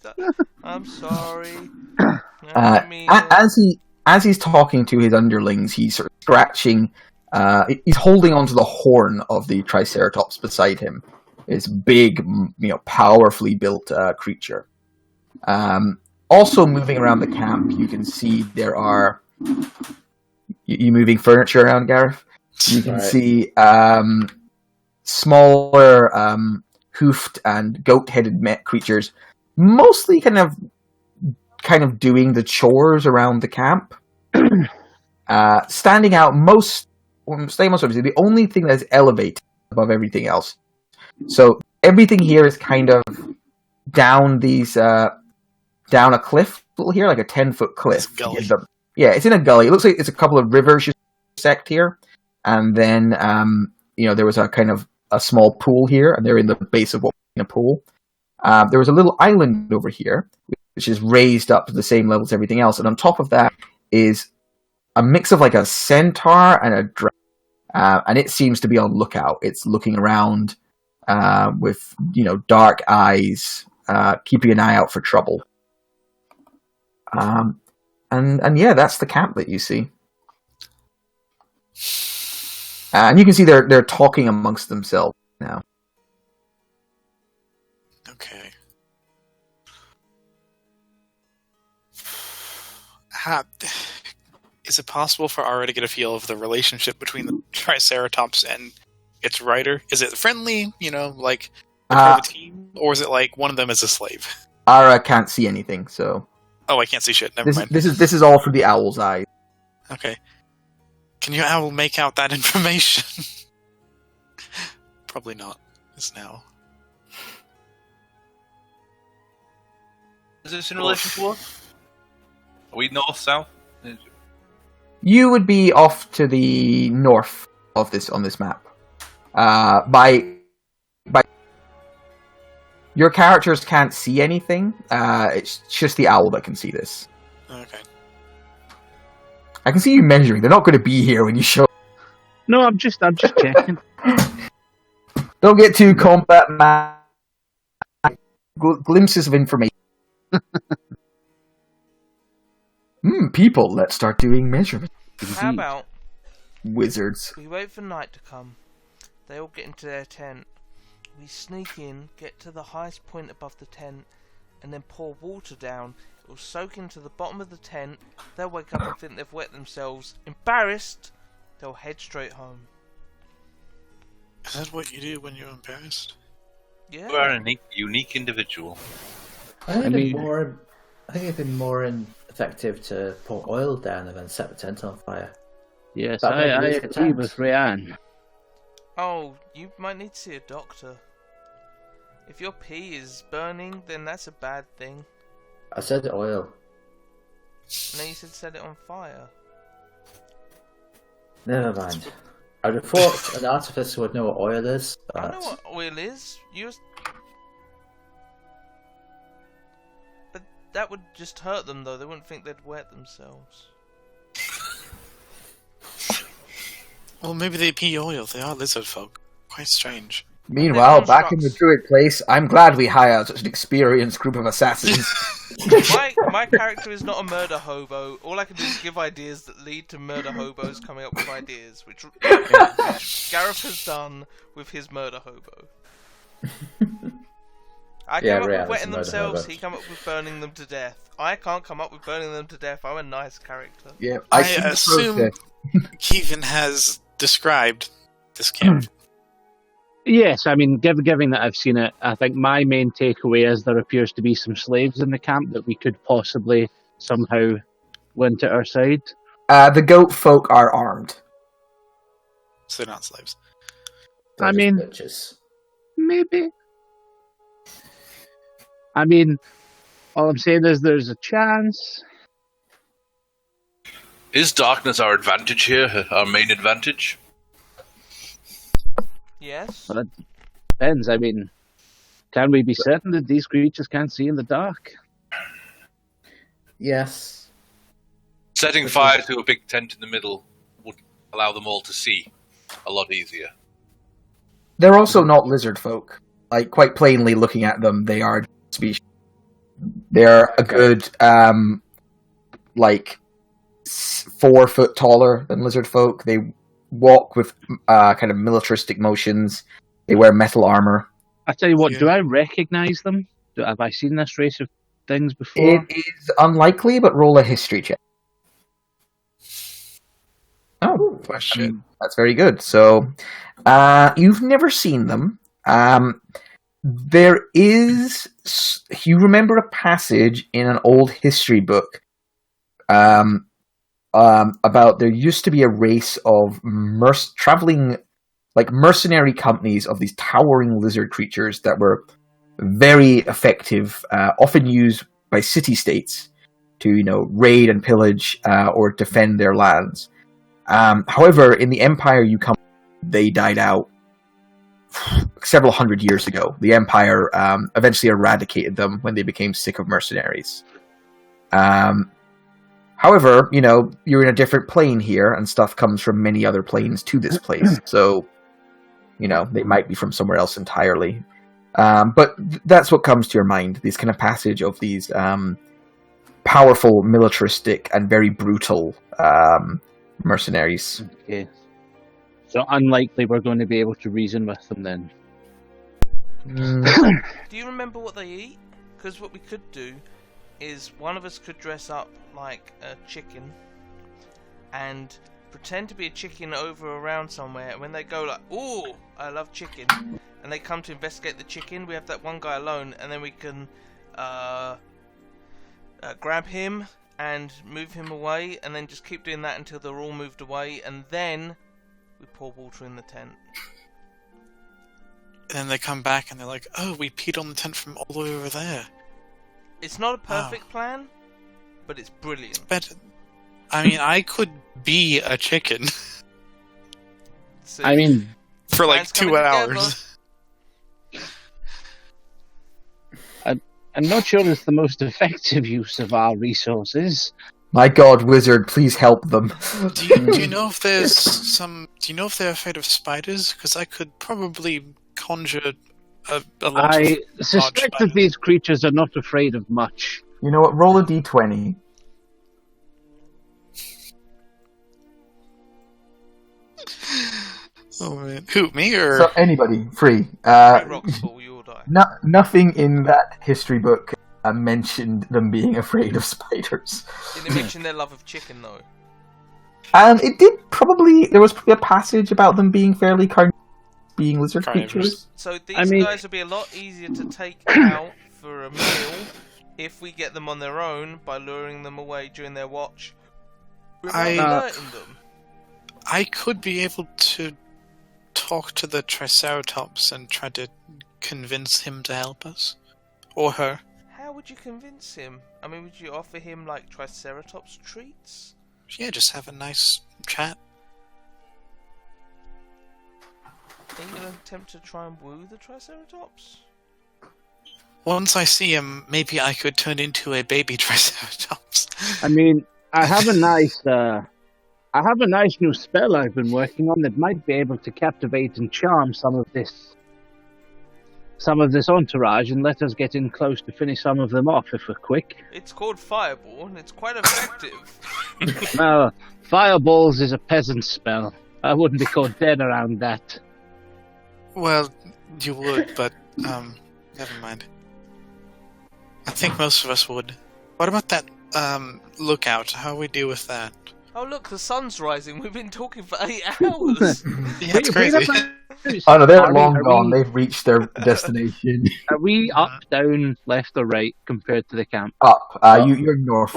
I'm sorry. I mean, As he's talking to his underlings, he's sort of scratching. He's holding onto the horn of the Triceratops beside him. This big, powerfully built creature. Also moving around the camp, you can see there are. You moving furniture around, Gareth? You can see smaller, hoofed and goat-headed creatures, mostly kind of doing the chores around the camp. Standing out most staying on surface, the only thing that's elevated above everything else. So everything here is kind of down down a cliff here, like a 10-foot cliff. It's a gully. Yeah, it's in a gully. It looks like it's a couple of rivers you intersect here, and then there was a kind of a small pool here, and they're in the base of what in a pool. There was a little island over here, which is raised up to the same level as everything else, and on top of that is a mix of like a centaur and a dragon, and it seems to be on lookout. It's looking around with dark eyes, keeping an eye out for trouble. And yeah, that's the camp that you see. And you can see they're talking amongst themselves now. Okay. Is it possible for Ara to get a feel of the relationship between the Triceratops and its rider? Is it friendly, like part of a team? Or is it like one of them is a slave? Ara can't see anything, so... Oh, I can't see shit. Never mind. This is all through the owl's eye. Okay. Can your owl make out that information? Probably not. Just now. Is this in relation to us? Are we north, south? You would be off to the north of this on this map. By your characters can't see anything. It's just the owl that can see this. Okay. I can see you measuring. They're not going to be here when you show. No, I'm just checking. Don't get too combat mad. Glimpses of information. People, let's start doing measurements. How about Wizards. we wait for night to come, they all get into their tent, we sneak in, get to the highest point above the tent, and then pour water down. It will soak into the bottom of the tent, they'll wake up and think they've wet themselves. Embarrassed, they'll head straight home. Is that what you do when you're embarrassed? Yeah. You are a unique individual. I think it'd be more effective to pour oil down and then set the tent on fire. Yes, That might I be the agree tanks. with Ryan. Oh, you might need to see a doctor. If your pee is burning, then that's a bad thing. I said oil. And then you said set it on fire. Never mind. I'd have thought an artificer would know what oil is. I But know what oil is. But that would just hurt them, though. They wouldn't think they'd wet themselves. Well, maybe they pee oil. They are lizard folk. Quite strange. Meanwhile, They're back in the constructs. druid place, I'm glad we hired such an experienced group of assassins. My character is not a murder hobo. All I can do is give ideas that lead to murder hobos coming up with ideas, which Gareth has done with his murder hobo. I Yeah, come up Ryan with is wetting a murder themselves, hobo. he come up with burning them to death. I can't come up with burning them to death. I'm a nice character. Yeah, I see the assume process. Kevin has described this camp. Yes, I mean, given that I've seen it, I think my main takeaway is there appears to be some slaves in the camp that we could possibly somehow win to our side. The goat folk are armed. So they're not slaves. they're I just mean- bitches. Maybe. I mean, all I'm saying is there's a chance. Is darkness our advantage here? Our main advantage? Yes? Well, it depends. I mean, can we be certain that these creatures can't see in the dark? Yes. Setting fire to a big tent in the middle would allow them all to see a lot easier. They're also not lizard folk. Like, quite plainly, looking at them, they are species. They're a good, 4 foot taller than lizard folk. They walk with kind of militaristic motions. They wear metal armor. I tell you what, Yeah. do I recognise them? Have I seen this race of things before? It is unlikely, but roll a history check. Oh, Question. that's very good. So, you've never seen them. There is... You remember a passage in an old history book about there used to be a race of traveling, like mercenary companies of these towering lizard creatures that were very effective, often used by city-states to, raid and pillage or defend their lands. However, in the Empire they died out several hundred years ago. The Empire eventually eradicated them when they became sick of mercenaries. However, you're in a different plane here, and stuff comes from many other planes to this place. So, they might be from somewhere else entirely. But that's what comes to your mind, this kind of passage of these powerful, militaristic, and very brutal mercenaries. Okay. So unlikely we're going to be able to reason with them then. Do you remember what they eat? Because what we could do is one of us could dress up like a chicken and pretend to be a chicken over around somewhere, and when they go like, "Ooh, I love chicken," and they come to investigate the chicken, we have that one guy alone, and then we can grab him and move him away, and then just keep doing that until they're all moved away, and then we pour water in the tent. And then they come back and they're like, "Oh, we peed on the tent from all the way over there." It's not a perfect plan, but it's brilliant. But I mean, I could be a chicken So I mean, for like plans 2 coming hours. I'm not sure it's the most effective use of our resources. My God, wizard, please help them. Do you know if there's some? Do you know if they're afraid of spiders? Because I could probably conjure a lot I of suspect that these creatures are not afraid of much. You know what? Roll a d20. Oh man, who, me or? So anybody, free. Three rocks fall, you will die. Nothing in that history book mentioned them being afraid of spiders. Did it mention their love of chicken though? It did probably. There was probably a passage about them being fairly being lizard Carnivorous. creatures. So these I mean- guys would be a lot easier to take out for a meal if we get them on their own by luring them away during their watch without alerting them. I could be able to talk to the Triceratops and try to convince him to help us, or her. How would you convince him? I mean, would you offer him like Triceratops treats? Yeah, just have a nice chat. Are you going to attempt to try and woo the Triceratops? Once I see him, maybe I could turn into a baby Triceratops. I mean, I have a nice new spell I've been working on that might be able to captivate and charm some of this entourage and let us get in close to finish some of them off if we're quick. It's called Fireball, and it's quite effective. Fireballs is a peasant spell. I wouldn't be caught dead around that. Well, you would, but never mind. I think most of us would. What about that lookout? How we deal with that? Oh look, the sun's rising. We've been talking for 8 hours. Yeah, it's crazy. Oh no, they're long gone. They've reached their destination. Are we up, down, left, or right compared to the camp? Up. You're north.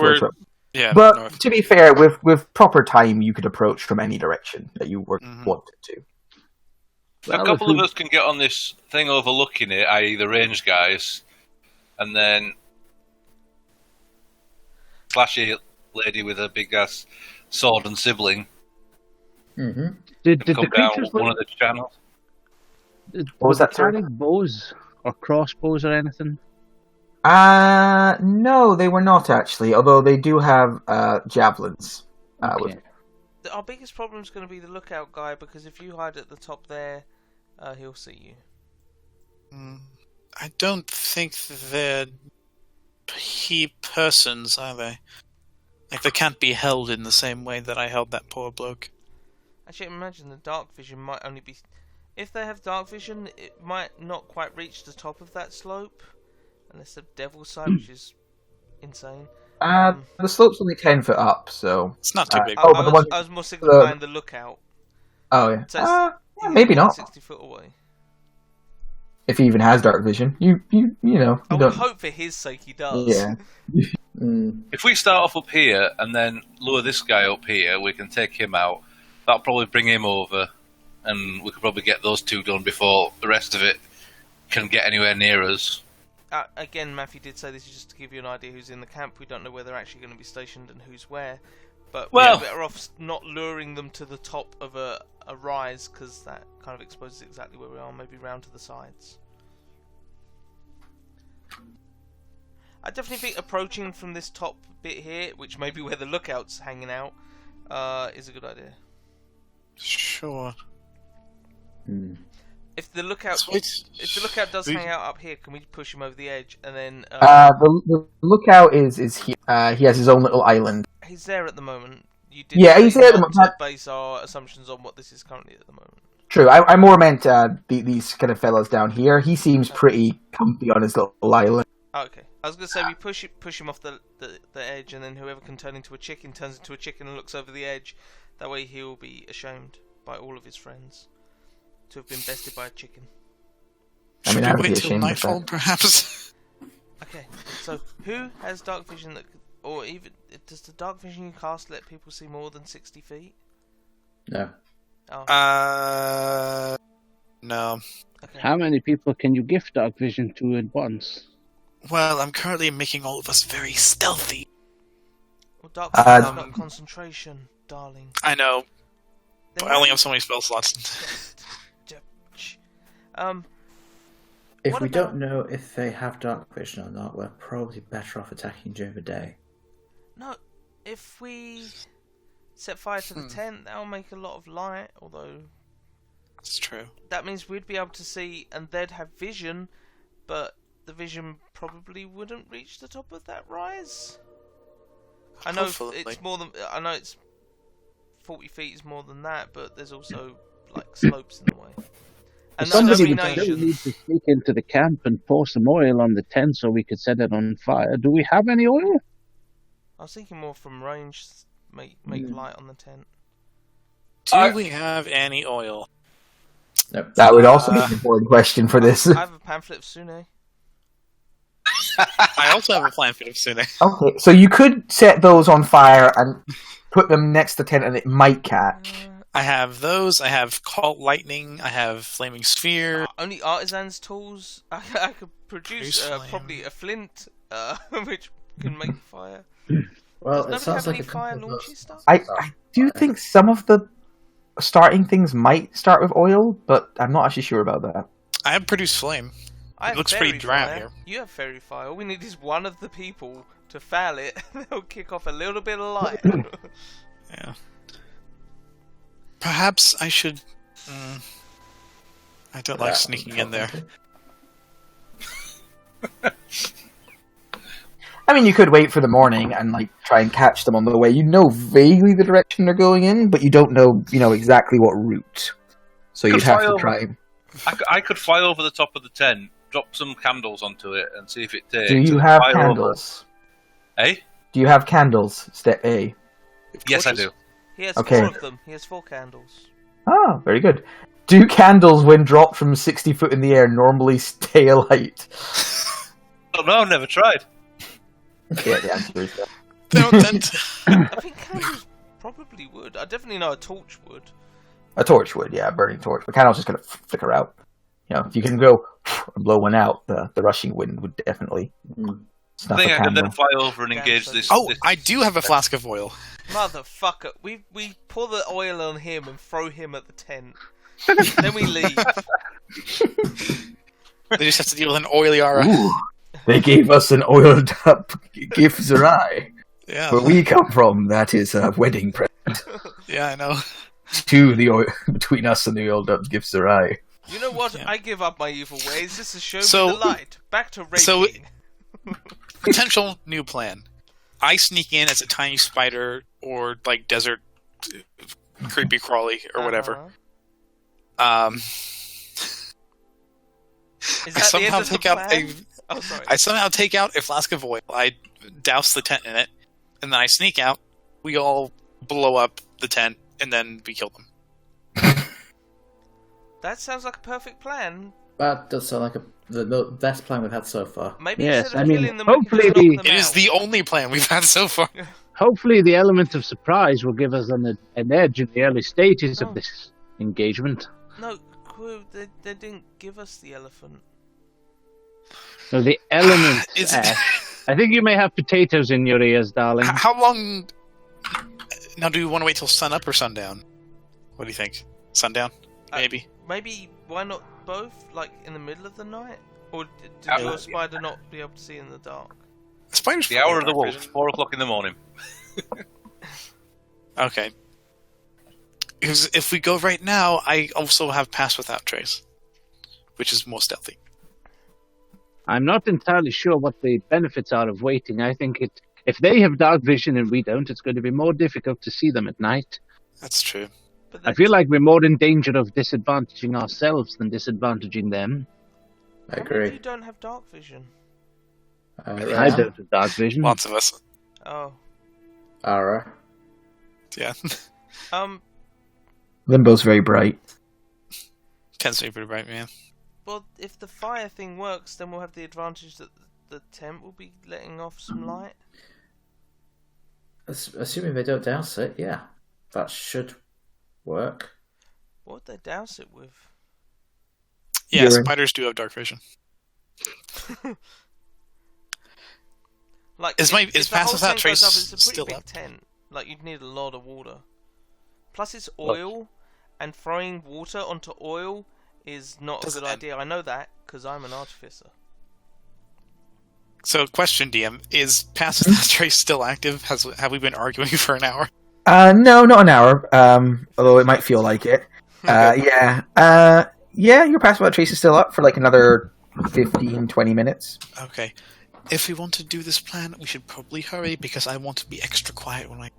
Yeah, But north. to be fair, with proper time, you could approach from any direction that you wanted to. A couple of us can get on this thing overlooking it, i.e. the range guys, and then slashy lady with a big ass sword and sibling Mm-hmm. Did come the down creatures one of the channels. What was that, sorry? carry bows or crossbows or anything? No, they were not actually. Although they do have javelins. Okay. Our biggest problem is going to be the lookout guy, because if you hide at the top there, he'll see you. I don't think they're persons, are they? Like, they can't be held in the same way that I held that poor bloke. Actually, imagine the dark vision might only be... If they have dark vision, it might not quite reach the top of that slope. Unless the devil's sight, which is insane. The slope's only 10 foot up, so... It's not too big. Oh, but the one... I was more signifying the lookout. Oh, yeah. So it's Yeah, maybe not. 60 foot away. If he even has dark vision, you know. I You would don't. hope for his sake he does. Yeah. If we start off up here and then lure this guy up here, we can take him out. That'll probably bring him over, and we could probably get those two done before the rest of it can get anywhere near us. Again, Matthew did say this is just to give you an idea who's in the camp. We don't know where they're actually going to be stationed and who's where. But Well- we're better off not luring them to the top of a rise, because that kind of exposes exactly where we are, maybe round to the sides. I definitely think approaching from this top bit here, which may be where the lookout's hanging out, is a good idea. Sure. If the lookout does hang out up here, can we push him over the edge and then? The lookout is here. He has his own little island. He's there at the moment. You did Yeah, he's say there at the not moment. to base our assumptions on what this is currently at the moment. True. I more meant these kind of fellas down here. He seems pretty comfy on his little island. Oh, okay. I was going to say we push him off the edge, and then whoever can turn into a chicken turns into a chicken and looks over the edge. That way he'll be ashamed by all of his friends to have been bested by a chicken. I mean, Should I we would be wait till ashamed of nightfall, that. Okay, perhaps? so who has dark vision that, or even does the dark vision you cast let people see more than 60 feet? No. Oh, No. okay. How many people can you give dark vision to at once? Well, I'm currently making all of us very stealthy. Well, dark vision's not concentration, darling. I know, Then but I only have so many spell slots. If What we about- don't know if they have dark vision or not, we're probably better off attacking during the day. No, if we set fire to the tent, that'll make a lot of light, although That's true. that means we'd be able to see and they'd have vision, but the vision probably wouldn't reach the top of that rise. I know Hopefully. it's more than, I know it's 40 feet is more than that, but there's also like slopes in the way. And no Somebody would domination. still need to sneak into the camp and pour some oil on the tent so we could set it on fire. Do we have any oil? I was thinking more from range, make light on the tent. Do we have any oil? Nope. That would also be an important question for this. I have a pamphlet of Sune. I also have a plan for Sune. Okay, so you could set those on fire and put them next to the tent, and it might catch. I have those. I have Cult Lightning. I have Flaming Sphere. Only artisans' tools. I could produce Produce flame. probably a flint, which can make fire. Well, Does it sounds nobody like have any fire couple of launchy those- stuff? I do think some of the starting things might start with oil, but I'm not actually sure about that. I have Produce Flame. I have looks pretty fairy dry out fire. here. You have fairy fire. All we need is one of the people to foul it, and they'll kick off a little bit of light. Yeah. Perhaps I should. I don't like sneaking in there. I mean, you could wait for the morning and like try and catch them on the way. You know vaguely the direction they're going in, but you don't know, exactly what route. So Could you'd have fly to over. try. I could fly over the top of the tent, drop some candles onto it, and see if it takes. Do you and have fly over. candles? Eh? Do you have candles? Step A. Yes, I do. He has Okay. 4 of them. He has 4 candles. Ah, very good. Do candles, when dropped from 60 foot in the air, normally stay alight? Oh no, I've never tried. Yeah, the answer is yes. They don't tend to- I think candles probably would. I definitely know a torch would. A torch would, yeah, a burning torch. But candles just kind of flicker out. If you can go and blow one out, the rushing wind would definitely I snuff think a I could candle. then fly over and engage this. Oh, this I do have a flask of oil. Motherfucker. We pour the oil on him and throw him at the tent. Then we leave. They just have to deal with an oily aura. Ooh, they gave us an oiled up gift Zerai. Yeah, Where we come from, that is a wedding present yeah, I know. to the oil between us and the oiled up gift Zerai. You know what? Yeah. I give up my evil ways. This is show So- me the light. Back to raping. so- Potential new plan. I sneak in as a tiny spider or like desert creepy crawly or whatever. Is I that the end somehow of the take out plan? Oh, sorry. I somehow take out a flask of oil. I douse the tent in it, and then I sneak out. We all blow up the tent, and then we kill them. That sounds like a perfect plan. That does sound like the best plan we've had so far. Maybe Yes, instead I of mean, killing them, we hopefully can just knock the- them It is out. the only plan we've had so far. Hopefully, the element of surprise will give us an edge in the early stages No. of this engagement. No, Quo, they didn't give us the elephant. So the element. Is it- I think you may have potatoes in your ears, darling. How long? Now, do we want to wait till sun up or sundown? What do you think? Sundown, maybe. Maybe why not both? Like in the middle of the night, or did Yeah. your spider not be able to see in the dark? Spiders. The hour of the wolf, 4 o'clock in the morning. Okay. Because if we go right now, I also have Pass Without Trace, which is more stealthy. I'm not entirely sure what the benefits are of waiting. I think if they have dark vision and we don't, it's going to be more difficult to see them at night. That's true. But I feel like we're more in danger of disadvantaging ourselves than disadvantaging them. I how many of agree. you don't have dark vision? I Right. don't have dark vision. Lots of us. Oh, Ara. Yeah. Limbo's very bright. Tends to be pretty bright, man. well, if the fire thing works, then we'll have the advantage that the tent will be letting off some light. Assuming they don't douse it, yeah. That should work. What would they douse it with? Yeah, Urine. spiders do have dark vision. Like, Is if is the whole Pass Without tent goes Trace up, it's a pretty still big up? tent. Like, you'd need a lot of water. Plus, it's oil, and throwing water onto oil is not Doesn't a good end. idea. I know that because I'm an artificer. So, question, DM: is Pass Without Trace still active? Have we been arguing for an hour? No, not an hour. Although it might feel like it. Yeah. Yeah, your Pass Without Trace is still up for like another 15, 20 minutes. Okay. If we want to do this plan, we should probably hurry because I want to be extra quiet when I.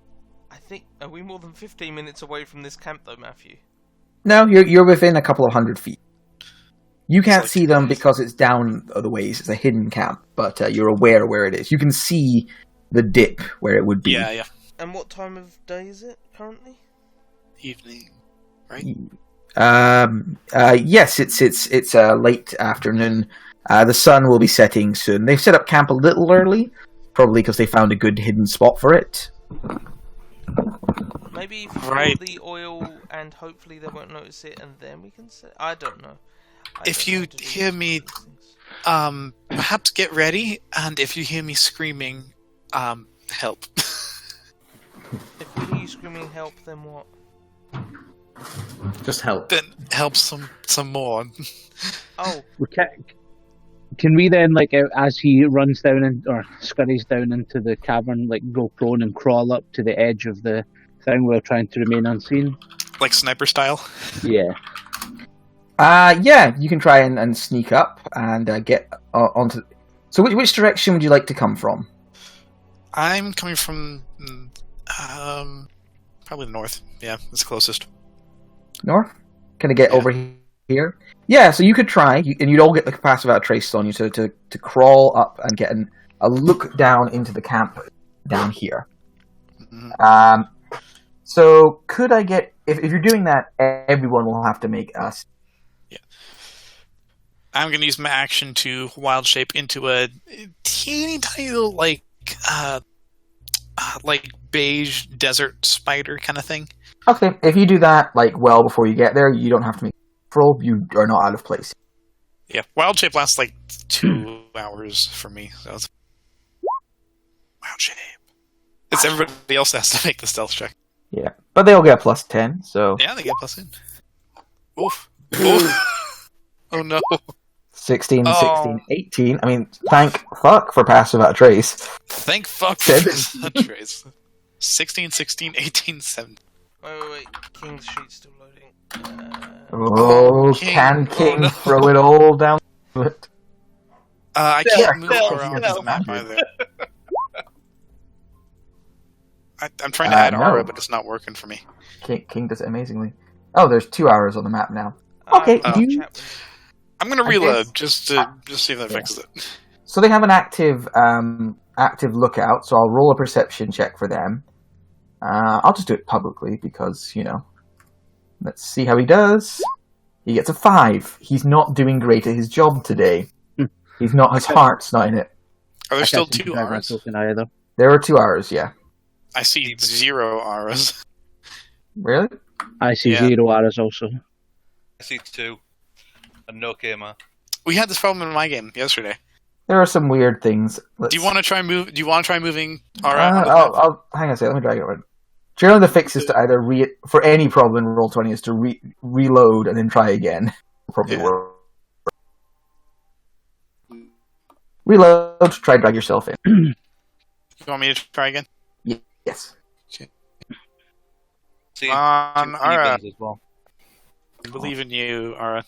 I think, are we more than 15 minutes away from this camp though, Matthew? No, you're within a couple of 100 feet. You can't like see them because it's down other ways. It's a hidden camp, but you're aware where it is. You can see the dip where it would be. Yeah. And what time of day is it currently? Evening, right? Yes, it's late afternoon. The sun will be setting soon. They've set up camp a little early, probably because they found a good hidden spot for it. Maybe if you Right. pour the oil and hopefully they won't notice it, and then we can set. I don't know. If you hear me, perhaps get ready, and if you hear me screaming, help. If we hear you screaming help, then what? Just help. Then help some more. Oh, Can we then, like, as he runs down or scurries down into the cavern, like, go prone and crawl up to the edge of the thing while trying to remain unseen? Like sniper style? Yeah. Yeah, you can try and sneak up and get onto. So, which direction would you like to come from? I'm coming from, probably the north. Yeah, it's closest. North? Can I get Yeah. over here? Yeah, so you could try, and you'd all get the Pass Without Trace on you to crawl up and get a look down into the camp down here. Mhm. So could I get, if you're doing that, everyone will have to make us. I'm going to use my action to wild shape into a teeny tiny little, like beige desert spider kind of thing. Okay, if you do that, like, well before you get there, you don't have to make a roll, you are not out of place. Yeah, wild shape lasts like 2 hours for me. So it's wild shape. It's everybody else that has to make the stealth check. Yeah, but they'll get plus 10, so Yeah, they get plus in. Oof. Oof. Oh no. 16, Oh. 16, 18. I mean, thank fuck for Pass Without Trace. Thank fuck for this. 16, 16, 18, 17. wait. King's sheet's still loading. Oh, King. can King Oh, no. throw it all down it? I can't move no, around no. the map either. I'm trying to add no. aura, but it's not working for me. King does it amazingly. Oh, there's 2 hours on the map now. Ah, Okay, Oh. you... Chat window. I'm gonna I reload guess- just to see if that Yeah. fixes it. So they have an active lookout, so I'll roll a perception check for them. I'll just do it publicly because, let's see how he does. He gets a 5. He's not doing great at his job today. Hmm. His heart's not in it. Are there I still can't seem to 2 drag my auras? token either. There are 2 hours, yeah. I see 0 auras. Really? I see Yeah. 0 arrows also. I see 2. And no gamer. We had this problem in my game yesterday. There are some weird things. Do you want to try moving Aura? I'll hang on a second. Let me drag it over. Generally, the fix is to either for any problem in Roll20 is to reload and then try again. Probably Yeah. work. Reload. Try drag yourself in. You want me to try again? Yes. See, On two Aura. Evens as well. I believe in you, Aura.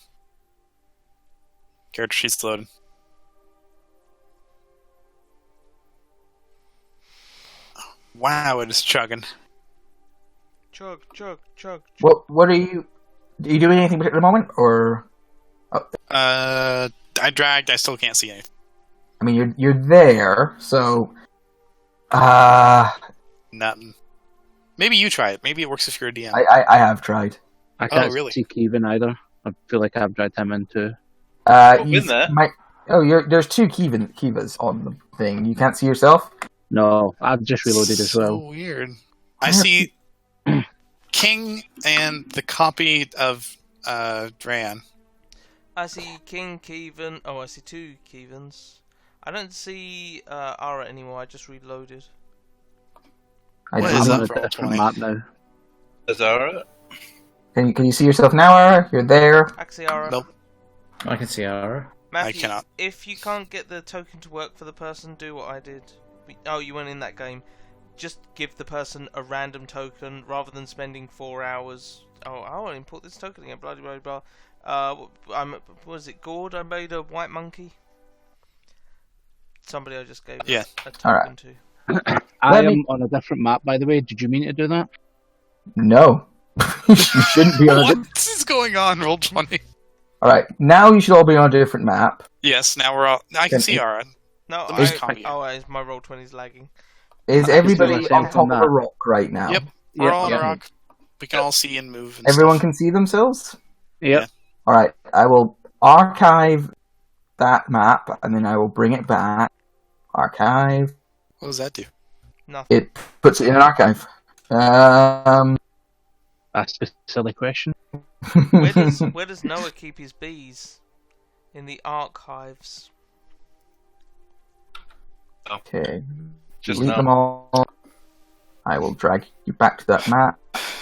Character sheet's loaded. Wow, it is chugging. Chug, chug, chug. What are you? Are you doing anything at the moment, or? I dragged. I still can't see anything. I mean, you're there, so. Nothing. Maybe you try it. Maybe it works if you're a DM. I have tried. I can't really? see Kevin either. I feel like I've dragged him in too. In there. There's 2 Kivas on the thing. You can't see yourself. No, I've just reloaded as So well. weird. I see King and the copy of Dran. I see King, Kevin. Oh, I see 2 Kevins. I don't see Ara anymore. I just reloaded. I What do is I'm not- that on a for different Roll20? map now. Is that alright? Can you see yourself now, Ara? You're there. I can see Ara. Nope. I can see Ara. Matthew, I cannot. if you can't get the token to work for the person, do what I did. Oh, you weren't in that game. Just give the person a random token rather than spending 4 hours. Oh, I want to import this token again. Blah blah blah. What was it? Gord? I made a white monkey. Somebody I just gave Yeah. a token Alright. to. I Let am me- on a different map, by the way. Did you mean to do that? No. You shouldn't be on a What is going on, Roll20? Alright, now you should all be on a different map. Yes, now we're all. I can Then see it- Aura. No, The most I, common. my roll 20's lagging. Is I can everybody see on myself top on of that. a rock right now? Yep. We're all on yeah. a rock. We can all see and move. And Everyone stuff. can see themselves? Yep. Alright, I will archive that map, and then I will bring it back. Archive. What does that do? Nothing. It puts it in an archive. That's a silly question. Where does Noah keep his bees? In the archives. Okay. Just Delete now. them all. I will drag you back to that map.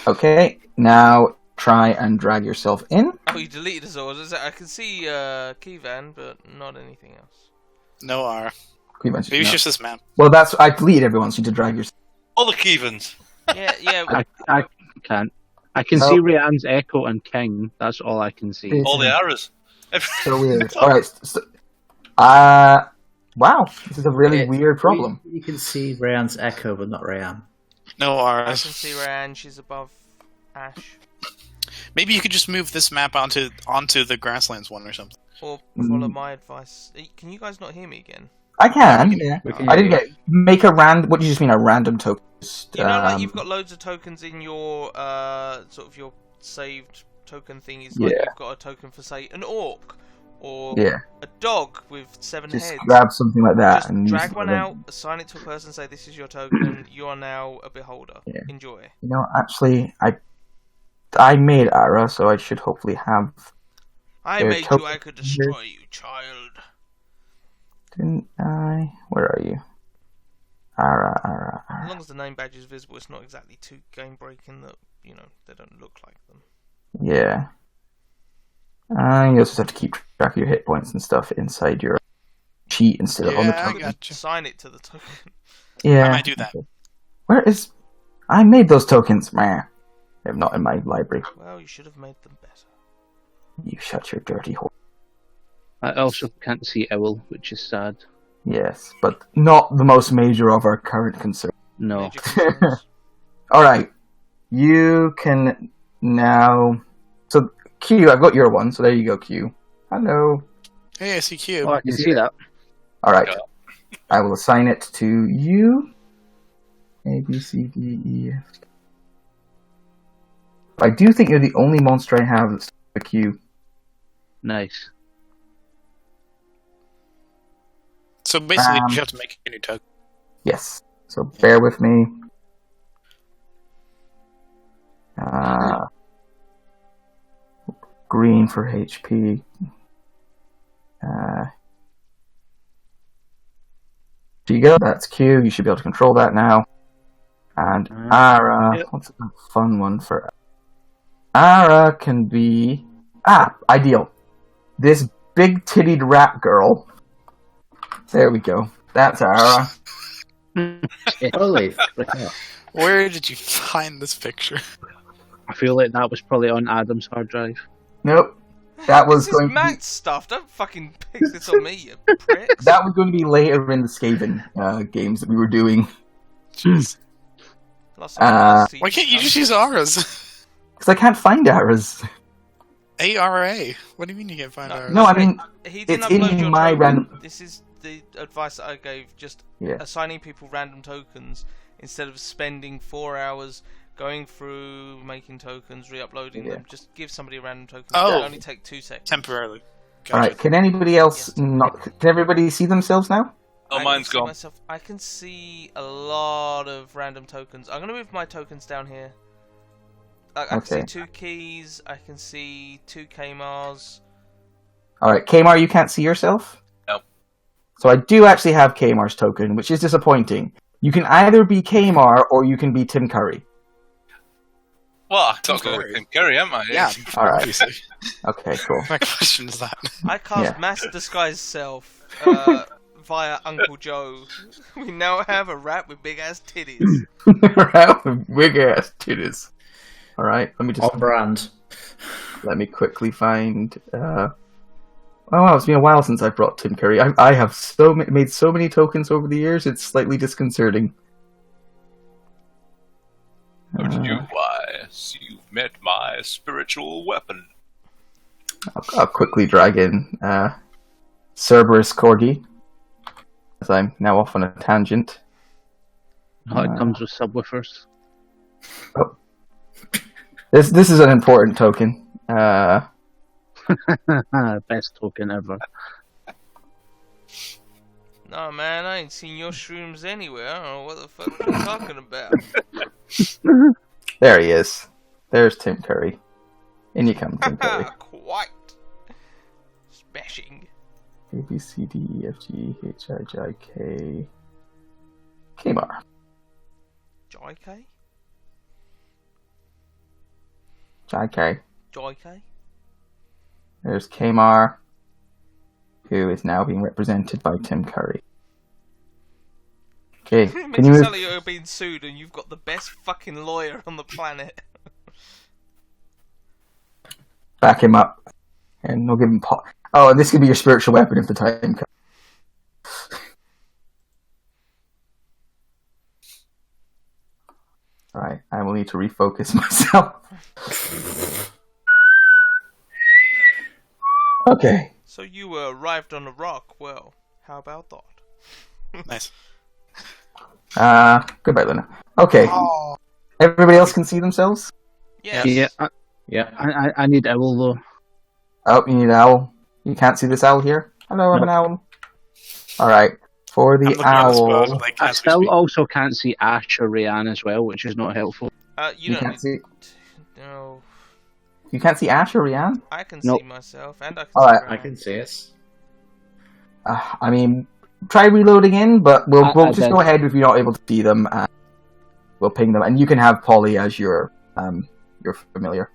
Okay, now try and drag yourself in. Oh, you deleted us all. I can see Kivan, but not anything else. No Aura. Maybe Maybe it's just this map. Well, I deleted everyone, so you need to drag yourself. All the Kevins. Yeah. I can't. I can No. see Rianne's Echo and King. That's all I can see. All the arrows. So weird. Alright, wow, this is a really weird problem. You can see Rayan's Echo, but not Rayan. No I Auras. can see Ryan. She's above Ash. Maybe you could just move this map onto the grasslands one or something. Or follow my advice. Can you guys not hear me again? I can, yeah. We can I didn't hear get make a random. What do you just mean a random token? You know, like you've got loads of tokens in your sort of your saved token thingies. Like Yeah. you've got a token for say an orc or Yeah, a dog with 7 just heads. grab something like that Just and drag use one it. out, assign it to a person, say this is your token. You are now a beholder. Yeah. Enjoy. You know, actually, I made Ara, so I should hopefully have. I Your made you. token I could destroy you, child. Didn't I? Where are you? Ara. As long as the name badge is visible, it's not exactly too game breaking that they don't look like them. Yeah. You also have to keep track of your hit points and stuff inside your cheat instead of on the Yeah, I token. gotcha. Assign it to the token. Yeah. I might do that. Where is? I made those tokens, man. They're not in my library. Well, you should have made them better. You shut your dirty hole. I also can't see Owl, which is sad. Yes, but not the most major of our current concerns. No. Major concerns. Alright. You can now... So, Q, I've got your one, so there you go, Q. Hello. Hey, I see Q. Oh, I can see that. Alright. I will assign it to you. A, B, C, D, E, F. I do think you're the only monster I have that's a Q. Nice. So basically, you have to make a new token. Yes. So bear with me. Green for HP. There you go. That's Q. You should be able to control that now. And Ara. Yep. What's a fun one for Ara? Can be ideal. This big-tittied rat girl. There we go. That's Ara. Holy frick. Where did you find this picture? I feel like that was probably on Adam's hard drive. Nope. That was This is going. Matt's stuff. Don't fucking pick this on me, you pricks. That was going to be later in the Skaven games that we were doing. Jeez. Lost some honesty. Why can't you just use Aras? Because I can't find Ara's. ARA? What do you mean you can't find Aras? No, I mean, He didn't it's upload in your my token. random. This is the advice that I gave. Just Yeah. assigning people random tokens instead of spending 4 hours going through making tokens, re-uploading them. Just give somebody a random token. Oh. It'll only take 2 seconds. Temporarily. All right. Can anybody else not? Can everybody see themselves now? Oh, I can mine's see gone. myself- I can see a lot of random tokens. I'm gonna move my tokens down here. I can see Okay. 2 keys. I can see 2 Kmars. All right, Kmar, you can't see yourself. No. So I do actually have Kmar's token, which is disappointing. You can either be Kmar or you can be Tim Curry. Well, I Tim can't go with Curry. Tim Curry, am I? Yeah. All right. Obviously. Okay, cool. My question is that. I cast Yeah. Mass Disguise Self via Uncle Joe. We now have a rat with big ass titties. Big ass titties. All right, let me just On brand. let me quickly find. Oh wow, it's been a while since I brought Tim Curry. I have made so many tokens over the years. It's slightly disconcerting. What did you wise? You've met my spiritual weapon. I'll quickly drag in Cerberus Corgi, as I'm now off on a tangent. Oh, it comes with subwoofers. This is an important token. Best token ever. No man, I ain't seen your shrooms anywhere. I don't know what the fuck you're talking about. There he is. There's Tim Curry. In you come, Tim Curry. Quite smashing. A B C D E F G H I J K Kmar. JK? JK. JK? There's Kmar, who is now being represented by Tim Curry. Okay, It can makes you it move sound like you're being sued and you've got the best fucking lawyer on the planet. back him up? And we'll give him Oh, and this could be your spiritual weapon if the time comes. Alright, I will need to refocus myself. Okay. So you arrived on a rock. Well, how about that? Nice. Goodbye, Luna. Okay. Everybody else can see themselves? Yes. Yeah, Yeah. I need owl though. Oh, you need an owl. You can't see this owl here? Hello, I'm an owl. Alright. For I'm the looking at this owl... world, like, I as we still speak. also can't see Ash or Rhiannon as well, which is not helpful. You You don't can't need... see... No. You can't see Ash or Rianne? I can Nope. see myself, and I can Alright. see I Ryan. can see us. I mean, try reloading in, but we'll I just did. go ahead if you're not able to see them. And we'll ping them, and you can have Polly as your familiar.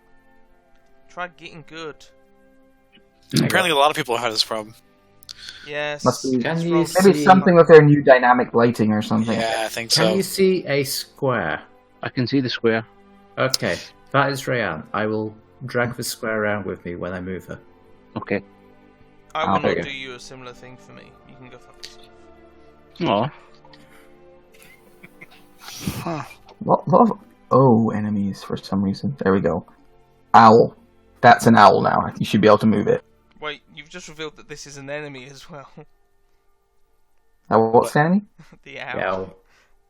Try getting good. Apparently, a lot of people have this problem. Yes. Must be- Can it's you wrong. see- Maybe it's something with their new dynamic lighting or something. Yeah, I think Can so. you see a square? I can see the square. Okay, that is Rayanne. I will drag the square around with me when I move her. Okay. I Oh, will there not you do you a similar thing for me. You can go fuck yourself. Aw. Lot of enemies for some reason. There we go. Owl. That's an owl now. You should be able to move it. Wait, you've just revealed that this is an enemy as well. What's the enemy? The owl. Yeah.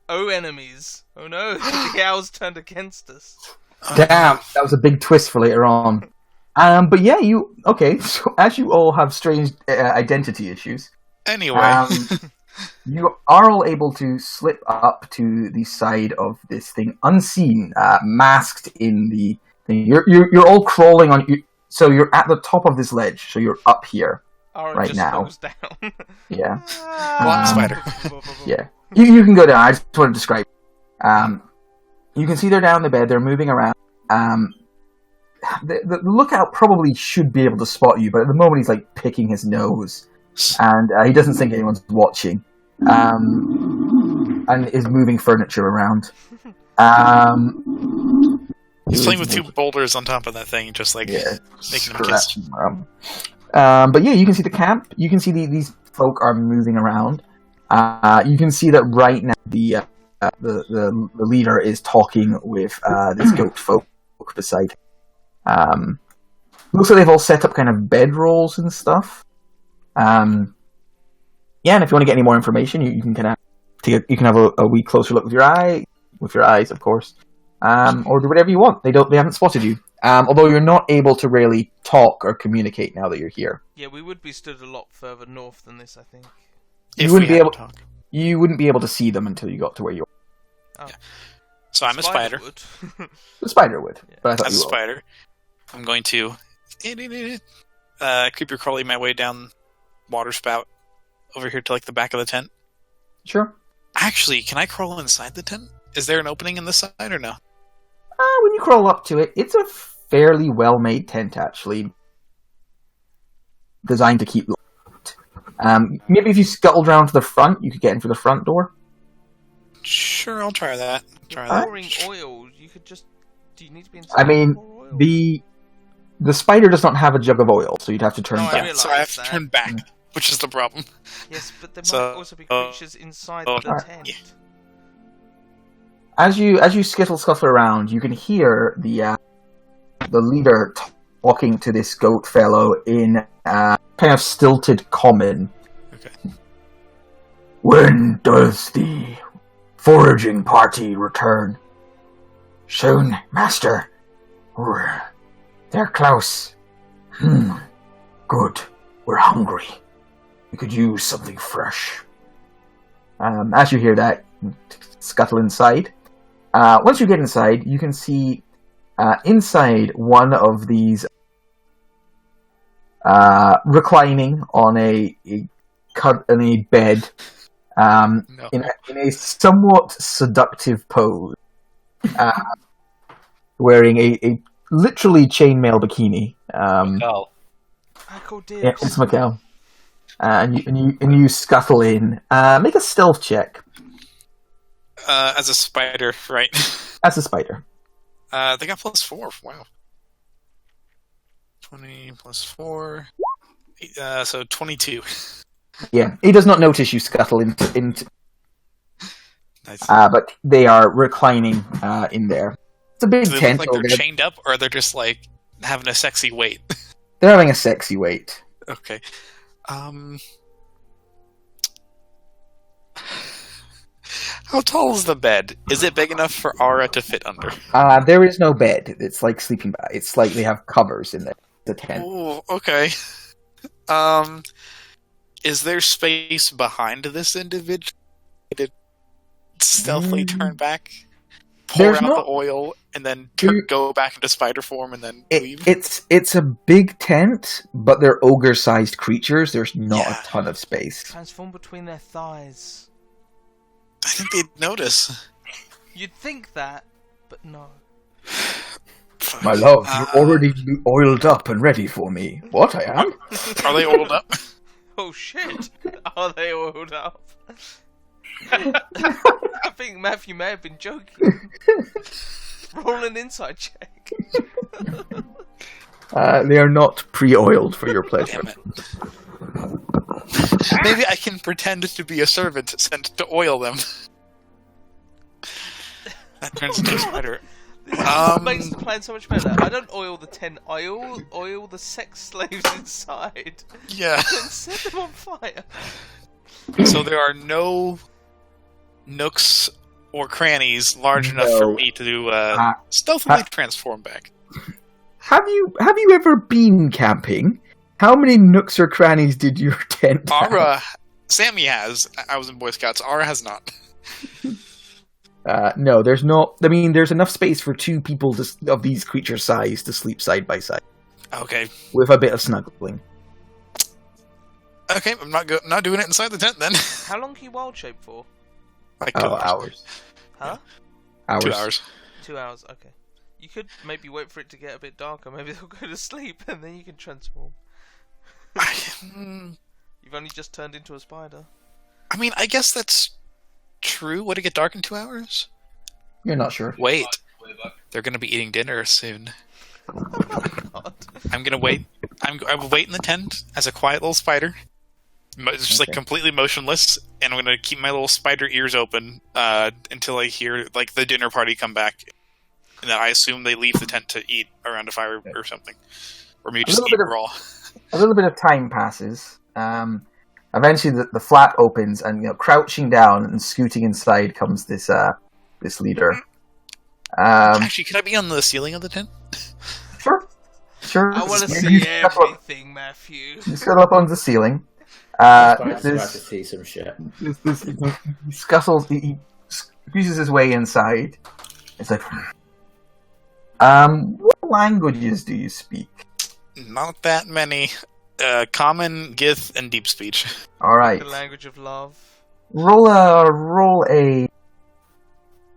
Oh, enemies. Oh no, the owl's turned against us. Damn, that was a big twist for later on. But yeah, so as you all have strange identity issues, Anyway, you are all able to slip up to the side of this thing unseen, masked in the thing. You're all crawling on. So you're at the top of this ledge. So you're up here Aaron right just now. falls down. Yeah. Block spider. Yeah. You can go down. I just want to describe. You can see they're down the bed. They're moving around. The lookout probably should be able to spot you, but at the moment he's like picking his nose, and he doesn't think anyone's watching, and is moving furniture around. He's playing with two boulders on top of that thing, just like making them kiss. But yeah, you can see the camp. You can see these folk are moving around. You can see that right now the leader is talking with this goat folk beside him. Looks like they've all set up kind of bedrolls and stuff. And if you want to get any more information, you can kind of you can have a wee closer look with your eyes, of course, or do whatever you want. They haven't spotted you. Although you're not able to really talk or communicate now that you're here. Yeah, we would be stood a lot further north than this, I think. You wouldn't be able to see them until you got to where you are. Oh. Yeah. So I'm a spider. The spider would. Yeah. But I thought As a spider, I'm going to creeper crawly my way down water spout over here to like the back of the tent. Sure. Actually, can I crawl inside the tent? Is there an opening in the side or no? When you crawl up to it, it's a fairly well-made tent, actually. Designed to keep locked. Maybe if you scuttled around to the front, you could get in through the front door. Sure, I'll try that. Pouring oil, you could just... Do you need to be inside? I mean, the spider does not have a jug of oil, so you'd have to turn back. Yeah, so I have to turn back, which is the problem. Yes, but there might also be creatures inside the tent. Yeah. As you scuttle around, you can hear the leader talking to this goat fellow in kind of stilted common. Okay. When does the foraging party return? Soon, master. They're close. Good. We're hungry. We could use something fresh. As you hear that, scuttle inside. Once you get inside, you can see inside one of these reclining on a bed in a somewhat seductive pose, wearing a literally chainmail bikini. Yeah, it's Mikkel. And you scuttle in. Make a stealth check. As a spider, right? As a spider. They got +4. Wow. 20 plus 4. So 22. Yeah, he does not notice you scuttle into. Nice. But they are reclining in there. It's a big Do they tent. look like they're chained up, or they're just like having a sexy wait? They're having a sexy wait. Okay. How tall is the bed? Is it big enough for Aura to fit under? There is no bed. It's like sleeping bag. It's like they have covers in the tent. Oh, okay. Is there space behind this individual to stealthily turn back, pour out the oil, and then go back into spider form and then leave? It's a big tent, but they're ogre-sized creatures. There's not a ton of space. Transform between their thighs. I think they'd notice. You'd think that, but no. My love, you're already oiled up and ready for me. What, I am? Are they oiled up? Oh shit! Are they oiled up? I think Matthew may have been joking. Roll an inside check. They are not pre-oiled for your pleasure. Damn it. Maybe I can pretend to be a servant sent to oil them. That turns into a spider. This makes the plan so much better. I don't oil the tent, I oil the sex slaves inside. Yeah. And set them on fire. So there are no nooks or crannies large enough for me to stealthily transform back. Have you ever been camping? How many nooks or crannies did your tent have? Ara, Sammy has. I was in Boy Scouts. Ara has not. No, there's no. I mean, there's enough space for two people of these creatures' size to sleep side by side. Okay. With a bit of snuggling. Okay, I'm not doing it inside the tent then. How long can you wild shape for? Like Hours. Huh? Hours. 2 hours. 2 hours, okay. You could maybe wait for it to get a bit darker, maybe they'll go to sleep and then you can transform. You've only just turned into a spider. I mean, I guess that's true. Would it get dark in 2 hours? You're not sure. Wait. They're going to be eating dinner soon. God. I'm going to wait. I will wait in the tent as a quiet little spider. It's just like completely motionless, and I'm going to keep my little spider ears open until I hear like the dinner party come back. And I assume they leave the tent to eat around a fire or something. Or maybe just eat raw. A little bit of time passes. Eventually, the flap opens, and crouching down and scooting inside comes this leader. Actually, can I be on the ceiling of the tent? Sure. I want to see everything, Matthew. You scuttle up onto the ceiling. About to see some shit. He scuttles. He squeezes his way inside. It's like, what languages do you speak? Not that many. Common, Gith, and Deep Speech. All right. The language of love. Roll a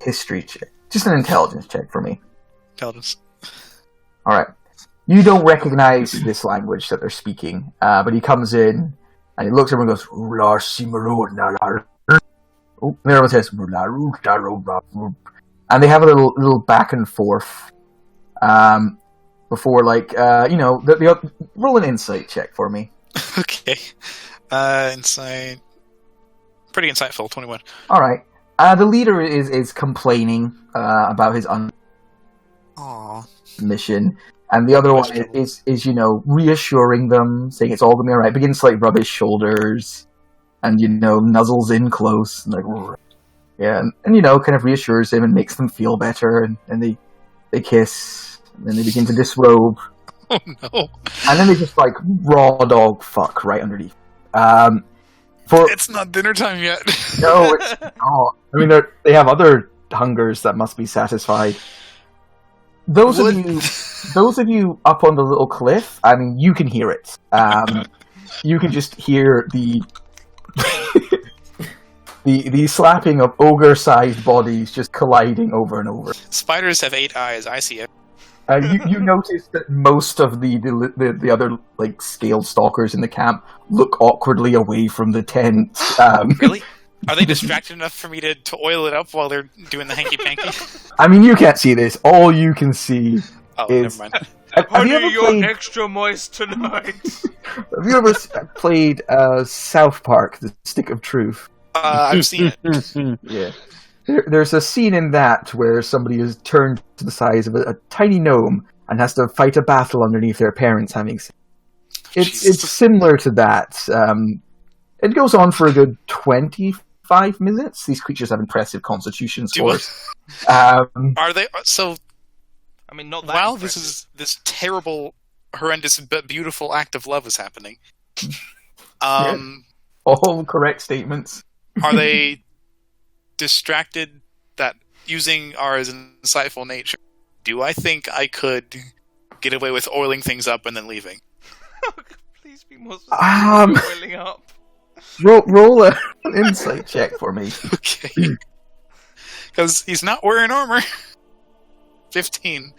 history check. Just an intelligence check for me. Intelligence. All right. You don't recognize this language that they're speaking, but he comes in and he looks at everyone and goes, oh, and everyone says, and they have a little back and forth before, roll an insight check for me. Okay. Insight. Pretty insightful, 21. All right. The leader is complaining about his mission. And the other one is reassuring them, saying it's all going to be alright. Begins to rub his shoulders, and nuzzles in close, and and kind of reassures him and makes them feel better. And they kiss, and then they begin to disrobe. Oh no! And then they just raw dog fuck right underneath. It's not dinner time yet. No, it's not. I mean, they have other hungers that must be satisfied. Those of you up on the little cliff, I mean, you can hear it. You can just hear the slapping of ogre-sized bodies just colliding over and over. Spiders have 8 eyes. I see it. You notice that most of the other scaled stalkers in the camp look awkwardly away from the tent. Really? Are they distracted enough for me to oil it up while they're doing the hanky-panky? I mean, you can't see this. All you can see is... Never mind. Have you ever played... extra moist tonight. Have you ever played South Park, The Stick of Truth? I've seen it. Yeah. There's a scene in that where somebody is turned to the size of a tiny gnome and has to fight a battle underneath their parents having sex. It's similar to that. It goes on for a good 25 minutes. These creatures have impressive constitution scores. Are they... So... I mean, not that while impressive. this terrible, horrendous, but beautiful act of love is happening, all correct statements. Are they distracted that using our insightful nature? Do I think I could get away with oiling things up and then leaving? Please be more specific. Oiling up. Roll an insight check for me. Okay. Because he's not wearing armor. 15.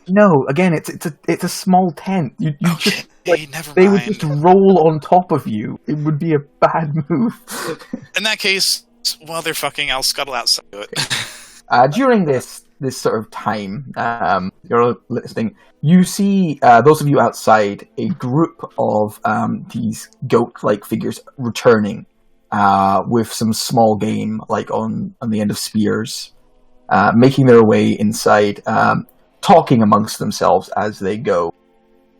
No, again, it's a small tent. You okay, just, never they mind. would just roll on top of you. It would be a bad move. In that case, while they're fucking, I'll scuttle outside to it. During this sort of time, you're listening. You see those of you outside, a group of these goat-like figures returning with some small game, on the end of spears. Making their way inside, talking amongst themselves as they go.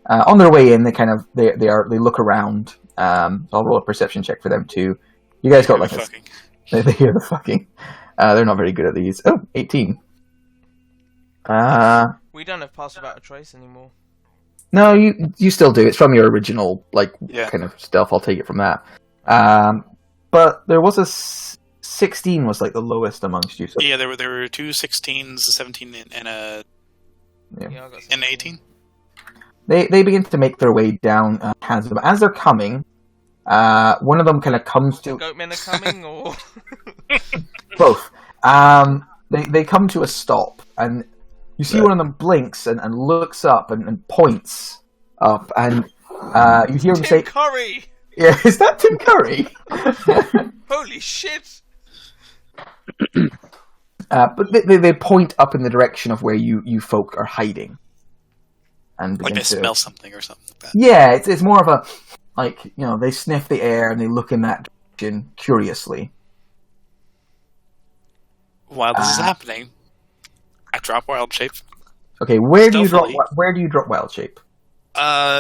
On their way in, they look around. I'll roll a perception check for them too. You guys got they hear the fucking. They're not very good at these. Oh, 18. We don't have Pass Without a Trace anymore. No, you still do. It's from your original Yeah. kind of stealth. I'll take it from that. But there was a 16 was like the lowest amongst you. So Yeah, there were two 16s, a 17, and a Yeah, I got an 18. they begin to make their way down Chasm. As they're coming, one of them kind of comes to Goatmen are coming, or both. They come to a stop, and you see one of them blinks and looks up and points up, and you hear him Tim say, Curry! "Yeah, is that Tim Curry?" Holy shit! But they point up in the direction of where you folk are hiding, and Like begin they to smell something or something like that. Yeah, it's more of a they sniff the air and they look in that direction curiously. While this is happening, I drop wild shape. Okay, where do you drop Stealthily. wild shape?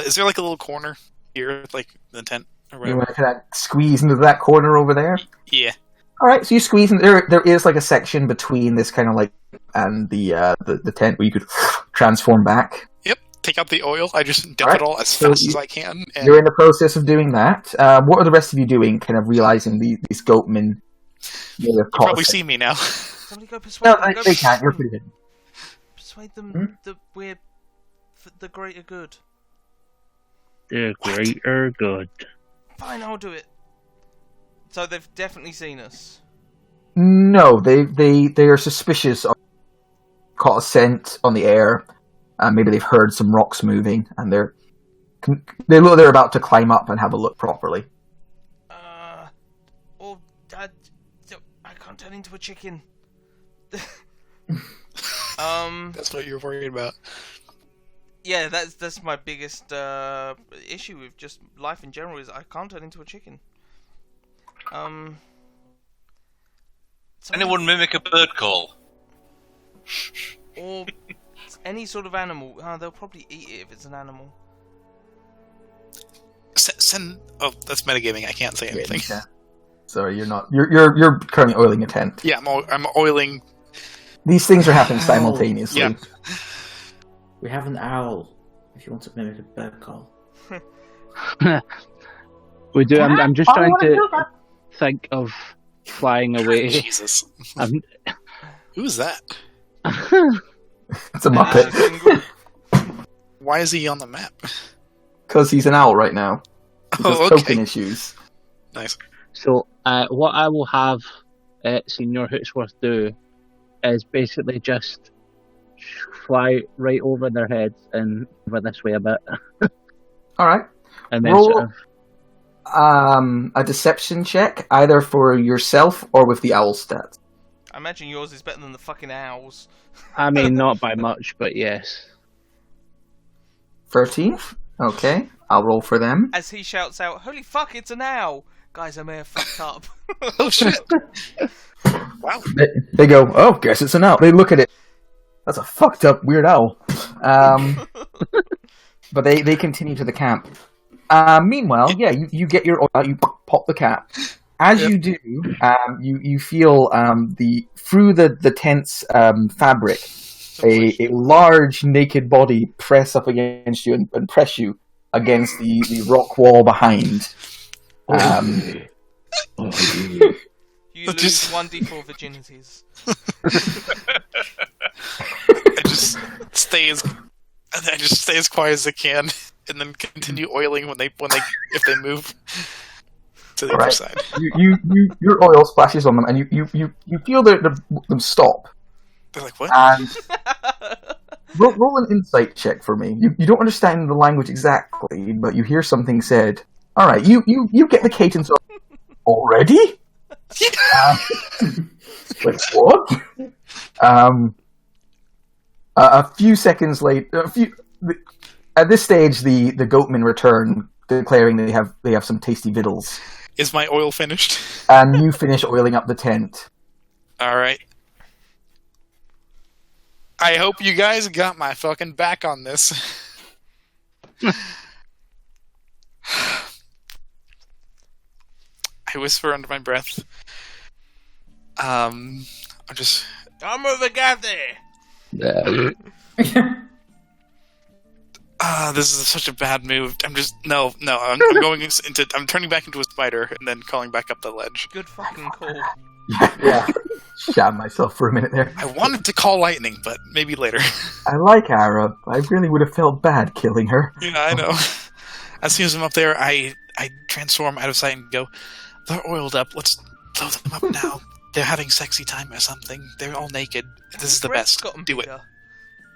Is there like a little corner here, like the tent or You whatever? want to kind of squeeze into that corner over there? Yeah. All right, so you squeeze in there. There is like a section between this kind of and the tent where you could transform back. Yep. Take out the oil. I just dump Alright, it all as so fast as I can. And You're in the process of doing that. What are the rest of you doing? Kind of realizing these goatmen. you probably see me now. Somebody go persuade No, them. they can't. You're pretty hidden. Persuade them that we're for the greater good. The greater good. Fine, I'll do it. So they've definitely seen us. No, they are suspicious of caught a scent on the air. Maybe they've heard some rocks moving, and they're about to climb up and have a look properly. Or I can't turn into a chicken. That's what you're worried about. Yeah, that's my biggest issue with just life in general is I can't turn into a chicken. Anyone mimic a bird call? Or any sort of animal. They'll probably eat it if it's an animal. Send. Oh, that's metagaming. I can't say anything. Yeah. Sorry, you're not. You're currently oiling a tent. Yeah, I'm oiling. These things are happening simultaneously. Yeah. We have an owl. If you want to mimic a bird call. We do. I'm just trying to think of flying away. Jesus. Who's that? It's a muppet. Why is he on the map? Because he's an owl right now. Because Oh, okay. token issues. Nice. So, what I will have Senior Hootsworth do is basically just fly right over their heads and over this way a bit, All right. and then Roll- sort of. A deception check, either for yourself or with the owl stats. I imagine yours is better than the fucking owls. I mean, not by much, but yes. 13. Okay, I'll roll for them. As he shouts out, "Holy fuck, it's an owl!" Guys, I may have fucked up. Oh shit! Wow. They go, oh, guess it's an owl. They look at it. That's a fucked up weird owl. But they continue to the camp. Meanwhile, yeah, you get your oil out, you pop the cap. As you do, you feel through the tent's fabric, a large naked body press up against you and press you against the rock wall behind. You lose 1d4 virginities. I just stay as quiet as I can, and then continue oiling if they move to the other side. Your oil splashes on them, and you feel them stop. They're like, what? And roll an insight check for me. You don't understand the language exactly, but you hear something said. All right, you get the cadence of already. Like what? A few seconds later, at this stage, the goatmen return, declaring they have some tasty victuals, Is my oil finished? and you finish oiling up the tent. All right. I hope you guys got my fucking back on this. I whisper under my breath. I'm I'm over Gather! This is such a bad move. I'm just I'm going into. I'm turning back into a spider and then crawling back up the ledge. Good fucking call. Yeah. Shot myself for a minute there. I wanted to call lightning, but maybe later. I like Arab. I really would have felt bad killing her. Yeah, I know. As soon as I'm up there, I transform out of sight and go, they're oiled up. Let's throw them up now. They're having sexy time or something. They're all naked. This is the best. Do it.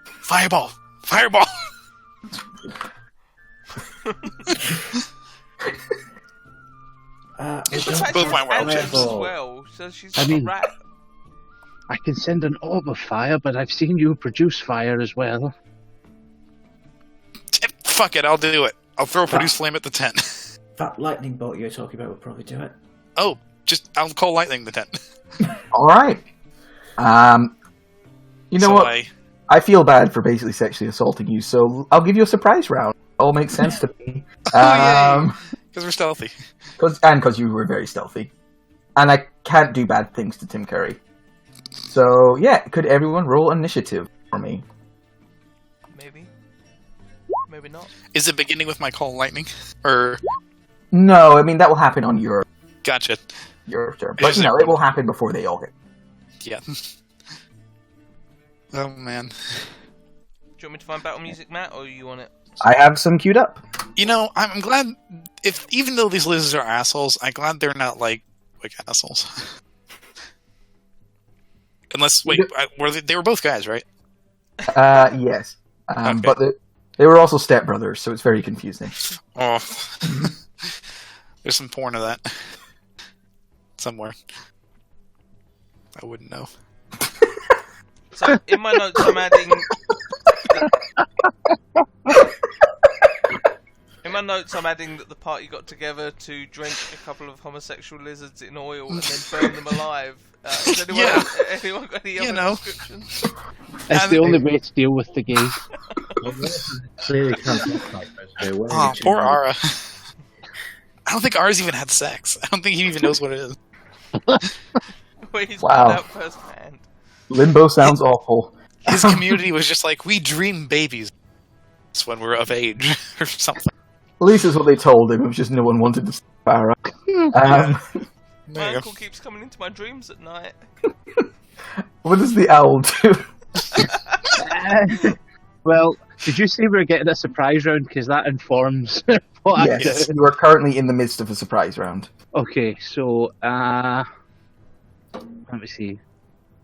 Fireball! Fireball! Both went well. As well, so she's I mean, a rat. I can send an orb of fire, but I've seen you produce fire as well. Fuck it, I'll do it. I'll throw a produce flame at the tent. That lightning bolt you were talking about would probably do it. Oh, I'll call lightning the tent. Alright. You know what? I feel bad for basically sexually assaulting you, so I'll give you a surprise round. It all makes sense to me. Because we're stealthy. Because you were very stealthy. And I can't do bad things to Tim Curry. So, yeah, could everyone roll initiative for me? Maybe. Maybe not. Is it beginning with my call lightning? Or... No, I mean, that will happen on your Gotcha. turn. But, it will happen before they all get... Yeah. Oh, man. Do you want me to find battle music, Matt, or you want it? I have some queued up. I'm glad... Even though these lizards are assholes, I'm glad they're not, like assholes. Unless, they were both guys, right? Yes. Okay. But they were also stepbrothers, so it's very confusing. Oh. There's some porn of that. Somewhere. I wouldn't know. So, in my notes, I'm adding... In my notes, I'm adding that the party got together to drench a couple of homosexual lizards in oil and then burn them alive. Has anyone got any other descriptions? It's the only way to deal with the gays. Clearly can't look like those. Oh, poor Ara. I don't think Ara's even had sex. I don't think he even knows what it is. Well, he's Wow. found out firsthand. Limbo sounds awful. His community was just like, we dream babies when we're of age, or something. At least that's what they told him. It was just no one wanted to stop Ara. My uncle keeps coming into my dreams at night. What does the owl do? Well, did you say we were getting a surprise round? Because that informs what I Yes, do. you are currently in the midst of a surprise round. Okay, so, let me see.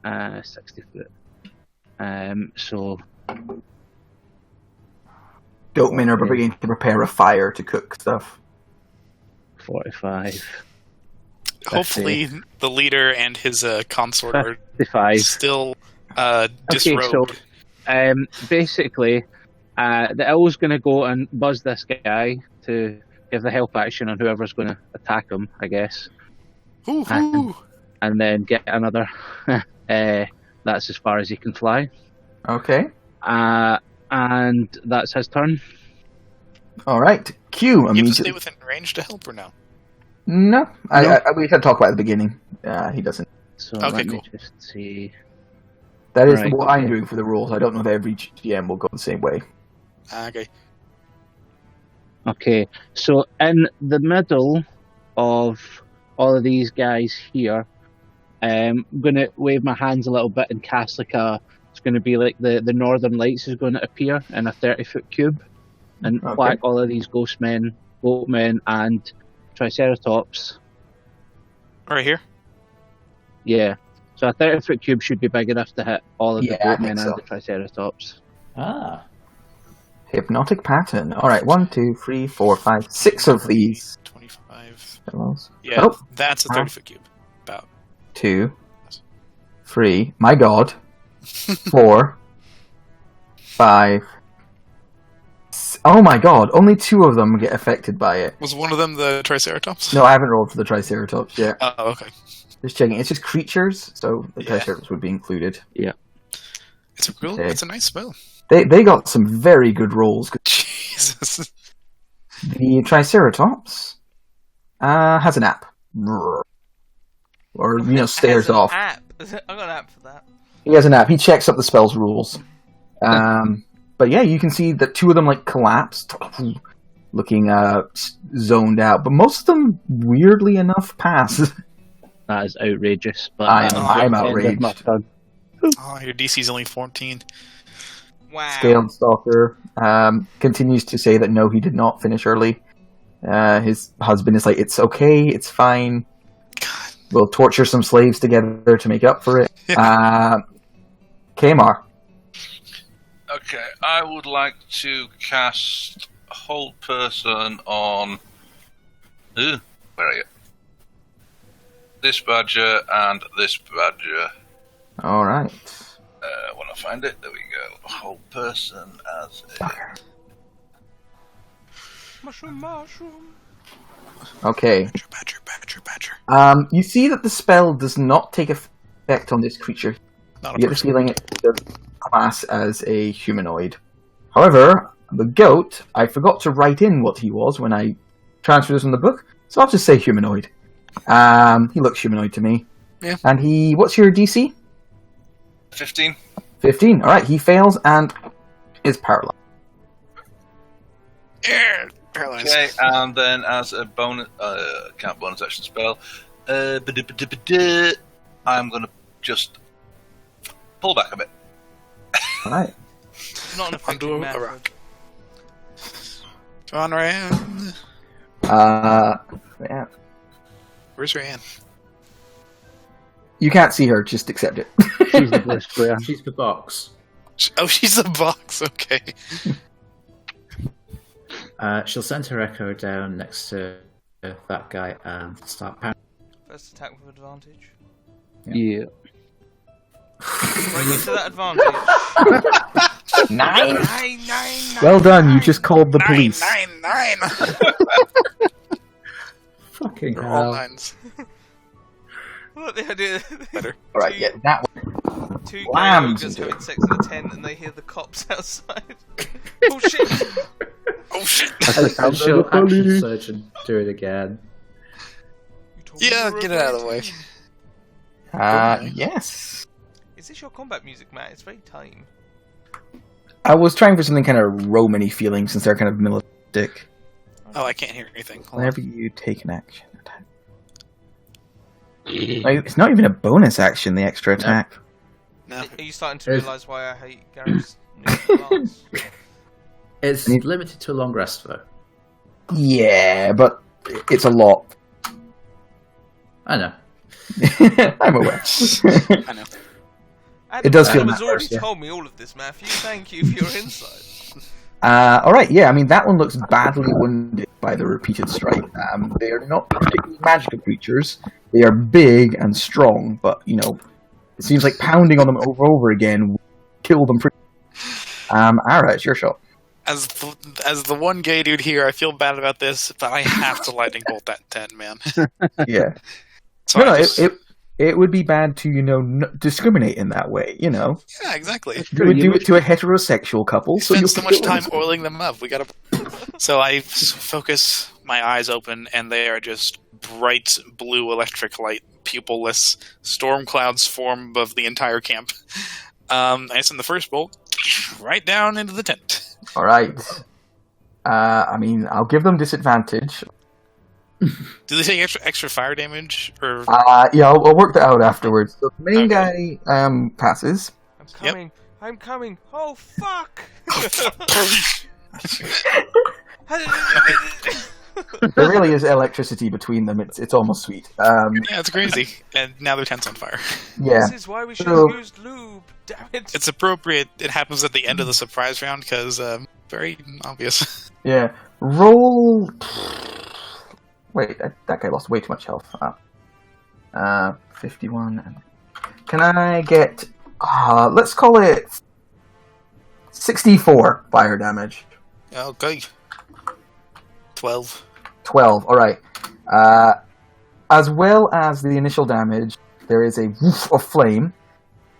60 foot. So... Goatmen are beginning to prepare a fire to cook stuff. 45. Hopefully the leader and his consort are 55. still Okay, disrobed. so basically, the owl's going to go and buzz this guy to give the help action on whoever's going to attack him, I guess. And then get another. That's as far as he can fly. Okay. And that's his turn. All right. Q You have to immediately. stay within range to help or no? No, we had to talk about it at the beginning. He doesn't. So Okay, let me cool. just see. That is Right, what I'm okay. doing for the rules. I don't know that every GM will go the same way. Okay. Okay, so in the middle of all of these guys here, I'm going to wave my hands a little bit and cast it's going to be like the Northern Lights is going to appear in a 30-foot cube and Okay. whack all of these boatmen, and Triceratops. Right here? Yeah. So a 30-foot cube should be big enough to hit all of the Yeah, I boatmen think and so. the Triceratops. Ah. Hypnotic pattern. All right, 1, 2, 3, 4, 5, 6 of these. 25. Fellows. Yeah, Oh. that's a 30-foot cube. About. 2, 3. My God. 4, 5. Oh my God! Only 2 of them get affected by it. Was one of them the Triceratops? No, I haven't rolled for the Triceratops yet. Oh, okay. Just checking. It's just creatures, so the Yeah. Triceratops would be included. It's a nice spell. They got some very good rolls. Jesus. The Triceratops has an app. Or, stares Has an off. App. I got an app for that. He has an app. He checks up the spell's rules. But yeah, you can see that two of them like collapsed, looking zoned out. But most of them, weirdly enough, pass. That is outrageous. But I'm outraged. Oh, your DC's only 14. Wow. Scaled Stalker continues to say that no, he did not finish early. His husband is like, it's okay, it's fine. God. We'll torture some slaves together to make up for it. Kmar. Okay, I would like to cast Hold Person on... Ooh, where are you? This badger and this badger. Alright. When I find it, there we go. Hold Person as a... Mushroom. Okay. Badger. You see that the spell does not take effect on this creature. Not You a get the person. feeling it does class as a humanoid. However, the goat, I forgot to write in what he was when I transferred this from the book, so I'll just say humanoid. He looks humanoid to me. Yeah. And what's your DC? 15. 15. Alright, he fails and is paralyzed. Yeah, paralyzed. Okay, and then as a bonus, can't bonus action spell, I'm gonna just pull back a bit. Alright. It's not an effective Undo a method. rock. Come on, Ryan. Yeah. Where's Ryan? You can't see her, just accept it. She's the blue square. She's the box. Oh, she's a box. Okay. She'll send her echo down next to that guy and start pounding. First attack with advantage. Yeah. Right into that advantage. 9! 9. Well done, you just called the police. 9. Fucking They're all hell. nines. What the idea? Better. Alright, yeah, that one. Two Lambs ogres into having it. sex in a tent and they hear the cops outside. Oh shit! Oh shit. And she'll action surge and do it again. You told me Yeah, you were get a it out of the way. virgin. Yes. Is this your combat music, Matt? It's very tame. I was trying for something kind of Romany feeling since they're kind of militaristic. Oh, I can't hear anything. Hold on. Whenever you take an action attack. Like, it's not even a bonus action, the extra attack. No. Are you starting to Is- realise why I hate Gareth's new class? It's limited to a long rest, though. Yeah, but it's a lot. I know. I'm aware. I know. Adam, It does feel Adam has that already first, yeah. told me all of this, Matthew. Thank you for your insight. Alright, yeah, I mean, that one looks badly wounded by the repeated strike. They are not particularly magical creatures. They are big and strong, but, you know, it seems like pounding on them over and over again will kill them pretty. Ara, it's your shot. As the one gay dude here, I feel bad about this, but I have to lightning bolt that tent, man. Yeah. So No, I just- it would be bad to, discriminate in that way, you know. yeah, exactly. You would do it to a heterosexual couple. We So spent you'll so much kill them. time oiling them up. We gotta. So I focus my eyes open, and they are just bright blue electric light, pupilless storm clouds form above the entire camp. I send the first bolt right down into the tent. All right. I mean, I'll give them disadvantage. Do they take extra fire damage, or Yeah, I'll work that out afterwards. So the main Okay. guy passes. I'm coming. I'm coming. Oh fuck! There really is electricity between them. It's almost sweet. yeah, it's crazy. And now their tent's on fire. Yeah. This is why we should So- have used lube. Damn it! It's appropriate. It happens at the end of the surprise round because very obvious. Yeah. Roll. Wait, that guy lost way too much health. 51. Can I get? Let's call it 64 fire damage. Okay. 12. 12. All right. As well as the initial damage, there is a woof of flame,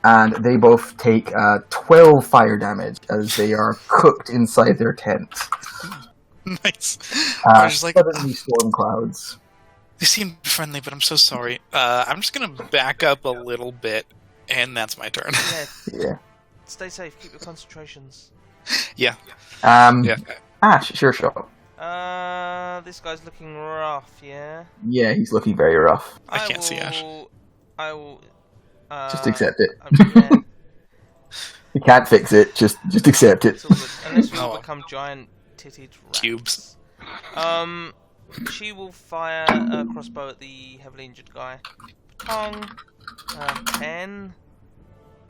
and they both take 12 fire damage as they are cooked inside their tent. Nice. I was just like, Suddenly storm clouds. they seem friendly, but I'm so sorry. I'm just gonna back up a little bit, and that's my turn. Yeah, Yeah. stay safe. Keep your concentrations. Yeah. Yeah. Yeah. Sure. This guy's looking rough, yeah? Yeah, he's looking very rough. I can't see Ash. I will... Just accept it. Yeah. You can't fix it. Just accept it. It's all good. Unless we all Oh. become giant-titted rats. Cubes. She will fire a crossbow at the heavily injured guy. Pong. 10.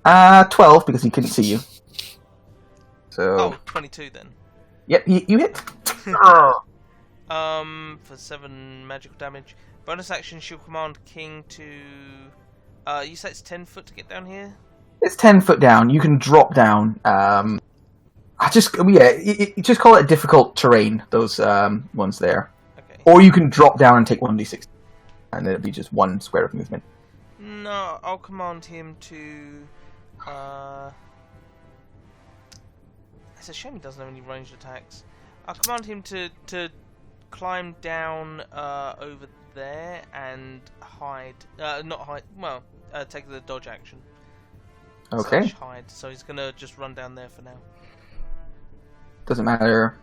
12 because he couldn't see you. So. Oh, 22 then. Yep, you hit. For 7 magical damage. Bonus action, she'll command King to... you said it's 10 foot to get down here? It's 10 foot down. You can drop down. Just call it difficult terrain. Those ones there, Okay. or you can drop down and take 1d6, and then it'll be just 1 square of movement. No, I'll command him to... It's a shame he doesn't have any ranged attacks. I'll command him to climb down over there and hide. Not hide. Well, take the dodge action. Okay. / hide. So he's gonna just run down there for now. Doesn't matter.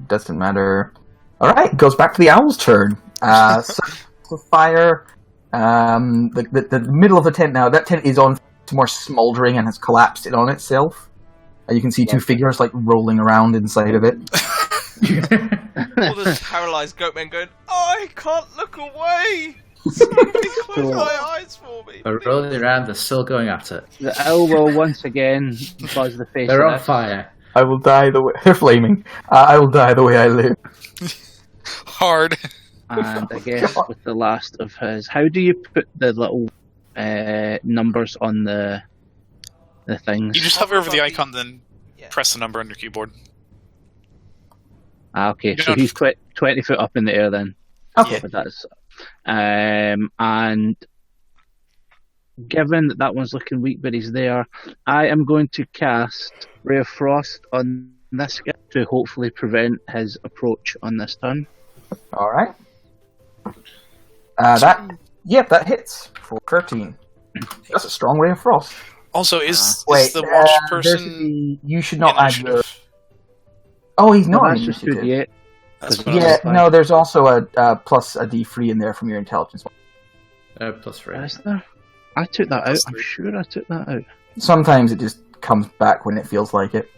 Doesn't matter. All right, goes back to the owl's turn. So fire. The middle of the tent now. That tent is on more smoldering and has collapsed in on itself. You can see 2 figures like rolling around inside of it. All the paralysed goatmen going, I can't look away! Somebody close my eyes for me! They're rolling around, they're still going at it. The owl will once again buzz the face. They're of on it. fire. I will die the way they're flaming. I will die the way I live. Hard. And I guess with the last of his, how do you put the little numbers on the things? You just hover over the icon, then Yeah. press the number on your keyboard. Okay, You so don't- he's 20 foot up in the air then. Okay. But that's and given that that one's looking weak, but he's there, I am going to cast Ray of Frost on this guy to hopefully prevent his approach on this turn. All right. That hits for 13. That's a strong ray of frost. Also, is Wait, the watch there should person be- you should not add your. initiative? Oh, he's not No, on that's just initiative. 2d8. That's Because what I was Yeah, fine. no, there's also a plus a D3 in there from your intelligence. +3. Is there? I took that out. Plus I'm 3. sure I took that out. Sometimes it just comes back when it feels like it.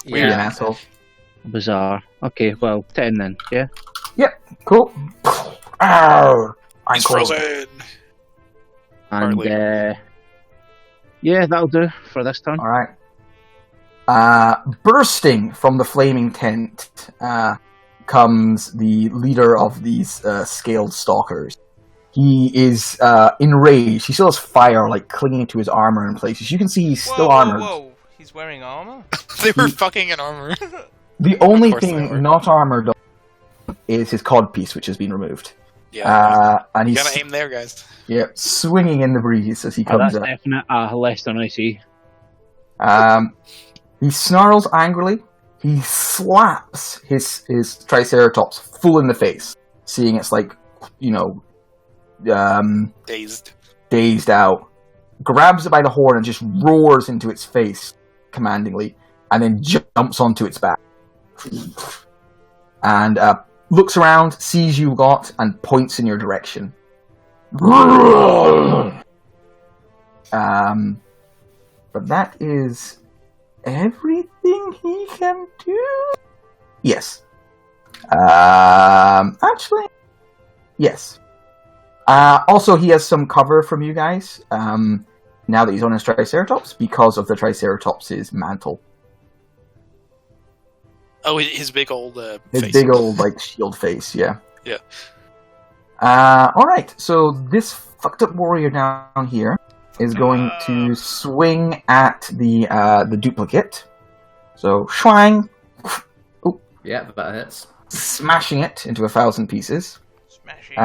Be an Yeah. asshole. Bizarre. Okay, well, 10 then, yeah? Cool. Ow! I'm He's cold. frozen. And, Partly. yeah, that'll do for this turn. All right. Bursting from the flaming tent comes the leader of these scaled stalkers. He is enraged. He still has fire like clinging to his armor in places. You can see he's still armored. Whoa! He's wearing armor? They were fucking in armor. The only course they were. thing not armored is his codpiece, which has been removed. Yeah. And You he's gotta aim there, guys. swinging in the breeze as he Oh, comes that's up. definite less than I see. He snarls angrily. He slaps his Triceratops full in the face, seeing it's like, Dazed. dazed out. Grabs it by the horn and just roars into its face commandingly, and then jumps onto its back. And looks around, sees you lot, and points in your direction. But that is everything he can do? Yes. Actually, yes. Also, he has some cover from you guys, now that he's on his Triceratops, because of the Triceratops' mantle. Oh, his big old His face. big old, shield face, yeah. Yeah. Alright, so this fucked up warrior down here is going to swing at the duplicate. So, swang, Yeah, that hits. smashing it into 1,000 pieces. Smashing.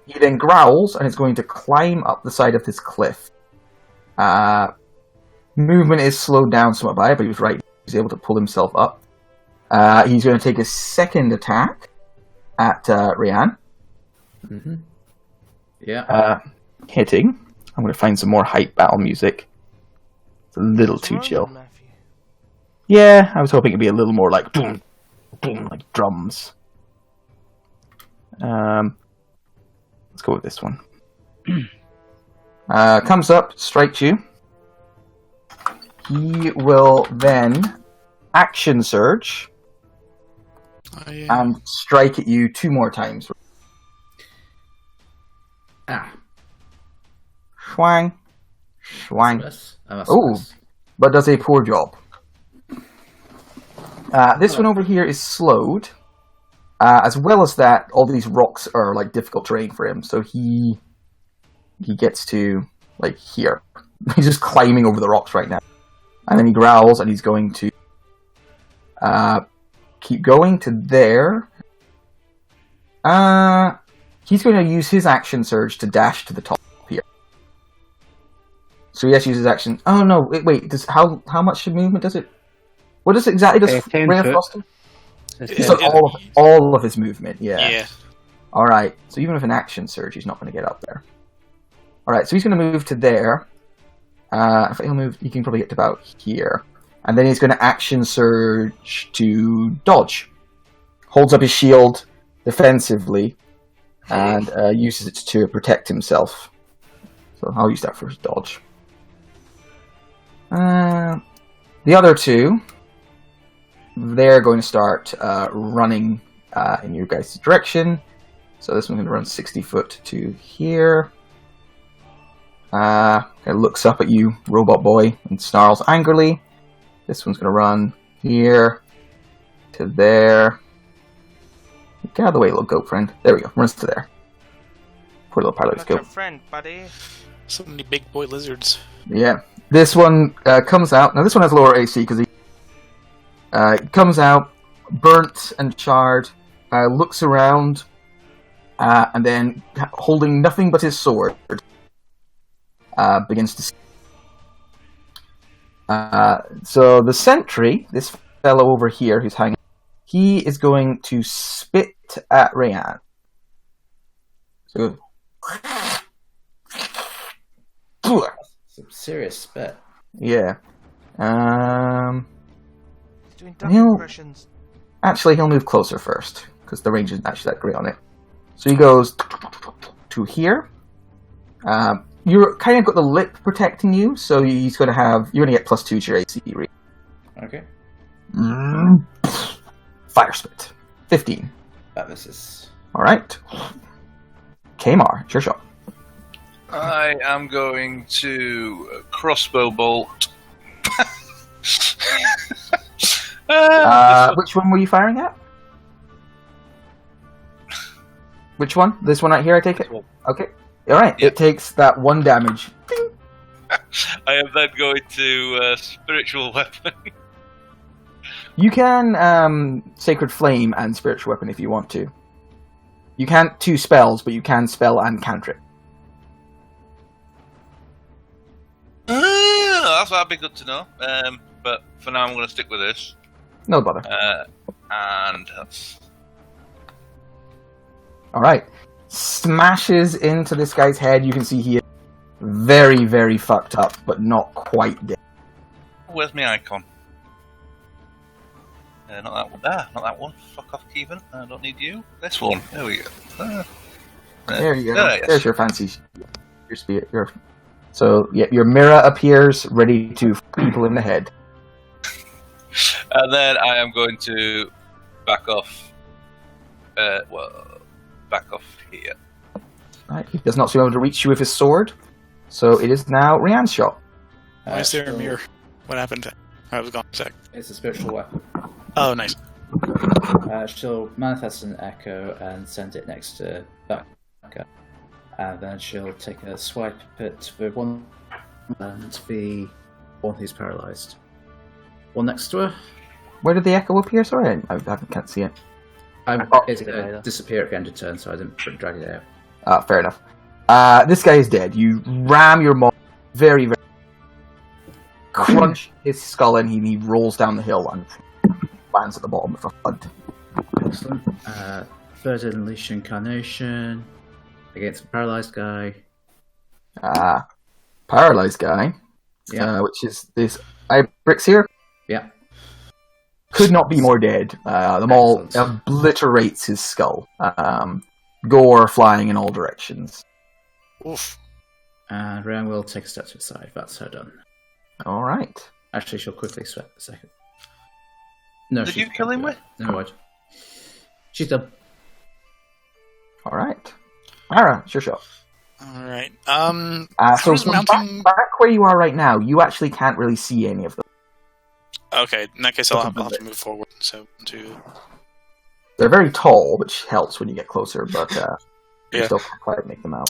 He then growls and is going to climb up the side of this cliff. Movement is slowed down somewhat by it, but he was right. He's able to pull himself up. He's going to take a second attack at Rhiann. Mm-hmm. Yeah. Hitting. I'm going to find some more hype battle music. It's a little too chill. Matthew. Yeah, I was hoping it'd be a little more like boom, boom, like drums. Let's go with this one. Comes up, strikes you. He will then action surge and strike at you 2 more times. Schwang. Schwang. Oh, but does a poor job. This one over here is slowed. As well as that, all these rocks are like difficult terrain for him, so he gets to like here. He's just climbing over the rocks right now. And then he growls, and he's going to keep going to there. He's going to use his action surge to dash to the top here. So he has to use his action. Oh no! Wait. How much movement does it? What does it exactly does Ray of Frost do? So all of his movement. Yeah. All right. So even with an action surge, he's not going to get up there. All right. So he's going to move to there. If he'll move, he can probably get to about here. And then he's going to action surge to dodge. Holds up his shield defensively and uses it to protect himself. So I'll use that for his dodge. The other two, they're going to start running in your guys' direction. So this one's going to run 60 foot to here. It looks up at you, robot boy, and snarls angrily. This one's going to run here to there. Get out of the way, little goat friend. There we go. Runs to there. Poor little pilot's goat. Your friend, buddy. So many big boy lizards. Yeah. This one comes out. Now this one has lower AC because he comes out, burnt and charred, looks around, and then holding nothing but his sword, begins to. So the sentry, this fellow over here who's hanging, he is going to spit at Rayan. So, Some serious spit. yeah. He's doing duck impressions. Actually, he'll move closer first because the range isn't actually that great on it. So he goes to here. You're kind of got the lip protecting you, so he's going to have. You're going to get +2 to your AC. Okay. Fire spit. 15. That misses. All right. Kmar, it's your shot. I am going to crossbow bolt. Which one were you firing at? Which one? This one right here, I take it? Okay. Alright, Yep. It takes that 1 damage. Ding. I am then going to spiritual weapon. You can Sacred Flame and Spiritual Weapon if you want to. You can't 2 spells, but you can spell and cantrip. That'd be good to know. But for now, I'm going to stick with this. No bother. And that's... Alright. Smashes into this guy's head. You can see he is very, very fucked up, but not quite dead. Where's my icon? Not that one. Not that one. Fuck off, Kevin. I don't need you. This one. There we go. There you go. Yes. There's your fancy. Your spear. So, yeah, your mirror appears, ready to fuck people in the head. And then I am going to back off. Back off here. Right, he does not seem able to reach you with his sword, so it is now Rhiann's shot. Why is there a mirror? What happened? I was gone a sec. It's a spiritual weapon. Oh, nice. She'll manifest an echo and send it next to Becca. And then she'll take a swipe at the one and the one who's paralysed. One next to her. Where did the echo appear? Sorry, I can't see it. It disappeared at the end of turn, so I didn't drag it out. Fair enough. This guy is dead. You ram your maul very, very... crunch his skull and he rolls down the hill and lands at the bottom of a flood. Excellent. Third Unleash Incarnation against the paralysed guy. Paralyzed guy. Yeah. Which is this Ibrix here. Yeah. could not be more dead. The maul Excellent. obliterates his skull. Gore flying in all directions. Oof. And Ryan will take a step to the side. That's her done. All right. Actually, she'll quickly sweat a second. No, Did she you kill can't him do with? it. No, what? She's done. All right. Ara, it's your show. All right. So How's from mounting? back where you are right now, you actually can't really see any of them. Okay, in that case, I'll have to move forward. So to They're very tall, which helps when you get closer, but you Yeah. still can't quite make them out.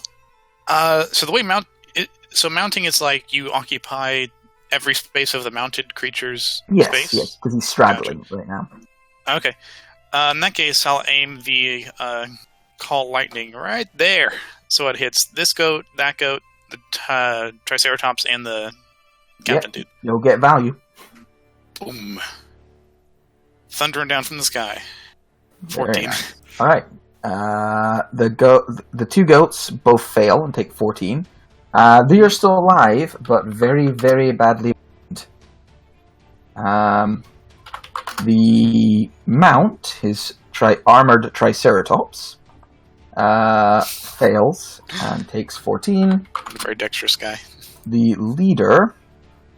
so the way mounting is like you occupy every space of the mounted creature's Yes, space. yes, because he's straddling right now. Okay. In that case, I'll aim the call lightning right there, so it hits this goat, that goat, the Triceratops, and the captain dude. You'll get value. Boom! Thundering down from the sky. Very 14. nice. All right. The two goats both fail and take 14. They are still alive, but very, very badly wounded. The mount, his armored Triceratops, fails and takes 14. Very dexterous guy. The leader,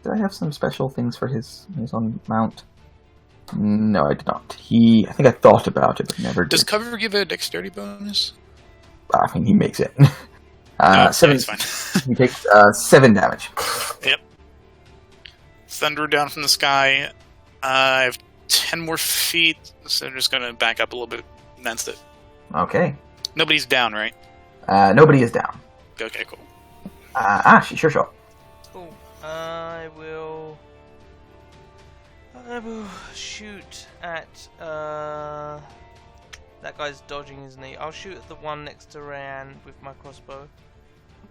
did I have some special things for his on mount? No, I did not. I think I thought about it, but never Does did. cover give a dexterity bonus? I mean, he makes it. No, 7. it's fine. He takes 7 damage. Yep. Thunder down from the sky. I have 10 more feet, so I'm just going to back up a little bit. And that's it. Okay. Nobody's down, right? Nobody is down. Okay, cool. Ash, it's your shot. Cool. I will shoot at that guy's dodging, isn't he? I'll shoot at the one next to Ryan with my crossbow.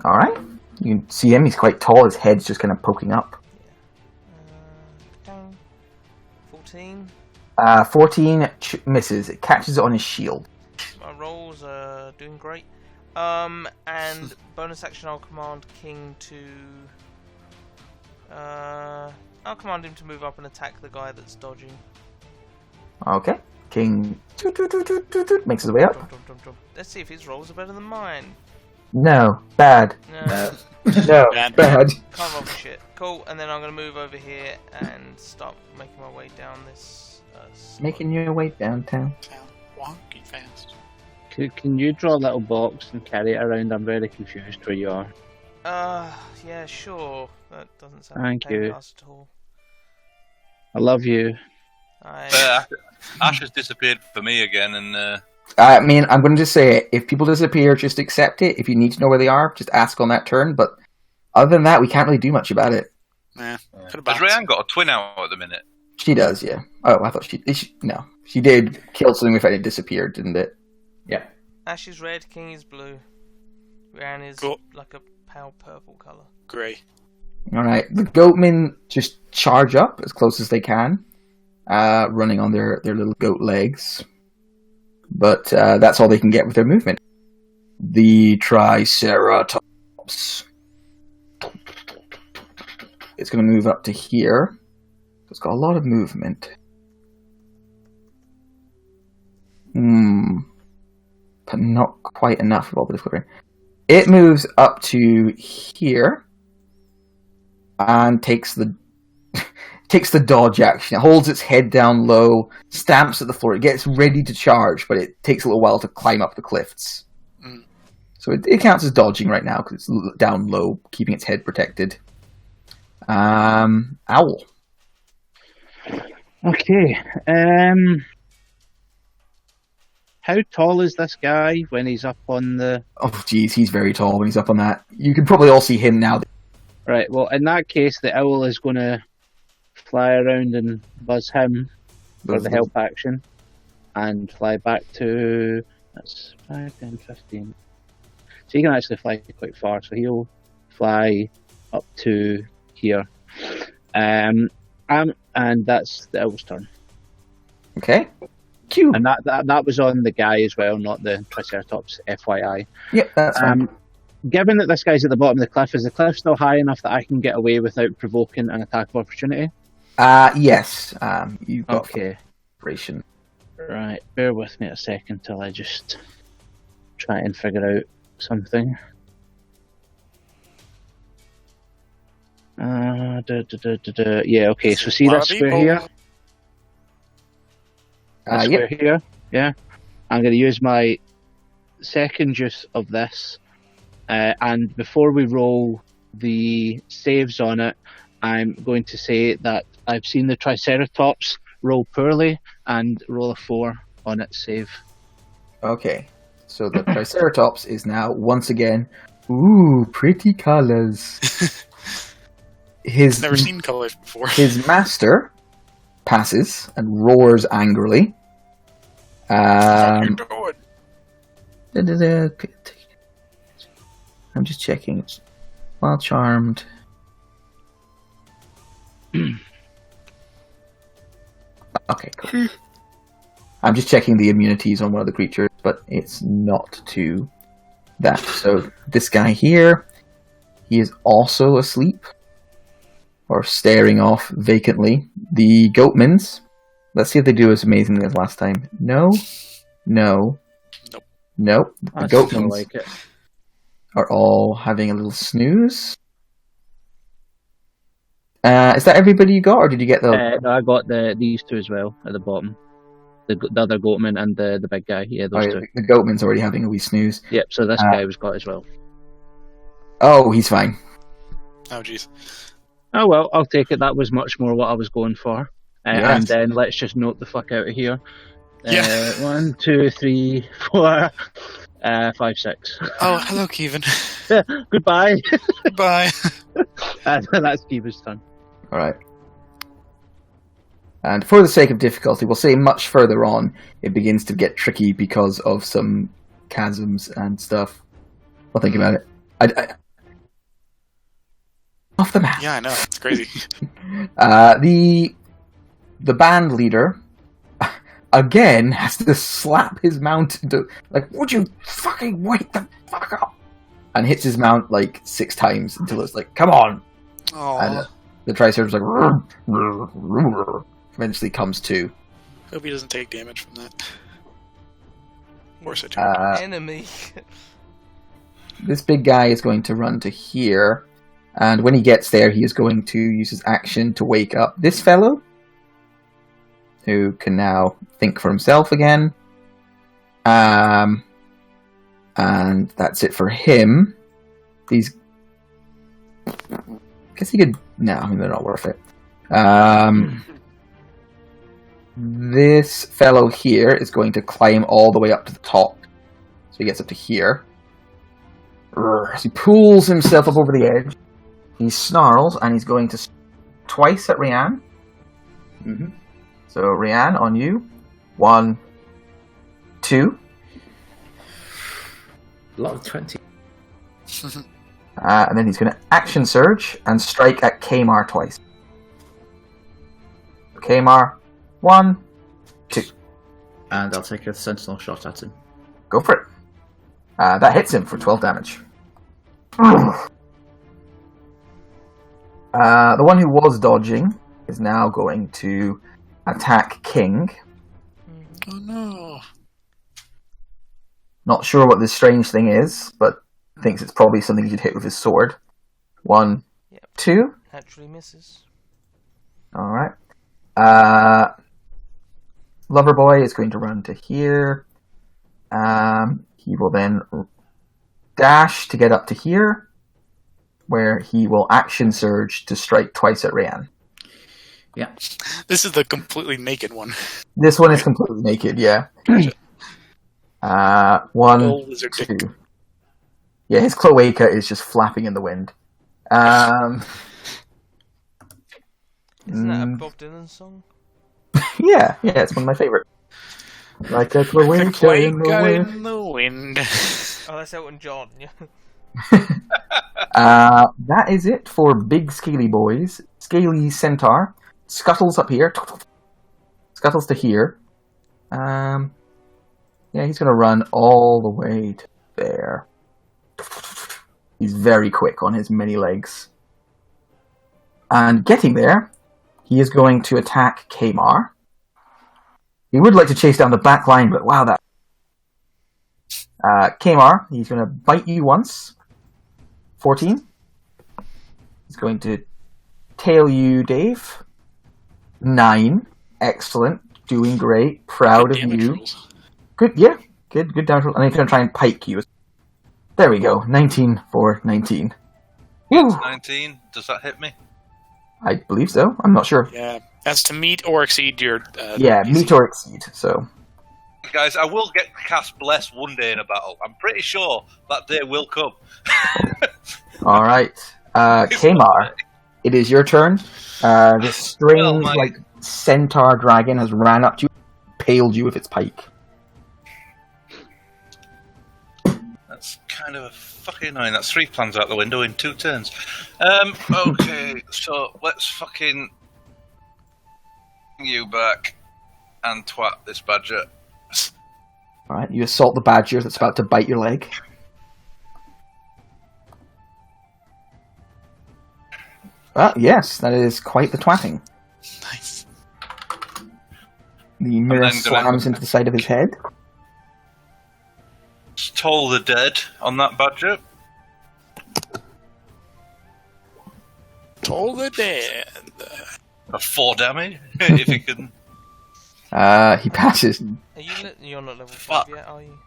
All right. You can see him. He's quite tall. His head's just kind of poking up. Dang. 14. 14 misses. It catches it on his shield. My rolls are doing great. And bonus action, I'll command King to. I'll command him to move up and attack the guy that's dodging. Okay. King makes his way up. Let's see if his rolls are better than mine. No. Bad. No, No. Bad. Bad. can't roll for shit. Cool, and then I'm going to move over here and start making my way down this. Making your way downtown. Sound wonky fast. Can you draw a little box and carry it around? I'm very confused where you are. Yeah, sure. That doesn't sound Thank like a pain in you. the ass at all. I love you. Ash has disappeared for me again, and I mean, I'm going to just say it. If people disappear, just accept it. If you need to know where they are, just ask on that turn. But other than that, we can't really do much about it. Nah. has Rayanne got a twin out at the minute? She does, yeah. Oh, I thought she no. She did kill something if it disappeared, didn't it? Yeah. Ash is red, King is blue. Ryan is Cool. like a pale purple colour. Grey. All right. The goatmen just charge up as close as they can, running on their little goat legs. But that's all they can get with their movement. The Triceratops. It's going to move up to here. It's got a lot of movement. But not quite enough of all the difficulty. It moves up to here and takes the dodge action. It holds its head down low, stamps at the floor. It gets ready to charge, but it takes a little while to climb up the cliffs. Mm. So it counts as dodging right now because it's down low, keeping its head protected. Owl. Okay. How tall is this guy when he's up on the... Oh, geez, he's very tall when he's up on that. You can probably all see him now. Right, well, in that case, the owl is going to fly around and buzz him for the help action and fly back to... That's 5, 10, 15. So he can actually fly quite far, so he'll fly up to here. And that's the owl's turn. Okay. Q. And that was on the guy as well, not the Triceratops, FYI. Yep, that's fine. Given that this guy's at the bottom of the cliff, is the cliff still high enough that I can get away without provoking an attack of opportunity? Yes. You've got Okay. inspiration. Right, bear with me a second till I just try and figure out something. Yeah, okay, so see Lot that of square people. here? That Yep. square here? Yeah. I'm going to use my second use of this, and before we roll the saves on it, I'm going to say that I've seen the Triceratops roll poorly and roll a 4 on its save. Okay. So the Triceratops is now once again. Ooh, pretty colors. It's never seen colors before. His master passes and roars angrily. What you doing? I'm just checking. It's Wild Charmed. Okay, cool. I'm just checking the immunities on one of the creatures, but it's not to that. So this guy here, he is also asleep or staring off vacantly. The goatmans, let's see if they do as amazingly as last time. No. Nope. The I still don't goatmans like it. are all having a little snooze. Is that everybody you got, or did you get the... No, I got these two as well at the bottom. The other goatman and the big guy. Yeah, those two. The goatman's already having a wee snooze. Yep, so this guy was got as well. Oh, he's fine. Oh, jeez. Oh well, I'll take it. That was much more what I was going for. Yes. And then let's just note the fuck out of here. Yeah. 1, 2, 3, 4, 5, 6. Oh, hello, Kevin. Goodbye. Bye. That's Kiva's turn. Alright. And for the sake of difficulty, we'll say much further on, it begins to get tricky because of some chasms and stuff. Well, think about it. Off the map. Yeah, I know. It's crazy. The band leader, again, has to slap his mount into... Like, would you fucking wake the fuck up? And hits his mount, 6 times until it's like, come on! Aww. And the Triceratops like... eventually comes to. Hope he doesn't take damage from that. Of course I do. Enemy. This big guy is going to run to here, and when he gets there, he is going to use his action to wake up this fellow, who can now think for himself again. And that's it for him. These... I guess he could... No, I mean, they're not worth it. This fellow here is going to climb all the way up to the top. So he gets up to here. So he pulls himself up over the edge. He snarls, and he's going to twice at Rianne. Mm-hmm. So Rianne, on you. 1, 2. A lot of 20. And then he's going to action surge and strike at Kamar twice. Kamar, 1, 2. And I'll take a sentinel shot at him. Go for it. That hits him for 12 damage. The one who was dodging is now going to attack King. Oh no. Not sure what this strange thing is, but thinks it's probably something he should hit with his sword. 1, Yep. 2. Naturally misses. Alright. Loverboy is going to run to here. He will then dash to get up to here, where he will action surge to strike twice at Rianne. Yeah. This is the completely naked one. This one is completely naked, yeah. 1, Old lizard 2. dick. Yeah, his cloaca is just flapping in the wind. Isn't that a Bob Dylan song? Yeah, it's one of my favorites. Like a cloaca in the wind. in the wind. Oh, that's Elton John. Yeah. That is it for big scaly boys. Scaly centaur scuttles up here, scuttles to here. Yeah, he's going to run all the way to there. He's very quick on his many legs. And getting there, he is going to attack Kamar. He would like to chase down the back line, but wow, that... Kamar, he's going to bite you once. 14. He's going to tail you, Dave. 9. Excellent. Doing great. Proud of you. Rolls. Good, yeah. Good damage roll. And he's going to try and pike you. There we go. 19 for 19. Woo! 19. Does that hit me? I believe so. I'm not sure. Yeah, that's to meet or exceed your. Meet or exceed. So, Guys, I will get cast Bless one day in a battle. I'm pretty sure that day will come. all right. Kamar, it is your turn. This strange, centaur dragon has ran up to you, impaled you with its pike. That's kind of a fucking annoying. That's 3 plans out the window in 2 turns. Okay, so let's fucking you back and twat this badger. All right, you assault the badger that's about to bite your leg. Yes, that is quite the twatting. Nice. The mirror slams into the side of his head. Toll the dead on that badger. Toll the dead. A 4 damage, if you can. He passes. You're not level 5 yet, are you?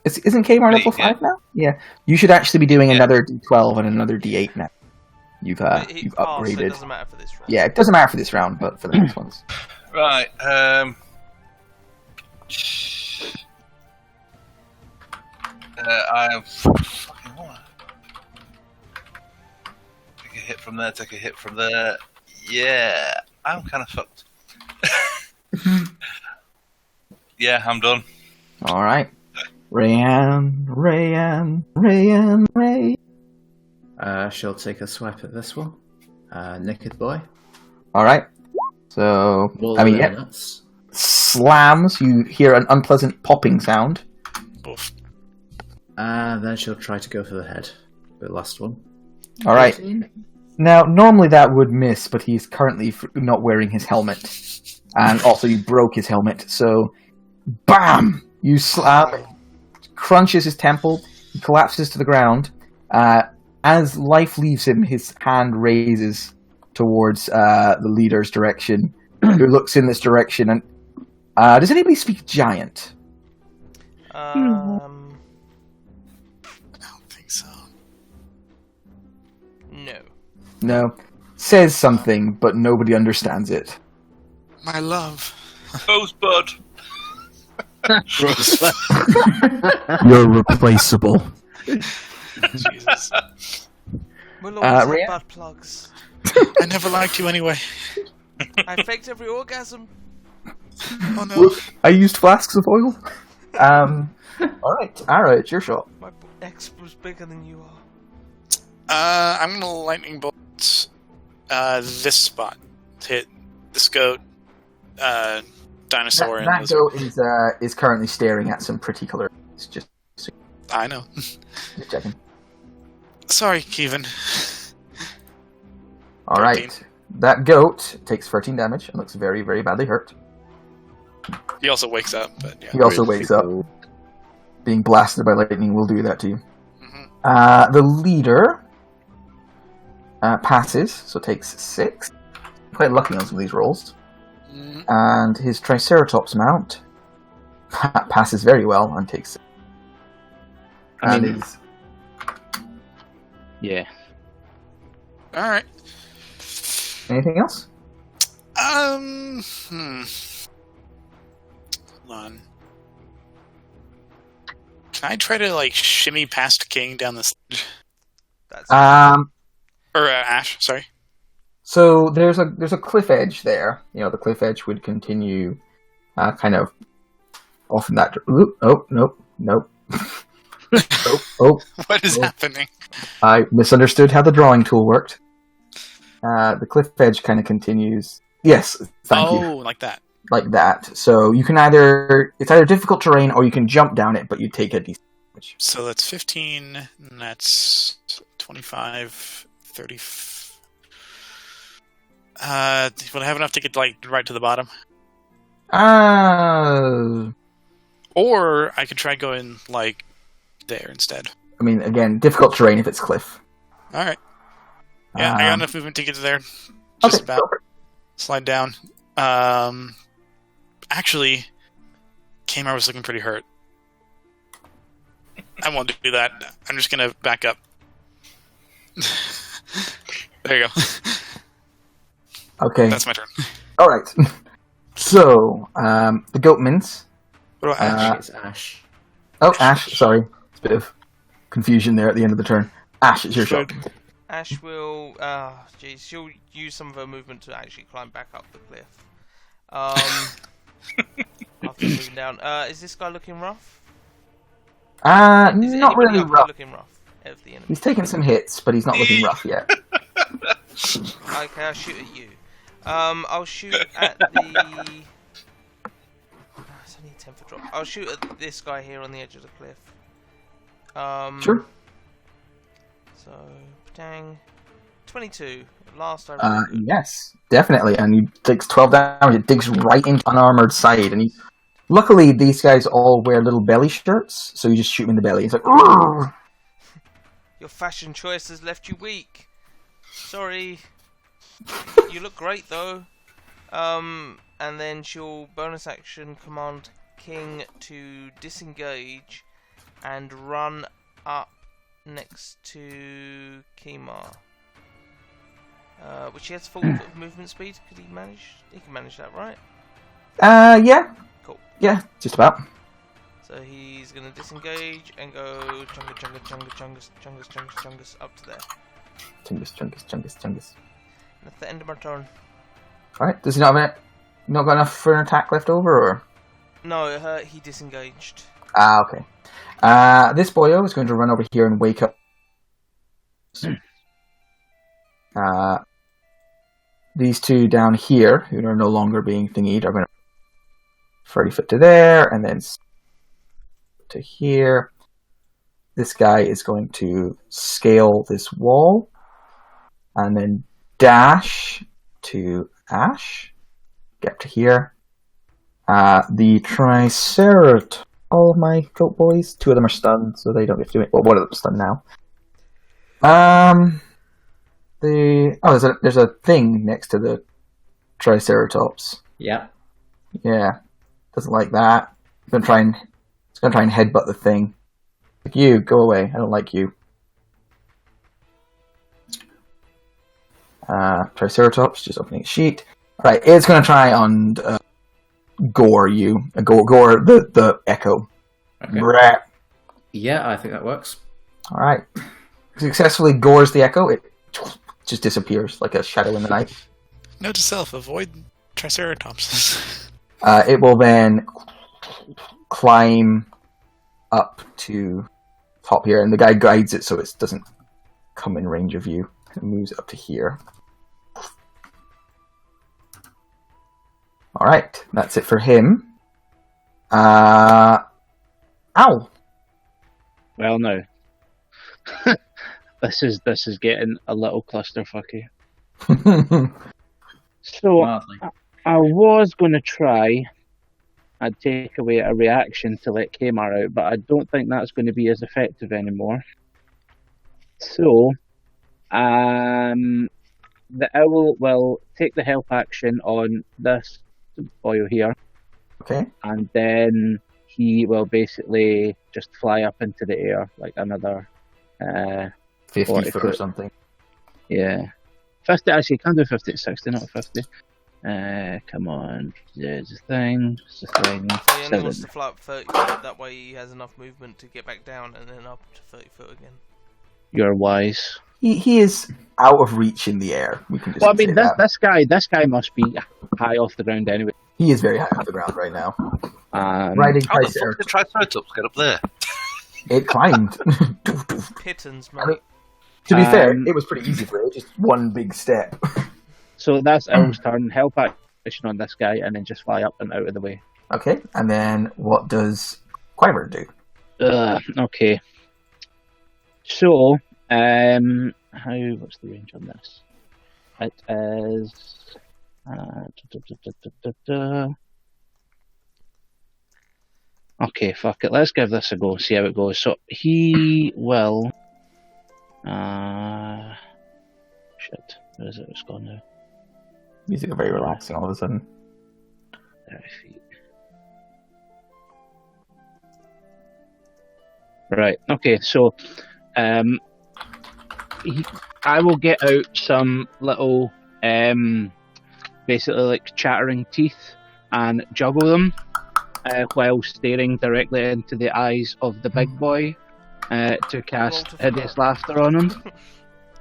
Isn't Kamar level 5 yeah. now? Yeah. You should actually be doing another D12 and another D8 now. You've He passed, upgraded. so it doesn't matter for this round. Yeah, it doesn't matter for this round, but for the next ones. Right, I am fucking what? Take a hit from there, take a hit from there. Yeah, I'm kind of fucked. Yeah, I'm done. All right. Rayanne. She'll take a swipe at this one. Naked boy. All right. So, Nuts. slams. You hear an unpleasant popping sound. Oof. Then she'll try to go for the head. The last one. All right. 18. Now, normally that would miss, but he's currently not wearing his helmet. And also you broke his helmet, so... BAM! You slap, crunches his temple, he collapses to the ground. As life leaves him, his hand raises towards the leader's direction, who looks in this direction. And does anybody speak giant? I don't think so. No. No. Says something, but nobody understands it. My love. Rosebud. You're replaceable. Jesus. We'll always have Rhea? bad plugs. I never liked you anyway. I faked every orgasm. Oh no. I used flasks of oil. Alright, Ara, it's your shot. My ex was bigger than you are. I'm gonna lightning bolt this spot. Hit this goat, dinosaur, and That lizard. goat is currently staring at some pretty colours. It's just I know. checking. Sorry, Kevin. Alright. That goat takes 13 damage and looks very, very badly hurt. He also wakes up, but yeah. He also wakes up. Being blasted by lightning will do that to you. Mhm. The leader passes, so takes 6. Quite lucky on some of these rolls. Mhm. And his Triceratops mount passes very well and takes 6. I And mean- is Yeah. All right. anything else? Hold on. Can I try to shimmy past King down the stage? That's Or Ash? Sorry. So there's a cliff edge there. You know, the cliff edge would continue kind of off in that. Nope. What is Oh. happening? I misunderstood how the drawing tool worked. The cliff edge kind of continues. Yes, thank you. Like that. Like that. So you can it's either difficult terrain or you can jump down it, but you take a decent damage. So that's 15, and that's 25, 30. Will I have enough to get like right to the bottom? Or I could try going like there instead. I mean, again, difficult terrain if it's cliff. All right. Yeah, I got enough movement to get to there. Okay, Just about go for it. slide down. Actually, Kmart was looking pretty hurt. I won't do that. I'm just gonna back up. There you go. Okay. That's my turn. All right. So, the Goatmans. What about I Ash? think it's Ash. Oh, Ash. Sorry, it's a bit of confusion there at the end of the turn. Ash, it's your shot. Ash will. She'll use some of her movement to actually climb back up the cliff. After moving down. Is this guy looking rough? Is Not anybody really up rough. looking rough of the enemy? He's taken some hits, but he's not looking rough yet. Okay, I'll shoot at you. I'll shoot at the. It's only a 10-foot drop. I'll shoot at this guy here on the edge of the cliff. Sure. So, dang. 22. Last I rolled. Yes, definitely. And he takes 12 damage. It digs right into unarmored side. And luckily, these guys all wear little belly shirts, so you just shoot him in the belly. It's like, "Argh!" Your fashion choice has left you weak. Sorry. You look great though. And then she'll bonus action command King to disengage and run up next to Kimar. Which he has full movement speed. Could he manage? He can manage that, right? Yeah. Cool. Yeah, just about. So he's gonna disengage and go chungus up to there. Chungus. And that's the end of my turn. Alright, does he not have not got enough for an attack left over, or? No, he disengaged. Okay. This boyo is going to run over here and wake up. These two down here, who are no longer being thingied, are going to 30 foot to there, and then to here. This guy is going to scale this wall, and then dash to Ash. Get up to here. The Triceratops. All of my goat boys. 2 of them are stunned, so they don't get to do it. Well, 1 of them's stunned now. There's a thing next to the Triceratops. Yeah. Yeah, doesn't like that. It's gonna try and headbutt the thing. Like, you go away. I don't like you. Triceratops just opening its sheet. All right, it's gonna try and gore you. Gore the echo. Okay. Brat. Yeah, I think that works. All right, successfully gores the echo. It just disappears like a shadow in the night. Note to self: avoid Triceratops. It will then climb up to top here, and the guy guides it so it doesn't come in range of you. It moves up to here. Alright, that's it for him. Ow! Well, no. This is getting a little clusterfucky. So Mildly. I was going to try and take away a reaction to let Kmar out, but I don't think that's going to be as effective anymore. So, the owl will take the help action on this boy here, Okay. and then he will basically just fly up into the air like another 50 40 foot or foot. something. Yeah. 50, actually, you can do 50 to 60, not 50. Come on. There's a thing. It's a thing. So he only wants 7. to fly up 30 foot, that way he has enough movement to get back down and then up to 30 foot again. You're wise. He is out of reach in the air. We can just Well, I say mean, that. this guy must be high off the ground anyway. He is very high off the ground right now. Riding How the fuck Triceratops. did Triceratops get up there? It climbed. Pittons, I mate. mean, to be fair, Um, it was pretty easy for it. Just one big step. So that's El's turn. Help action on this guy, and then just fly up and out of the way. Okay, and then what does Quiver do? Okay. So, what's the range on this? It is. Okay, fuck it. Let's give this a go. See how it goes. So he will. Shit. Where is it? It's gone now. Music is very relaxing all of a sudden. 30 feet. Right. Okay. So, I will get out some little, basically like chattering teeth, and juggle them, while staring directly into the eyes of the big boy, to cast hideous laughter on him.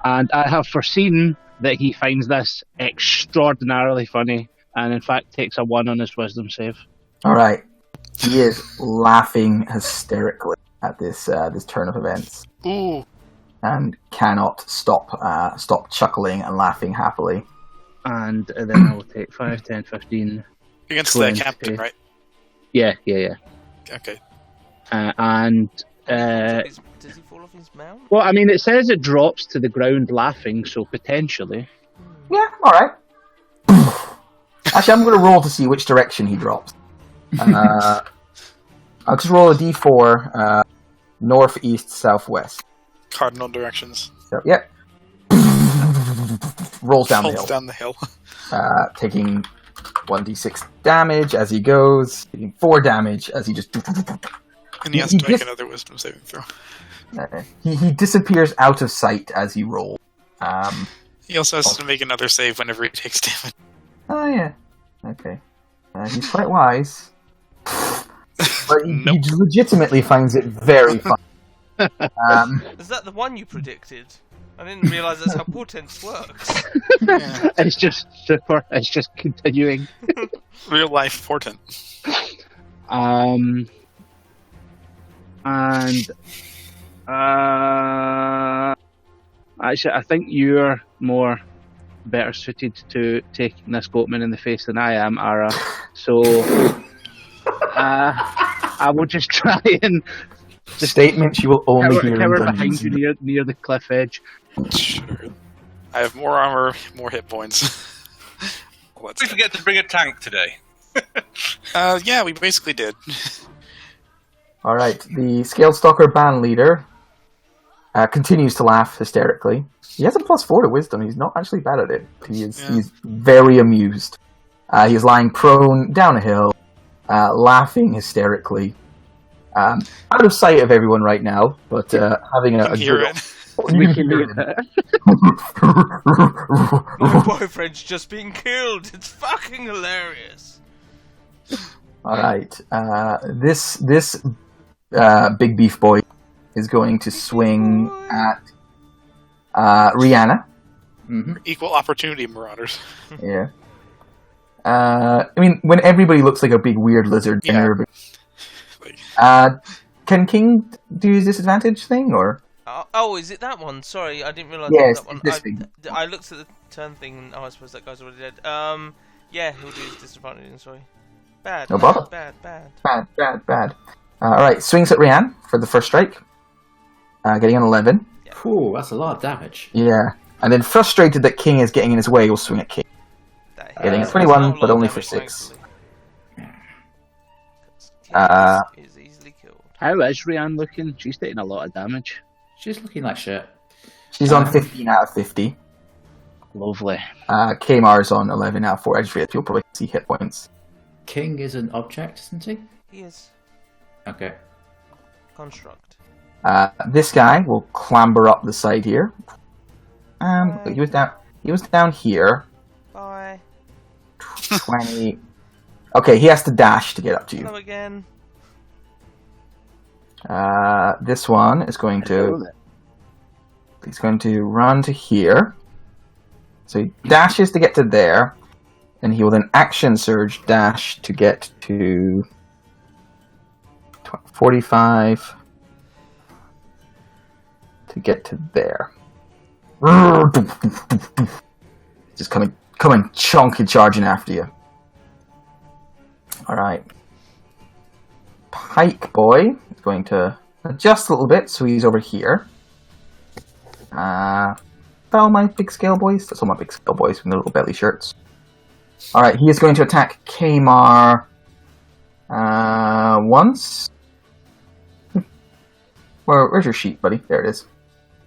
And I have foreseen that he finds this extraordinarily funny, and in fact takes a 1 on his wisdom save. All right, he is laughing hysterically at this turn of events. Ooh. And cannot stop chuckling and laughing happily. And then I will take 5, 10, 15... Against 20. the captain, right? Yeah. Okay. And... Does he fall off his mount? Well, I mean, it says it drops to the ground laughing, so potentially. Yeah, alright. Actually, I'm going to roll to see which direction he drops. I'll just roll a d4, north, east, southwest. Cardinal directions. So, yep. Rolls down the hill. Falls down the hill. Taking 1d6 damage as he goes, taking 4 damage as he just... And he has to make another wisdom saving throw. He disappears out of sight as he rolls. He also has to make another save whenever he takes damage. Oh, yeah. Okay. He's quite wise. But he legitimately finds it very fun. Is that the one you predicted? I didn't realise that's how portents works. Yeah. It's just super. It's just continuing. Real life portent. And actually, I think you're better suited to taking this boatman in the face than I am, Ara. So I will just try and statement you will only hear in cover dungeons. behind you near the cliff edge. Sure. I have more armor, more hit points. We forget to bring a tank today. Yeah, we basically did. Alright, the Scalestalker band leader continues to laugh hysterically. He has a +4 to wisdom. He's not actually bad at it. He's very amused. He is lying prone down a hill, laughing hysterically. Out of sight of everyone right now, but having a hear good... it. You can hear it. My boyfriend's just being killed. It's fucking hilarious. Alright, this big beef boy is going to swing at Rihanna. Mm-hmm. Equal opportunity marauders. Yeah. I mean, when everybody looks like a big weird lizard, then everybody... can King do his disadvantage thing, or...? Oh, is it that one? Sorry, I didn't realise Yes, that one. this thing. I looked at the turn thing, and I suppose that guy's already dead. Yeah, he'll do his disadvantage, sorry. Bad, No bother. bad. Bad. Alright, swings at Rianne for the first strike. Getting an 11. Ooh, that's a lot of damage. Yeah. And then frustrated that King is getting in his way, he'll swing at King. Getting a 21, but only for 6. Is easily killed. How is Rianne looking? She's taking a lot of damage. She's looking like shit. She's on 15 out of 50. Lovely. Kmar's on 11 out of 4. I just realized you'll probably see hit points. King is an object, isn't he? He is. Okay. Construct. This guy will clamber up the side here. He was down here. Bye. 20. Okay, he has to dash to get up to you. Hello again. This one is going to... He's going to run to here. So he dashes to get to there. And he will then action surge dash to get to... 45... To get to there. Just coming chonky charging after you. Alright. Pike boy is going to adjust a little bit, so he's over here. all my big scale boys? That's all my big scale boys with their little belly shirts. Alright, he is going to attack Kamar once. Where's your sheet, buddy? There it is.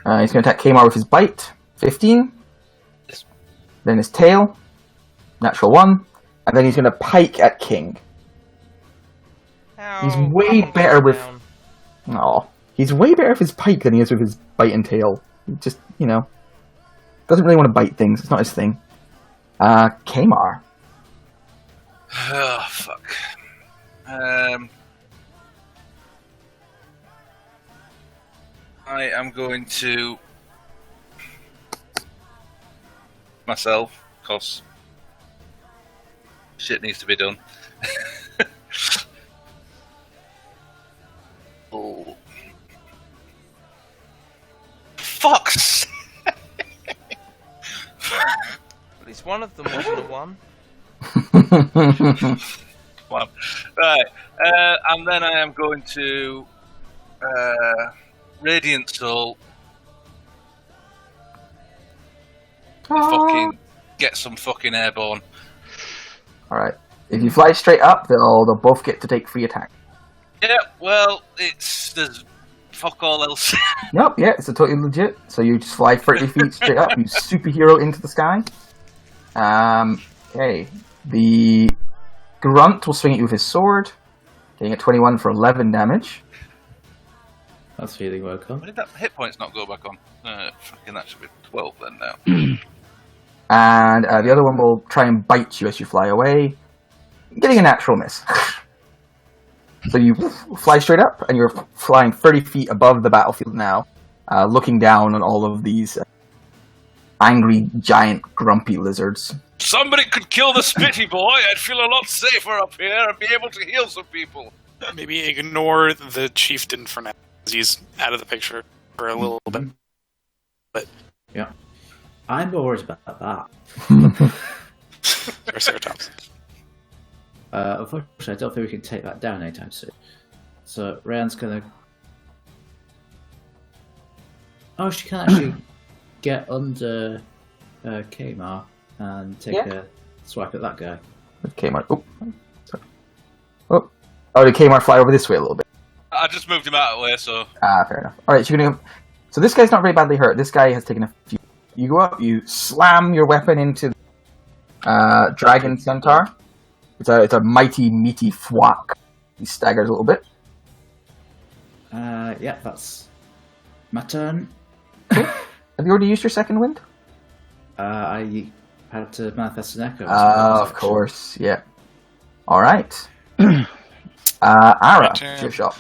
He's going to attack Kamar with his bite. 15. Then his tail. Natural 1. And then he's going to pike at King. Ow, He's way better with... down. Aw. He's way better with his pike than he is with his bite and tail. He just, doesn't really want to bite things. It's not his thing. Kamar. Oh, fuck. I am going to... myself, because shit needs to be done. Oh. Fucks! At least one of them wasn't a 1. Wow. Right, and then I am going to Radiant Soul. Fucking get some fucking airborne. Alright. If you fly straight up, they'll both get to take free attack. Yeah, well, there's fuck all else. Yep, yeah, it's a totally legit. So you just fly 30 feet straight up, you superhero into the sky. Okay. The Grunt will swing at you with his sword, getting a 21 for 11 damage. That's feeling welcome. Why did that hit points not go back on? Fucking that should be 12 then now. And the other one will try and bite you as you fly away, getting a natural miss. So you fly straight up, and you're flying 30 feet above the battlefield now, looking down on all of these angry, giant, grumpy lizards. Somebody could kill the Spitty boy, I'd feel a lot safer up here and be able to heal some people. Maybe ignore the chieftain for now, because he's out of the picture for a little bit. But Yeah. I'm more worried about that. Triceratops. Unfortunately, I don't think we can take that down anytime soon. So, Ryan's gonna... Oh, she can actually get under Kamar and take a swipe at that guy. Kamar. Oh, sorry. Oh, did Kamar fly over this way a little bit? I just moved him out of the way, so... Fair enough. Alright, so you're gonna... So this guy's not very badly hurt. This guy has taken a few... You go up, you slam your weapon into the Dragon Centaur. It's a mighty, meaty thwack. He staggers a little bit. Yeah, that's my turn. Have you already used your second wind? I had to manifest an echo. Of course, yeah. Alright. Ara, it's your shot.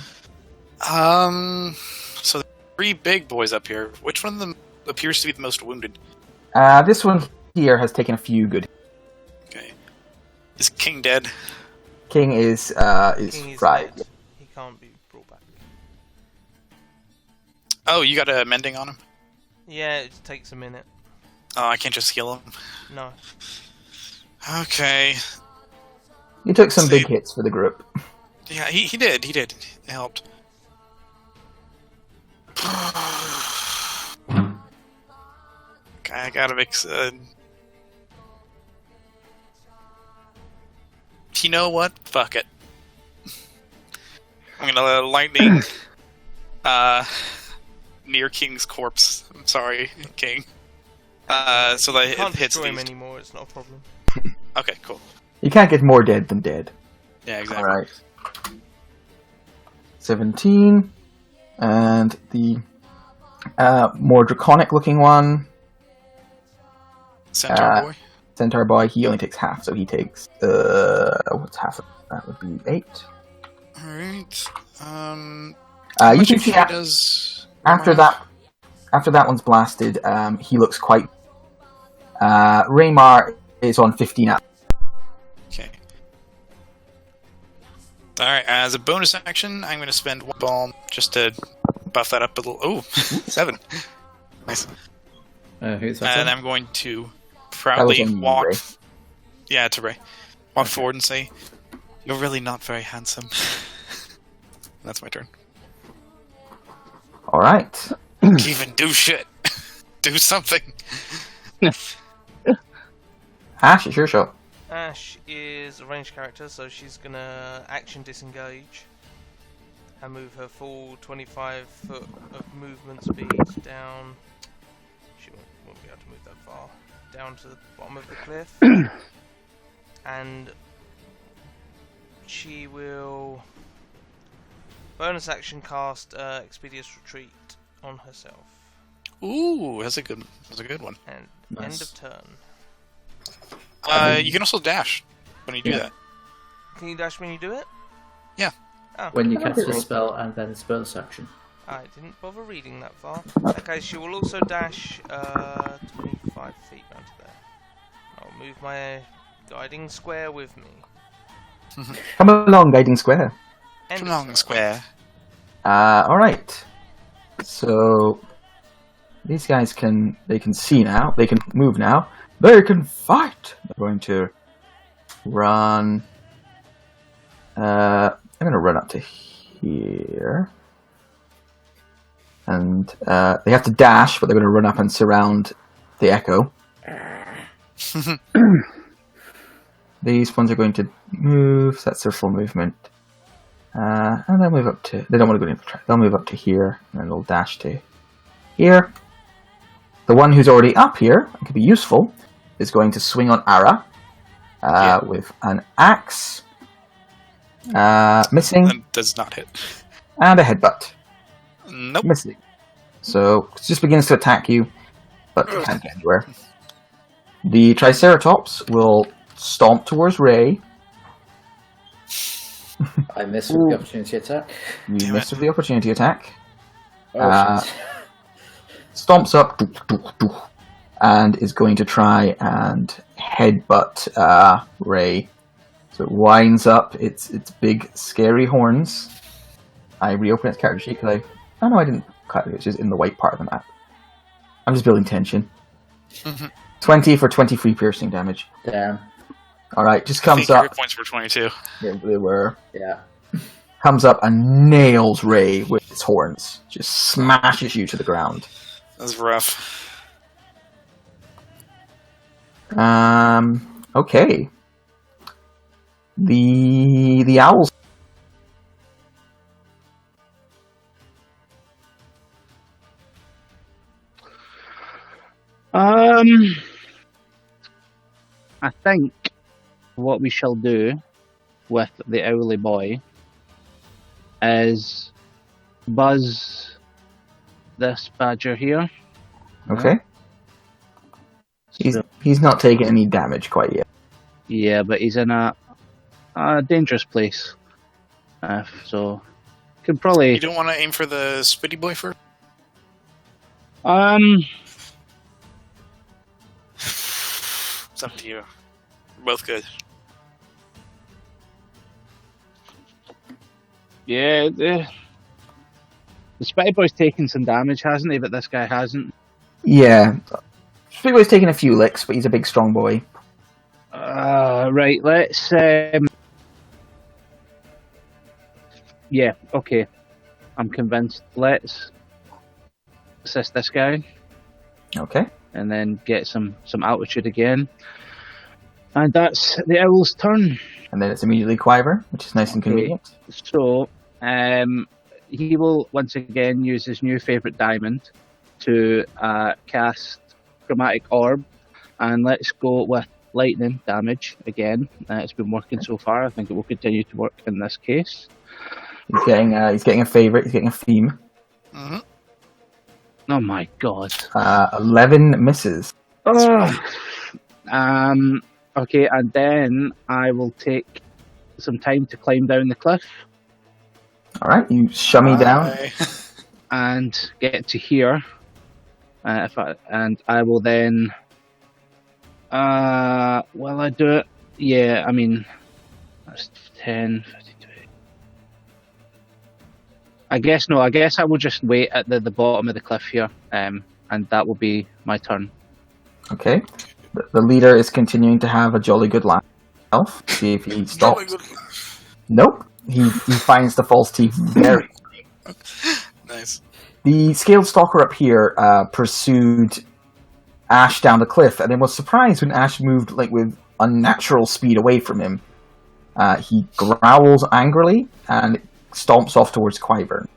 So the 3 big boys up here. Which one of them appears to be the most wounded? This one here has taken a few good. Okay. Is King dead? King is King is fried. dead. He can't be brought back. Oh, you got a mending on him? Yeah, it takes a minute. Oh, I can't just heal him. No. Okay. You took some big hits for the group. Yeah, he did. He did. It helped. I gotta mix. You know what? Fuck it. I'm gonna lightning near King's corpse. I'm sorry, King. So that Can't it hits destroy him these. anymore. It's not a problem. Okay, cool. You can't get more dead than dead. Yeah, exactly. Alright. 17. And the more draconic looking one, Centaur boy. Centaur boy, he only takes half, so he takes what's half of that would be 8. Alright. You can see does after that one's blasted, he looks quite Raymar is on 15 out. Okay. Alright, as a bonus action, I'm gonna spend 1 bomb just to buff that up a little. Oh, 7. Nice. Who's that? And I'm going to proudly on you, walk. Ray. Yeah, to Ray. Walk forward and say, "You're really not very handsome." That's my turn. Alright. Even do shit. do something. Ash, it's your show. Ash is a ranged character, so she's gonna action disengage and move her full 25 foot of movement speed down. She won't be able to move that far. Down to the bottom of the cliff. And she will bonus action cast Expeditious Retreat on herself. Ooh, that's a good one. And Nice. end of turn. You can also dash when you do that. Can you dash when you do it? Yeah. Oh, When you cast a spell and then its bonus action. I didn't bother reading that far. Okay, she will also dash 25 feet round to there. I'll move my guiding square with me. Come along, guiding square. End Come of along, turn. square. Alright. So these guys can see now. They can move now. They can fight. They're going to run. I'm going to run up to here. And they have to dash, but they're going to run up and surround the Echo. These ones are going to move. So that's their full movement. And they'll move up to... They don't want to go into the track. They'll move up to here, and then they'll dash to here. The one who's already up here, and could be useful, is going to swing on Ara with an axe. Missing. That does not hit. And a headbutt. Nope. Missing. So, it just begins to attack you, but it can't get anywhere. The Triceratops will stomp towards Ray. I missed with the opportunity attack. You Damn missed with the opportunity attack. Oh, shit. Stomps up and is going to try and headbutt Ray. So it winds up its big scary horns. I reopen its character sheet because I know I didn't cut it. It's just in the white part of the map. I'm just building tension. 20 for 23 piercing damage. Damn. All right, just I comes think your up. points were 22. Yeah, they were. Yeah. Comes up and nails Ray with its horns. Just smashes you to the ground. That's rough. Okay. The owls. I think what we shall do with the owly boy is buzz this badger here. Okay. He's not taking any damage quite yet. Yeah, but he's in a dangerous place. So could probably You don't want to aim for the Spitty Boy first? It's up to you. We're both good. yeah, the Spitty Boy's taken some damage, hasn't he? But this guy hasn't. Yeah. Spigboy's taking a few licks, but he's a big, strong boy. Right, let's yeah, okay. I'm convinced. Let's assist this guy Okay. and then get some altitude again. And that's the owl's turn. And then it's immediately Quiver, which is nice and Okay. convenient. So, he will once again use his new favourite diamond to cast Chromatic Orb. And let's go with lightning damage again. It's been working so far. I think it will continue to work in this case. He's getting a favourite, he's getting a theme. Mm-hmm. Oh my god. 11 misses. Oh. Okay, and then I will take some time to climb down the cliff Alright, you shimmy down. Bye. and get to here. And I will then. Will I do it? Yeah, I mean, that's 10, 52. I guess no. I guess I will just wait at the bottom of the cliff here, and that will be my turn. Okay. The leader is continuing to have a jolly good laugh. See if he Jolly stops. good. Nope. He finds the false teeth very Nice. The scaled stalker up here pursued Ash down the cliff, and then was surprised when Ash moved like with unnatural speed away from him. He growls angrily and stomps off towards Qyburn.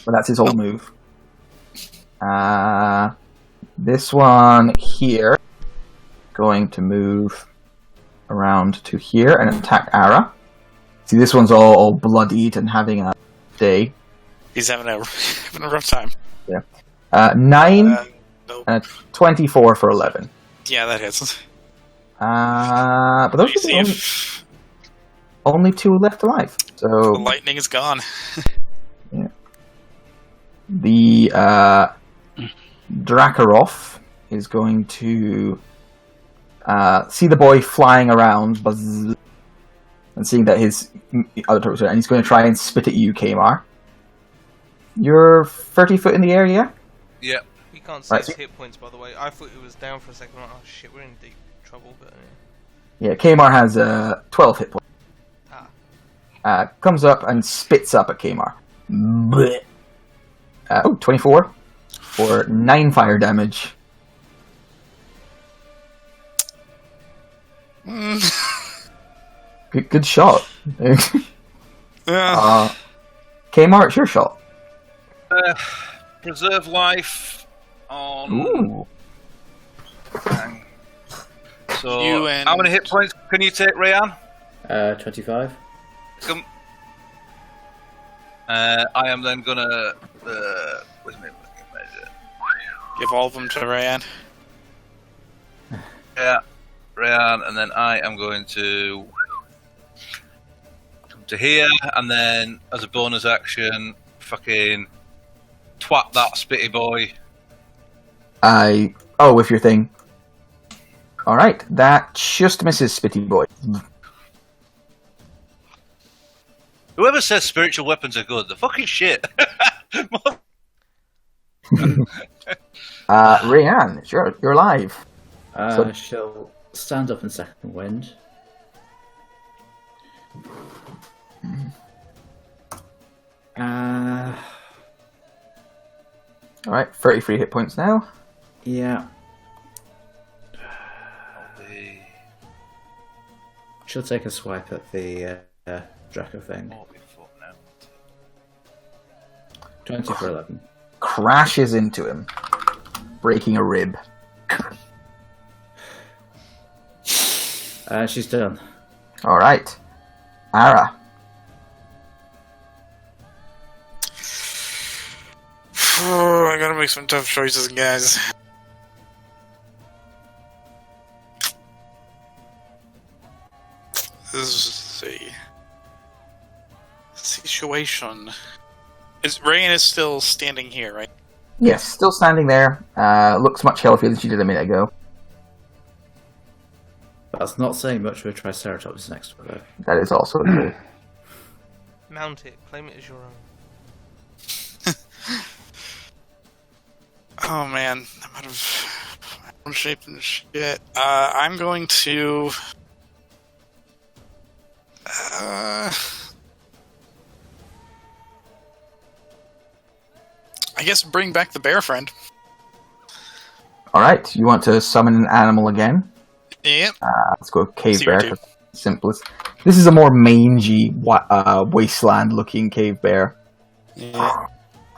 But that's his whole move. This one here, going to move around to here and attack Ara. See, this one's all bloodied and having a day. He's having a rough time. Yeah. 9 Nope. and a 24 for 11. Yeah, that hits. But those See are if only 2 left alive. So the lightning is gone. the Drakarov is going to see the boy flying around, buzz, and seeing that his other turtles are, and he's going to try and spit at you, Kamar. You're 30 foot in the air, yeah? Yeah. We can't see Right. his hit points, by the way. I thought it was down for a second. I'm like, oh shit, we're in deep trouble. But Yeah, Kamar has 12 hit points. Ah. Comes up and spits up at Kamar. 24 for 9 fire damage. Good shot. Kamar, it's your shot. Preserve life on. Ooh. So, You and- how many hit points can you take, Rayan? 25. Come. I am then gonna. Where's my fucking measure? Give all of them to Rayan. Yeah, Rayan, and then I am going to come to here, and then as a bonus action, fucking twat that spitty boy. With your thing. Alright, that just misses Spitty Boy. Whoever says spiritual weapons are good, they're fucking shit. Rayan, you're alive. So- She'll stand up in second wind. Alright, 33 hit points now. Yeah. She'll take a swipe at the Draco thing. 20 for 11. Crashes into him, breaking a rib. She's done. Alright. Ara. I gotta make some tough choices, guys. This is a situation. Rayan is still standing here, right? Yes, still standing there. Looks much healthier than she did a minute ago. That's not saying much for a Triceratops next to her. That is also true. mount it, claim it as your own. Oh man, I'm out of shape and shit. I'm going to. I guess bring back the bear friend. Alright, you want to summon an animal again? Yep. Let's go cave See bear. what you do. Simplest. This is a more mangy, wasteland-looking cave bear. Yeah.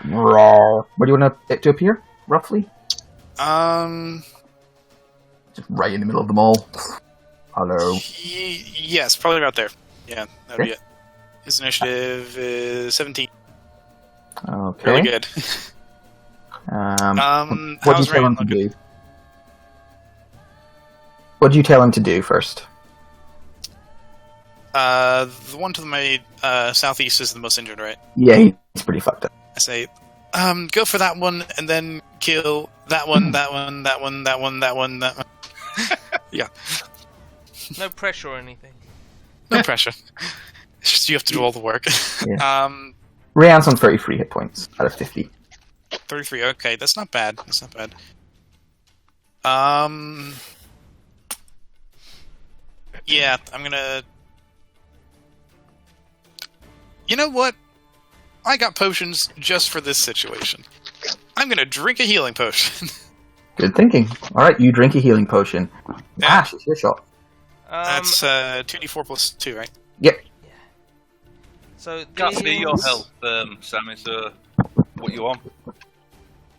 Roar. Where do you want it to appear, roughly? Just right in the middle of them all. Hello. Yes, probably about there. Yeah, that'd be Okay. it. His initiative is 17. Okay. Really good. What do you How's tell him Rayan to looking? do? What do you tell him to do first? The one to my southeast is the most injured, right? Yeah, he's pretty fucked up. I say, go for that one, and then kill that one, that one, that one, that one, that one, that one. Yeah, No pressure or anything. no pressure. It's just you have to do all the work. Yeah. Rayan's on 33 hit points out of 50. 33. Okay, that's not bad. That's not bad. Yeah, I'm gonna. You know what? I got potions just for this situation. I'm gonna drink a healing potion. Good thinking. All right, you drink a healing potion. Yeah. Ash, it's your shot. That's 2d4 plus 2, right? Yep. So Can't see your these- health, Sammy, so what you want?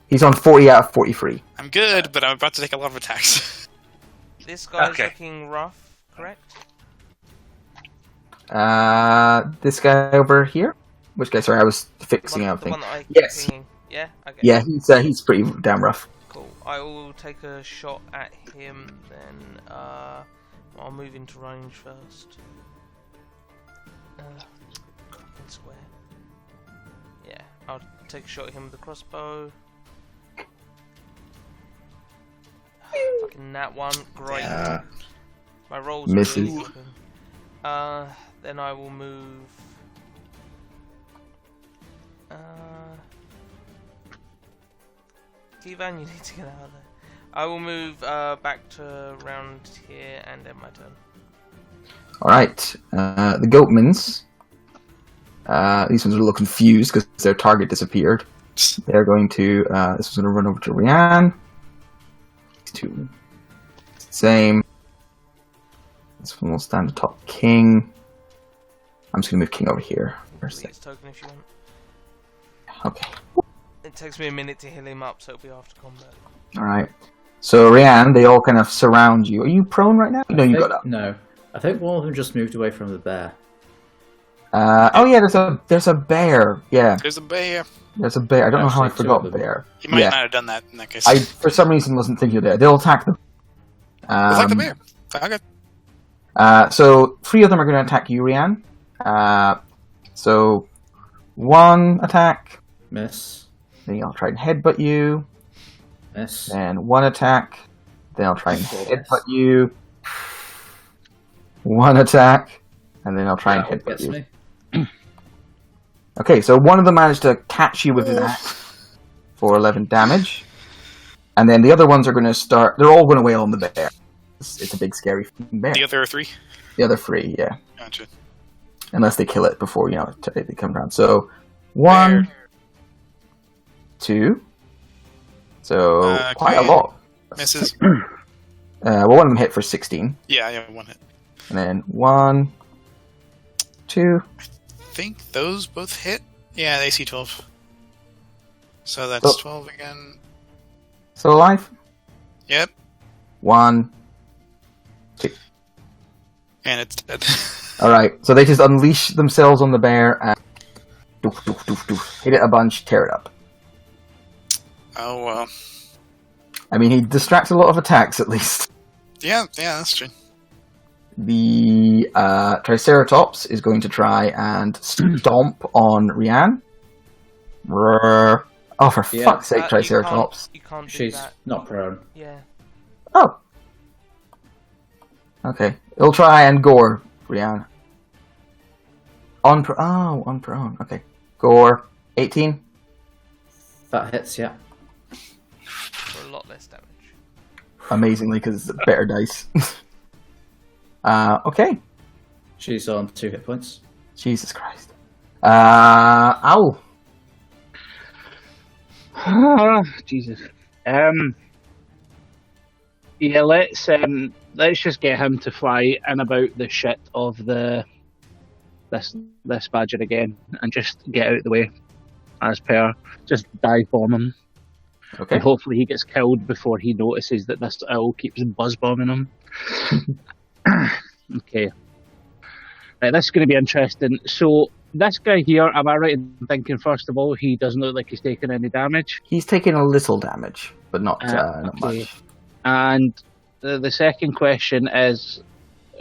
He's on 40 out of 43. I'm good, but I'm about to take a lot of attacks. This guy's Okay. looking rough, correct? This guy over here? Which guy? Sorry, I was fixing the out one thing. that I keep Yes. pinging. Yeah. Okay. Yeah, he's pretty damn rough. Cool. I will take a shot at him. Then I'll move into range first. Fucking swear. Yeah, I'll take a shot at him with the crossbow. Fucking nat one, great. My rolls are Misses. really good. Then I will move. Kivan, you need to get out of there. I will move back to round here and end my turn. Alright, the Goatmans. These ones are a little confused because their target disappeared. They're going to, this one's going to run over to Rianne. These two, same. This one will stand atop King. I'm just going to move King over here. For a sec. Please token if you want. Okay, It takes me a minute to heal him up, so it'll be after combat. alright. So Rianne, they all kind of surround you. Are you prone right now? No, you got up. No. I think one of them just moved away from the bear. Oh yeah, there's a bear. Yeah, There's a bear. there's a bear. I don't know how I Actually, two forgot of them. bear. He might Yeah. not have done that in that case. I, for some reason, wasn't thinking of that. They'll attack them. It's like the bear. Okay. So 3 of them are going to attack you, Rianne. So 1 attack, Miss. then I'll try and headbutt you. Miss. Then 1 attack, then I'll try and Yes. headbutt you. 1 attack, and then I'll try and That headbutt gets you. me. Okay, so one of them managed to catch you with his axe for 11 damage. And then the other ones are going to start... They're all going to wail on the bear. It's a big, scary bear. The other 3? The other 3, yeah. Gotcha. Unless they kill it before, they come around. So, 1, Bear. 2. So, quite a okay. lot. Misses. Well, one of them hit for 16. Yeah, 1 hit. And then 1, 2. I think those both hit. Yeah, AC 12. So that's Oh. 12 again. Still alive? Yep. 1, 2. And it's dead. Alright, so they just unleash themselves on the bear and doof, doof, doof, doof. Hit it a bunch, tear it up. Oh, well. I mean, he distracts a lot of attacks, at least. Yeah, that's true. The Triceratops is going to try and stomp on Rianne. Roar. Oh, for Yeah. fuck's sake, Triceratops. You can't do She's that. not prone. Yeah. Oh. Okay. It'll try and gore Rianne. On prone. Okay. Gore. 18. That hits, yeah. For a lot less damage. Amazingly, because it's better dice. Okay. She's on 2 hit points. Jesus Christ. Owl. Jesus. Yeah, let's just get him to fly in about the shit of this badger again, and just get out of the way, as per. Just dive bomb him, Okay. and hopefully he gets killed before he notices that this owl keeps buzz bombing him. Okay. Right, this is going to be interesting. So this guy here, am I right in thinking first of all he doesn't look like he's taking any damage? He's taking a little damage, but not Okay. much. And the second question is,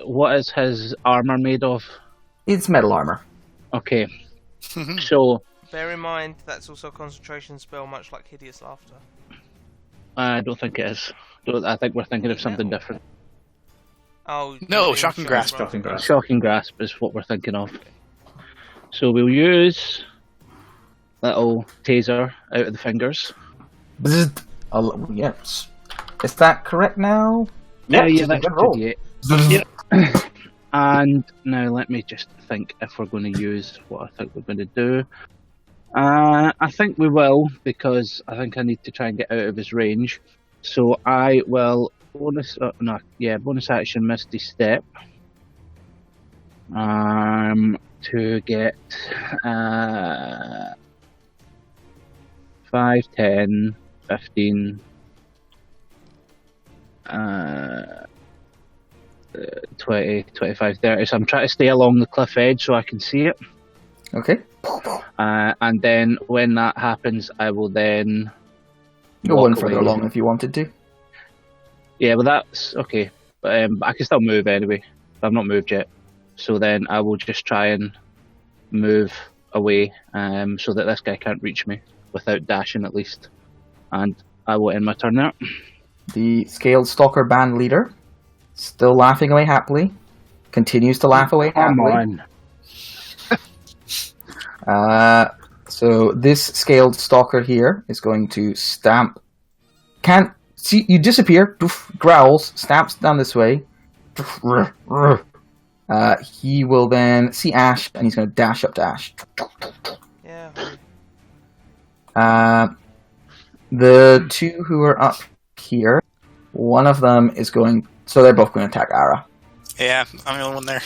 what is his armor made of? It's metal armor. Okay, so Bear in mind, that's also a concentration spell, much like Hideous Laughter. I don't think it is. I think we're thinking of something different. Oh, No, you mean Shocking Grasp. Shocking Grasp. Shocking Grasp is what we're thinking of. So we'll use little taser out of the fingers. Bzzzt. Yes. Is that correct now? Yeah, just a that's good roll. good, Bzzzt. yeah. And now let me just think if we're going to use what I think we're going to do. I think we will, because I think I need to try and get out of his range. So I will bonus action Misty Step. To get 5, 10, 15, 20, 25, 30. So I'm trying to stay along the cliff edge so I can see it. Okay. And then when that happens, I will then Go walk one further away. along if you wanted to. Yeah, but that's okay. But I can still move anyway. I've not moved yet. So then I will just try and move away so that this guy can't reach me without dashing at least. And I will end my turn there. The Scaled Stalker band leader, still laughing away happily, continues to laugh away Come happily. on. So this Scaled Stalker here is going to stamp. Can't see you disappear. Growls, stamps down this way. He will then see Ash, and he's going to dash up to Ash. Yeah. The two who are up here, one of them is going. So they're both going to attack Ara. Yeah, I'm the only one there.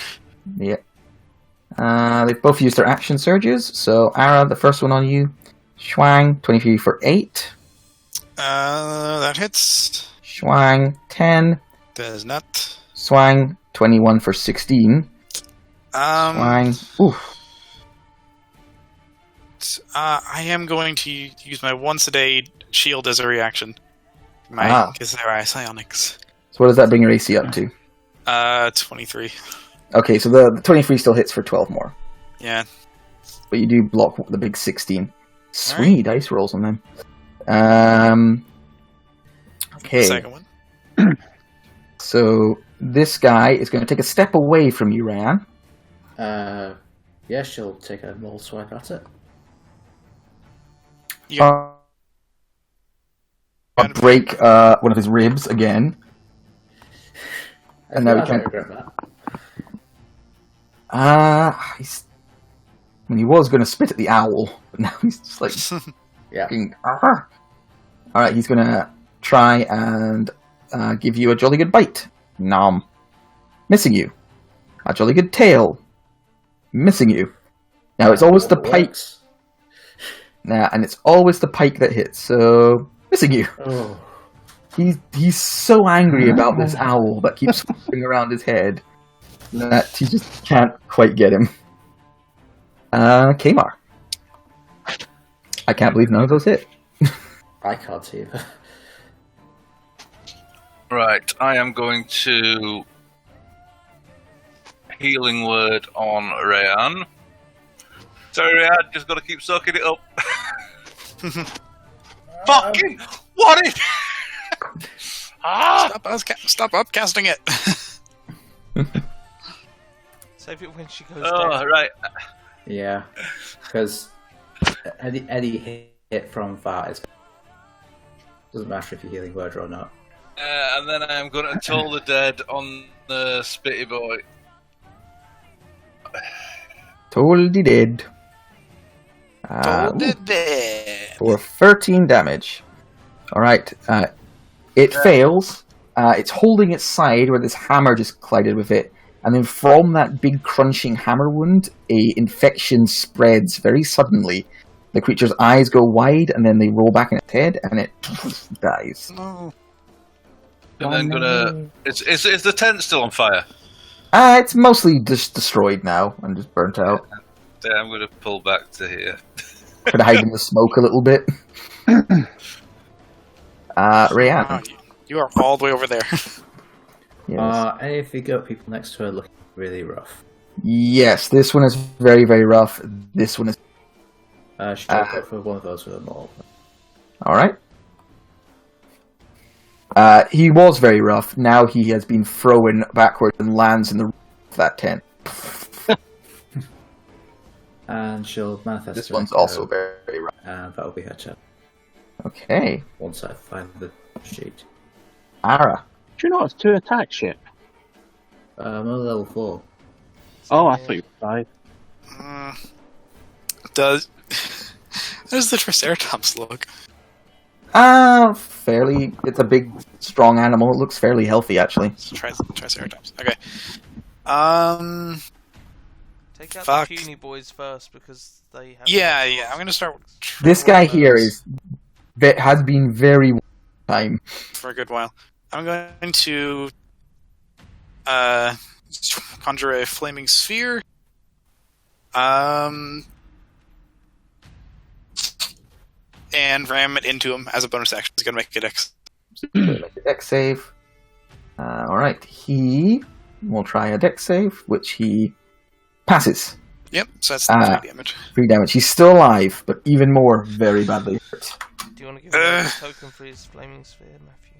Yeah. They've both used their action surges. So Ara, the first one on you, Schwang, 23 for 8. That hits. Schwang, 10. Does not. Swang, 21 for 16. Swang, oof. I am going to use my once a day shield as a reaction. My Gazera Psionics. So what does that bring your AC up to? 23. Okay, so the 23 still hits for 12 more. Yeah. But you do block the big 16. Sweet dice rolls on them. Okay. The second one. So this guy is going to take a step away from you, Ryan. Yeah, she'll take a more swipe at it. You Break one of his ribs again. And now we can't. regret that. He was going to spit at the owl, but now he's just like Yeah. fucking. All right, he's going to try and give you a jolly good bite. Nom. Missing you. A jolly good tail. Missing you. Now it's always the pike. Nah, and it's always the pike that hits. So missing you. Oh. He's so angry about this owl that keeps flipping around his head that he just can't quite get him. Kamar. I can't believe none of those hit. I can't see it. Right, I am going to healing word on Rayan. Sorry, Rayan, just got to keep soaking it up. Fucking what is? Stop upcasting it. Save it when she goes Oh, down. right. Yeah, because Eddie hit from far. It doesn't matter if you're healing word or not. And then I am going to toll the dead on the Spitty Boy. Totally dead. For 13 damage. Alright, it fails. It's holding its side where this hammer just collided with it. And then from that big crunching hammer wound, a infection spreads very suddenly. The creature's eyes go wide and then they roll back in its head and it dies. No. And then gonna. Is the tent still on fire? It's mostly just destroyed now and just burnt out. Yeah, I'm gonna pull back to here. Try to hide in the smoke a little bit. Rayan. Wow, you are all the way over there. Yes. Any of the goat people next to her look really rough. Yes, this one is very, very rough. This one is... She'll go for one of those with a maul. Alright. He was very rough. Now he has been thrown backwards and lands in the roof of that tent. And she'll manifest. This her one's echo, also very, very rough. And that'll be her turn. Okay. Once I find the sheet. Ara. Do you know it's 2 attacks yet? I'm on level 4. Oh, I thought you were 5. Does How does the Triceratops look? Fairly. It's a big, strong animal. It looks fairly healthy, actually. Triceratops. Okay. Take out Fuck. the puny boys first because they have. Yeah. I'm gonna start with This guy Waylands here has been very time. for a good while. I'm going to conjure a flaming sphere. And ram it into him as a bonus action. He's gonna make a dex. Make a dex save. Alright, he will try a dex save, which he passes. Yep, so that's 3 damage. 3 damage. He's still alive, but even more very badly hurt. Do you want to give him a token for his flaming sphere, Matthew?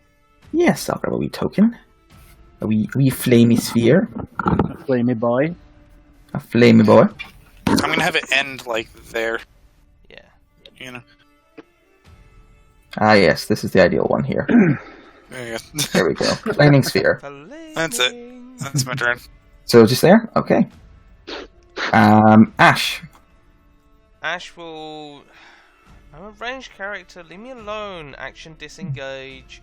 Yes, I'll grab a wee token. A wee flamey sphere. A flamey boy. A flamey boy. I'm gonna have it end like there. Yeah. You know. Ah, yes, this is the ideal one here. There you go. There we go. Flaming sphere. That's it. That's my turn. So just there? Okay. Ash. Ash will. I'm a ranged character. Leave me alone. Action disengage,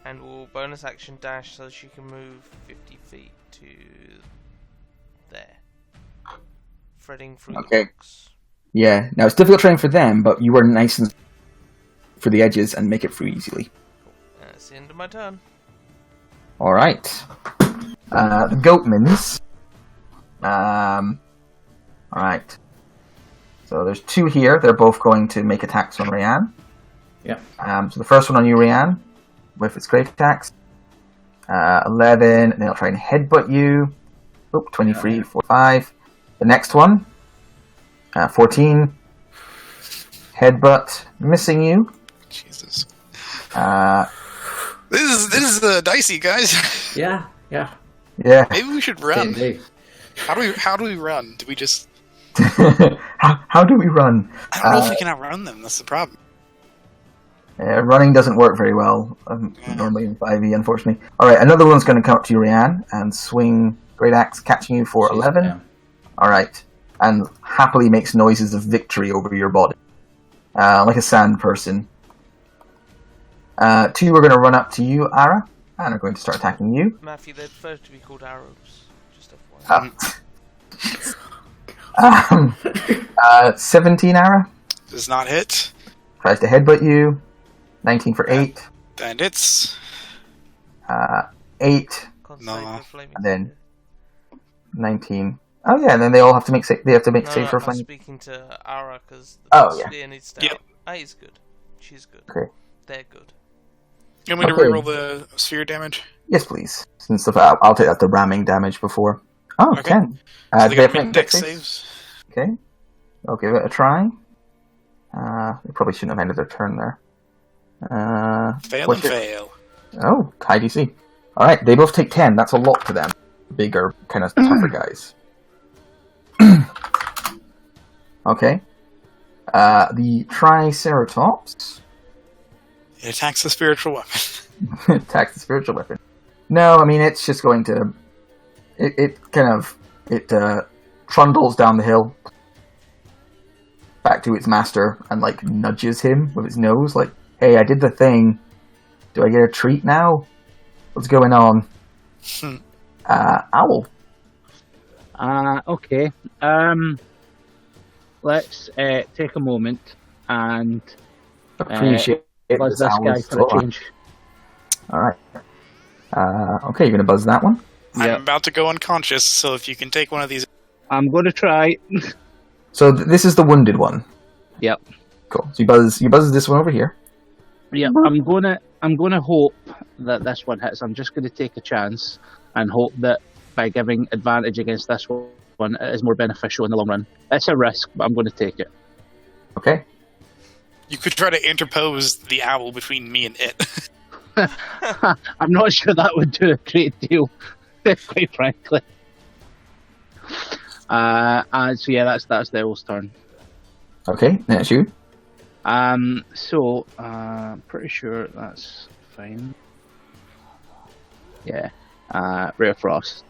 and will bonus action dash so she can move 50 feet to there. Threading through Okay. the rocks. Yeah. Now it's difficult terrain for them, but you were nice and for the edges and make it through easily. That's the end of my turn. All right. The Goatmans. All right. So there's 2 here. They're both going to make attacks on Rayanne. Yeah. So the first one on you, Rayanne, with its great attacks. 11, and they'll try and headbutt you. Oop, 23, 45. The next one, 14. Headbutt, missing you. Jesus. Uh, This is dicey, guys. Yeah. yeah. Maybe we should run. D&D. How do we run? Do we just? How do we run? I don't know if we can outrun them. That's the problem. Running doesn't work very well, normally in 5e, unfortunately. Alright, another one's going to come up to you, Rayanne, and swing Great Axe, catching you for 11. Yeah. Alright, and happily makes noises of victory over your body. Like a sand person. 2 are going to run up to you, Ara, and are going to start attacking you. Matthew, they're first to be called arrows. Just FYI. 17, Ara. Does not hit. Tries to headbutt you. 19 for 8. And it's 8, No. and then 19. Oh yeah, and then they all have to make save for I'm flaming. speaking to Ara because Oh, yeah. needs to. Yep. A's good. She's good. Okay. They're good. You want me to Okay. reroll the sphere damage? Yes, please. Since I'll take that the ramming damage before. Oh, Okay. 10. So Do they they have got to to make make dex dex saves. Okay. I'll give it a try. They probably shouldn't have ended their turn there. Fail what's and your- fail. Oh, high DC. Alright, they both take 10. That's a lot to them. Bigger, kind of tougher guys. Okay. The Triceratops It attacks the spiritual weapon. attacks the spiritual weapon. No, I mean, it's just going to... It trundles down the hill back to its master and, like, nudges him with its nose, like, hey, I did the thing. Do I get a treat now? What's going on? Owl. Okay. Let's take a moment and Appreciate it. buzz this guy for a change. Alright. Okay, you're going to buzz that one? Yeah. I'm about to go unconscious, so if you can take one of these. I'm going to try. So this is the wounded one. Yep. Cool. So you buzz this one over here. Yeah, I'm gonna hope that this one hits. I'm just gonna take a chance and hope that by giving advantage against this one, it is more beneficial in the long run. It's a risk, but I'm gonna take it. Okay. You could try to interpose the owl between me and it. I'm not sure that would do a great deal, quite frankly. And so yeah, that's the owl's turn. Okay, that's you. So pretty sure that's fine. Yeah. Ray of Frost.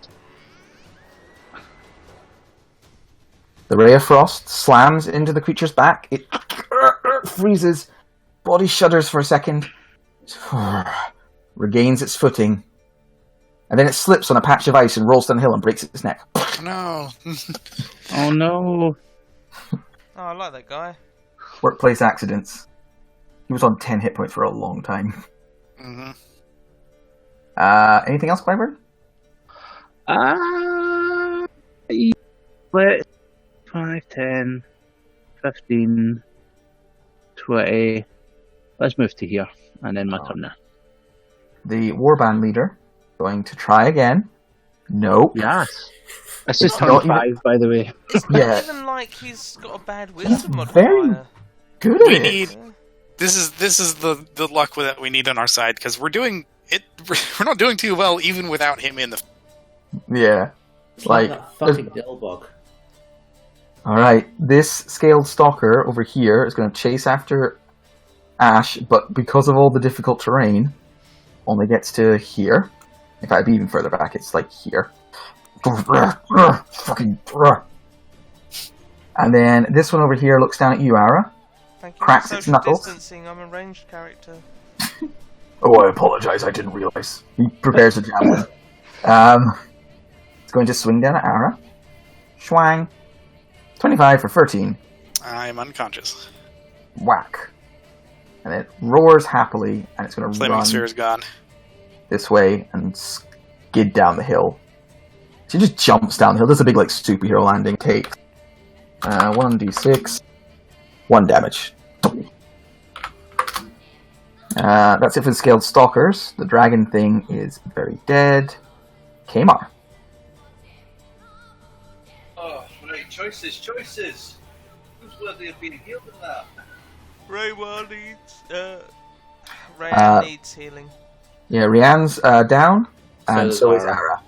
The ray of frost slams into the creature's back. It freezes, body shudders for a second, regains its footing, and then it slips on a patch of ice and rolls down the hill and breaks its neck. No. Oh no. Oh, I like that guy. Workplace accidents. He was on 10 hit points for a long time. Mm-hmm. Anything else, Clyburn? Split 5, 10, 15, 20. Let's move to here, and then my turn now. The warband leader going to try again. Nope. Yes. This is It's turn not 5, even- by the way. It's not Yeah. even like he's got a bad wisdom very- modifier. Good at We it. need. This is the luck that we need on our side because we're doing it. We're not doing too well even without him in the. Yeah. It's like Like, that fucking Delbog. Alright, this scaled stalker over here is going to chase after Ash, but because of all the difficult terrain, only gets to here. In fact, it'd be even further back, it's like here. Fucking. And then this one over here looks down at you, Ara. Thank you Cracks for its social knuckles. distancing. I'm a ranged character. Oh, I apologize, I didn't realize. He prepares a javelin. It's going to swing down at Ara. Schwang. 25 for 13. I'm unconscious. Whack. And it roars happily, and it's going to Flaming run sphere is gone. this way and skid down the hill. She just jumps down the hill. This is a big, like, superhero landing. Takes 1d6. 1 damage. That's it for the scaled stalkers. The dragon thing is very dead. Kamar. Oh, right. Choices. Who's worthy of being healed in that? Raywan needs. Rayan needs healing. Yeah, Rianne's down, and so is Ara. Ara.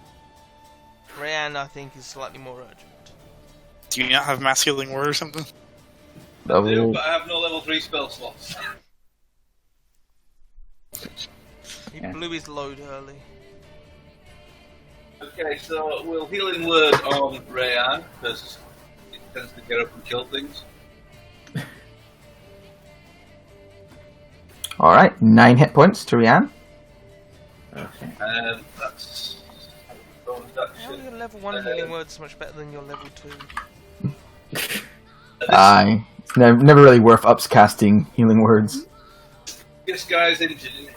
Rayan, I think, is slightly more urgent. Do you not have mass healing word or something? I do, but I have no level 3 spell slots. He Yeah. blew his load early. Okay, so we'll healing word on Rayan, because he tends to get up and kill things. Alright, 9 hit points to Rianne. Okay. And that's bonus How are action. your level 1 healing words so much better than your level 2? Aye. It's never really worth upcasting healing words. This guy's injured, isn't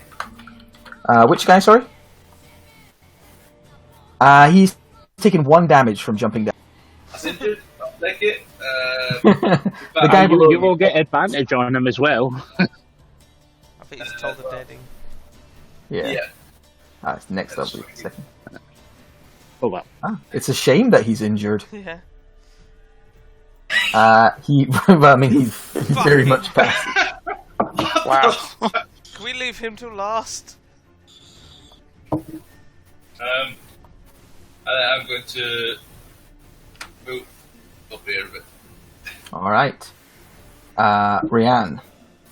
he? Which guy, sorry? He's taken 1 damage from jumping down. That's injured. I'll take it. The guy below You will get advantage on him as well. I think he's told the deading. Yeah. Yeah. It's next up. Wait a second. Oh well. It's a shame that he's injured. Yeah. Well, I mean, he's very much past. Wow. Can we leave him till last? I'm going to move up here a bit. Alright. Rianne.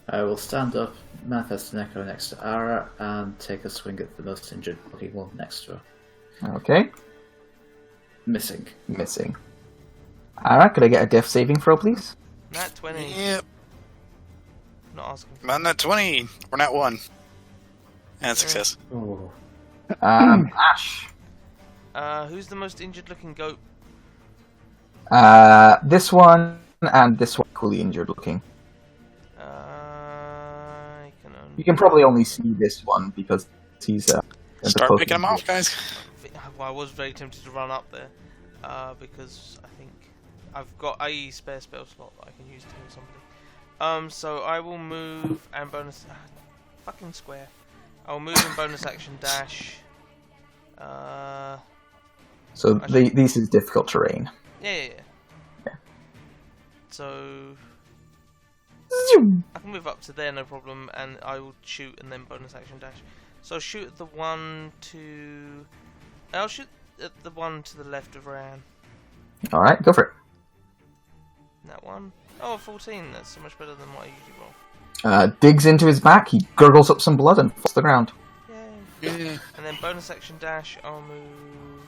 I will stand up, manifest an echo next to Ara, and take a swing at the most injured looking one next to her. Okay. Missing. Missing. Alright, could I get a death saving throw, please? Nat 20. Yep. Not asking. I'm not 20. We're not 1. And success. Oh. Ash. Who's the most injured looking goat? This one and this one equally injured looking. I can only... You can probably only see this one because he's the Start closest picking them off, guys. Well, I was very tempted to run up there, because I think I've got a spare spell slot that I can use to heal somebody. So I will move and bonus... fucking square. I'll move and bonus action dash. So this is difficult terrain. Yeah. So... I can move up to there, no problem, and I will shoot and then bonus action dash. So I'll shoot at the one to... I'll shoot at the one to the left of Ryan. Alright, go for it. That one. Oh, 14. That's so much better than what I usually roll. Digs into his back, he gurgles up some blood and falls to the ground. Yay. Yeah. And then bonus action dash, I'll move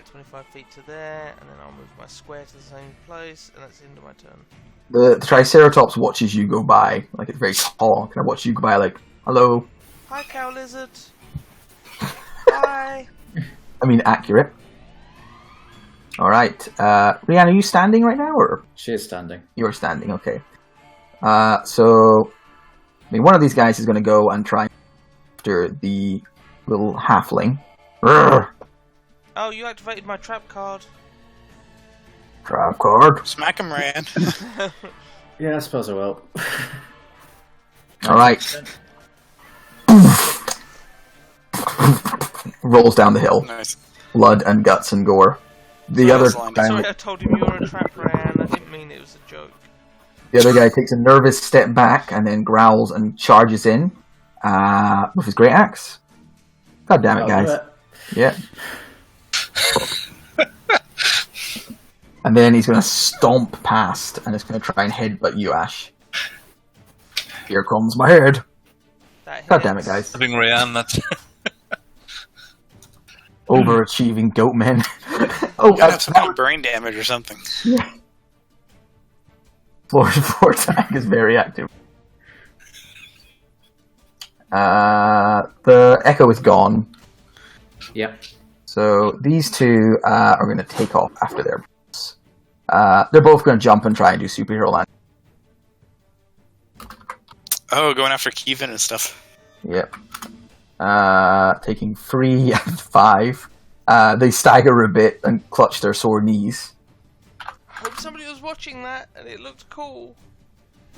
25 feet to there, and then I'll move my square to the same place, and that's the end of my turn. The Triceratops watches you go by, like it's very tall. Kind of watches you go by, like, hello. Hi, cow lizard. Hi. I mean, accurate. All right, Rihanna, are you standing right now, or She is standing. you're standing? Okay. So, I mean, one of these guys is going to go and try after the little halfling. Urgh. Oh, you activated my trap card. Trap card. Smack him, Ryan. Yeah, I suppose I will. All right. Rolls down the hill. Nice. Blood and guts and gore. The So other that's line. guy, Sorry, I told him you were a trap, Ryan. I didn't mean it was a joke. the other guy takes a nervous step back and then growls and charges in with his great axe. God damn it, I'll guys! do it. Yeah. And then he's going to stomp past and is going to try and headbutt you, Ash. Here comes my head. That God damn it, hits. guys. Having Rayanne, that's Overachieving goat men. Oh, You gotta have some kind of brain damage or something. floor tag is very active. The echo is gone. Yep. So these two are going to take off after their boss. They're both going to jump and try and do superhero land. Oh, going after Kevin and stuff. Yep. Taking 3 and 5. They stagger a bit and clutch their sore knees. Hope somebody was watching that and it looked cool.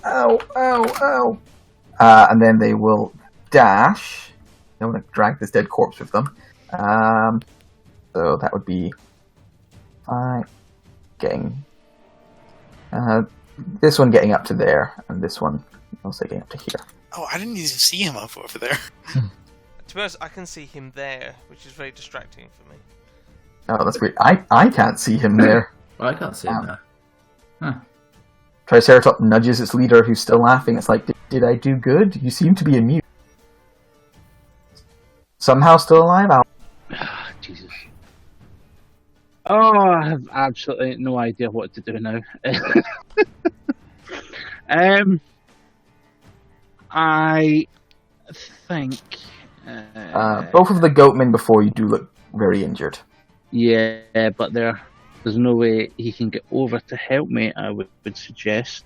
Ow, ow, ow. And then they will dash. They want to drag this dead corpse with them. So that would be 5 getting... this one getting up to there, and this one also getting up to here. Oh, I didn't even see him up over there. To be honest, I can see him there, which is very distracting for me. Oh, that's great. I can't see him there. Well, I can't see him there. Huh. Triceratops nudges its leader, who's still laughing. It's like, did I do good? You seem to be immune. Somehow still alive? Jesus. Oh, I have absolutely no idea what to do now. I think... Both of the goatmen before you do look very injured. Yeah, but there's no way he can get over to help me, I would suggest.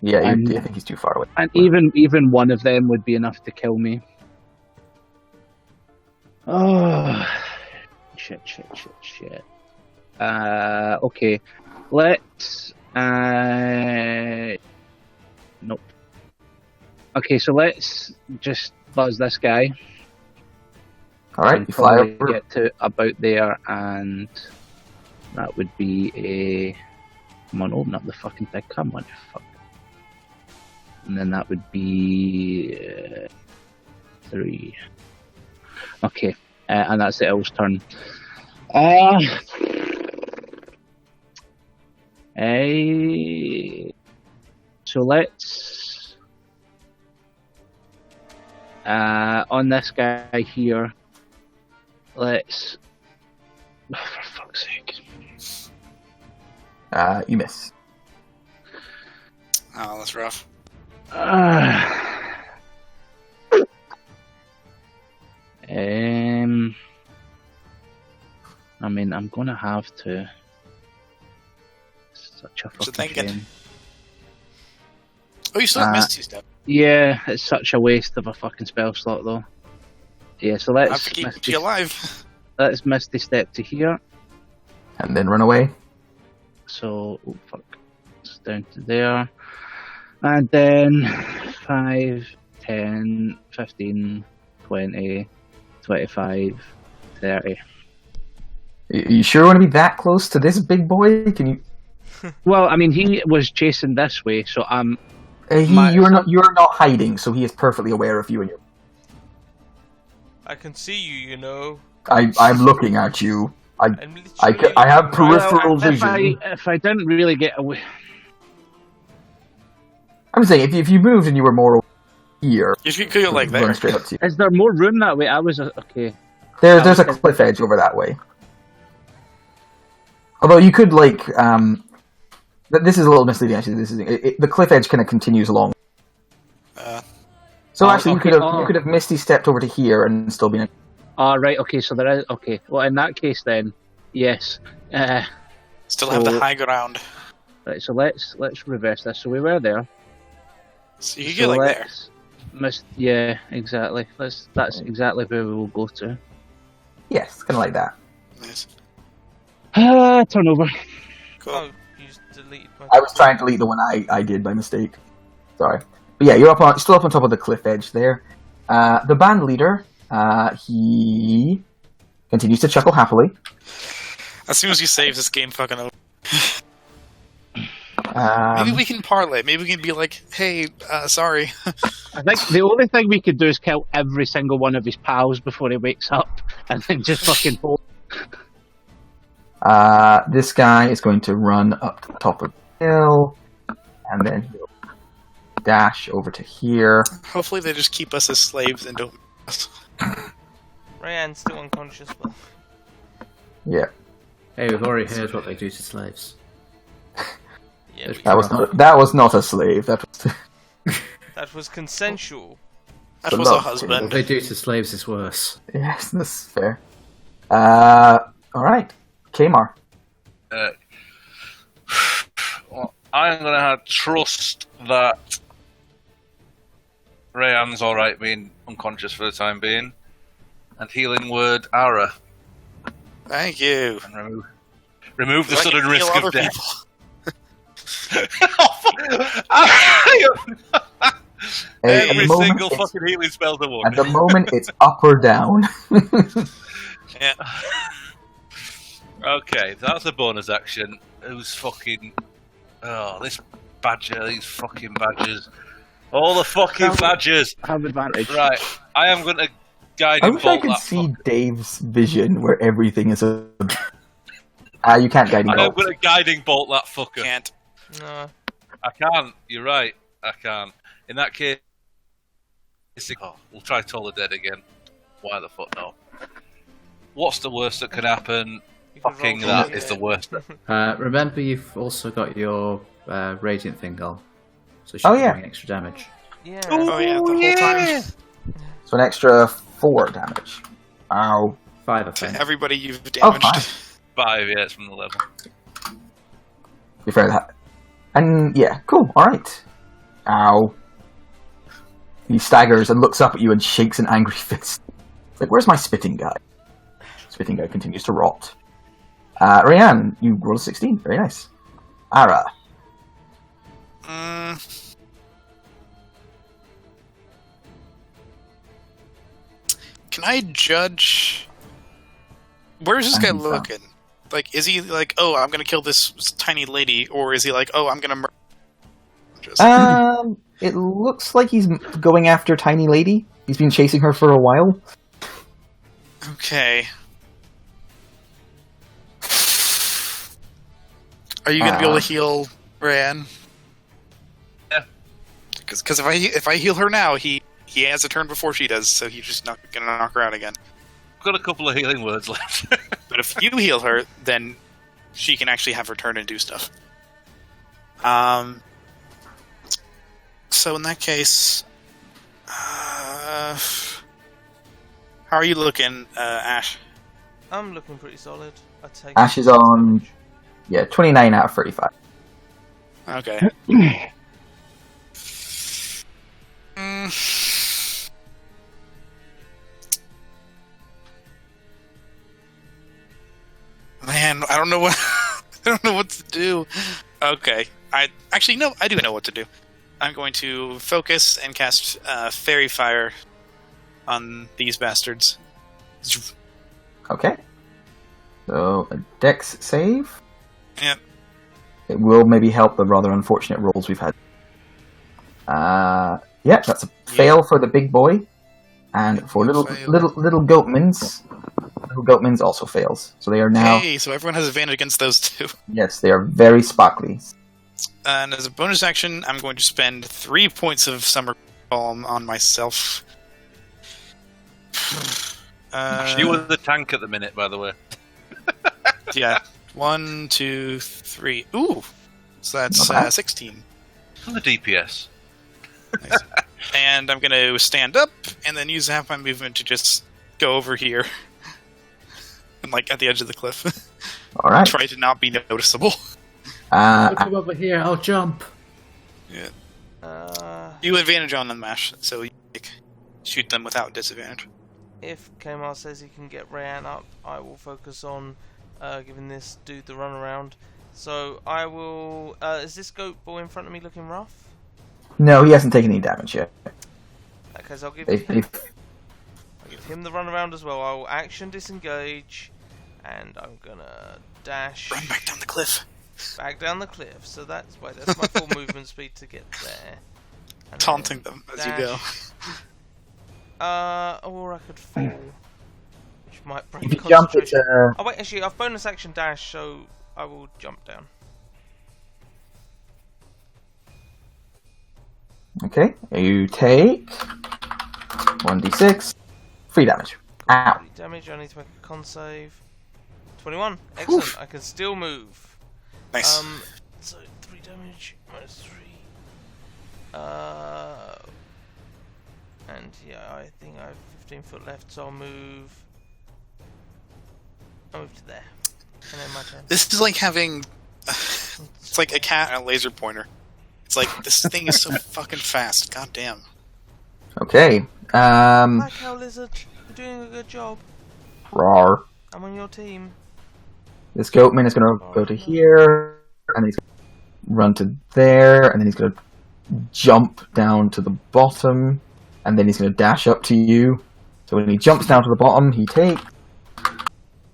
Yeah, And- I think he's too far away. And even one of them would be enough to kill me. Oh, shit. Okay, let's... Nope. Okay, so let's just buzz this guy. Alright, and you fly probably over. get to about there, and that would be a... Come on, open up the fucking thing. Come on, you fuck. And then that would be 3. Okay, and that's the owl's turn. So let's on this guy here. Let's. Oh, for fuck's sake! You miss. Oh, that's rough. I mean, I'm gonna have to. Such a What's it fucking thinking? shame. Oh, you still have Misty Step. Yeah, it's such a waste of a fucking spell slot, though. Yeah, so I have let's to keep you alive. let's Misty Step to here. And then run away. So, oh fuck, it's down to there. And then 5, 10, 15, 20, 25, 30. You sure want to be that close to this big boy? Can you? Well, I mean, he was chasing this way, so I'm... You're not hiding, so he is perfectly aware of you. And I can see you, you know. I'm looking at you. I'm I literally have right- peripheral if vision. if I didn't really get away... I'm saying if you moved and you were more here, If you could like run there. straight up to you. Is there more room that way? I was... Okay. There's a cliff edge over that way. Although you could this is a little misleading. Actually, the cliff edge kind of continues along. So actually, you could have misty stepped over to here and still been. Right. Okay. So there is. Okay. Well, in that case, then, yes. Still have the high ground. Right. So let's reverse this. So we were there. So you get there. Yeah. Exactly. That's exactly where we will go to. Yes, kind of like that. Nice. Turnover. Cool. Oh, you just deleted my... I was trying to delete the one I did by mistake. Sorry. But yeah, you're still up on top of the cliff edge there. The band leader, he continues to chuckle happily. As soon as you save this game, fucking over. Maybe we can parlay. Maybe we can be like, hey, sorry. I think the only thing we could do is kill every single one of his pals before he wakes up, and then just fucking hold. This guy is going to run up to the top of the hill, and then he'll dash over to here. Hopefully they just keep us as slaves and don't... Rayanne's still unconscious, but... Yeah. Hey, we've already heard what they do to slaves. Yeah, That was not a slave. That was consensual. That was a What husband. they do to slaves is worse. Yes, that's fair. Alright. Kmar. Well, I'm going to trust that Rayanne's alright being unconscious for the time being. And healing word Ara. Thank you. And remove the So I sudden can risk heal of other death. people. Every single fucking healing spell's a one. At the moment, it's up or down. Yeah. Okay, that's a bonus action. Who's fucking... Oh, this badger, these fucking badgers. All the fucking badgers! Have advantage. Right, I am going to guide I him wish I bolt could that see fucker. Dave's vision where everything is a... you can't guide him. I am going to guiding bolt that fucker. Can't. No. I can't, you're right, I can't. In that case... we'll try Toll the Dead again. Why the fuck not? What's the worst that can happen? You can Fucking roll that to is the hit. worst. Remember, you've also got your radiant thing on, so she's Oh, yeah. doing extra damage. Yeah. Oh yeah, the whole time. So an extra 4 damage. Ow. 5, I To think. everybody you've Oh, damaged. fine. 5, yeah, it's from the level. Be fair to that. And yeah, cool. Alright. Ow. He staggers and looks up at you and shakes an angry fist. Like, where's my spitting guy? Spitting guy continues to rot. Rayanne, you rolled a 16. Very nice. Ara. Can I judge? Where's this guy I think so. looking? Like, is he like, oh, I'm gonna kill this tiny lady, or is he like, oh, I'm gonna murder? It looks like he's going after Tiny Lady. He's been chasing her for a while. Okay. Are you gonna be able to heal Rayanne? Yeah. Because if I heal her now, he has a turn before she does, so he's just not gonna knock her out again. I've got a couple of healing words left. But if you heal her, then she can actually have her turn and do stuff. So in that case, how are you looking, Ash? I'm looking pretty solid. I take Ash is on 29 out of 35. Okay. Man, I don't know what I don't know what to do. Okay, I do know what to do. I'm going to focus and cast Fairy Fire on these bastards. Okay. So, a dex save. Yep. It will maybe help the rather unfortunate rolls we've had. Yeah, that's a fail for the big boy. And for little goatmans, little goatmans also fails. So they are now... Hey, so everyone has advantage against those two. Yes, they are very sparkly. And as a bonus action, I'm going to spend 3 points of Summer Calm on myself. You were the tank at the minute, by the way. Yeah. 1, 2, 3. Ooh! So that's Not bad. 16. On the DPS. Nice. And I'm going to stand up and then use half my movement to just go over here. And like at the edge of the cliff. All right. Try to not be noticeable. I'll come over here. I'll jump. Yeah. You advantage on them, Mash, so you shoot them without disadvantage. If Kmar says he can get Rayan up, I will focus on giving this dude the runaround. So I will. Is this goat boy in front of me looking rough? No, he hasn't taken any damage yet. Because I'll give They've him the runaround as well. I will action disengage, and I'm gonna dash. Run back down the cliff. Back down the cliff. So that's why that's my full movement speed to get there. And Taunting them as you go. Or I could fall, which might break if you jump, it's concentration. Oh wait, actually, I've bonus action dash, so I will jump down. okay. You take 1d6, 3 damage. Ow. 3 damage. I need to make a con save. 21. Excellent. Oof. I can still move. Nice. So 3 damage minus 3. And yeah, I think I have 15 foot left, so I'll move to there. And then my turn. This is like having... It's like a cat and a laser pointer. It's like, this thing is so fucking fast. God damn. Okay. Black Cow Lizard, you're doing a good job. Rawr. I'm on your team. This goatman is going to go to here, and he's going to run to there, and then he's going to jump down to the bottom, and then he's going to dash up to you. So when he jumps down to the bottom, he takes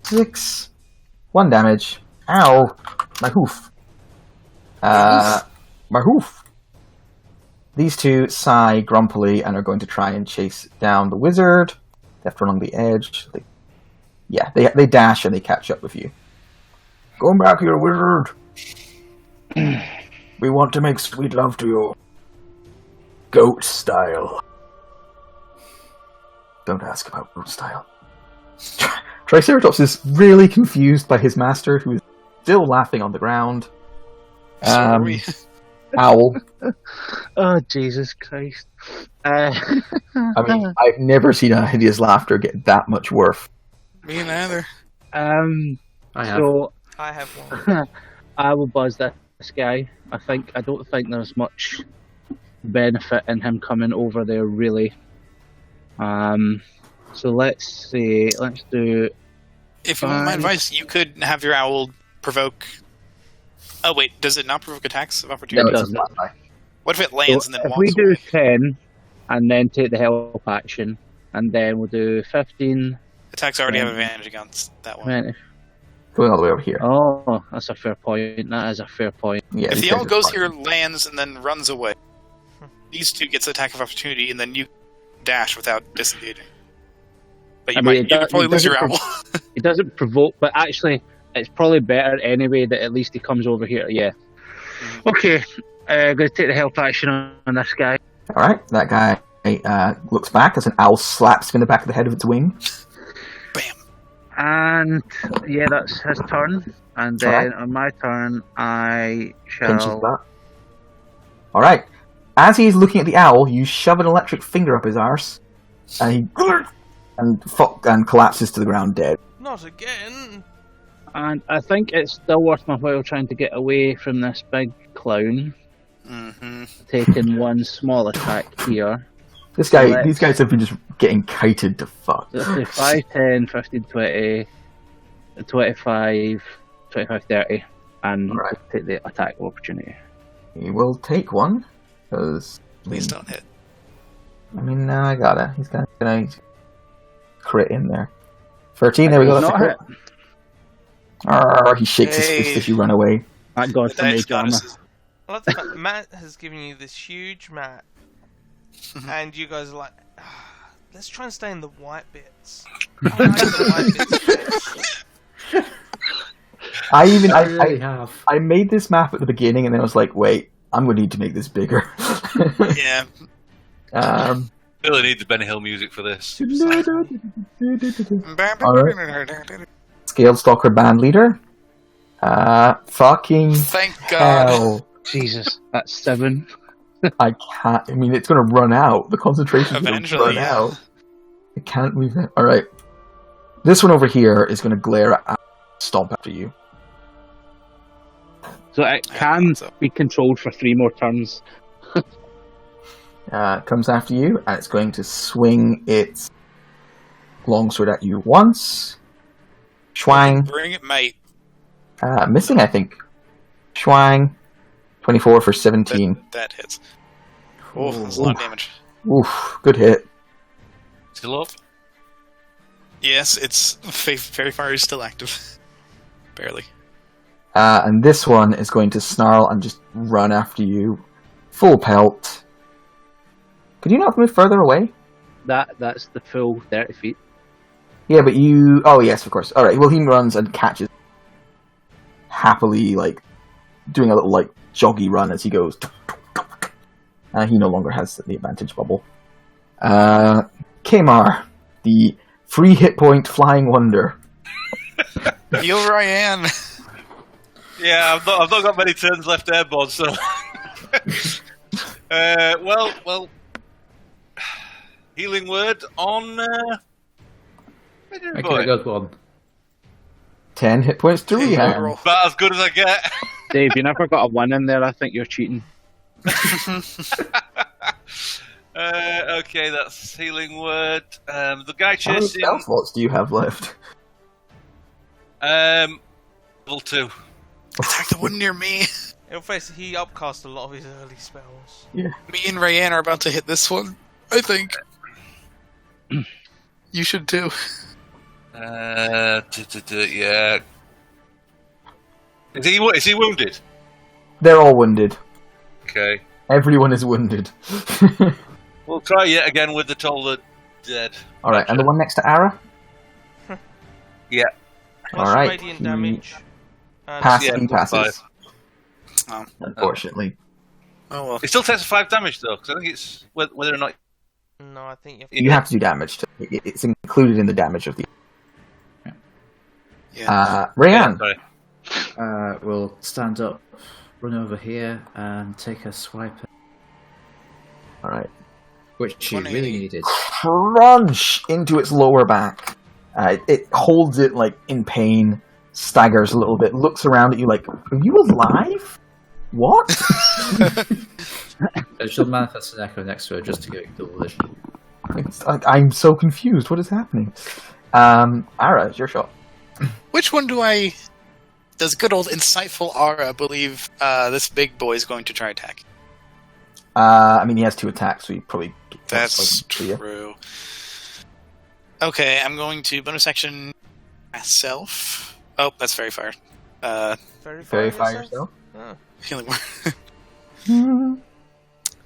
6, 1 damage. Ow! My hoof. My hoof. These two sigh grumpily and are going to try and chase down the wizard. They have to run along the edge. They dash and they catch up with you. Going back here, wizard. We want to make sweet love to you. Goat style. Don't ask about goat style. Triceratops is really confused by his master, who is still laughing on the ground. So are we. Owl. Oh, Jesus Christ. I mean, I've never seen a hideous laughter get that much worse. Me neither. I have. So I have one. I will buzz this guy. I don't think there's much benefit in him coming over there, really. So let's see. Let's do. If you want my advice, you could have your owl provoke... Oh wait, does it not provoke attacks of opportunity? No, it doesn't. What if it lands So and then if walks we do away? 10 and then take the help action, and then we'll do 15. Attacks already have advantage against that one. 20. Going all the way over here. Oh, that's a fair point. That is a fair point. Yeah, If these the guys owl are goes fine. here, lands, and then runs away, these two gets attack of opportunity, and then you dash without disengaging. But you it could probably lose your doesn't owl. It doesn't provoke, but actually, it's probably better anyway that at least he comes over here. Yeah. Okay, going to take the help action on this guy. Alright, that guy looks back as an owl slaps him in the back of the head with its wing. Bam. And yeah, that's his turn. And then Alright. on my turn, I Pinches shall. that. Alright. As he's looking at the owl, you shove an electric finger up his arse, and he and collapses to the ground dead. Not again. And I think it's still worth my while trying to get away from this big clown. Mm-hmm. Taking one small attack here. This guy, Let's- these guys have been just getting kited to fuck. So let's do 5, 10, 15, 20, 25, 25, 30, and Alright. take the attack of opportunity. He will take one, because... Please don't hit. I mean, no, I got it. He's gonna crit in there. 13, there we go. That's a Not crit. hit. Arr, he shakes his Hey. fist as you run away. Thank God The for dice mage armor. goddesses. I love the fact Matt has given you this huge map, and you guys are like, let's try and stay in the white bits. I like the white bits. I really have. I made this map at the beginning, and then I was like, wait, I'm going to need to make this bigger. Yeah. Really need the Benny Hill music for this. Scaled Stalker band leader. Fucking Thank God. hell. Jesus, that's 7. I can't. I mean, it's going to run out. The concentration's going to Eventually, run yeah. out. I can't believe that. All right. This one over here is going to glare at stomp after you. So it Yeah, can so- be controlled for 3 more turns. Comes after you, and it's going to swing its longsword at you once. Schwang. Bring it, mate. Missing, I think. Schwang. 24 for 17. That hits. Oh, that's a lot of damage. Oof, good hit. Still up? Yes, it's Fairy Fire is still active. Barely. And this one is going to snarl and just run after you. Full pelt. Could you not move further away? That's the full 30 feet. Yeah, but you... Oh, yes, of course. Alright, well, he runs and catches. Happily, like, doing a little, like, joggy run as he goes. He no longer has the advantage bubble. Kamar, the free hit point flying wonder. Heal Ryan. Yeah, I've not got many turns left airborne, so. Well. Healing word on. Okay, good one. 10 hit points to Hey, Rihan. roll. About as good as I get. Dave, you never got a 1 in there. I think you're cheating. Okay, that's healing word. The guy How many chasing. spell slots do you have left? Level 2. Attack the one near me. In face, he upcast a lot of his early spells. Me and Ryan are about to hit this one. I think. You should too. Yeah. Is he wounded? They're all wounded. Okay. Everyone is wounded. We'll try yet again with the Toll dead. Alright, and the one next to Ara? Yeah. Plus Alright, radiant he damage. And He passes. Oh. Unfortunately. Oh well. It still takes 5 damage though, because I think it's whether or not. No, I think you have You have to do damage. It's included in the damage of the... Yeah. Rayan. Sorry. We'll stand up, run over here, and take a swipe at Alright. which she 180. really needed. Crunch into its lower back. It holds it like in pain, staggers a little bit, looks around at you like, are you alive? What? She'll manifest an echo next to her just to give it double vision. I'm so confused. What is happening? Ara, it's your shot. Which one does good old insightful Aura believe this big boy is going to try attack? I mean, he has 2 attacks, so he probably... That's to you. true. Okay, I'm going to bonus action myself. Oh, that's Fairy Fire. Verify yourself. Oh. Healing word.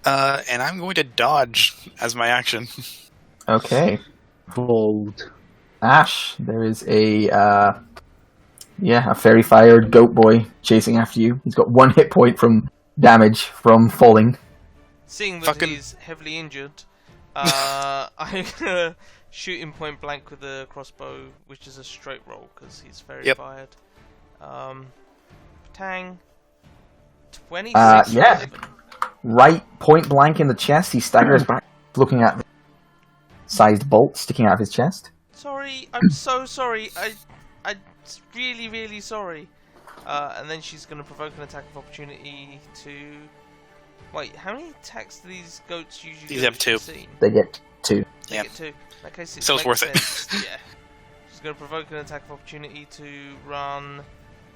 And I'm going to dodge as my action. Okay. Bold. Ash, there is a fairy fired goat boy chasing after you. He's got 1 hit point from damage from falling. Seeing that Fucking- he's heavily injured, I'm gonna shoot him point blank with a crossbow, which is a straight roll because he's very Yep. fired. Tang. 26. Yeah. Right point blank in the chest. He staggers back, looking at the sized bolt sticking out of his chest. Sorry, I'm so sorry. I'm really, really sorry. And then she's gonna provoke an attack of opportunity to. Wait, how many attacks do these goats usually These do have that 2. you've seen? They get 2. They Yeah. get 2. In that case, So it's makes worth it. sense. Yeah. She's going to provoke an attack of opportunity to run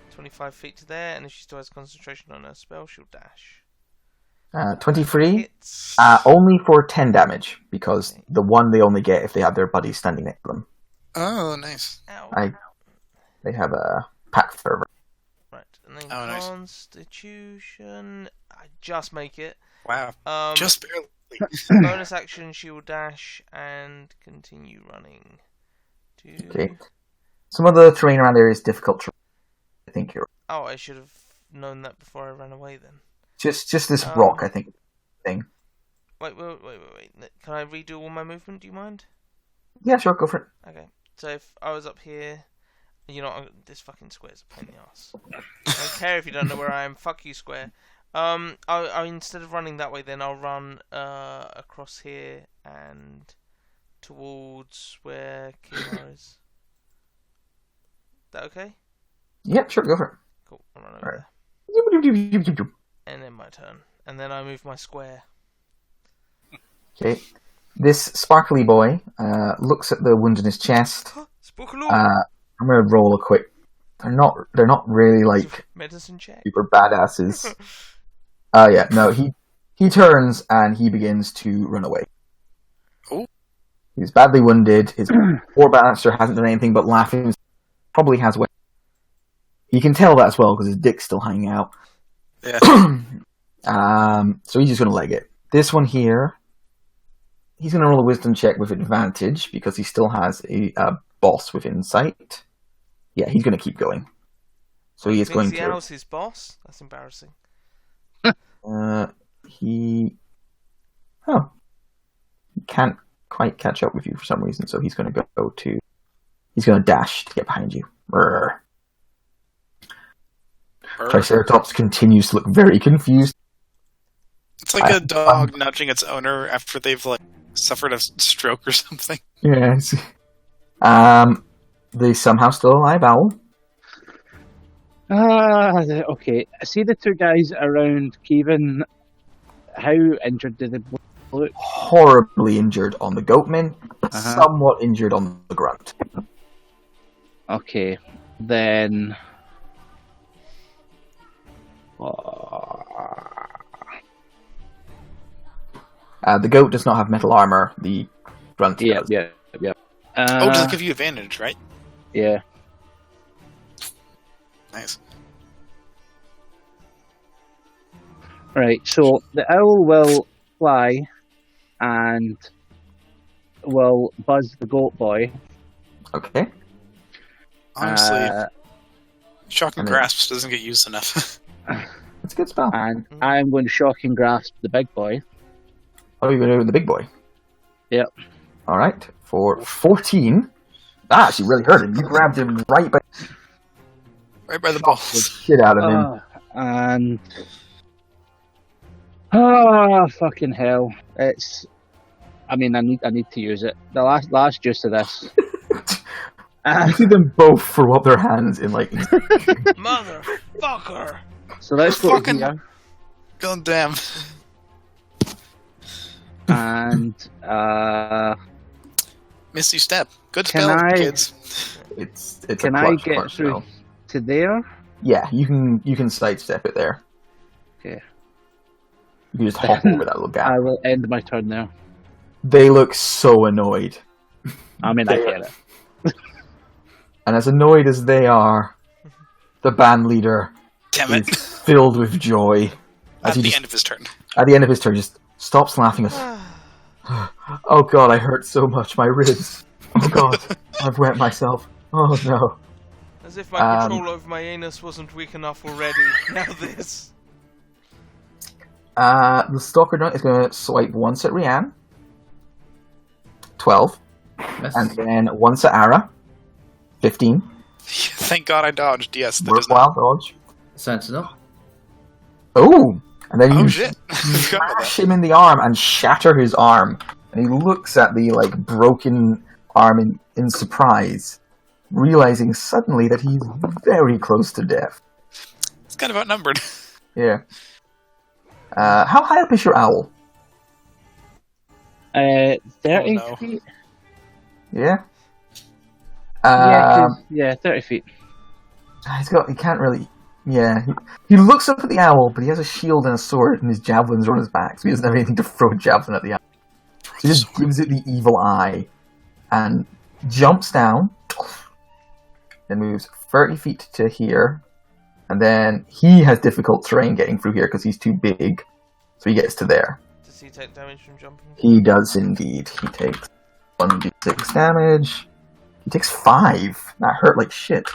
25 feet to there, and if she still has concentration on her spell, she'll dash. 23. Hits. Only for 10 damage, because the one they only get if they have their buddy standing next to them. Oh, nice. Ow. They have a pack fervor. Right, and then Oh, nice. Constitution. I just make it. Wow. Just barely. Bonus action, she will dash and continue running. Okay. Some of the terrain around there is difficult to... I think you're... Oh, I should have known that before I ran away then. Just this rock, I think. Thing. Wait. Can I redo all my movement? Do you mind? Yeah, sure, go for it. Okay. So if I was up here, You know, this fucking square's a pain in the ass. I don't care if you don't know where I am. Fuck you, square. I instead of running that way, then I'll run across here and towards where Kimar is. Is that okay? Yep, sure, go for it. Cool. I'll run over Right. there. And then my turn. And then I move my square. Okay. This sparkly boy looks at the wound in his chest. Spookaloo! I'm gonna roll a quick. They're not really like Medicine check. super badasses. Yeah, no, he turns and he begins to run away. Oh. He's badly wounded. His poor balancer hasn't done anything but laughing. Probably has way. You can tell that as well because his dick's still hanging out. Yeah. So he's just gonna leg it. This one here, he's gonna roll a wisdom check with advantage because he still has a boss within sight. Yeah, he's gonna keep going. So he is going Thinks to. the owl's his boss? That's embarrassing. He can't quite catch up with you for some reason, so he's going to go to. He's going to dash to get behind you. Brr. Triceratops continues to look very confused. It's like a dog nudging its owner after they've like suffered a stroke or something. Yes. The somehow still alive owl. Okay. See the two guys around Kevin. How injured did they look? Horribly injured on the goatman, somewhat injured on the grunt. Okay, then. The goat does not have metal armor. The grunt does. Yeah. Does it give you advantage, right? Yeah. Nice. Right, so the owl will fly and will buzz the goat boy. Okay. Honestly, Shock and and then- Grasp doesn't get used enough. That's a good spell. And I'm going to shock and grasp the big boy. What are you going to do with the big boy? Yep. Alright, for 14. That actually really hurt him. You grabbed him right by Right by the the balls. shit out of him. And fucking hell! It's. I mean, I need to use it. The last juice of this. You see them both throw up their hands in like. Motherfucker! So let's go Fucking- here. God damn. And Misty Step. Good Can spell, I- kids. It's can a I clutch get punch through spell. to there? Yeah, you can sidestep it there. Okay. You can just hop over that little gap. I will end my turn there. They look so annoyed. I mean, I get it. And as annoyed as they are, the band leader Damn is it. filled with joy. At As he the just, end of his turn. at the end of his turn, just stops laughing. Oh god, I hurt so much, my ribs. Oh god, I've wet myself. Oh no. As if my control over my anus wasn't weak enough already. Now this. The Stalker Knight is going to swipe once at Rianne. 12. Yes. And then once at Ara. 15. Thank God I dodged. Yes, that does not. Worthwhile dodge. Sentinel. Oh! And then Oh you shit. I forgot about slash him in the arm and shatter his arm. And he looks at the broken arm in surprise, realizing suddenly that he's very close to death. that. It's kind of outnumbered. Yeah. How high up is your owl? 30 Oh, no. feet. Yeah. Yeah, 30 feet. He can't really. Yeah, he looks up at the owl, but he has a shield and a sword, and his javelins are on his back, so he doesn't have anything to throw a javelin at the owl. So he just gives it the evil eye, and jumps down, then moves 30 feet to here, and then he has difficult terrain getting through here because he's too big, so he gets to there. Does he take damage from jumping? He does indeed. He takes 1d6 damage. He takes 5. That hurt like shit.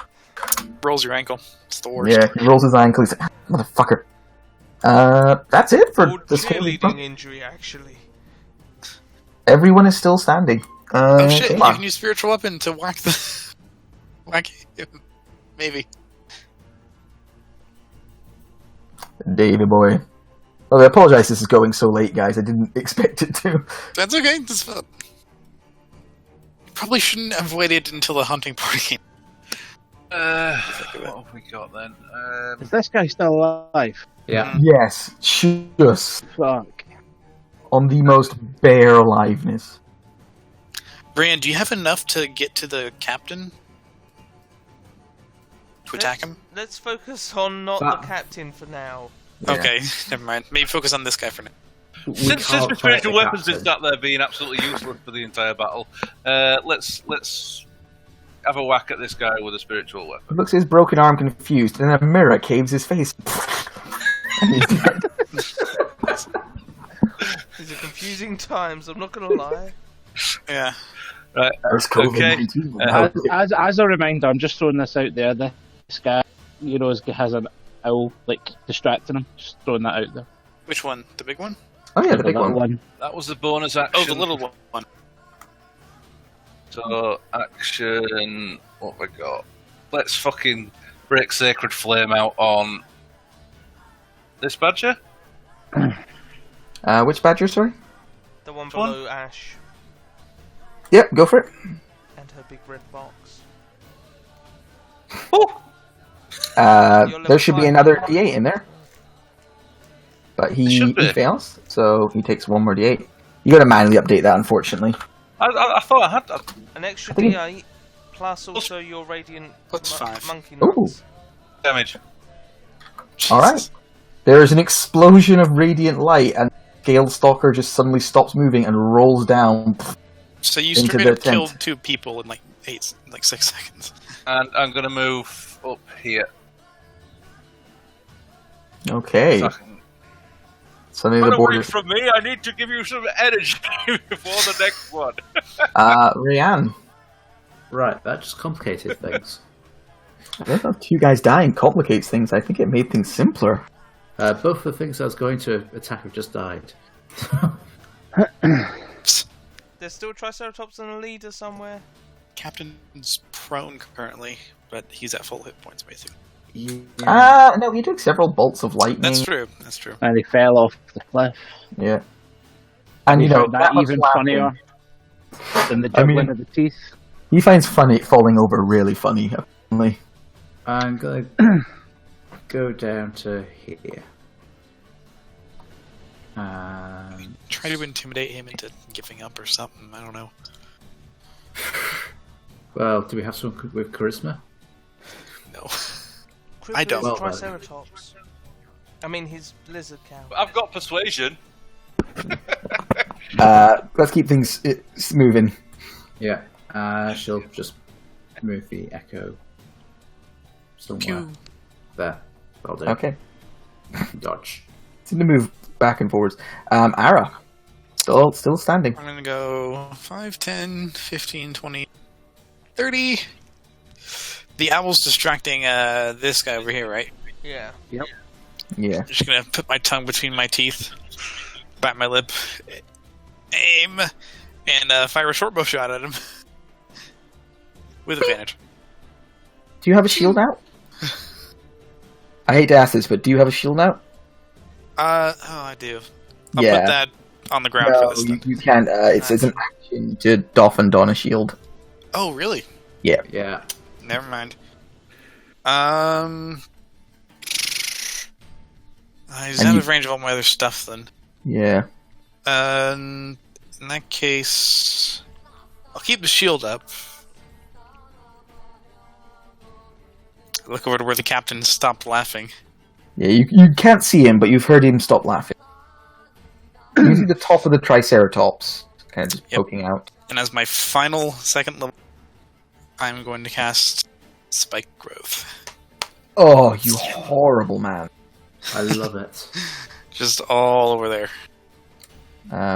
Rolls your ankle. It's the worst. Yeah, he rolls his ankle. He's like, motherfucker. That's it for Or this whole cheerleading injury, actually. Everyone is still standing. Oh shit, come you on. can use spiritual weapon to whack the... Wacky. Maybe. Davy boy. Oh, I apologize this is going so late, guys. I didn't expect it to. That's okay. That's fine. Probably shouldn't have waited until the hunting party came. What have we got then? Is this guy still alive? Yeah. Yes, just Fuck. on the most bare aliveness. Brian, do you have enough to get to the captain? To attack him? Let's focus on not the captain for now. Yeah. Okay, never mind. Maybe focus on this guy for now. Since can't the fight spiritual the weapons captain. is sat there being absolutely useless for the entire battle, let's have a whack at this guy with a spiritual weapon. Looks his broken arm confused, and a mirror caves his face. And he's dead. These are confusing times, I'm not gonna lie. Yeah. Right. There's COVID-19. As a reminder, I'm just throwing this out there. This guy, has an owl distracting him. Just throwing that out there. Which one? The big one? Oh yeah, the big little one. That was the bonus action. Oh, the little one. So, action. What have we got? Let's fucking break Sacred Flame out on this badger. Which badger, sorry? The one Which one? below Ash Yep, go for it. and her big red box. Oh! There should be another D8 in there. But he Should be. fails, so he takes one more D8. You gotta manually update that, unfortunately. I thought I had that. An extra I think- D8 plus also your radiant Plus 5. monkey Ooh. nuts. Damage. Alright. There is an explosion of radiant light, and Galestalker just suddenly stops moving and rolls down. So you Into straight the up killed tent. 2 people in 6 seconds. And I'm going to move up here. Okay. Fucking Suddenly run the away border. from me. I need to give you some energy before the next one. Rianne. Right, that just complicated things. I don't know if 2 guys dying complicates things. I think it made things simpler. Both the things I was going to attack have just died. There's still a Triceratops and a leader somewhere. Captain's prone currently, but he's at full hit points basically. No, he took several bolts of lightning. That's true. That's true. And he fell off the cliff. Yeah. And you know, Found that much even laughing, funnier than the I mean- juggling of the teeth. He finds funny falling over really funny, apparently. I'm gonna go down to here. Try to intimidate him into giving up or something. I don't know. Well, do we have someone with charisma? No. Crippler's don't. Well, Triceratops. I mean his lizard cow. I've got persuasion. Let's keep things moving. Yeah. She'll just move the echo somewhere. Pew. There. That'll do. Okay. Dodge. Seem to move back and forwards. Ara. Still standing. I'm gonna go 5, 10, 15, 20, 30. The owl's distracting this guy over here, right? Yeah. Yeah. I'm just gonna put my tongue between my teeth, bite my lip, aim, and fire a short bow shot at him. With advantage. Do you have a shield out? I hate to ask this, but do you have a shield out? I do. I'll Yeah. put that on the ground No, for this you, thing. you can't. It's an action to doff and don a shield. Oh, really? Yeah. Yeah. Never mind. He's And out you- of range of all my other stuff then. Yeah. In that case, I'll keep the shield up. Look over to where the captain stopped laughing. Yeah, you can't see him, but you've heard him stop laughing. You see the top of the Triceratops, kind of just Yep. poking out. And as my final second level, I'm going to cast Spike Growth. Oh, you horrible man. I love it. Just all over there.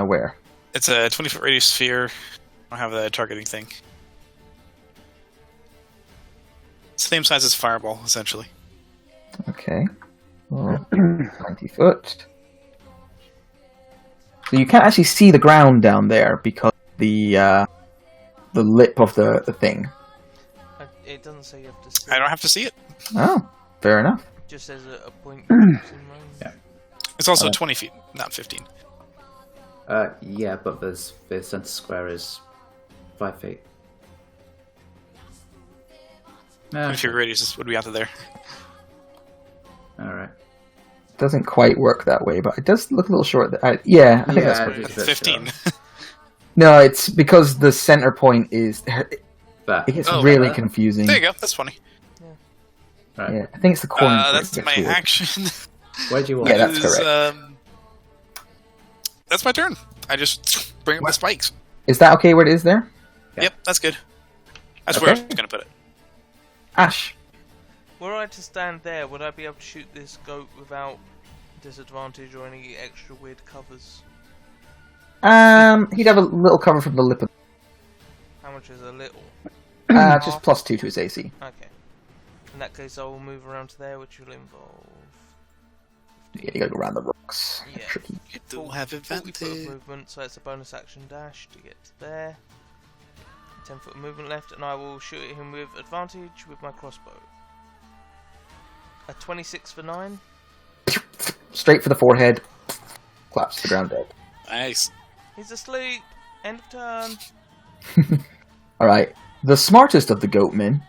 Where? It's a 20-foot radius sphere. I don't have the targeting thing. It's the same size as Fireball, essentially. Okay. Well, 20 foot. So you can't actually see the ground down there because the lip of the thing. It doesn't say you have to see. I don't have to see it. Oh, fair enough. It just says a point in range. Yeah. It's also 20 feet, not 15. Yeah, but the center square is 5 feet. If your radius would be out of there. Alright. Doesn't quite work that way, but it does look a little short. Yeah, I think that's it good. is a bit 15. short. No, it's because the center point is. But It gets Oh, really that. confusing. There you go. That's funny. right. Yeah, I think it's the corner. where it That's gets my weird. action. Where do you want? Yeah, that's Is, correct. That's my turn. I just bring up the spikes. Is that okay where it is there? Yeah. Yep, that's good. That's where I Okay. was going to put it. Ash. Were I to stand there, would I be able to shoot this goat without disadvantage or any extra weird covers? He'd have a little cover from the lip of. How much is a little? Just +2 to his AC. Okay. In that case, I will move around to there, which will involve. Yeah, you gotta go around the rocks. Yeah. Tricky. You do have 40 foot of advantage. movement, so it's a bonus action dash to get to there. 10 foot of movement left, and I will shoot at him with advantage with my crossbow. A 26 for 9. Straight for the forehead. Claps to the ground dead. Nice. He's asleep. End of turn. Alright. The smartest of the goatmen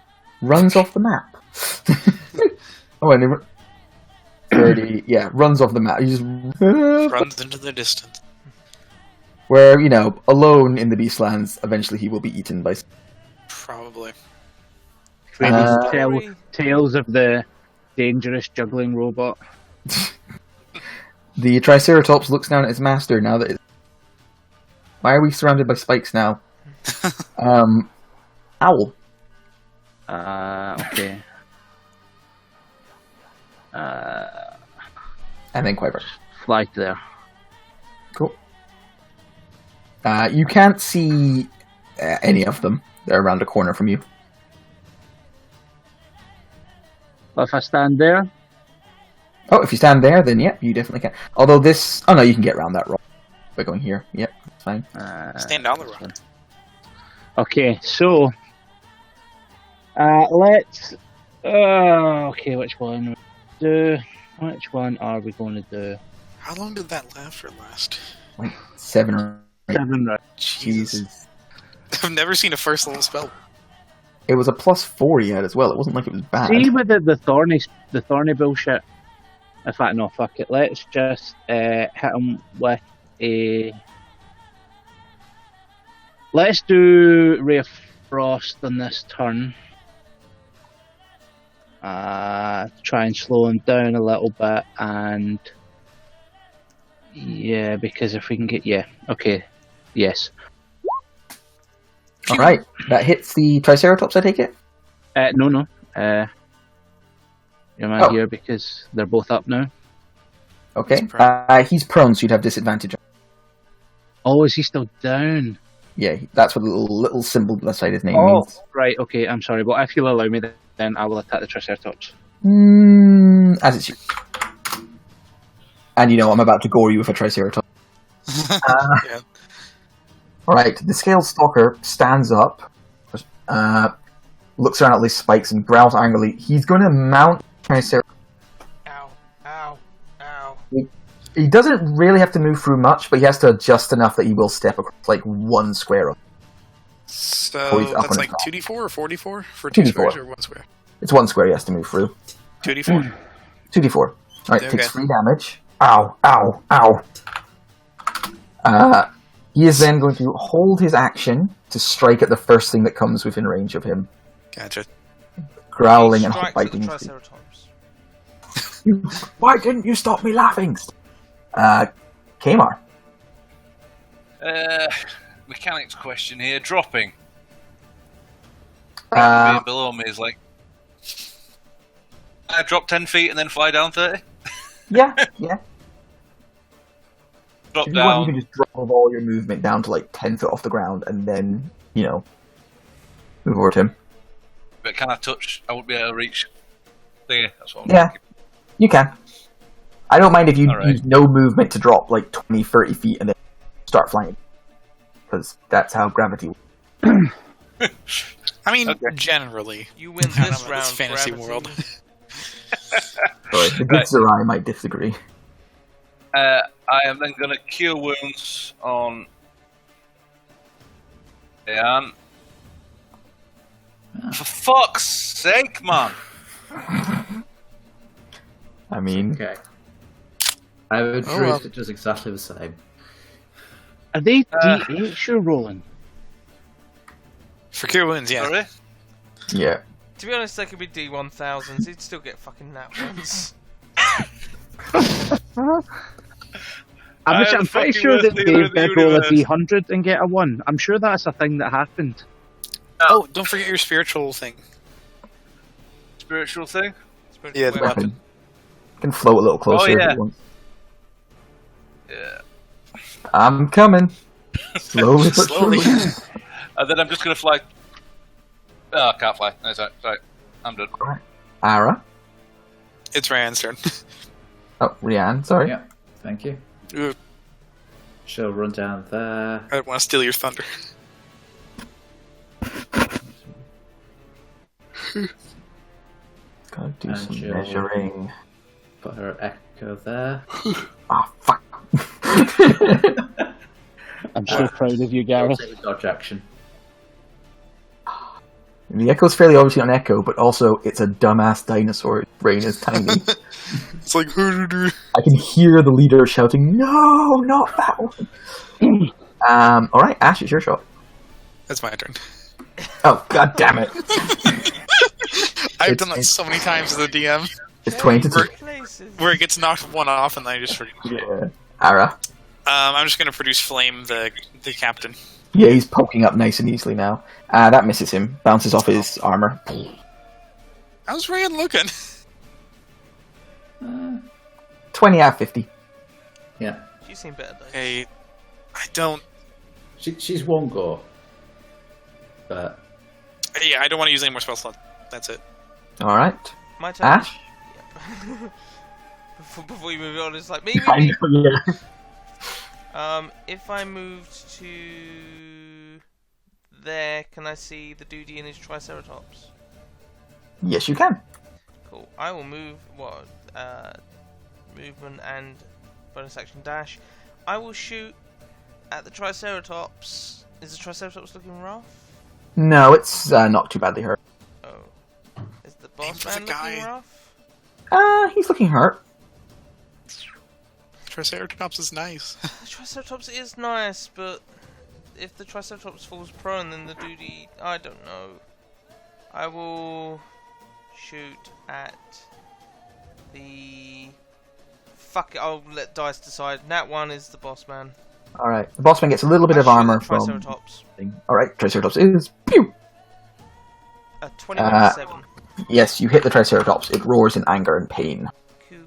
runs off the map. Oh, and he 30. Yeah, runs off the map. He just. Runs into the distance. Where, alone in the Beastlands, eventually he will be eaten by. Probably. Tales of the dangerous juggling robot. The Triceratops looks down at his master now that. Why are we surrounded by spikes now? Owl. Okay. And then Quiver. Fly to there. Cool. You can't see any of them. They're around a corner from you. But if I stand there, Oh, if you stand there, then yep, you definitely can. Although this... Oh no, you can get around that rock by going here. Yep, that's fine. Stand down the rock. okay, so let's. Okay, which one? Which one are we going to do? How long did that laughter last? Like 7 or 8. 7 right. Jesus. I've never seen a first level spell. It was a +4 he had as well. It wasn't like it was bad. See with the thorny bullshit. In fact, no, fuck it. Let's just hit him with a. Let's do Ray of Frost on this turn. Try and slow him down a little bit, and yeah, because if we can get okay, yes. All right, that hits the Triceratops. I take it. No. You're not here because they're both up now. Okay. He's prone. He's prone, so you'd have disadvantage. Oh, is he still down? Yeah, that's what the little symbol beside his name Oh, means. right. Okay, I'm sorry, but if you'll allow me, then I will attack the Triceratops. As it's you. And I'm about to gore you with a Triceratops. Yeah. Alright, the Scaled Stalker stands up, looks around at these spikes and growls angrily. He's going to mount Triceratops. Ow, ow, ow. He doesn't really have to move through much, but he has to adjust enough that he will step across like one square. Oh, So he's up that's on like his 2d4 or 4d4 for 2 2d4. squares or 1 square? It's one square he has to move through. 2d4. 2d4. Alright, Okay. takes 3 damage. Ow, ow, ow. He is then going to hold his action to strike at the first thing that comes within range of him, Gotcha. growling and Strikes at the biting. Triceratops. Why didn't you stop me laughing? Kamar. Mechanics question here. Dropping. Uh, Being below me is like... I drop 10 feet and then fly down 30? yeah. Drop If you want, down. you can just drop all your movement down to like 10 foot off the ground and then, move over to him. But can I touch? I won't be able to reach. There, that's what I'm Yeah. thinking. You can. I don't mind if you Alright. use no movement to drop like 20, 30 feet and then start flying. Because that's how gravity works. I mean, Okay. generally. You win I don't this know, round, this fantasy Gravity. world. Sorry, the good Zerai might disagree. I am then going to cure wounds on Ian. For fuck's sake, man! I mean, Okay. I have a druid well. that does exactly the same. Are they D8 you're rolling? For cure wounds, yeah. Sorry? yeah. To be honest, they could be D1000s. He'd still get fucking nat ones. I'm pretty sure that Dave did roll a D100 and get a 1. I'm sure that's a thing that happened. Oh, don't forget your spiritual thing. Spiritual thing? Yeah, the Weapon. weapon. Can float a little closer if yeah. you want. Yeah. I'm coming. Slowly but Slowly. surely. And then I'm just going to fly. Oh, I can't fly. No, sorry. I'm done. Ara. It's Ryan's turn. Oh, Rianne, sorry. Yeah, thank you. Ooh, She'll run down there. I don't want to steal your thunder. Gotta do And some she'll- measuring. Put her echo there. Ah, fuck. I'm so proud of you, Gareth. Take a dodge action. The echo's fairly obviously on echo, but also it's a dumbass dinosaur. Its brain is tiny. It's like, I can hear the leader shouting, "No, not that one!" Alright, Ash, it's your shot. that's my turn. Oh, god damn it. I've done that so many times as a DM, It's 20 to 2. Places. where it gets knocked one off and then I just forget. Yeah. Ara. I'm just going to produce Flame, the captain. Yeah, he's poking up nice and easily now. That misses him. Bounces off his armor. How's Ryan looking? 20 out of 50. Yeah. You seem better though. Hey, I don't... She's one gore. But Yeah, I don't want to use any more spell slot. That's it. Alright. My turn. Ash? Before you move on, it's like me. Yeah. If I moved to there, can I see the dude in his Triceratops? Yes, you can. Cool. I will move. Movement and bonus action dash. I will shoot at the Triceratops. Is the Triceratops looking rough? No, it's not too badly hurt. Oh. Is the Aim boss for the man guy. looking rough? He's looking hurt. Triceratops is nice. The Triceratops is nice, but if the Triceratops falls prone, then the duty... I don't know. I will shoot at the... Fuck it, I'll let dice decide. Nat 1 is the boss man. Alright, the boss man gets a little bit of I shoot armor at from... Triceratops. Alright, Triceratops is... Pew! 21-7. Yes, you hit the Triceratops. It roars in anger and pain. Cool.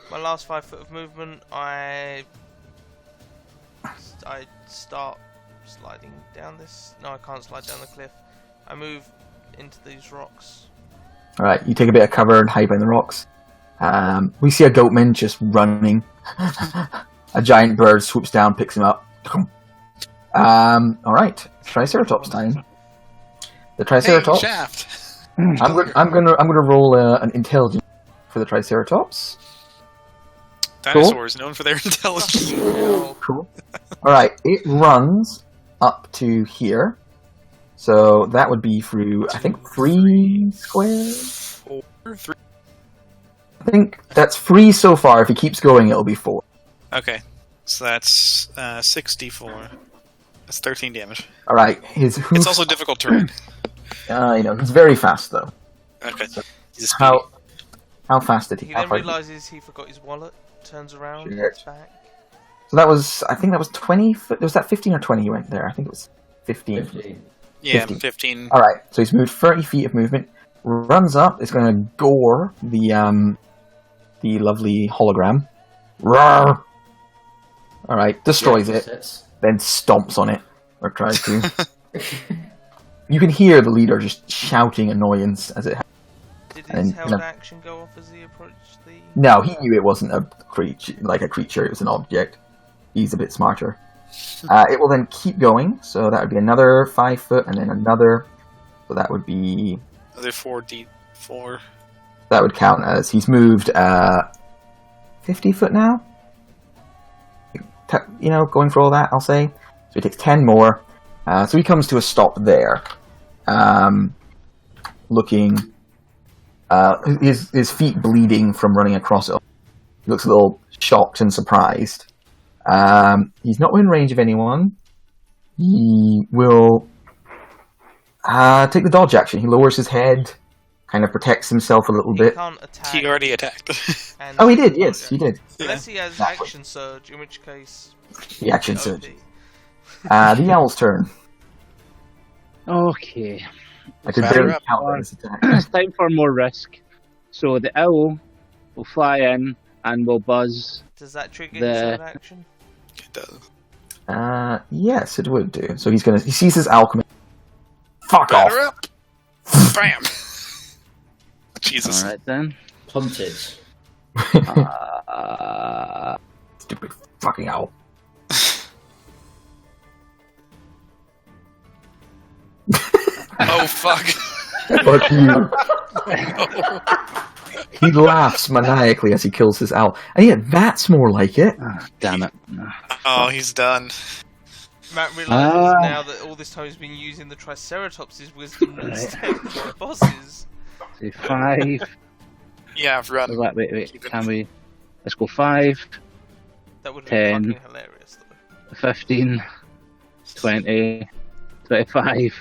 My last 5 foot of movement, I start sliding down this. No, I can't slide down the cliff. I move into these rocks. Alright, you take a bit of cover and hide behind the rocks. We see a goatman just running. A giant bird swoops down, picks him up. Alright, Triceratops time. The Triceratops. Hey, Shaft. I'm gonna roll an intelligence for the Triceratops. Dinosaurs known for their intelligence. Cool. Alright, it runs up to here. So that would be through, I think, 3 squares? 4, 3. I think that's 3 so far. If it keeps going, it'll be 4. Okay, so that's 64. That's 13 damage. Alright, his hoof... It's also difficult terrain. he's very fast, though. Okay. He's a speedy. How fast did he... He how then far- realises he forgot his wallet, turns around, Sure. heads back. So that was, I think that was 20... Was that 15 or 20 he went there? I think it was 15. 15. Yeah, 50. 15. Alright, so he's moved 30 feet of movement, runs up, is going to gore the lovely hologram. Roar! Alright, destroys it, Hits. then stomps on it, or tries to. You can hear the leader just shouting annoyance as it... Did And, his you held know- action go off as he approached the... No, he knew it wasn't a creature, it was an object. He's a bit smarter. It will then keep going, so that would be another 5 foot, and then another So that would be... Another 4d4. That would count as he's moved 50 foot now? Going for all that, I'll say. So he takes 10 more. So he comes to a stop there. Looking... his feet bleeding from running across it. He looks a little shocked and surprised. He's not within range of anyone. He will take the dodge action. He lowers his head, kind of protects himself a little He bit. can't attack. He already attacked. and Oh, he did, yes, he did. Unless he has Exactly. action surge, in which case... The action OP. surge. The owl's turn. Okay. I could Batter barely up. count that as attack. It's time for more risk. So the owl will fly in and will buzz. Does that trigger The- his own action? It does. Yes, it would do. So he sees his alchemy. Fuck Batter off. up! Bam! Jesus. Alright then. Punted. Stupid fucking owl. Oh, fuck. Fuck you. He laughs maniacally as he kills his owl. And yeah, that's more like it. Damn it. Oh, he's done. Matt realizes now that all this time he's been using the Triceratops' wisdom instead of the bosses. So 5. Yeah, run. Wait. Can we? Let's go 5, That would be 10. fucking hilarious, though. 15, 20, 25.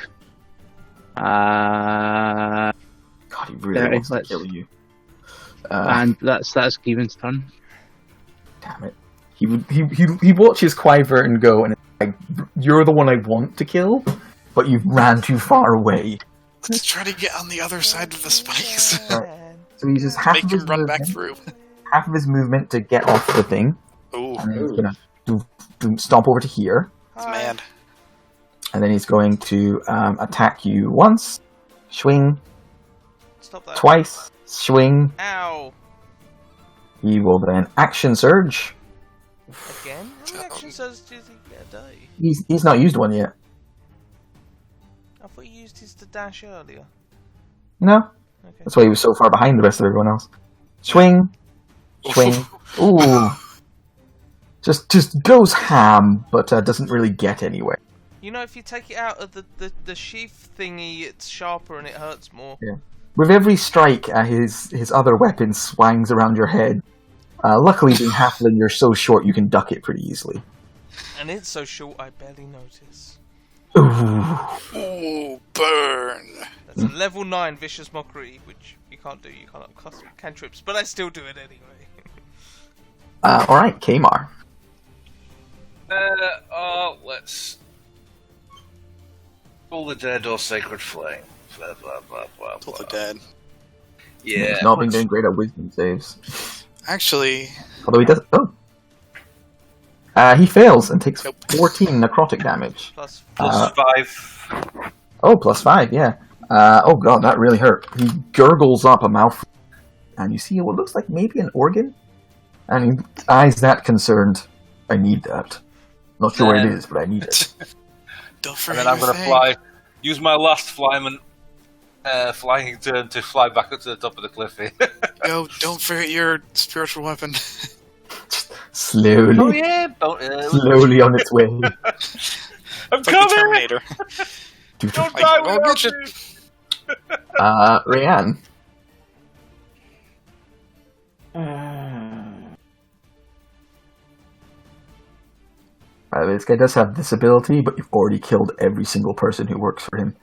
God, he really There, wants to let's- kill you. And that's Keevan's turn. Damn it. He watches Quiver and go, and it's like, you're the one I want to kill, but you ran too far away. Let's try to get on the other side of the spikes. So he uses half Make of him his run movement, back through. half of his movement to get off the thing, Ooh, and then he's gonna stomp over to here, it's mad. and then he's going to attack you once, swing, Stop that. twice, swing. Ow! He will then action surge. Again? How many action surges do you think you get a day? He's not used one yet. I thought you used his to dash earlier. No, Okay. that's why he was so far behind the rest of everyone else. Swing, swing. Ooh, just goes ham, but doesn't really get anywhere. You know, if you take it out of the sheath thingy, it's sharper and it hurts more. With every strike, his other weapon swangs around your head. Luckily, being halfling, you're so short you can duck it pretty easily. And it's so short I barely notice. Ooh. Ooh, burn. That's a level 9 Vicious Mockery, which you can't do, you can't cast cantrips, but I still do it anyway. Alright, Kamar. Let's pull the dead or sacred flame. Blah blah blah blah. Pull blah. the dead. Yeah. He's not been doing great at wisdom saves. Actually, Although he does... Oh. He fails and takes Nope. 14 necrotic damage. Plus, Plus 5. Oh, plus 5, yeah. Oh god, that really hurt. He gurgles up a mouthful, and you see what looks like maybe an organ? And his eyes that concerned. I need that. Not sure what it is, but I need it. don't And forget then I'm your gonna thing. fly. Use my last flying turn to fly back up to the top of the cliff here. Yo, don't forget your spiritual weapon. Slowly. Oh yeah, don't, Slowly on its way. I'm It's like the coming. Terminator. Don't Like, die oh, without bitch, me. Rayanne. This guy does have this ability, but you've already killed every single person who works for him.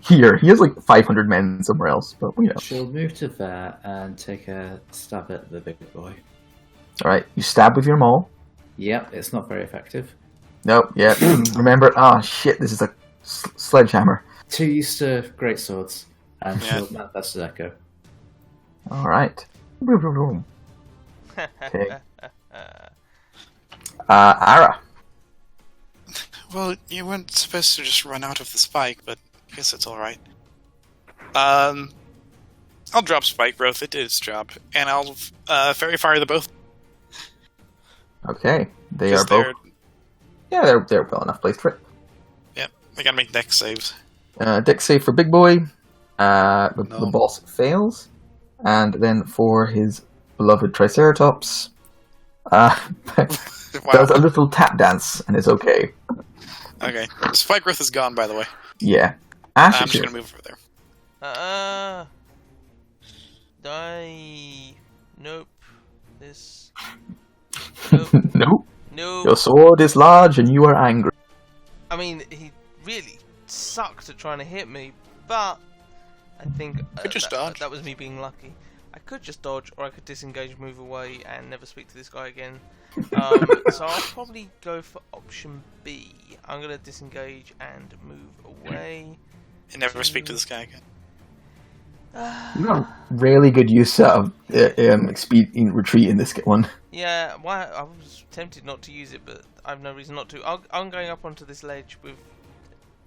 Here, he has like 500 men somewhere else, but you know. She'll move to there and take a stab at the big boy. Alright, you stab with your maul. Yep, it's not very effective. Nope, yeah. Remember, shit, this is a sledgehammer. Too used to great swords, and Yeah. she'll manifest an echo. Alright. Okay. Ara. Well, you weren't supposed to just run out of the spike, but I guess it's alright. I'll drop Spike Growth, it did its job, and I'll Fairy Fire the both. Okay. They are Because both... Yeah, they're well enough placed for it. Yep, they gotta make dex saves. Dex save for Big Boy. The No. boss fails. And then for his beloved Triceratops, does a little tap dance and is okay. Okay. Spike Growth is gone, by the way. Yeah. Ash, I'm it's just yours. gonna move over there. Nope. This. Nope. Nope. No. Your sword is large and you are angry. I mean, he really sucked at trying to hit me, but I think Could just dodge. that was me being lucky. I could just dodge, or I could disengage, move away, and never speak to this guy again. So I'll probably go for option B. I'm gonna disengage and move away. And never speak to this guy again. Really good use of speed in retreat in this one. Yeah, why? I was tempted not to use it, but I have no reason not to. I'm going up onto this ledge with.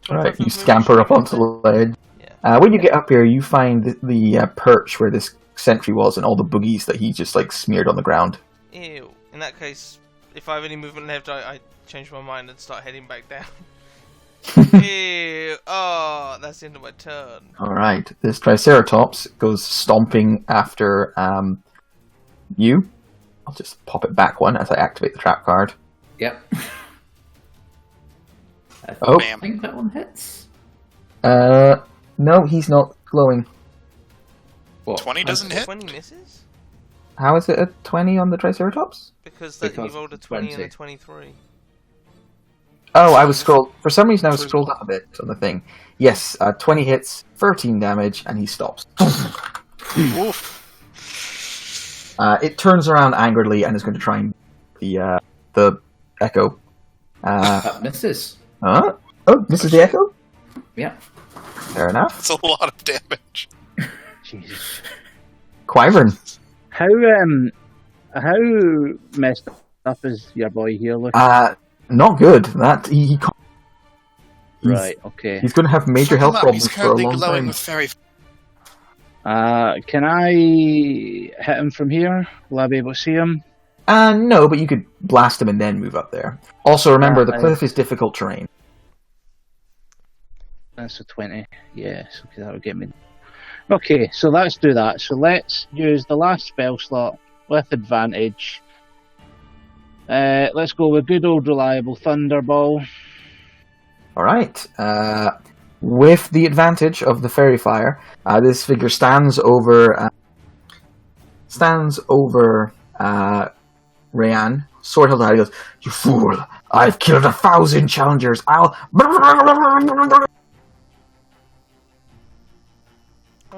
Alright, 25 you foot scamper movement. up onto the ledge. Yeah. When you get up here, you find the perch where this sentry was and all the boogies that he just like smeared on the ground. Ew. In that case, if I have any movement left, I change my mind and start heading back down. Ew. Oh, that's the end of my turn. Alright, this Triceratops goes stomping after you. I'll just pop it back one as I activate the trap card. Yep. Oh, I think that one hits. no, he's not glowing. What? 20 doesn't hit? 20 misses? How is it a 20 on the Triceratops? Because you Because rolled a 20 and a 20. 23. Oh, I was scrolled. For some reason, I was scrolled up a bit on the thing. Yes, 20 hits, 13 damage, and he stops. Oof. It turns around angrily and is going to try and the echo. That misses. Huh? Oh, this is the echo? Yeah. Fair enough. That's a lot of damage. Jesus. Quivern. How messed up is your boy here looking? Not good. That he's, Right, okay. He's going to have major health problems He's for a currently long glowing time. with fairy. Can I hit him from here? Will I be able to see him? No, but you could blast him and then move up there. Also, remember, the I- cliff is difficult terrain. That's a 20. Yes, okay, that would get me. Okay, so let's do that. So let's use the last spell slot with advantage. Let's go with good old reliable Thunderball. Alright. With the advantage of the fairy fire, this figure stands over Rayan, sword held high. He goes, "You fool! I've killed 1,000 challengers.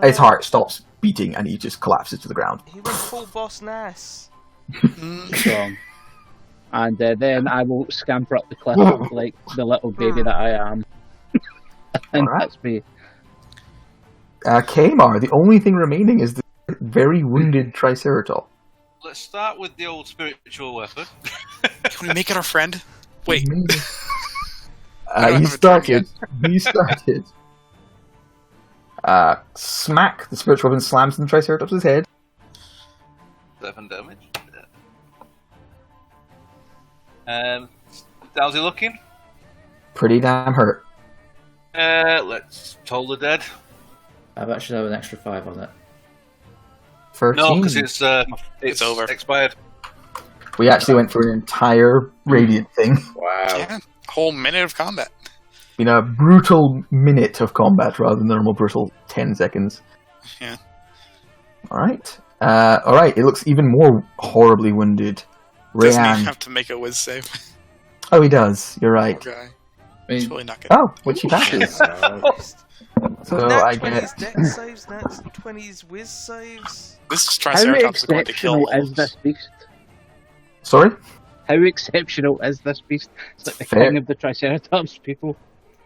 His heart stops beating and he just collapses to the ground. He went full boss Nass. Strong. And then I will scamper up the cliff like the little baby that I am. And Alright. that's me. Kamar, the only thing remaining is the very wounded Triceratops. Let's start with the old spiritual weapon. Can we make it our friend? Wait. I don't He have a turn started. Smack, the spiritual weapon slams in the Triceratops' head. 7 damage. How's he looking? Pretty damn hurt. Let's toll the dead. I've actually have an extra 5 on it. 13. No, because it's over. Expired. We actually went through an entire Radiant thing. Wow. Yeah, whole minute of combat. In a brutal minute of combat rather than the normal brutal 10 seconds. Yeah. Alright. Alright, it looks even more horribly wounded. Doesn't he Rayan. have to make a whiz save? Oh, he does. You're right. Poor guy. I He's mean, really not good. Oh, which he passes. So Nat I 20s get... dex saves, Nat 20s whiz saves. This How Triceratops is going to kill exceptional is wolves. this beast? Sorry? How exceptional is this beast? It's like the Fair. king of the Triceratops, people.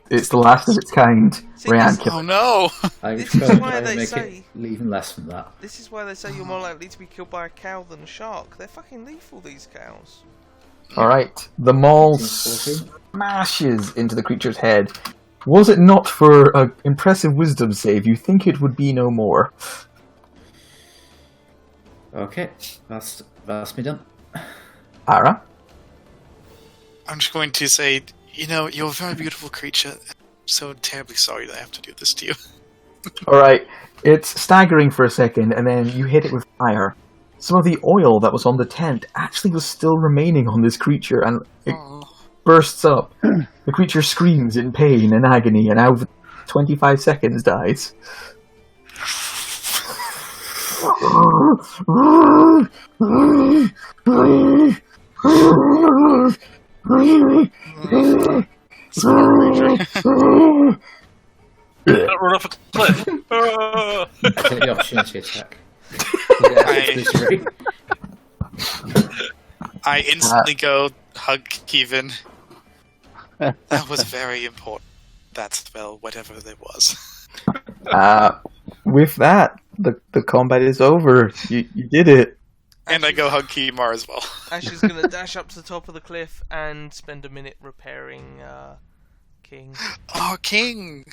It's the last of its kind. See, Rayan this- killed Oh no! I'm This is trying why to they make say- it even less than that. This is why they say you're more likely to be killed by a cow than a shark. They're fucking lethal, these cows. Alright, the maul 14. smashes into the creature's head. Was it not for an impressive wisdom save, you think it would be no more. Okay, that's me done. Ara? I'm just going to say, you're a very beautiful creature. so terribly sorry that I have to do this to you. All right, it's staggering for a second, and then you hit it with fire. Some of the oil that was on the tent actually was still remaining on this creature, and it bursts up. The creature screams in pain and agony, and out of 25 seconds dies. Don't run off a cliff. Take the opportunity attack. I instantly go hug Kevin. That was very important. That spell, whatever it was. With that, the combat is over. You did it. And I go hug Kimar as well. Ash is going to dash up to the top of the cliff and spend a minute repairing King. Oh, King!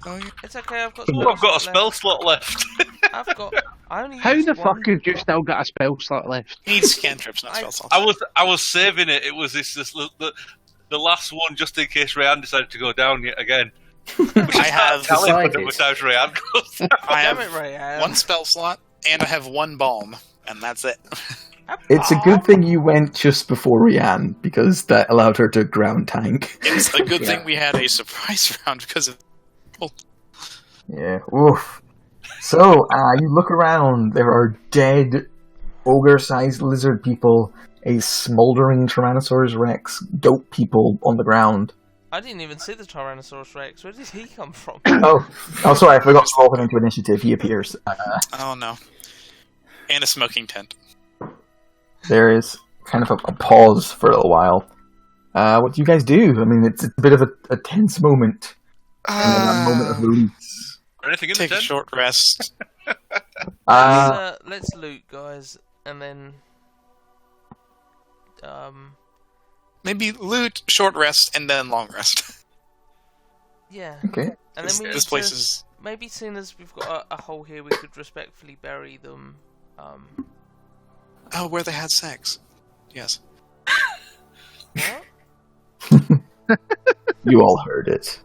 Oh, yeah. It's okay, I've got I've got a spell slot left. I only How used the one. fuck have you still got a spell slot left? He needs cantrips, not spell slots. I was saving it. It was the last one just in case Rayan decided to go down yet again. I have Rayan goes down. I Damn have it, Rayan. one spell slot, and I have one balm, and that's it. It's a good thing you went just before Rianne, because that allowed her to ground tank. It's a good thing we had a surprise round because of. Yeah, oof. So, you look around, there are dead, ogre-sized lizard people, a smoldering Tyrannosaurus Rex, goat people on the ground. I didn't even see the Tyrannosaurus Rex. Where did he come from? Oh, sorry, I forgot to roll him into initiative. He appears. Oh no. And a smoking tent. There is kind of a pause for a little while. What do you guys do? I mean, it's a bit of a tense moment. And then a moment of release. Anything in Take the a tent? short rest. Let's loot, guys, and then Maybe loot, short rest, and then long rest. yeah. Okay. And then we This need place to, is. maybe seeing as we've got a hole here, we could respectfully bury them. Oh, where they had sex. Yes. What? You all heard it.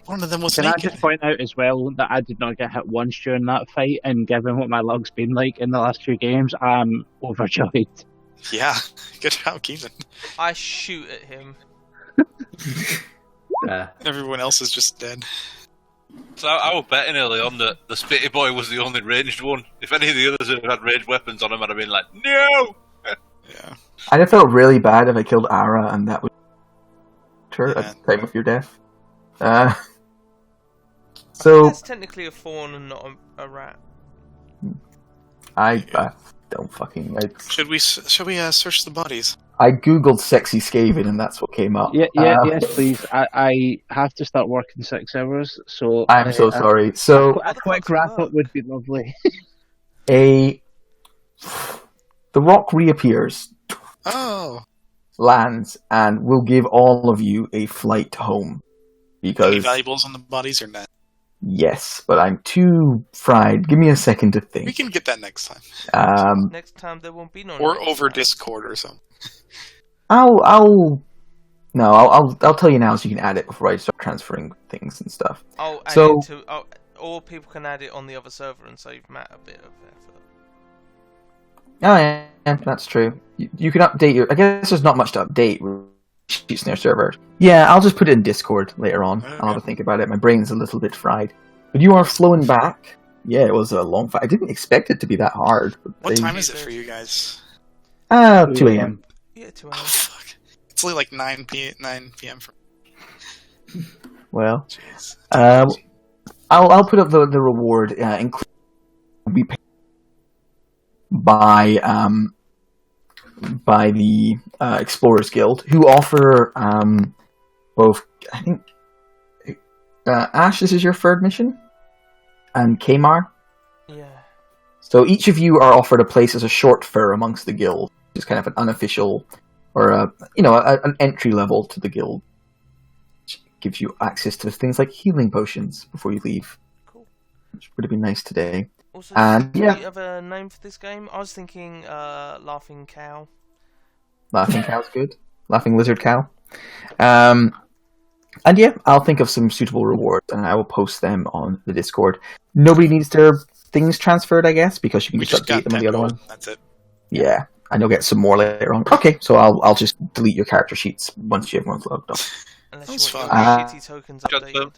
One of them was Can I naked. just point out as well that I did not get hit once during that fight, and given what my log's been like in the last few games, I'm overjoyed. Yeah. Good job, Keenan. I shoot at him. Everyone else is just dead. So I was betting early on that the Spitty Boy was the only ranged one. If any of the others had had ranged weapons on him, I'd have been like, no! Yeah. I'd have felt really bad if I killed Ara and that was her at the time of your death. So That's technically a fawn and not a rat. I don't fucking. Should we search the bodies? I googled sexy Skaven and that's what came up. Yes, please. I have to start working 6 hours, so I'm so sorry. So a quick wrap up would be lovely. the rock reappears, Oh. lands, and will give all of you a flight home. Any Because valuables on the bodies or not? yes, but I'm too fried. Give me a second to We think. can get that next time. Next time there won't be no. Or next over time. Discord or something. I'll tell you now so you can add it before I start transferring things and stuff. I'll add So- it to. Or people can add it on the other server and save Matt a bit of effort. Oh yeah, that's true. You can update your. I guess there's not much to update with sheets in their server. Yeah, I'll just put it in Discord later on. I'll have to think about it. My brain's a little bit fried. But you are flowing back. Yeah, it was a long fight. I didn't expect it to be that hard. What time is it for you guys? 2 a.m. Yeah, 2 Oh, hours. fuck. It's only like 9 p.m. for Well, Jeez. I'll put up the reward, including be paid by the Explorers Guild, who offer both. I think Ash, this is your third mission, and Kamar. Yeah. So each of you are offered a place as a short fur amongst the guild, which is kind of an unofficial, or an entry level to the guild. Which gives you access to things like healing potions before you leave. Cool. Which would have been nice today. Also, And, do yeah. we have a name for this game? I was thinking Laughing Cow. Laughing cow's good. Laughing lizard cow. And yeah, I'll think of some suitable rewards, and I will post them on the Discord. Nobody needs their things transferred, I guess, because you can We just just got update them on 10 the other gold. one. That's it. Yeah, and you'll get some more later on. Okay, so I'll just delete your character sheets once everyone's logged on. Unless That you was want fun. your shitty tokens Just updated.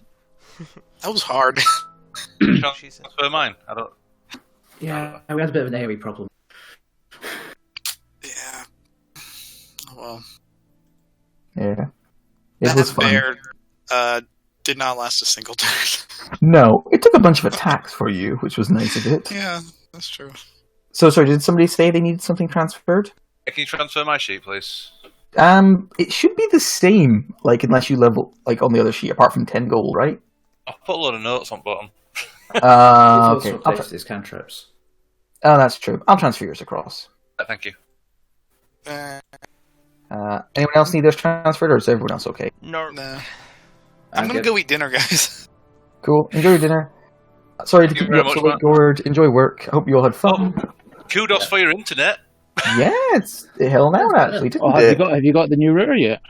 That was hard. She said. Transfer mine. I don't. Yeah, we had a bit of an AoE problem. Yeah. Oh, well. Yeah, it was That fun. bear did not last a single turn. No, it took a bunch of attacks for you, which was nice of it. Yeah, that's true. So, sorry, did somebody say they needed something transferred? Can you transfer my sheet, please? It should be the same, like, unless you level, like, on the other sheet, apart from 10 gold, right? I'll put a load of notes on bottom. He's Okay. also I'll placed his cantrips. Oh, that's true. I'll transfer yours across. Thank you. Anyone else need theirs transferred, or is everyone else okay? No. Nah. I'm gonna good. go eat dinner, guys. Cool. Enjoy your dinner. Sorry to Thank you keep you very up so much, late, Matt. Gord. Enjoy work. I hope you all had fun. Kudos for your internet. Yeah, it's the hell now, actually, didn't Oh, it? have you got the new router yet?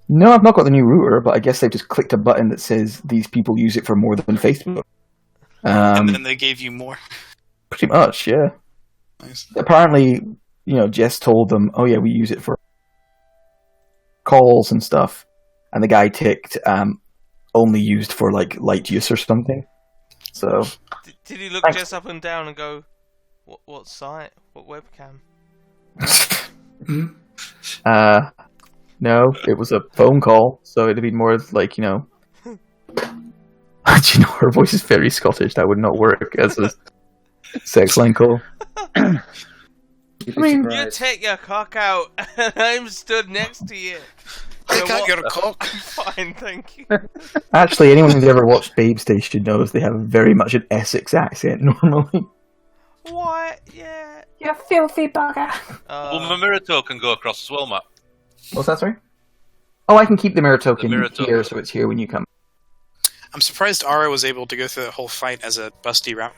No, I've not got the new router, but I guess they've just clicked a button that says these people use it for more than Facebook. And then they gave you more. Pretty much, yeah. Nice. Apparently, Jess told them, oh yeah, we use it for calls and stuff. And the guy ticked, only used for, like, light use or something. So, Did he look Thanks. Jess up and down and go, what site? What webcam? no, it was a phone call, so it'd be more like, Do you know, her voice is very Scottish. That would not work as a sex line call. You'd be I mean, You surprised. take your cock out, and I'm stood next to you. Take So out what- your cock. Fine, thank you. Actually, anyone who's ever watched Babe Station knows they have very much an Essex accent normally. What? Yeah. You filthy bugger. Will my mirror token go across as well, Matt? What's that, sorry? Oh, I can keep the mirror token mirror here, token. so it's here when you come. I'm surprised Ara was able to go through that whole fight as a busty rat.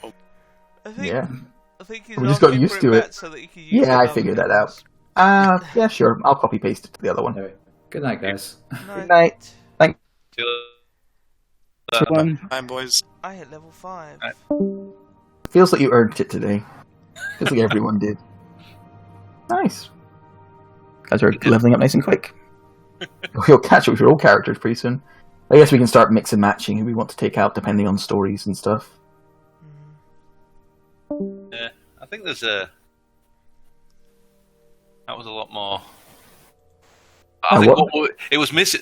I think, Yeah. I think he's We just got asking used for to it. back so that he can use Yeah, it I other figured that things. Yeah, sure. I'll copy paste it to the other one. Anyway, good night, guys. Good night. See you So, later. Hi, boys. I hit level 5. Right. Feels like you earned it today. Feels like everyone did. Nice. Guys are leveling up nice and quick. We'll catch up with your old characters pretty soon. I guess we can start mix and matching who we want to take out depending on stories and stuff. Yeah, I think there's a. That was a lot more. I think what? it was missing.